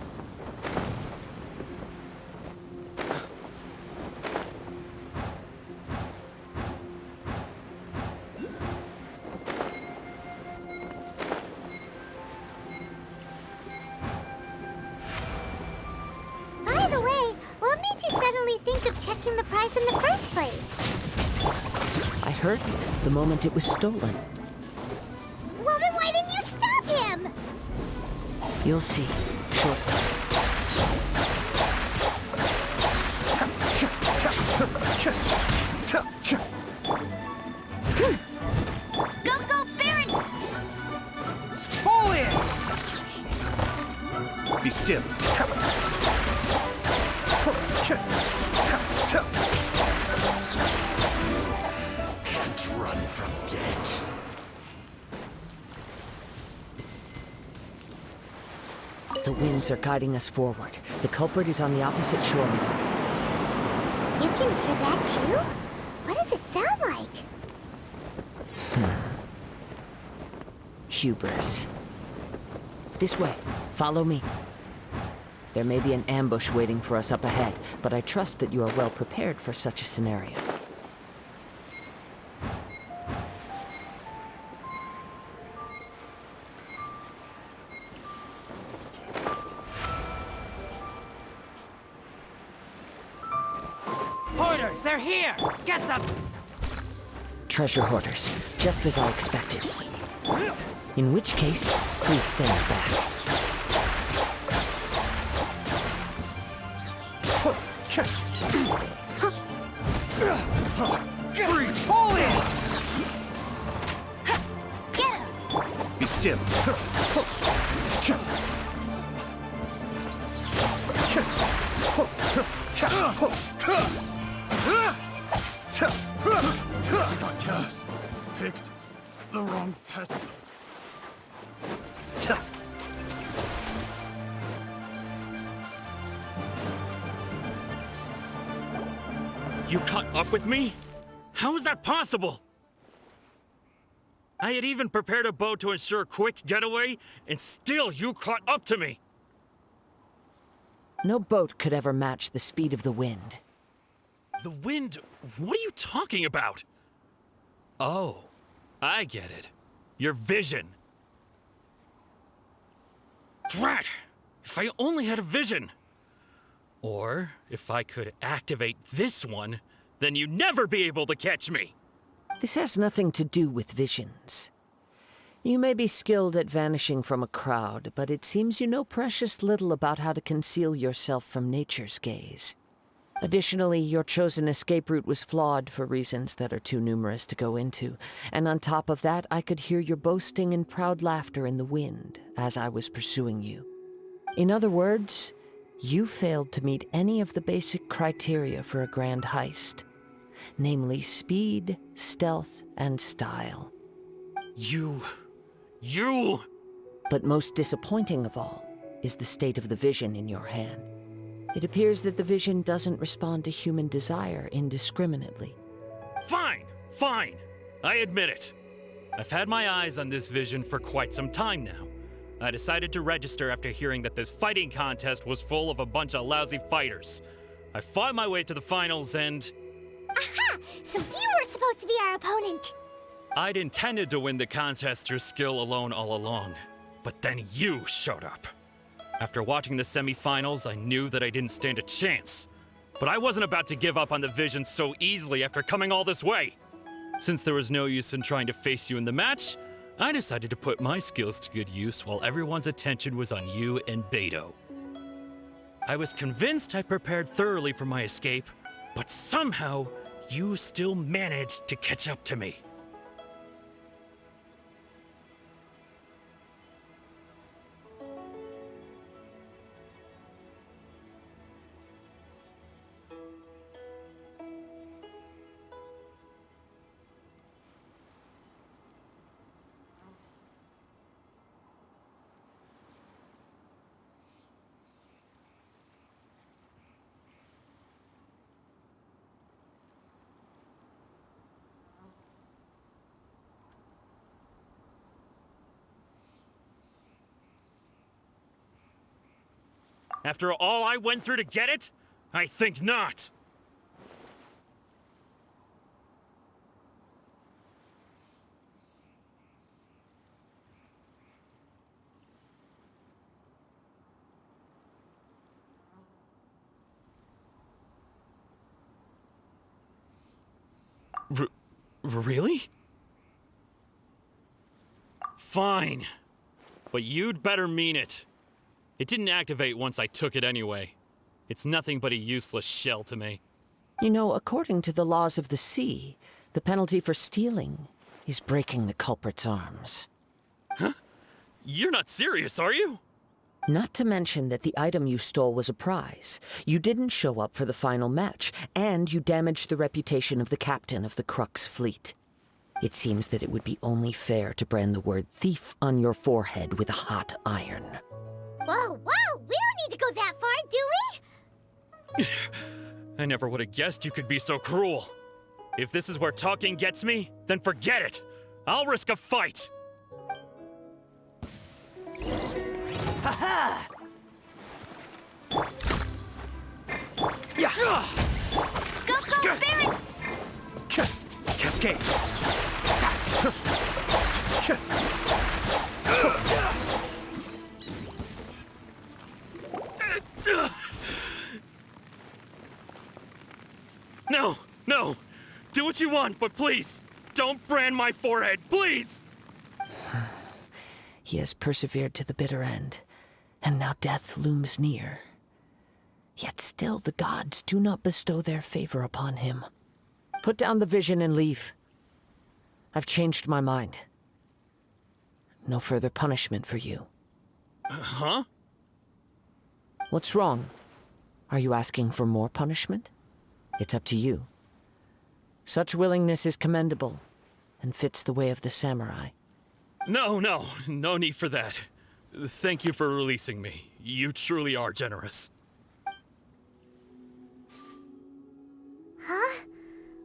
Speaker 3: think of checking the prize in the first place?
Speaker 19: I heard it the moment it was stolen.
Speaker 3: Well, then why didn't you stop him?
Speaker 19: You'll see shortly.
Speaker 3: Go, go, Baron!
Speaker 16: Fall in! Be still.
Speaker 15: Can't run from death.
Speaker 19: The winds are guiding us forward. The culprit is on the opposite shore now.
Speaker 3: You can hear that too? What does it sound like?
Speaker 19: Hubris. This way. Follow me. There may be an ambush waiting for us up ahead, but I trust that you are well prepared for such a scenario.
Speaker 13: Hoarders, they're here! Get them!
Speaker 19: Treasure hoarders, just as I expected. In which case, please stand back.
Speaker 16: Free! Fall in!
Speaker 3: Get him!
Speaker 16: Be still.
Speaker 7: Just picked the wrong test.
Speaker 10: You caught up with me? How is that possible? I had even prepared a boat to ensure a quick getaway, and still you caught up to me!
Speaker 19: No boat could ever match the speed of the wind.
Speaker 10: The wind? What are you talking about? Oh, I get it. Your vision. Drat! If I only had a vision! Or, if I could activate this one, then you'd never be able to catch me!
Speaker 19: This has nothing to do with visions. You may be skilled at vanishing from a crowd, but it seems you know precious little about how to conceal yourself from nature's gaze. Additionally, your chosen escape route was flawed for reasons that are too numerous to go into, and on top of that, I could hear your boasting and proud laughter in the wind as I was pursuing you. In other words, you failed to meet any of the basic criteria for a grand heist, namely speed, stealth, and style.
Speaker 10: You...
Speaker 19: But most disappointing of all is the state of the vision in your hand. It appears that the vision doesn't respond to human desire indiscriminately.
Speaker 10: Fine, fine. I admit it. I've had my eyes on this vision for quite some time now. I decided to register after hearing that this fighting contest was full of a bunch of lousy fighters. I fought my way to the finals and...
Speaker 3: Aha! So you were supposed to be our opponent!
Speaker 10: I'd intended to win the contest through skill alone all along. But then you showed up. After watching the semi-finals, I knew that I didn't stand a chance. But I wasn't about to give up on the vision so easily after coming all this way. Since there was no use in trying to face you in the match, I decided to put my skills to good use while everyone's attention was on you and Beto. I was convinced I prepared thoroughly for my escape, but somehow you still managed to catch up to me. After all I went through to get it? I think not. Really? Fine. But you'd better mean it. It didn't activate once I took it anyway. It's nothing but a useless shell to me.
Speaker 19: You know, according to the laws of the sea, the penalty for stealing is breaking the culprit's arms.
Speaker 10: Huh? You're not serious, are you?
Speaker 19: Not to mention that the item you stole was a prize. You didn't show up for the final match, and you damaged the reputation of the captain of the Crux fleet. It seems that it would be only fair to brand the word thief on your forehead with a hot iron.
Speaker 3: Whoa, whoa! We don't need to go that far, do we?
Speaker 10: I never would have guessed you could be so cruel. If this is where talking gets me, then forget it. I'll risk a fight.
Speaker 13: Ha-ha! Yeah.
Speaker 3: Go, Baron!
Speaker 13: Cascade!
Speaker 10: No, no! Do what you want, but please, don't brand my forehead, please!
Speaker 19: He has persevered to the bitter end, and now death looms near. Yet still the gods do not bestow their favor upon him. Put down the vision and leave. I've changed my mind. No further punishment for you.
Speaker 10: Huh?
Speaker 19: What's wrong? Are you asking for more punishment? It's up to you. Such willingness is commendable, and fits the way of the samurai.
Speaker 10: No need for that. Thank you for releasing me. You truly are generous.
Speaker 3: Huh?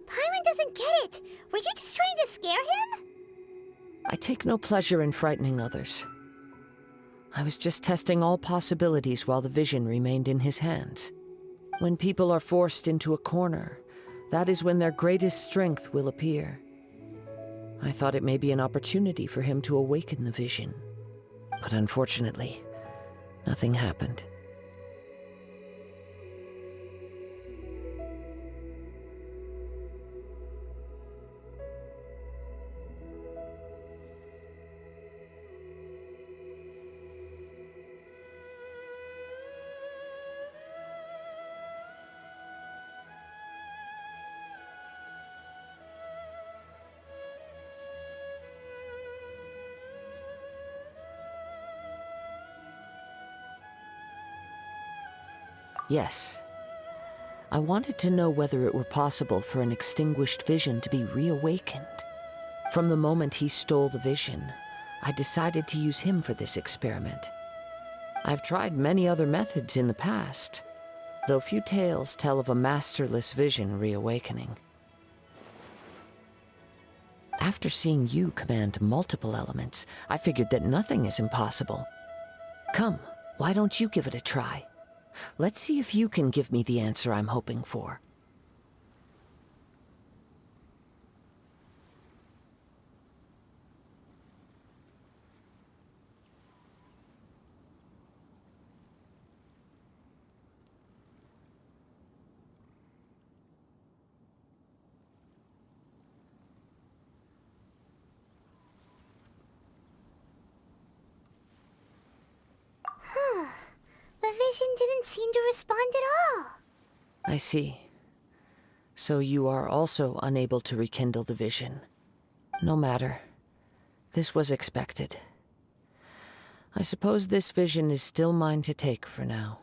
Speaker 3: Paimon doesn't get it. Were you just trying to scare him?
Speaker 19: I take no pleasure in frightening others. I was just testing all possibilities while the vision remained in his hands. When people are forced into a corner, that is when their greatest strength will appear. I thought it may be an opportunity for him to awaken the vision. But unfortunately, nothing happened. Yes. I wanted to know whether it were possible for an extinguished vision to be reawakened. From the moment he stole the vision, I decided to use him for this experiment. I've tried many other methods in the past, though few tales tell of a masterless vision reawakening. After seeing you command multiple elements, I figured that nothing is impossible. Come, why don't you give it a try? Let's see if you can give me the answer I'm hoping for.
Speaker 3: The vision didn't seem to respond at all.
Speaker 19: I see. So you are also unable to rekindle the vision. No matter. This was expected. I suppose this vision is still mine to take for now.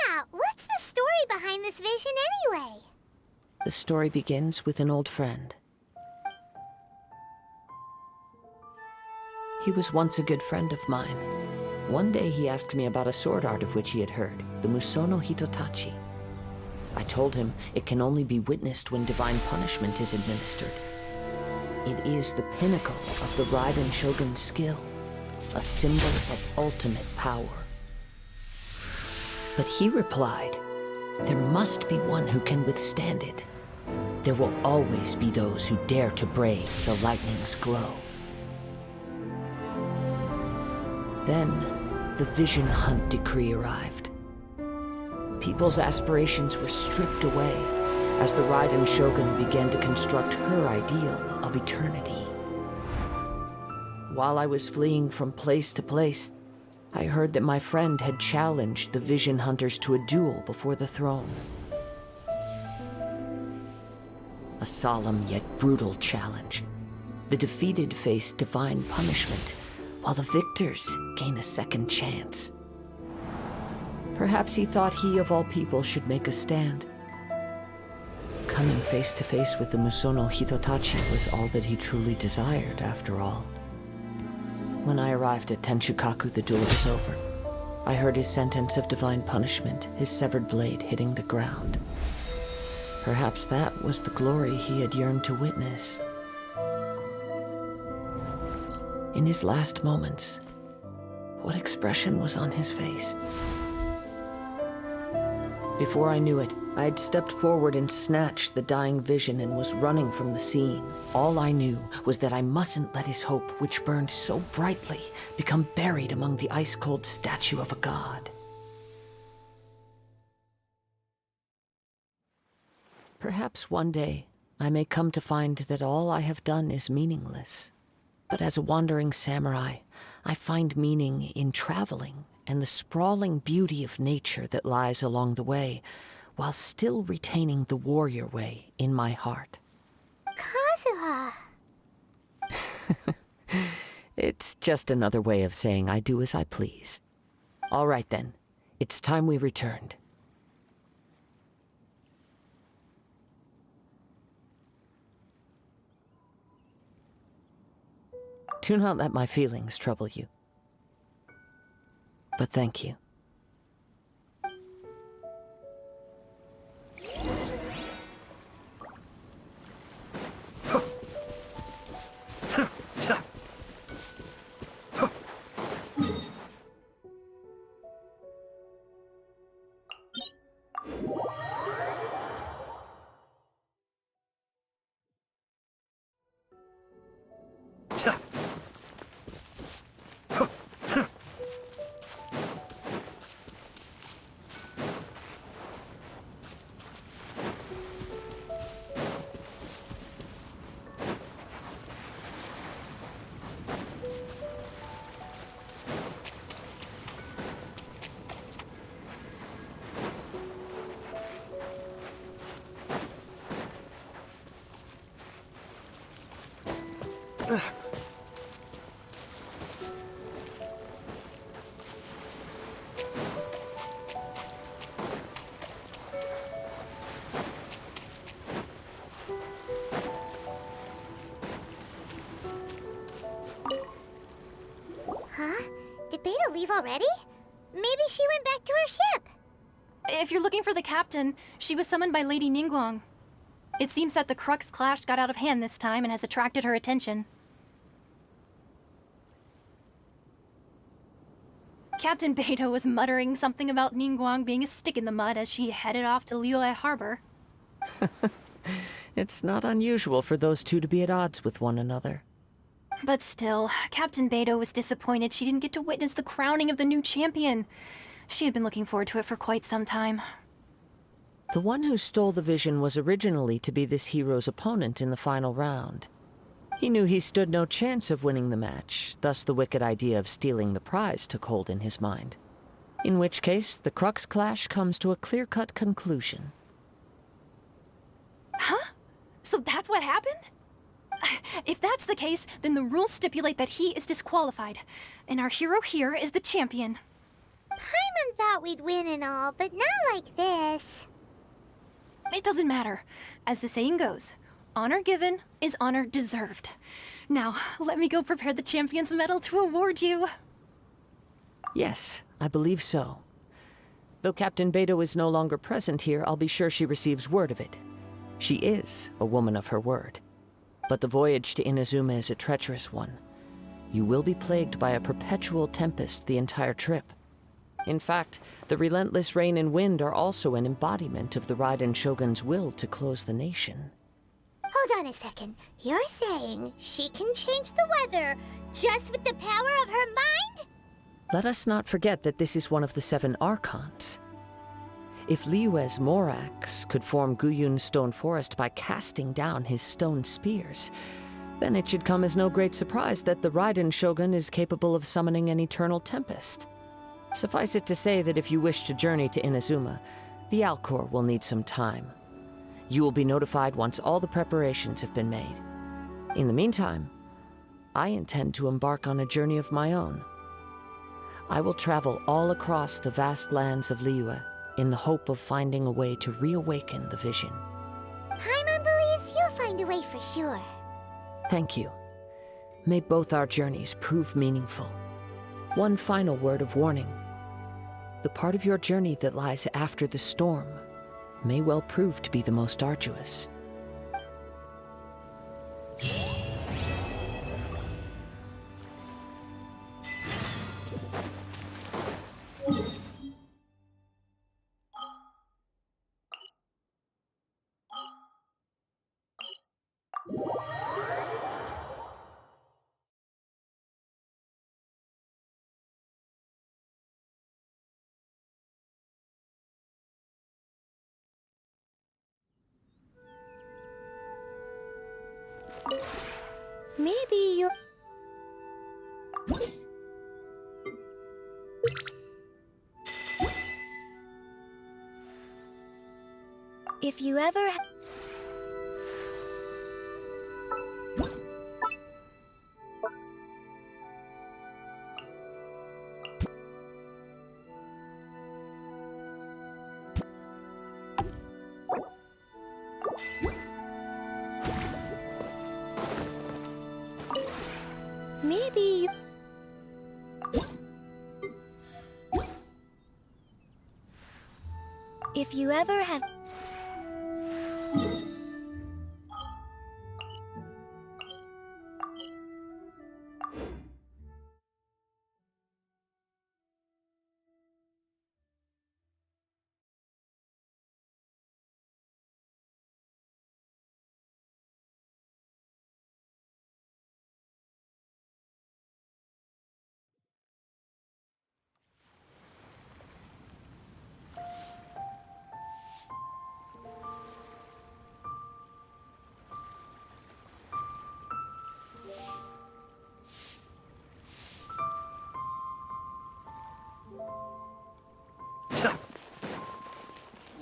Speaker 3: Yeah, what's the story behind this vision anyway?
Speaker 19: The story begins with an old friend. He was once a good friend of mine. One day he asked me about a sword art of which he had heard, the Musono Hitotachi. I told him it can only be witnessed when divine punishment is administered. it is the pinnacle of the Raiden Shogun's skill, a symbol of ultimate power. But he replied, there must be one who can withstand it. There will always be those who dare to brave the lightning's glow. Then, the Vision Hunt decree arrived. People's aspirations were stripped away as the Raiden Shogun began to construct her ideal of eternity. While I was fleeing from place to place, I heard that my friend had challenged the Vision Hunters to a duel before the throne. A solemn yet brutal challenge. The defeated face divine punishment, while the victors gain a second chance. Perhaps he thought he of all people should make a stand. Coming face to face with the Musono Hitotachi was all that he truly desired, after all. When I arrived at Tenshukaku, the duel was over. I heard his sentence of divine punishment, his severed blade hitting the ground. Perhaps that was the glory he had yearned to witness. In his last moments, what expression was on his face? Before I knew it, I had stepped forward and snatched the dying vision and was running from the scene. All I knew was that I mustn't let his hope, which burned so brightly, become buried among the ice-cold statue of a god. Perhaps one day, I may come to find that all I have done is meaningless. But as a wandering samurai, I find meaning in traveling and the sprawling beauty of nature that lies along the way, while still retaining the warrior way in my heart.
Speaker 3: Kazuha!
Speaker 19: It's just another way of saying I do as I please. All right then, it's time we returned. Do not let my feelings trouble you. But thank you.
Speaker 3: Huh? Did Beta leave already? Maybe she went back to her ship.
Speaker 9: If you're looking for the captain, she was summoned by Lady Ningguang. It seems that the Crux clash got out of hand this time and has attracted her attention. Captain Beidou was muttering something about Ningguang being a stick in the mud as she headed off to Liyue Harbor.
Speaker 19: It's not unusual for those two to be at odds with one another.
Speaker 9: But still, Captain Beidou was disappointed she didn't get to witness the crowning of the new champion. She had been looking forward to it for quite some time.
Speaker 19: The one who stole the vision was originally to be this hero's opponent in the final round. He knew he stood no chance of winning the match, thus the wicked idea of stealing the prize took hold in his mind. In which case, the Crux clash comes to a clear-cut conclusion.
Speaker 9: Huh? So that's what happened? If that's the case, then the rules stipulate that he is disqualified, and our hero here is the champion.
Speaker 3: Paimon thought we'd win and all, but not like this.
Speaker 9: It doesn't matter. As the saying goes, honor given is honor deserved. Now, let me go prepare the champion's medal to award you.
Speaker 19: Yes, I believe so. Though Captain Beidou is no longer present here, I'll be sure she receives word of it. She is a woman of her word. But the voyage to Inazuma is a treacherous one. You will be plagued by a perpetual tempest the entire trip. In fact, the relentless rain and wind are also an embodiment of the Raiden Shogun's will to close the nation.
Speaker 3: Hold on a second. You're saying she can change the weather just with the power of her mind?
Speaker 19: Let us not forget that this is one of the 7 Archons. If Liyue's Morax could form Guyun's stone forest by casting down his stone spears, then it should come as no great surprise that the Raiden Shogun is capable of summoning an eternal tempest. Suffice it to say that if you wish to journey to Inazuma, the Alcor will need some time. You will be notified once all the preparations have been made. In the meantime, I intend to embark on a journey of my own. I will travel all across the vast lands of Liyue in the hope of finding a way to reawaken the vision.
Speaker 3: Paimon believes you'll find a way for sure.
Speaker 19: Thank you. May both our journeys prove meaningful. One final word of warning. The part of your journey that lies after the storm may well prove to be the most arduous.
Speaker 3: Maybe you... If you ever... Maybe you... If you ever have...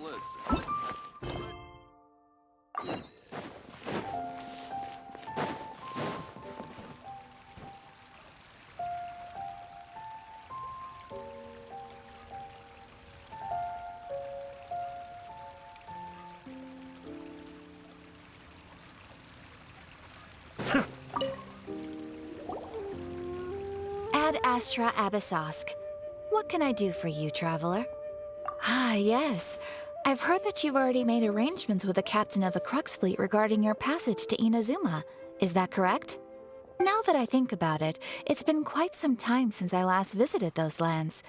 Speaker 16: Listen.
Speaker 1: Ad Astra Abyssosk. What can I do for you, traveler? Ah, yes. I've heard that you've already made arrangements with the captain of the Crux fleet regarding your passage to Inazuma. Is that correct? Now that I think about it, it's been quite some time since I last visited those lands.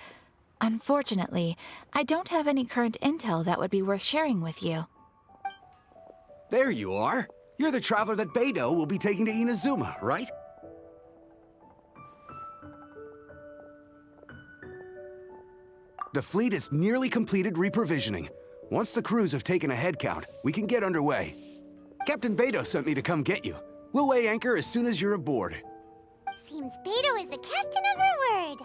Speaker 1: Unfortunately, I don't have any current intel that would be worth sharing with you.
Speaker 6: There you are. You're the traveler that Beidou will be taking to Inazuma, right? The fleet has nearly completed reprovisioning. Once the crews have taken a head count, we can get underway. Captain Beidou sent me to come get you. We'll weigh anchor as soon as you're aboard.
Speaker 3: Seems Beidou is the captain of her word.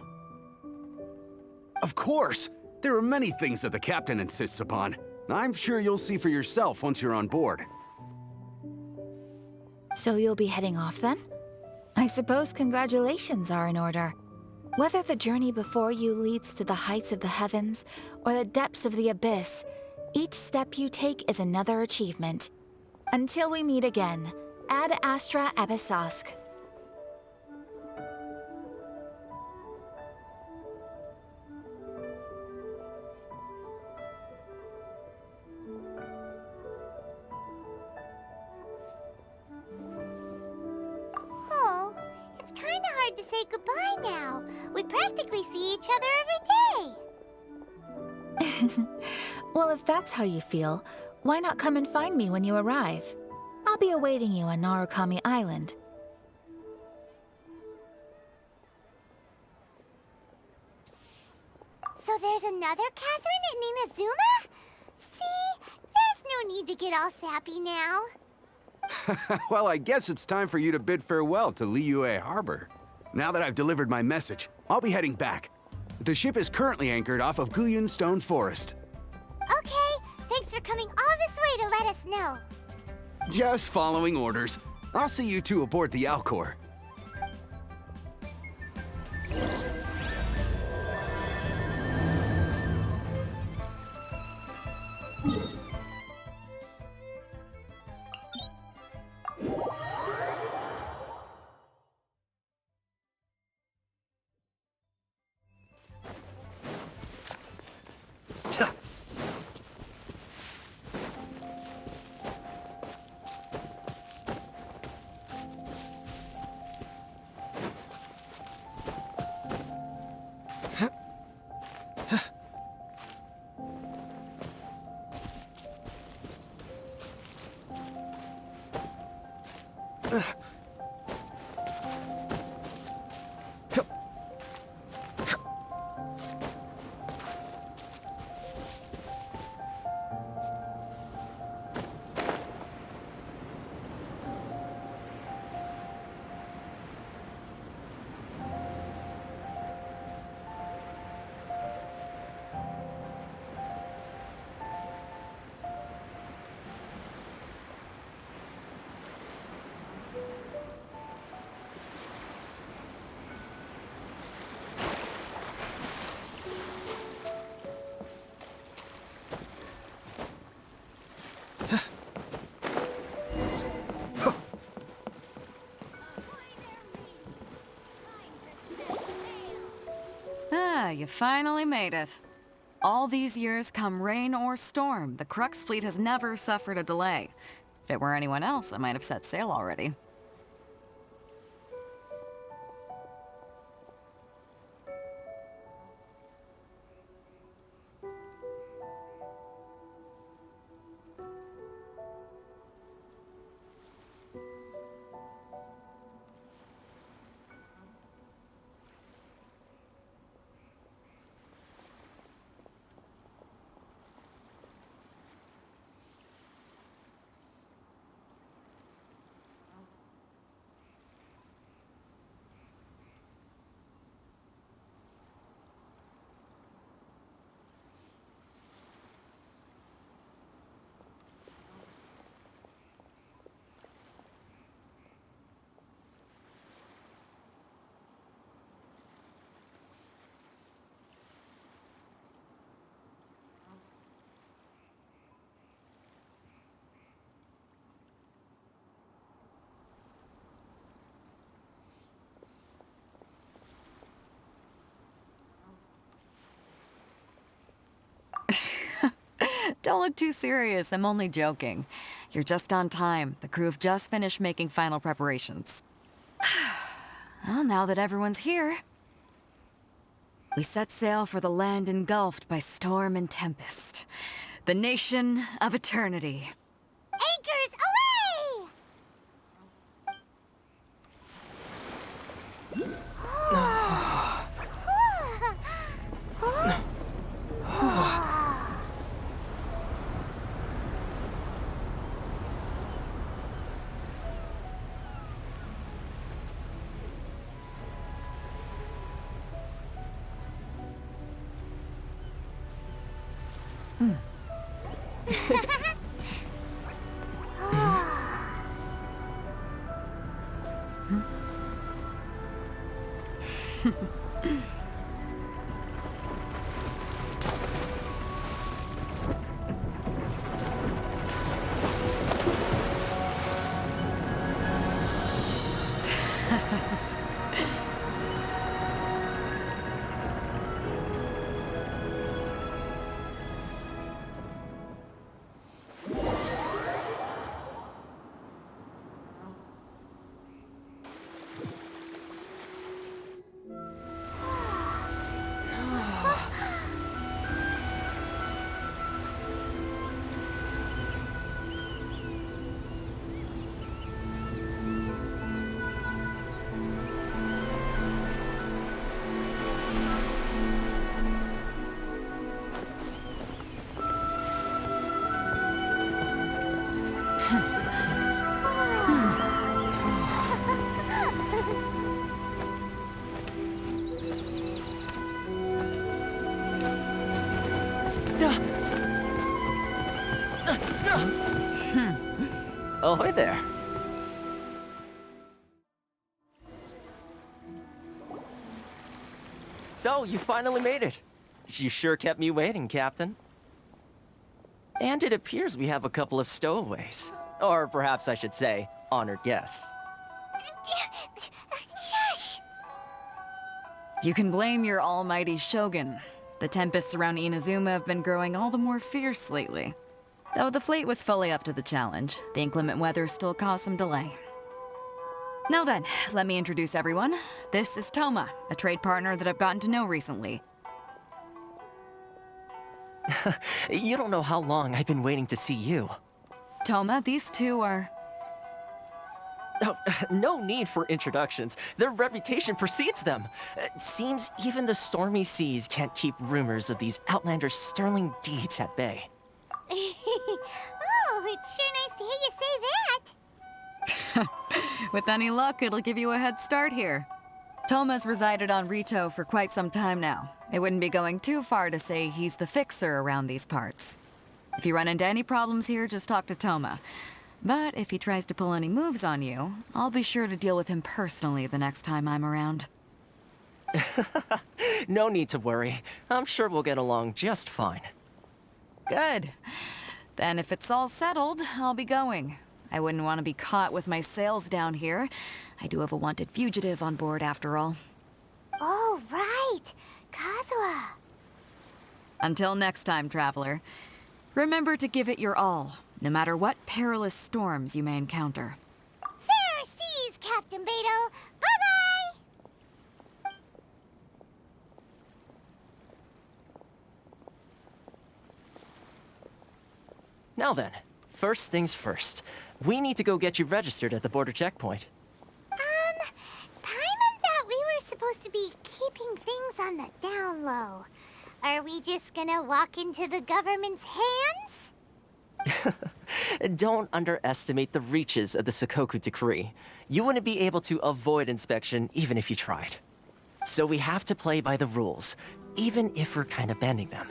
Speaker 6: Of course! There are many things that the captain insists upon. I'm sure you'll see for yourself once you're on board.
Speaker 1: So you'll be heading off then? I suppose congratulations are in order. Whether the journey before you leads to the heights of the heavens or the depths of the abyss, each step you take is another achievement. Until we meet again, Ad Astra Abyssosk.
Speaker 3: hard to say goodbye now. We practically see each other every day.
Speaker 1: Well, if that's how you feel, why not come and find me when you arrive? I'll be awaiting you on Narukami Island.
Speaker 3: So there's another Catherine in Inazuma? See? There's no need to get all sappy now.
Speaker 6: Well, I guess it's time for you to bid farewell to Liyue Harbor. Now that I've delivered my message, I'll be heading back. The ship is currently anchored off of Guyun Stone Forest.
Speaker 3: Okay, thanks for coming all this way to let us know.
Speaker 6: Just following orders. I'll see you two aboard the Alcor.
Speaker 18: Ah, you finally made it. All these years, come rain or storm, the Crux fleet has never suffered a delay. If it were anyone else, I might have set sail already. Don't look too serious, I'm only joking. You're just on time. The crew have just finished making final preparations. Well, now that everyone's here, we set sail for the land engulfed by storm and tempest. The nation of eternity.
Speaker 3: Anchors away!
Speaker 8: Ahoy there. So, you finally made it. You sure kept me waiting, Captain. And it appears we have a couple of stowaways. Or perhaps I should say, honored guests.
Speaker 3: Shush!
Speaker 18: You can blame your almighty Shogun. The tempests around Inazuma have been growing all the more fierce lately. Though the fleet was fully up to the challenge, the inclement weather still caused some delay. Now then, let me introduce everyone. This is Toma, a trade partner that I've gotten to know recently.
Speaker 8: You don't know how long I've been waiting to see you.
Speaker 18: Toma, these two are...
Speaker 8: Oh, no need for introductions. Their reputation precedes them. Seems even the stormy seas can't keep rumors of these Outlanders' sterling deeds at bay.
Speaker 3: Oh, it's sure nice to hear you say that.
Speaker 18: With any luck, it'll give you a head start here. Toma's resided on Rito for quite some time now. It wouldn't be going too far to say he's the fixer around these parts. If you run into any problems here, just talk to Toma. But if he tries to pull any moves on you, I'll be sure to deal with him personally the next time I'm around.
Speaker 8: No need to worry. I'm sure we'll get along just fine.
Speaker 18: Good. Then if it's all settled, I'll be going. I wouldn't want to be caught with my sails down here. I do have a wanted fugitive on board after all.
Speaker 3: Oh, right. Kazuha.
Speaker 18: Until next time, traveler. Remember to give it your all, no matter what perilous storms you may encounter.
Speaker 3: Fair seas, Captain Beto. Bye-bye!
Speaker 8: Now then, first things first. We need to go get you registered at the border checkpoint.
Speaker 3: Paimon thought we were supposed to be keeping things on the down low. Are we just gonna walk into the government's hands?
Speaker 8: Don't underestimate the reaches of the Sakoku Decree. You wouldn't be able to avoid inspection even if you tried. So we have to play by the rules, even if we're kind of bending them.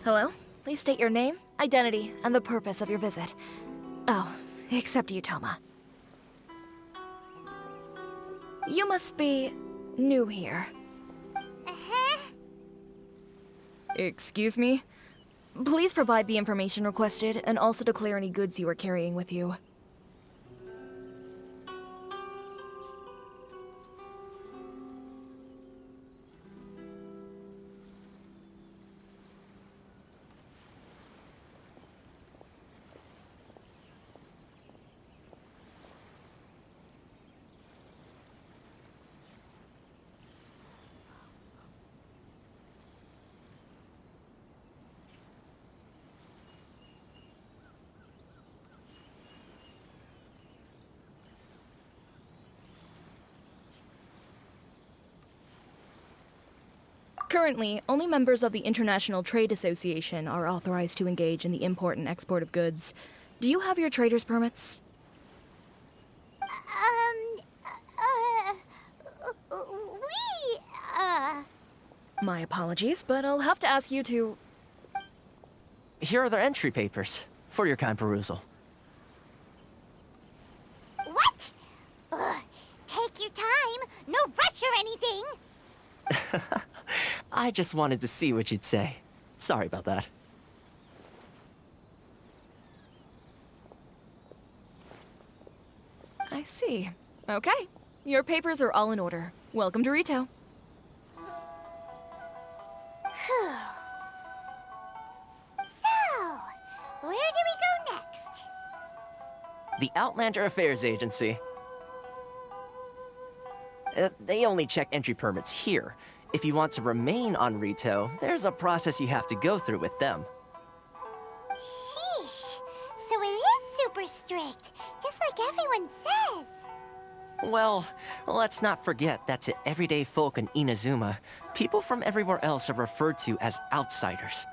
Speaker 14: Hello? Please state your name, identity, and the purpose of your visit. Oh, except you, Toma. You must be new here. Excuse me? Please provide the information requested and also declare any goods you are carrying with you. Currently, only members of the International Trade Association are authorized to engage in the import and export of goods. Do you have your trader's permits? My apologies, but I'll have to ask you to...
Speaker 8: Here are the entry papers, for your kind perusal.
Speaker 3: What? Ugh, take your time. No rush or anything.
Speaker 8: I just wanted to see what you'd say. Sorry about that.
Speaker 14: I see. Okay. Your papers are all in order. Welcome to Rito.
Speaker 3: So, where do we go next?
Speaker 8: The Outlander Affairs Agency. They only check entry permits here. If you want to remain on Rito, there's a process you have to go through with them.
Speaker 3: Sheesh. So it is super strict, just like everyone says.
Speaker 8: Well, let's not forget that to everyday folk in Inazuma, people from everywhere else are referred to as outsiders.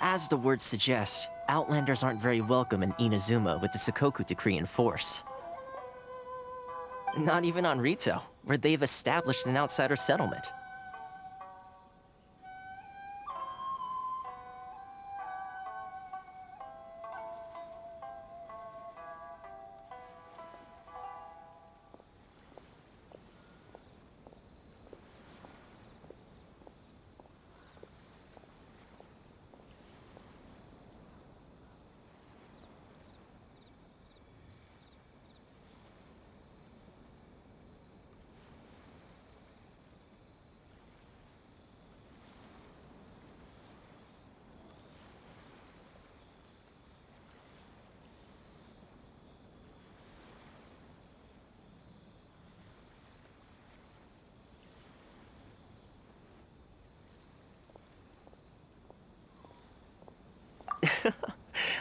Speaker 8: As the word suggests, outlanders aren't very welcome in Inazuma with the Sakoku Decree in force. Not even on Rito, where they've established an outsider settlement.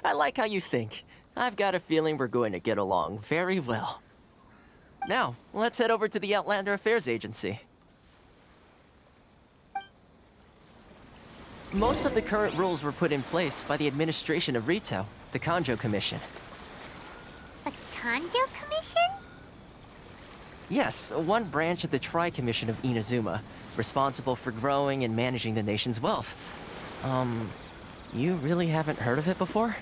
Speaker 8: I like how you think. I've got a feeling we're going to get along very well. Now, let's head over to the Outlander Affairs Agency. Most of the current rules were put in place by the administration of Rito, the Kanjo Commission.
Speaker 3: The Kanjo Commission?
Speaker 8: Yes, one branch of the Tri-Commission of Inazuma, responsible for growing and managing the nation's wealth. You really haven't heard of it before?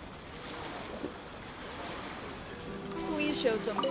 Speaker 14: Please show some.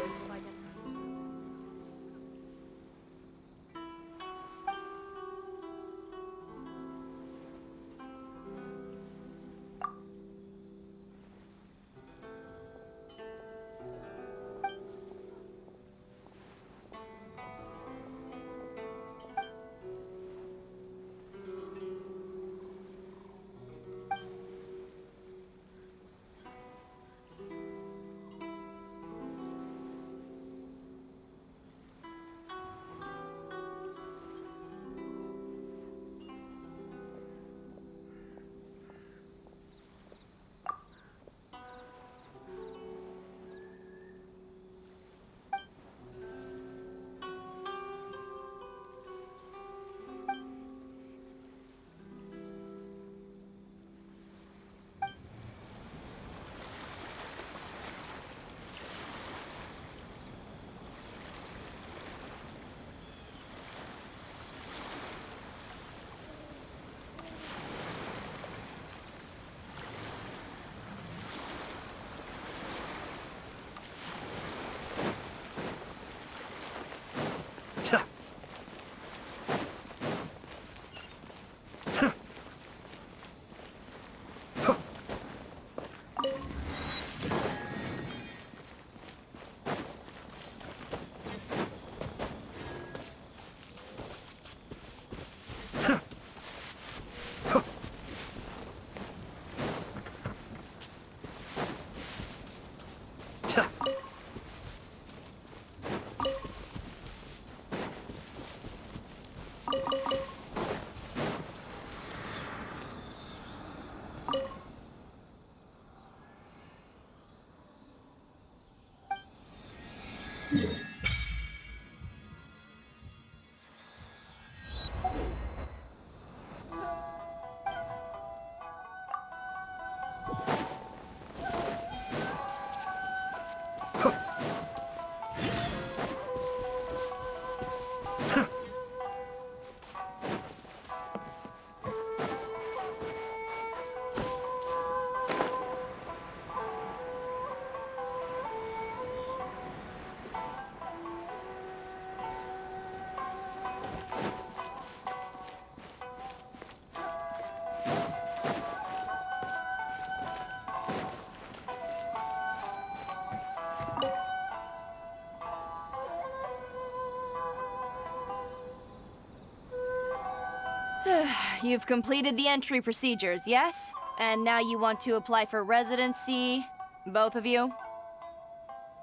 Speaker 14: You've completed the entry procedures, yes? And now you want to apply for residency? Both of you?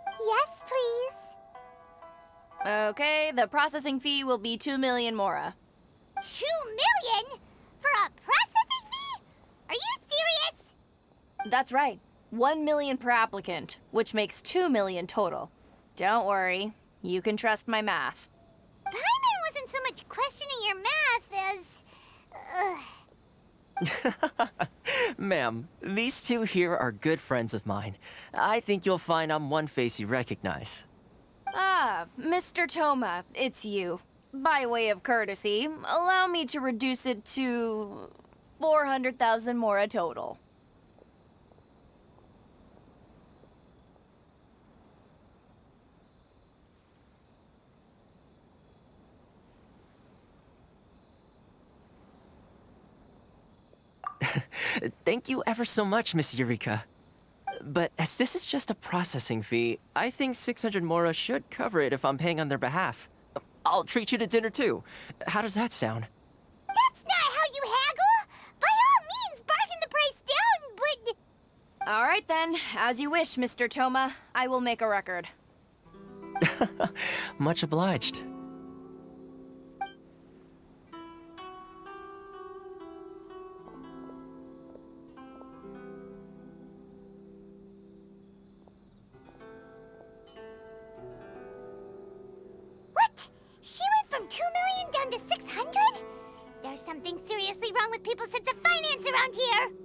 Speaker 3: Yes, please.
Speaker 14: Okay, the processing fee will be 2 million mora.
Speaker 3: 2 million? For a processing fee? Are you serious?
Speaker 14: That's right. 1 million per applicant, which makes 2 million total. Don't worry. You can trust my math.
Speaker 3: Paimon wasn't so much questioning your math as...
Speaker 8: Ma'am, these two here are good friends of mine. I think you'll find I'm one face you recognize.
Speaker 14: Ah, Mr. Toma, it's you. By way of courtesy, allow me to reduce it to 400,000 mora total.
Speaker 8: Thank you ever so much, Miss Eureka. But as this is just a processing fee, I think 600 mora should cover it if I'm paying on their behalf. I'll treat you to dinner too. How does that sound?
Speaker 3: That's not how you haggle! By all means, bargain the price down, but...
Speaker 14: All right then, as you wish, Mr. Toma. I will make a record.
Speaker 8: Much obliged.
Speaker 3: She went from 2 million down to 600? There's something seriously wrong with people's sense of finance around here!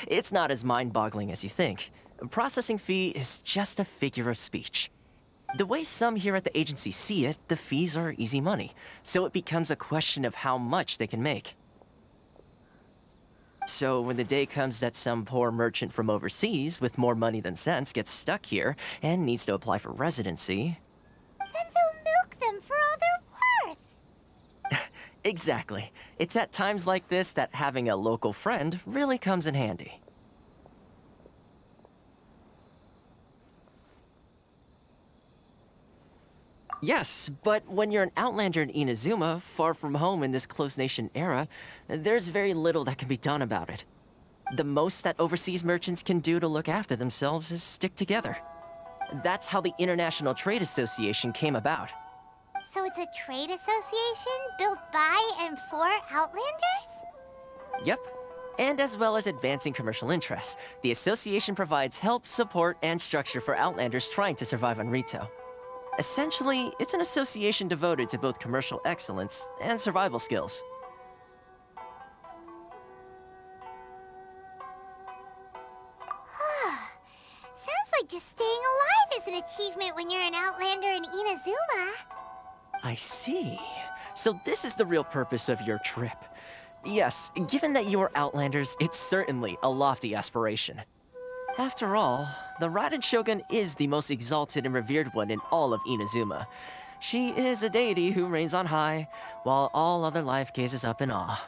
Speaker 8: It's not as mind-boggling as you think. A processing fee is just a figure of speech. The way some here at the agency see it, the fees are easy money, so it becomes a question of how much they can make. So when the day comes that some poor merchant from overseas with more money than sense gets stuck here and needs to apply for residency...
Speaker 3: Then they'll milk them for all they're worth!
Speaker 8: Exactly. It's at times like this that having a local friend really comes in handy. Yes, but when you're an outlander in Inazuma, far from home in this close nation era, there's very little that can be done about it. The most that overseas merchants can do to look after themselves is stick together. That's how the International Trade Association came about.
Speaker 3: So it's a trade association built by and for Outlanders?
Speaker 8: Yep. And as well as advancing commercial interests, the association provides help, support, and structure for Outlanders trying to survive on Rito. Essentially, it's an association devoted to both commercial excellence and survival skills.
Speaker 3: Sounds like just staying alive is an achievement when you're an Outlander in Inazuma.
Speaker 8: I see. So this is the real purpose of your trip. Yes, given that you are Outlanders, it's certainly a lofty aspiration. After all, the Raiden Shogun is the most exalted and revered one in all of Inazuma. She is a deity who reigns on high, while all other life gazes up in awe.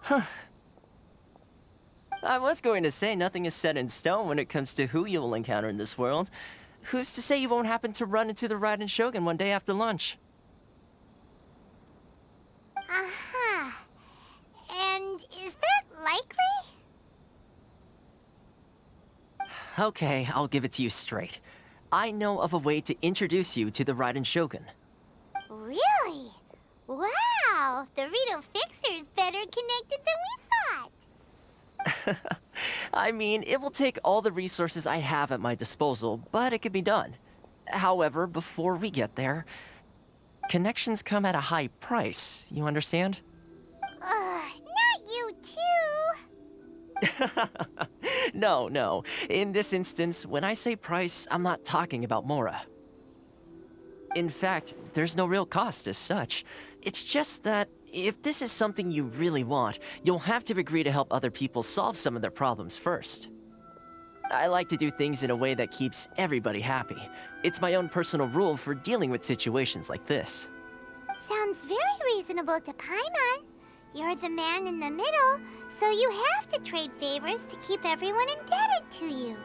Speaker 8: Huh. I was going to say nothing is set in stone when it comes to who you will encounter in this world. Who's to say you won't happen to run into the Raiden Shogun one day after lunch?
Speaker 3: Uh-huh. And is that likely?
Speaker 8: Okay, I'll give it to you straight. I know of a way to introduce you to the Raiden Shogun.
Speaker 3: Really? Wow! The Rito Fixer is better connected than we thought!
Speaker 8: I mean, it will take all the resources I have at my disposal, but it can be done. However, before we get there, connections come at a high price, you understand?
Speaker 3: Not you too!
Speaker 8: No, no. In this instance, when I say price, I'm not talking about Mora. In fact, there's no real cost as such. It's just that if this is something you really want, you'll have to agree to help other people solve some of their problems first. I like to do things in a way that keeps everybody happy. It's my own personal rule for dealing with situations like this.
Speaker 3: Sounds very reasonable to Paimon. You're the man in the middle, so you have to trade favors to keep everyone indebted to you.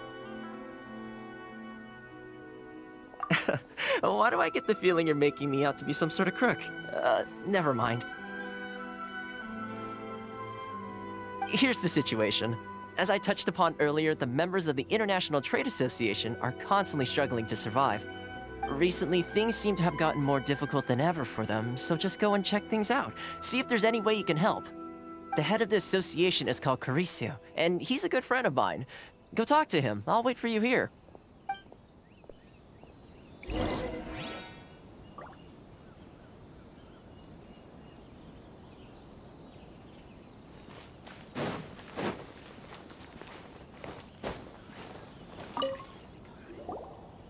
Speaker 8: Why do I get the feeling you're making me out to be some sort of crook? Never mind. Here's the situation. As I touched upon earlier, the members of the International Trade Association are constantly struggling to survive. Recently, things seem to have gotten more difficult than ever for them, so just go and check things out. See if there's any way you can help. The head of the association is called Caricio, and he's a good friend of mine. Go talk to him. I'll wait for you here.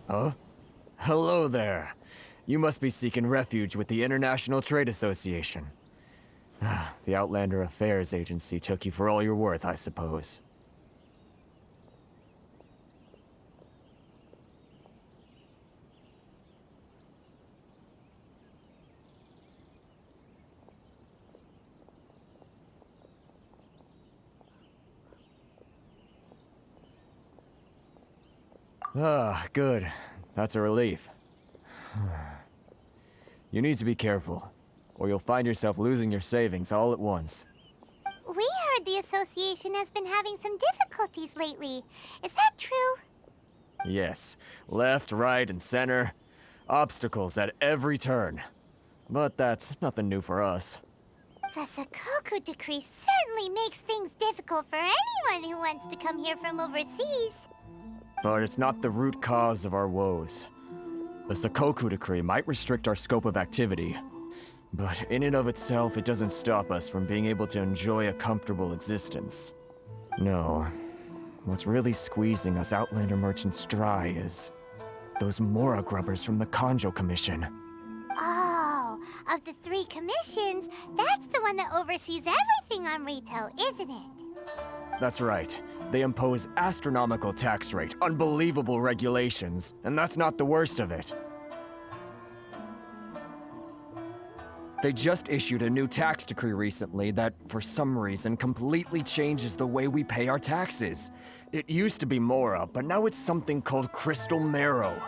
Speaker 4: Huh? Hello there. You must be seeking refuge with the International Trade Association. The Outlander Affairs Agency took you for all you're worth, I suppose. Good. That's a relief. You need to be careful, or you'll find yourself losing your savings all at once.
Speaker 3: We heard the association has been having some difficulties lately. Is that true?
Speaker 4: Yes. Left, right, and center. Obstacles at every turn. But that's nothing new for us.
Speaker 3: The Sakoku Decree certainly makes things difficult for anyone who wants to come here from overseas.
Speaker 4: But it's not the root cause of our woes. The Sakoku Decree might restrict our scope of activity, but in and of itself, it doesn't stop us from being able to enjoy a comfortable existence. No. What's really squeezing us Outlander merchants dry is those Mora grubbers from the Kanjo Commission.
Speaker 3: Oh, of the 3 commissions, that's the one that oversees everything on retail, isn't it?
Speaker 4: That's right. They impose astronomical tax rate, unbelievable regulations, and that's not the worst of it. They just issued a new tax decree recently that, for some reason, completely changes the way we pay our taxes. It used to be Mora, but now it's something called Crystal Marrow.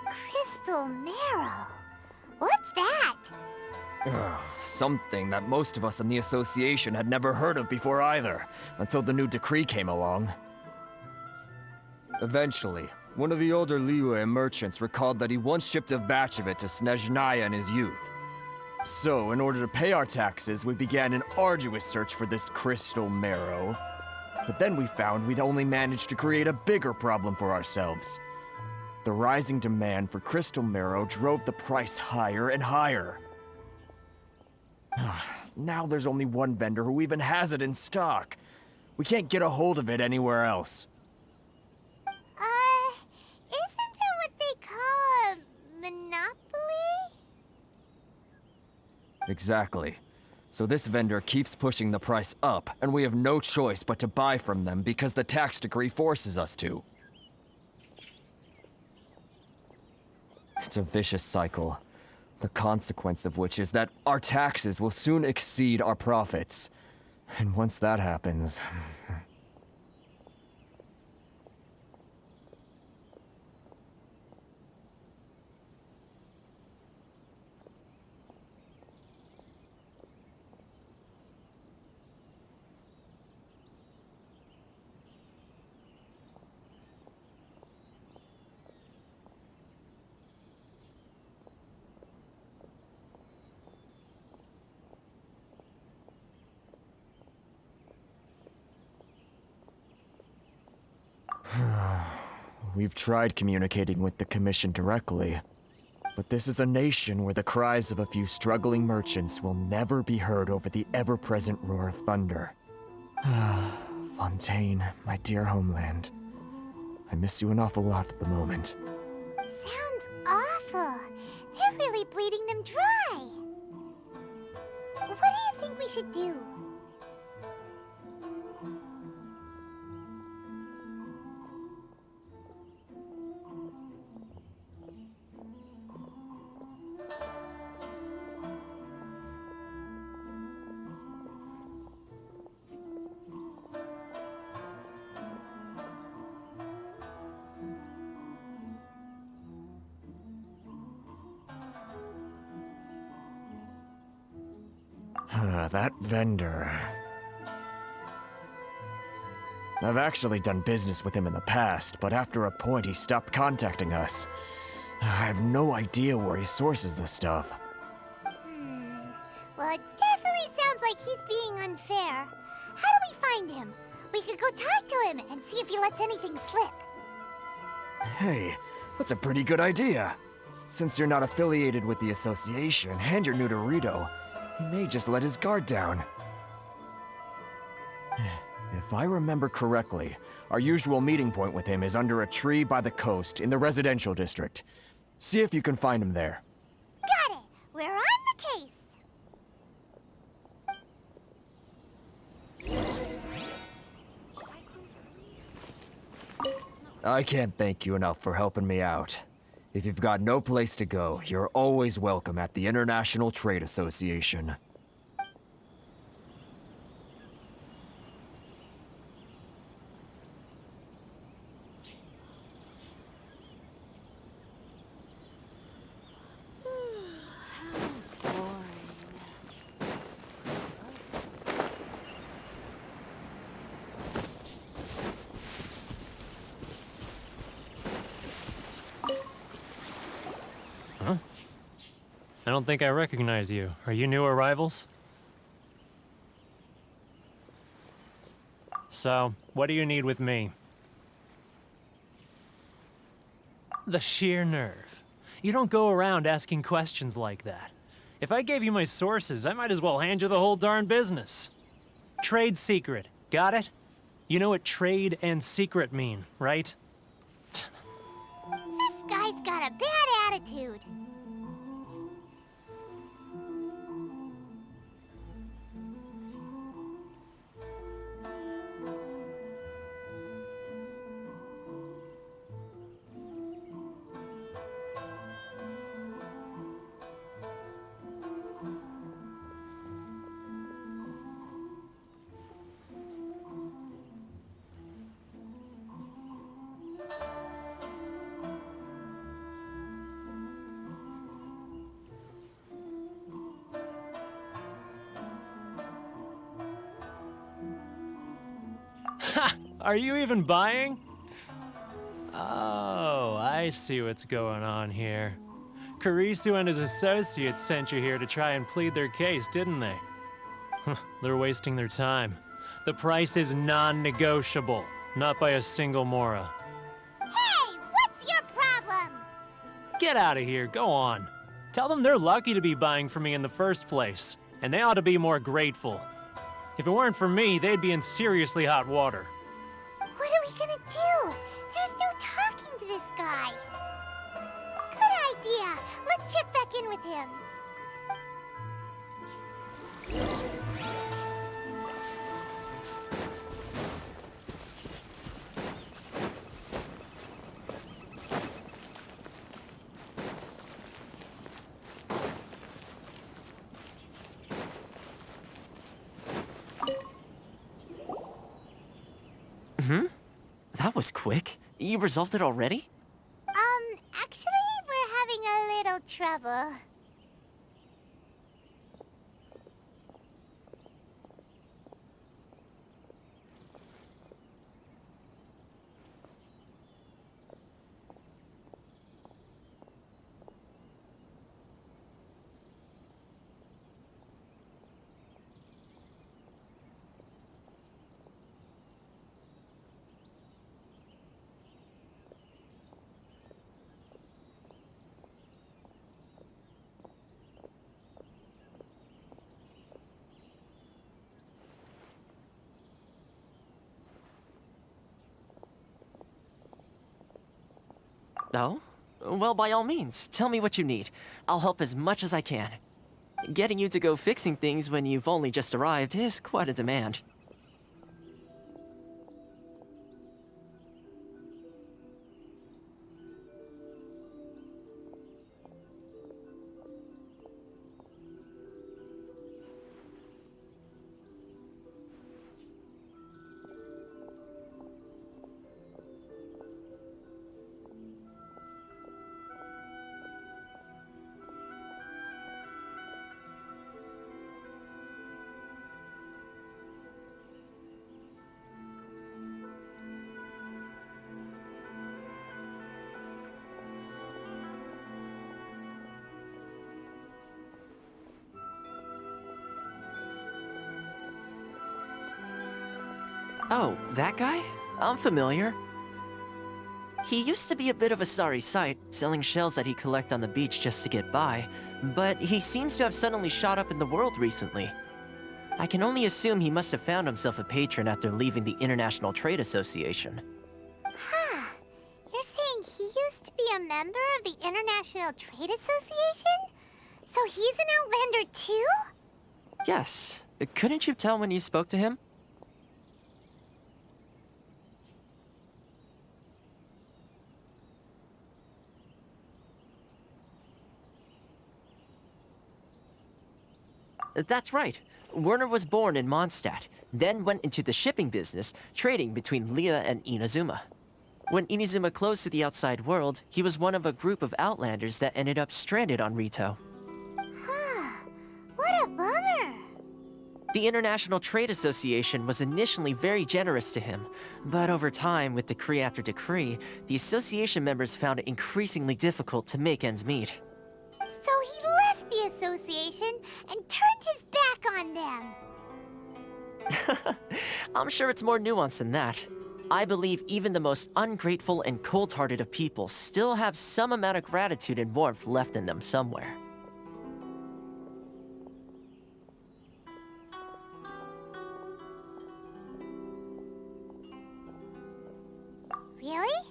Speaker 3: Crystal Marrow? What's that?
Speaker 4: Something that most of us in the association had never heard of before either, until the new decree came along. Eventually, one of the older Liyue merchants recalled that he once shipped a batch of it to Snezhnaya in his youth. So, in order to pay our taxes, we began an arduous search for this crystal marrow. But then we found we'd only managed to create a bigger problem for ourselves. The rising demand for crystal marrow drove the price higher and higher. Now there's only one vendor who even has it in stock. We can't get a hold of it anywhere else.
Speaker 3: Isn't that what they call a monopoly?
Speaker 4: Exactly. So this vendor keeps pushing the price up, and we have no choice but to buy from them because the tax decree forces us to. It's a vicious cycle. The consequence of which is that our taxes will soon exceed our profits. And once that happens... We've tried communicating with the Commission directly, but this is a nation where the cries of a few struggling merchants will never be heard over the ever-present roar of thunder. Fontaine, my dear homeland. I miss you an awful lot at the moment.
Speaker 3: Sounds awful. They're really bleeding them dry. What do you think we should do?
Speaker 4: That vendor. I've actually done business with him in the past, but after a point he stopped contacting us. I have no idea where he sources the stuff.
Speaker 3: Well, it definitely sounds like he's being unfair. How do we find him? We could go talk to him and see if he lets anything slip.
Speaker 4: Hey, that's a pretty good idea. Since you're not affiliated with the association and you're new to Rito, he may just let his guard down. If I remember correctly, our usual meeting point with him is under a tree by the coast in the residential district. See if you can find him there.
Speaker 3: Got it! We're on the case!
Speaker 4: I can't thank you enough for helping me out. If you've got no place to go, you're always welcome at the International Trade Association.
Speaker 5: Huh? I don't think I recognize you. Are you new arrivals? So, what do you need with me? The sheer nerve. You don't go around asking questions like that. If I gave you my sources, I might as well hand you the whole darn business. Trade secret. Got it? You know what trade and secret mean, right?
Speaker 3: This guy's got a bad attitude.
Speaker 5: Ha! Are you even buying? Oh, I see what's going on here. Karisu and his associates sent you here to try and plead their case, didn't they? They're wasting their time. The price is non-negotiable, not by a single Mora.
Speaker 3: Hey, what's your problem?
Speaker 5: Get out of here, go on. Tell them they're lucky to be buying from me in the first place, and they ought to be more grateful. If it weren't for me, they'd be in seriously hot water.
Speaker 3: What are we gonna do? There's no talking to this guy. Good idea. Let's check back in with him.
Speaker 8: That was quick. You resolved it already?
Speaker 3: Actually, we're having a little trouble.
Speaker 8: Oh? Well, by all means, tell me what you need. I'll help as much as I can. Getting you to go fixing things when you've only just arrived is quite a demand. Oh, that guy? I'm familiar. He used to be a bit of a sorry sight, selling shells that he collect on the beach just to get by, but he seems to have suddenly shot up in the world recently. I can only assume he must have found himself a patron after leaving the International Trade Association.
Speaker 3: Huh. You're saying he used to be a member of the International Trade Association? So he's an Outlander too?
Speaker 8: Yes. Couldn't you tell when you spoke to him? That's right. Werner was born in Mondstadt, then went into the shipping business, trading between Leah and Inazuma. When Inazuma closed to the outside world, he was one of a group of Outlanders that ended up stranded on Rito.
Speaker 3: Huh. What a bummer.
Speaker 8: The International Trade Association was initially very generous to him, but over time, with decree after decree, the association members found it increasingly difficult to make ends meet.
Speaker 3: So he left the association and turned his back on them.
Speaker 8: I'm sure it's more nuanced than that. I believe even the most ungrateful and cold-hearted of people still have some amount of gratitude and warmth left in them somewhere.
Speaker 3: Really?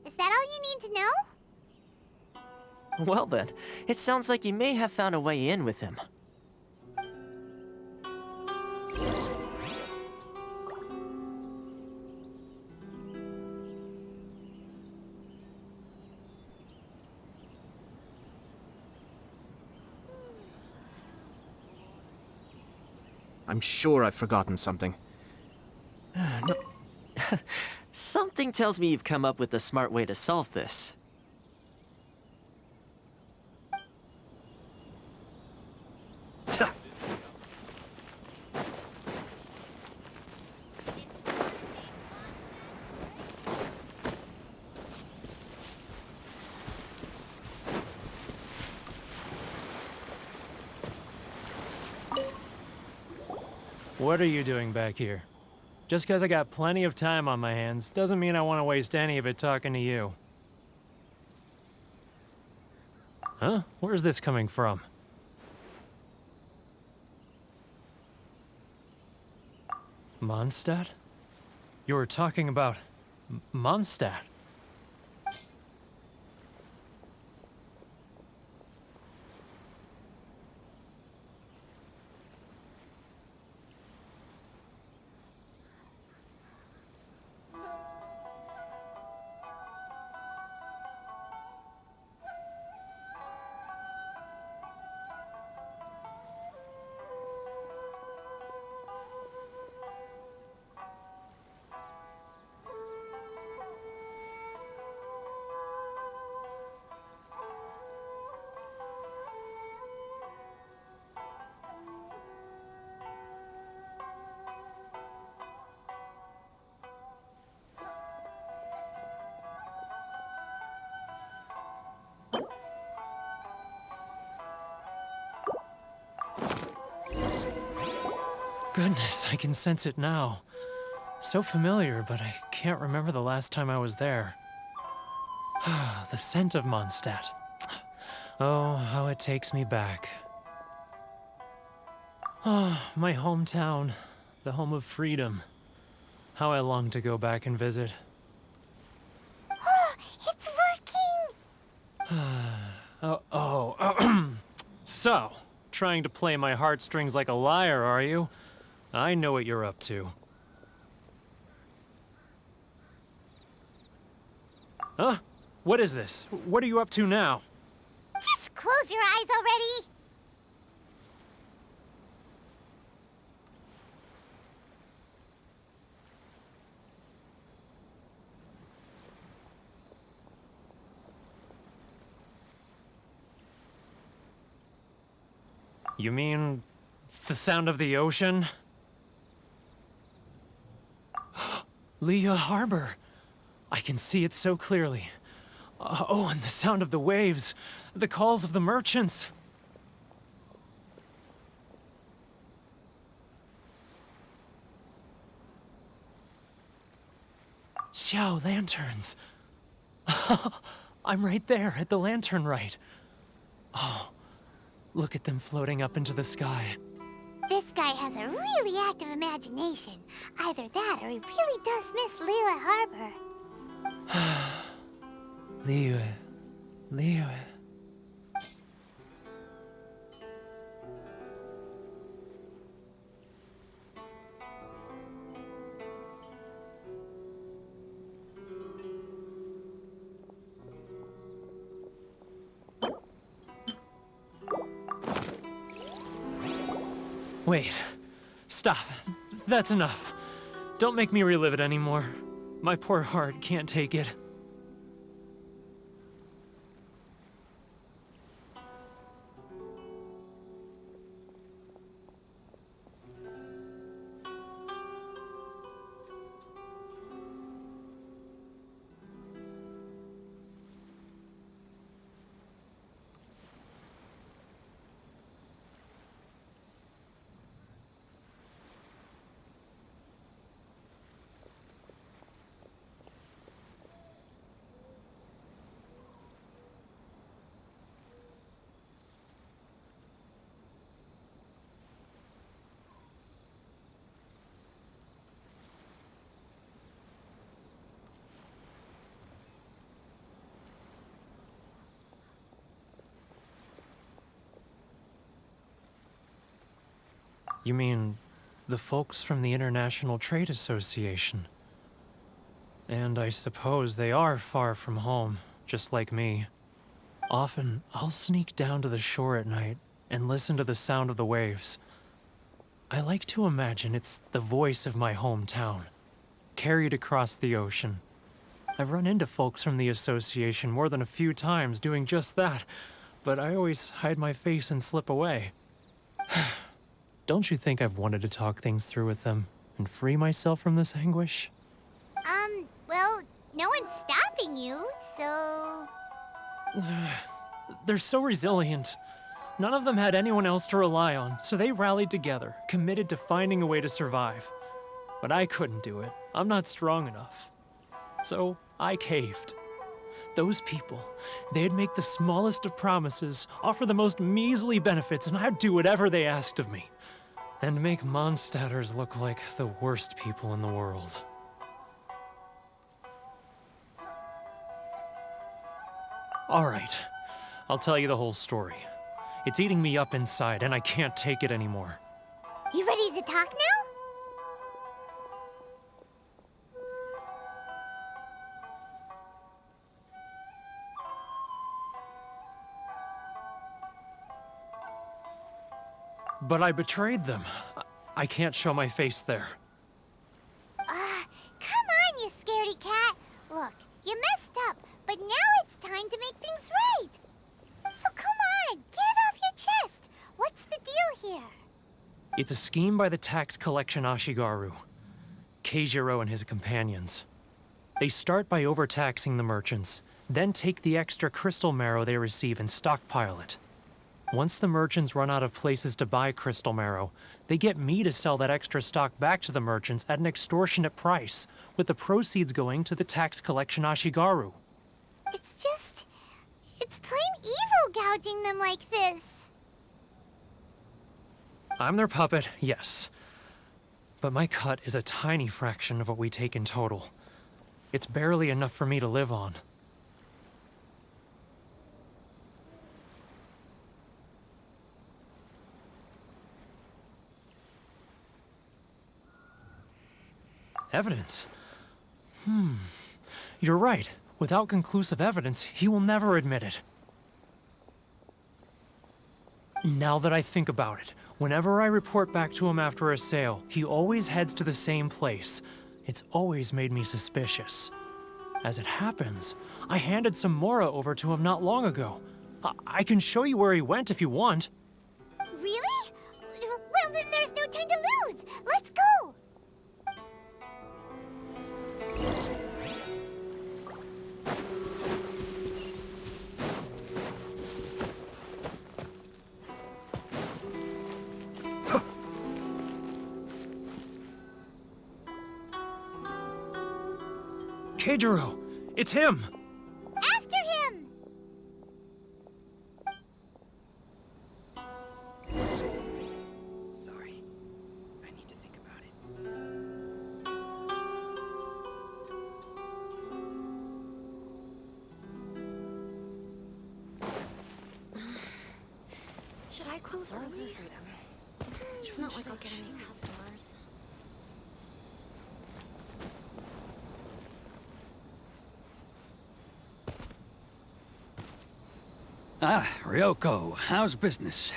Speaker 3: Is that all you need to know?
Speaker 8: Well then, it sounds like you may have found a way in with him.
Speaker 2: I'm sure I've forgotten something.
Speaker 8: Something tells me you've come up with a smart way to solve this.
Speaker 5: What are you doing back here? Just because I got plenty of time on my hands doesn't mean I want to waste any of it talking to you. Huh? Where's this coming from? Mondstadt? You were talking about Mondstadt. Goodness, I can sense it now. So familiar, but I can't remember the last time I was there. The scent of Mondstadt. Oh, how it takes me back. Oh, my hometown, the home of freedom. How I long to go back and visit.
Speaker 3: Oh, it's working!
Speaker 5: So, trying to play my heartstrings like a liar, are you? I know what you're up to. Huh? What is this? What are you up to now?
Speaker 3: Just close your eyes already!
Speaker 5: You mean the sound of the ocean? Leah Harbor. I can see it so clearly. Oh, and the sound of the waves. The calls of the merchants. Xiao lanterns. I'm right there at the lantern right. Oh, look at them floating up into the sky.
Speaker 3: This guy has a really active imagination. Either that or he really does miss Liyue Harbor.
Speaker 5: Liyue. Wait. Stop. That's enough. Don't make me relive it anymore. My poor heart can't take it. You mean the folks from the International Trade Association? And I suppose they are far from home, just like me. Often, I'll sneak down to the shore at night and listen to the sound of the waves. I like to imagine it's the voice of my hometown, carried across the ocean. I've run into folks from the association more than a few times doing just that, but I always hide my face and slip away. Don't you think I've wanted to talk things through with them and free myself from this anguish?
Speaker 3: Well, no one's stopping you, so...
Speaker 5: They're so resilient. None of them had anyone else to rely on, so they rallied together, committed to finding a way to survive. But I couldn't do it. I'm not strong enough. So I caved. Those people, they'd make the smallest of promises, offer the most measly benefits, and I'd do whatever they asked of me. And make Mondstadters look like the worst people in the world. Alright, I'll tell you the whole story. It's eating me up inside, and I can't take it anymore.
Speaker 3: You ready to talk now?
Speaker 5: But I betrayed them. I can't show my face there.
Speaker 3: Come on, you scaredy cat. Look, you messed up, but now it's time to make things right. So come on, get it off your chest. What's the deal here?
Speaker 5: It's a scheme by the tax collection Ashigaru, Keijiro and his companions. They start by overtaxing the merchants, then take the extra crystal marrow they receive and stockpile it. Once the merchants run out of places to buy crystal marrow, they get me to sell that extra stock back to the merchants at an extortionate price, with the proceeds going to the tax collection Ashigaru.
Speaker 3: It's plain evil gouging them like this.
Speaker 5: I'm their puppet, yes. But my cut is a tiny fraction of what we take in total. It's barely enough for me to live on. Evidence? You're right. Without conclusive evidence, he will never admit it. Now that I think about it, whenever I report back to him after a sale, he always heads to the same place. It's always made me suspicious. As it happens, I handed some Mora over to him not long ago. I can show you where he went if you want.
Speaker 3: Really? Well, then there's no time to lose. Let's go.
Speaker 5: Keijiro! It's him!
Speaker 3: After him!
Speaker 2: Sorry. I need to think about it.
Speaker 11: Should I close early? It's not like I'll get any customers.
Speaker 17: Ah, Ryoko, how's business?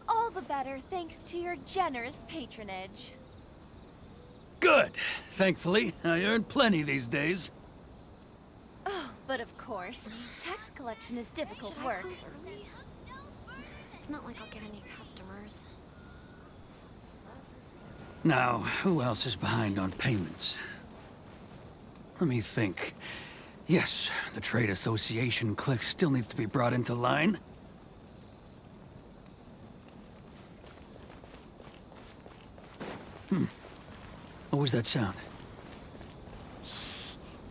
Speaker 14: All the better thanks to your generous patronage.
Speaker 17: Good. Thankfully, I earn plenty these days.
Speaker 14: Oh, but of course, tax collection is difficult
Speaker 11: Should
Speaker 14: work.
Speaker 11: I close early? It's not like I'll get any customers.
Speaker 17: Now, who else is behind on payments? Let me think. Yes, the Trade Association clique still needs to be brought into line. What was that sound?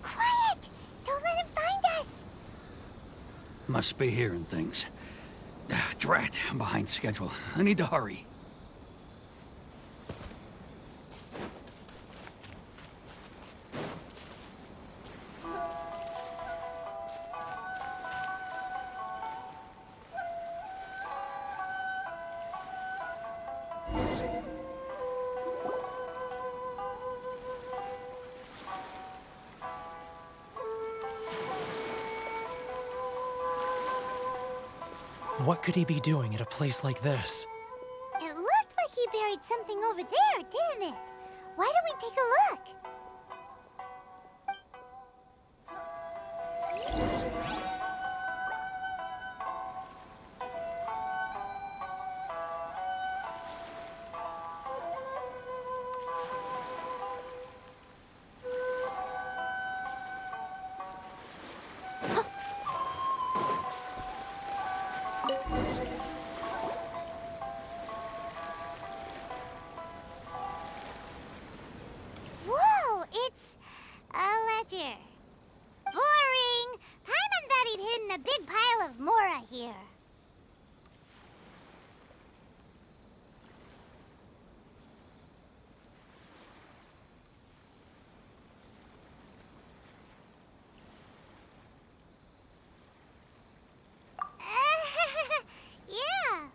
Speaker 3: Quiet! Don't let him find us!
Speaker 17: Must be hearing things. Drat, I'm behind schedule. I need to hurry.
Speaker 5: What could he be doing at a place like this?
Speaker 3: It looked like he buried something over there, didn't it? Why don't we take a look? Whoa, it's a ledger. Boring! Paimon thought he'd hidden a big pile of Mora here. Yeah.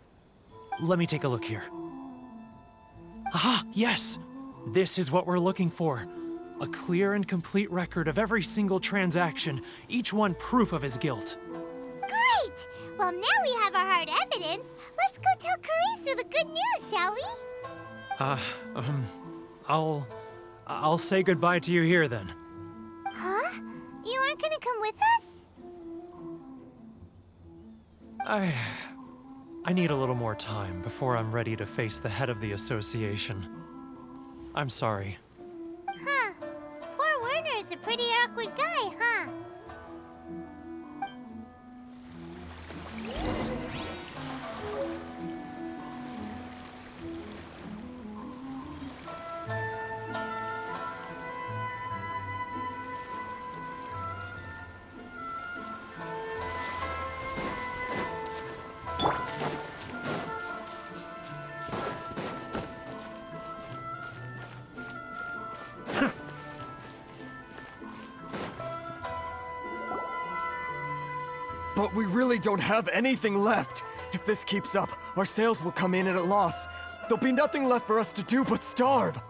Speaker 5: Let me take a look here. Aha! Yes! This is what we're looking for. A clear and complete record of every single transaction, each one proof of his guilt.
Speaker 3: Great! Well, now we have our hard evidence. Let's go tell Karisu the good news, shall we?
Speaker 5: I'll say goodbye to you here then.
Speaker 3: Huh? You aren't gonna come with us?
Speaker 5: I need a little more time before I'm ready to face the head of the association. I'm sorry.
Speaker 3: Huh. Poor Werner's a pretty awkward guy, huh?
Speaker 4: But we really don't have anything left. If this keeps up, our sales will come in at a loss. There'll be nothing left for us to do but starve.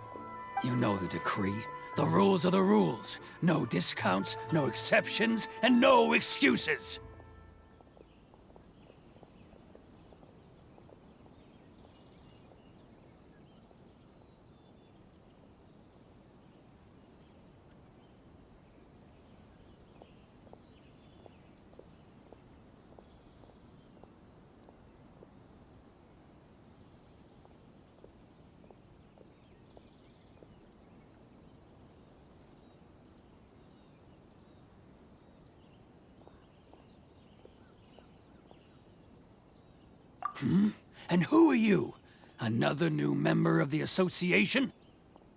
Speaker 17: You know the decree. The rules are the rules. No discounts, no exceptions, and no excuses. Hmm? And who are you? Another new member of the association?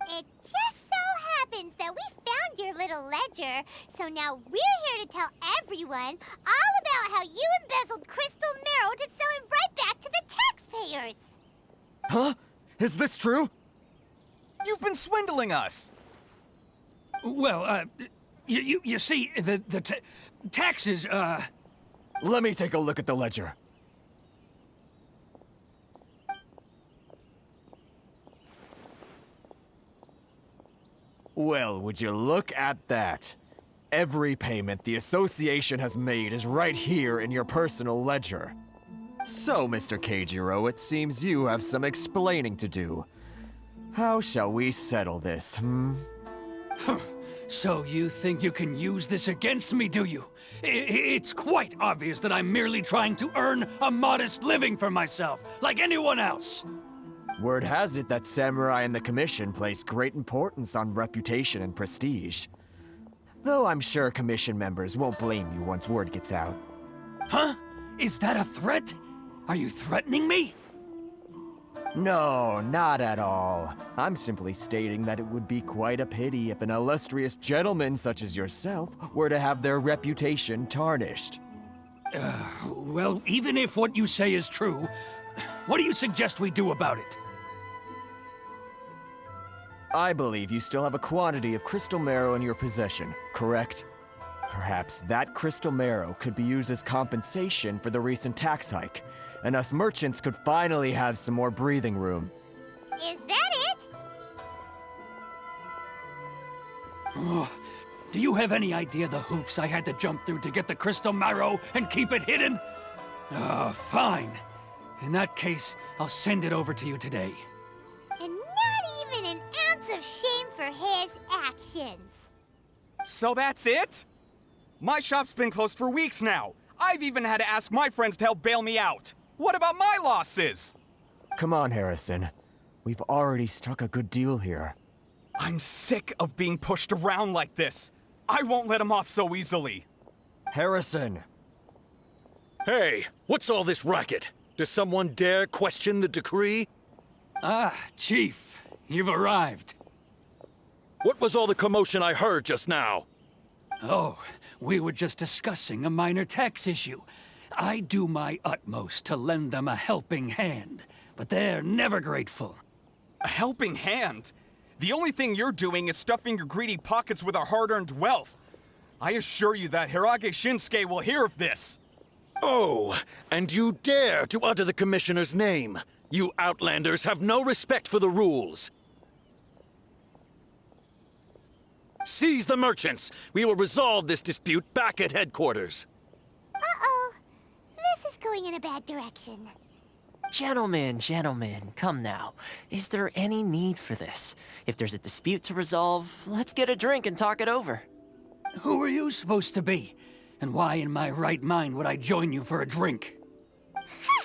Speaker 3: It just so happens that we found your little ledger, so now we're here to tell everyone all about how you embezzled crystal marrow to sell it right back to the taxpayers.
Speaker 4: Huh? Is this true? You've been swindling us!
Speaker 17: Well, you see, the taxes,
Speaker 4: Let me take a look at the ledger. Well, would you look at that? Every payment the association has made is right here in your personal ledger. So, Mr. Keijiro, it seems you have some explaining to do. How shall we settle this, hmm?
Speaker 17: So you think you can use this against me, do you? It's quite obvious that I'm merely trying to earn a modest living for myself, like anyone else.
Speaker 4: Word has it that Samurai and the Commission place great importance on reputation and prestige. Though I'm sure Commission members won't blame you once word gets out.
Speaker 17: Huh? Is that a threat? Are you threatening me?
Speaker 4: No, not at all. I'm simply stating that it would be quite a pity if an illustrious gentleman such as yourself were to have their reputation tarnished.
Speaker 17: Well, even if what you say is true, what do you suggest we do about it?
Speaker 4: I believe you still have a quantity of crystal marrow in your possession, correct? Perhaps that crystal marrow could be used as compensation for the recent tax hike, and us merchants could finally have some more breathing room.
Speaker 3: Is that it?
Speaker 17: Oh, do you have any idea the hoops I had to jump through to get the crystal marrow and keep it hidden? Fine. In that case, I'll send it over to you today.
Speaker 3: And not even an ounce of shame for his actions.
Speaker 20: So that's it? My shop's been closed for weeks now. I've even had to ask my friends to help bail me out. What about my losses?
Speaker 4: Come on, Harrison. We've already struck a good deal here.
Speaker 20: I'm sick of being pushed around like this. I won't let him off so easily.
Speaker 4: Harrison!
Speaker 10: Hey, what's all this racket? Does someone dare question the decree?
Speaker 17: Ah, Chief, you've arrived.
Speaker 10: What was all the commotion I heard just now?
Speaker 17: Oh, we were just discussing a minor tax issue. I do my utmost to lend them a helping hand, but they're never grateful.
Speaker 20: A helping hand? The only thing you're doing is stuffing your greedy pockets with our hard-earned wealth. I assure you that Hirage Shinsuke will hear of this.
Speaker 10: Oh, and you dare to utter the Commissioner's name. You Outlanders have no respect for the rules. Seize the merchants. We will resolve this dispute back at headquarters.
Speaker 3: Uh-oh. This is going in a bad direction.
Speaker 8: Gentlemen, come now. Is there any need for this? If there's a dispute to resolve, let's get a drink and talk it over.
Speaker 17: Who are you supposed to be? And why in my right mind would I join you for a drink?
Speaker 3: Ha!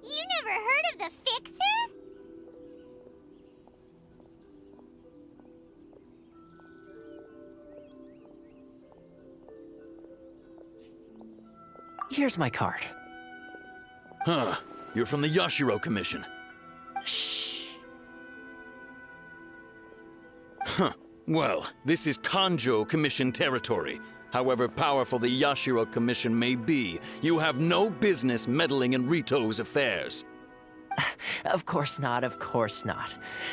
Speaker 3: You never heard of the Fixer?
Speaker 8: Here's my card.
Speaker 10: Huh. You're from the Yashiro Commission.
Speaker 8: Shh.
Speaker 10: Huh. Well, this is Kanjo Commission territory. However powerful the Yashiro Commission may be, you have no business meddling in Rito's affairs.
Speaker 8: Of course not.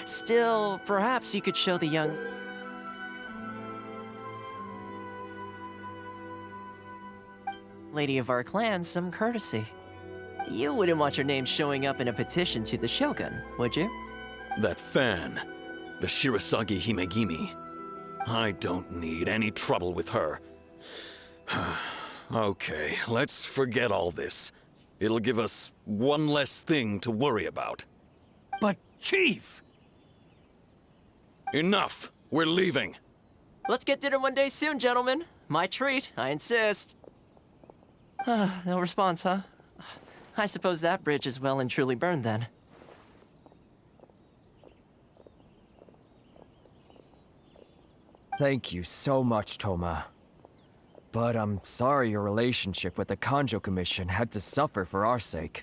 Speaker 8: Still, perhaps you could show the young... lady of our clan some courtesy. You wouldn't want your name showing up in a petition to the Shogun, would you?
Speaker 10: That fan.
Speaker 21: The Shirasagi Himegimi. I don't need any trouble with her. Okay, let's forget all this. It'll give us one less thing to worry about.
Speaker 17: But, Chief!
Speaker 21: Enough! We're leaving!
Speaker 8: Let's get dinner one day soon, gentlemen. My treat, I insist. No response, huh? I suppose that bridge is well and truly burned then.
Speaker 4: Thank you so much, Toma. But I'm sorry your relationship with the Kanjo Commission had to suffer for our sake.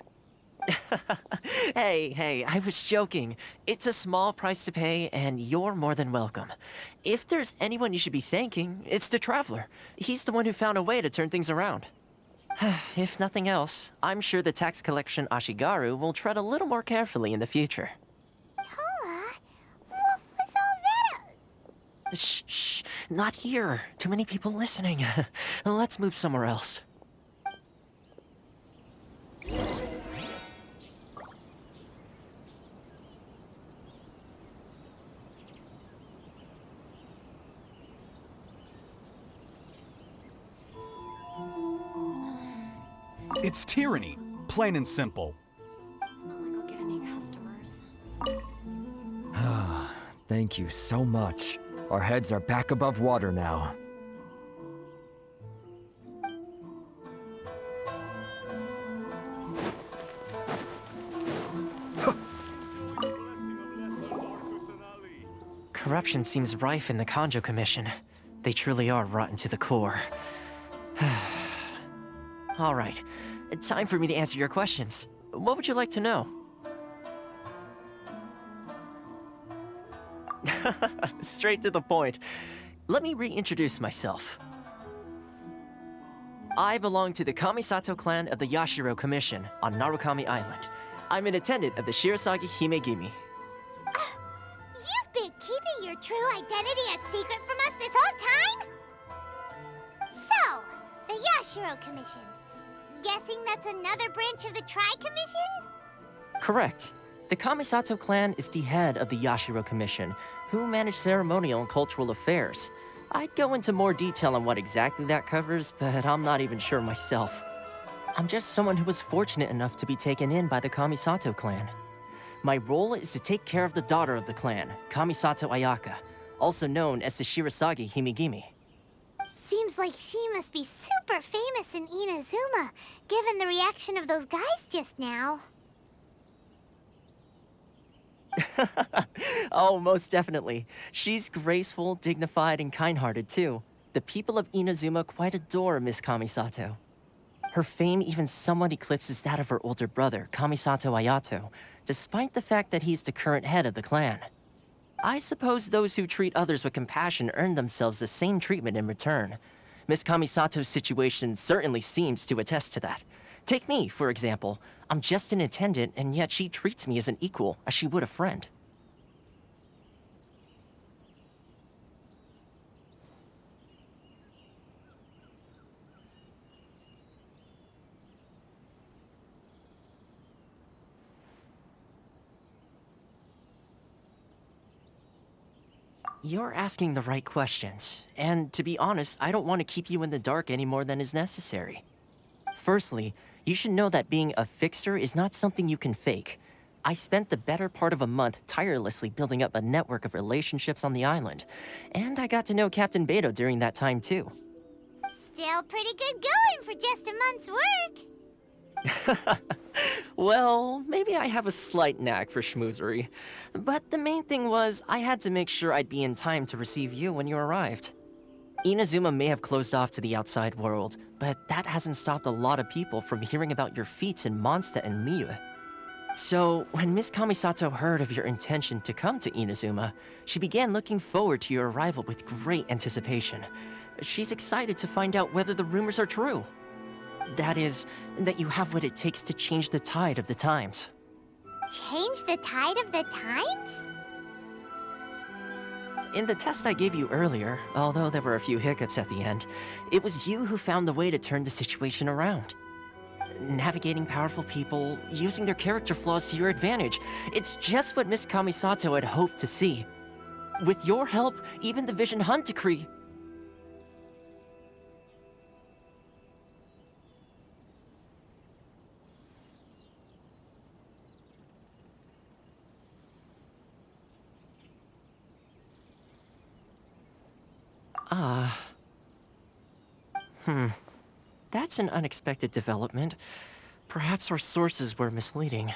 Speaker 8: Hey, I was joking. It's a small price to pay, and you're more than welcome. If there's anyone you should be thanking, it's the Traveler. He's the one who found a way to turn things around. If nothing else, I'm sure the tax collection Ashigaru will tread a little more carefully in the future.
Speaker 3: Toma, what was all that?
Speaker 8: Shh, not here. Too many people listening. Let's move somewhere else.
Speaker 20: It's tyranny, plain and simple.
Speaker 11: It's not like I'll get any customers.
Speaker 4: Thank you so much. Our heads are back above water now.
Speaker 8: Corruption seems rife in the Kanjo Commission. They truly are rotten to the core. All right, time for me to answer your questions. What would you like to know? Straight to the point. Let me reintroduce myself. I belong to the Kamisato clan of the Yashiro Commission on Narukami Island. I'm an attendant of the Shirasagi Himegimi.
Speaker 3: You've been keeping your true identity a secret from us this whole time? So, the Yashiro Commission. Guessing that's another branch of the Tri-Commission?
Speaker 8: Correct. The Kamisato clan is the head of the Yashiro Commission, who manage ceremonial and cultural affairs. I'd go into more detail on what exactly that covers, but I'm not even sure myself. I'm just someone who was fortunate enough to be taken in by the Kamisato clan. My role is to take care of the daughter of the clan, Kamisato Ayaka, also known as the Shirasagi Himegimi.
Speaker 3: Seems like she must be super famous in Inazuma, given the reaction of those guys just now.
Speaker 8: Oh, most definitely. She's graceful, dignified, and kind-hearted, too. The people of Inazuma quite adore Miss Kamisato. Her fame even somewhat eclipses that of her older brother, Kamisato Ayato, despite the fact that he's the current head of the clan. I suppose those who treat others with compassion earn themselves the same treatment in return. Miss Kamisato's situation certainly seems to attest to that. Take me, for example. I'm just an attendant, and yet she treats me as an equal, as she would a friend. You're asking the right questions, and to be honest, I don't want to keep you in the dark any more than is necessary. Firstly, you should know that being a fixer is not something you can fake. I spent the better part of a month tirelessly building up a network of relationships on the island, and I got to know Captain Beto during that time too.
Speaker 3: Still pretty good going for just a month's work.
Speaker 8: Well, maybe I have a slight knack for schmoozery. But the main thing was, I had to make sure I'd be in time to receive you when you arrived. Inazuma may have closed off to the outside world, but that hasn't stopped a lot of people from hearing about your feats in Mondstadt and Liyue. So, when Miss Kamisato heard of your intention to come to Inazuma, she began looking forward to your arrival with great anticipation. She's excited to find out whether the rumors are true. That is, that you have what it takes to change the tide of the times.
Speaker 3: Change the tide of the times?
Speaker 8: In the test I gave you earlier, although there were a few hiccups at the end, it was you who found the way to turn the situation around. Navigating powerful people, using their character flaws to your advantage. It's just what Miss Kamisato had hoped to see. With your help, even the Vision Hunt decree... That's an unexpected development. Perhaps our sources were misleading.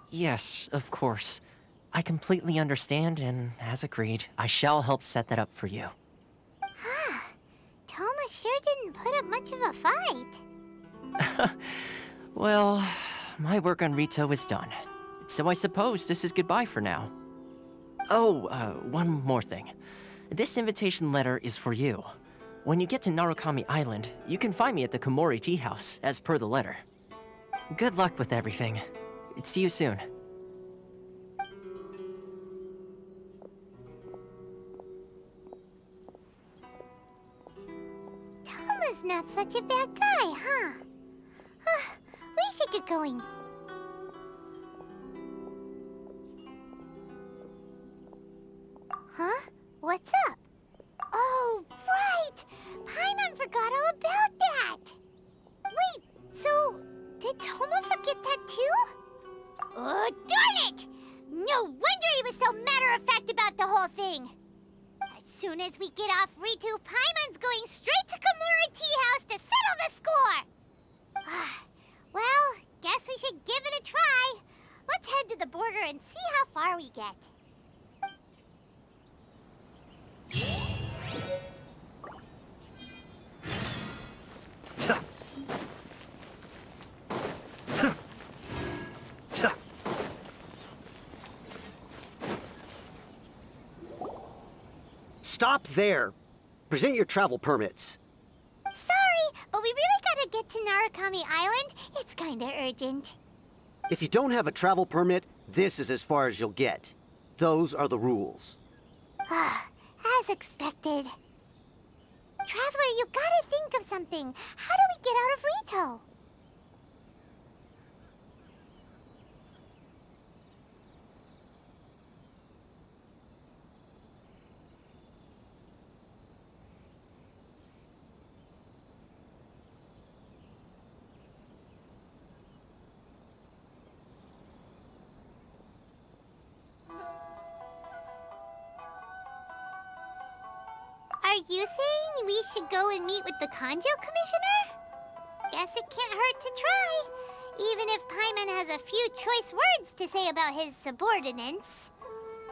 Speaker 8: Yes, of course. I completely understand, and as agreed, I shall help set that up for you.
Speaker 3: Toma sure didn't put up much of a fight.
Speaker 8: Well, my work on Rito is done. So I suppose this is goodbye for now. Oh, one more thing. This invitation letter is for you. When you get to Narukami Island, you can find me at the Komori Tea House, as per the letter. Good luck with everything. See you soon.
Speaker 3: Toma's not such a bad guy, huh? We should get going. Huh? What's up? Oh, right! Paimon forgot all about that! Wait, so did Toma forget that too? Oh, darn it! No wonder he was so matter-of-fact about the whole thing! As soon as we get off Ritu, Paimon's going straight to Komori Tea House to settle the score! Well, guess we should give it a try. Let's head to the border and see how far we get.
Speaker 12: Stop there! Present your travel permits.
Speaker 3: Sorry, but we really gotta get to Narukami Island. It's kinda urgent.
Speaker 12: If you don't have a travel permit, this is as far as you'll get. Those are the rules.
Speaker 3: As expected. Traveler, you gotta think of something. How do we get out of Rito? Are you saying we should go and meet with the Kanjo Commissioner? Guess it can't hurt to try, even if Paimon has a few choice words to say about his subordinates.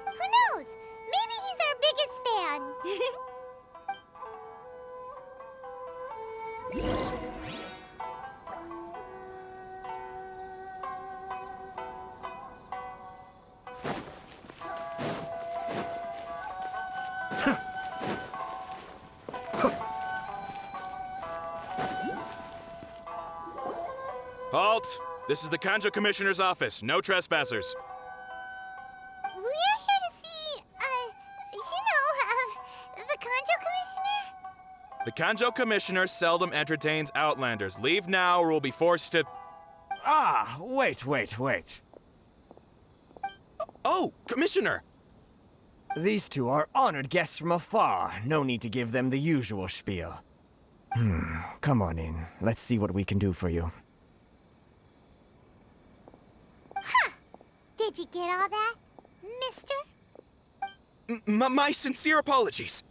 Speaker 3: Who knows? Maybe he's our biggest fan.
Speaker 22: Halt! This is the Kanjo Commissioner's office. No trespassers.
Speaker 3: We're here to see, the Kanjo Commissioner?
Speaker 22: The Kanjo Commissioner seldom entertains Outlanders. Leave now or we'll be forced to...
Speaker 4: Ah, wait.
Speaker 22: Oh, Commissioner!
Speaker 4: These two are honored guests from afar. No need to give them the usual spiel. Come on in. Let's see what we can do for you.
Speaker 3: Did you get all that, mister?
Speaker 22: My sincere apologies.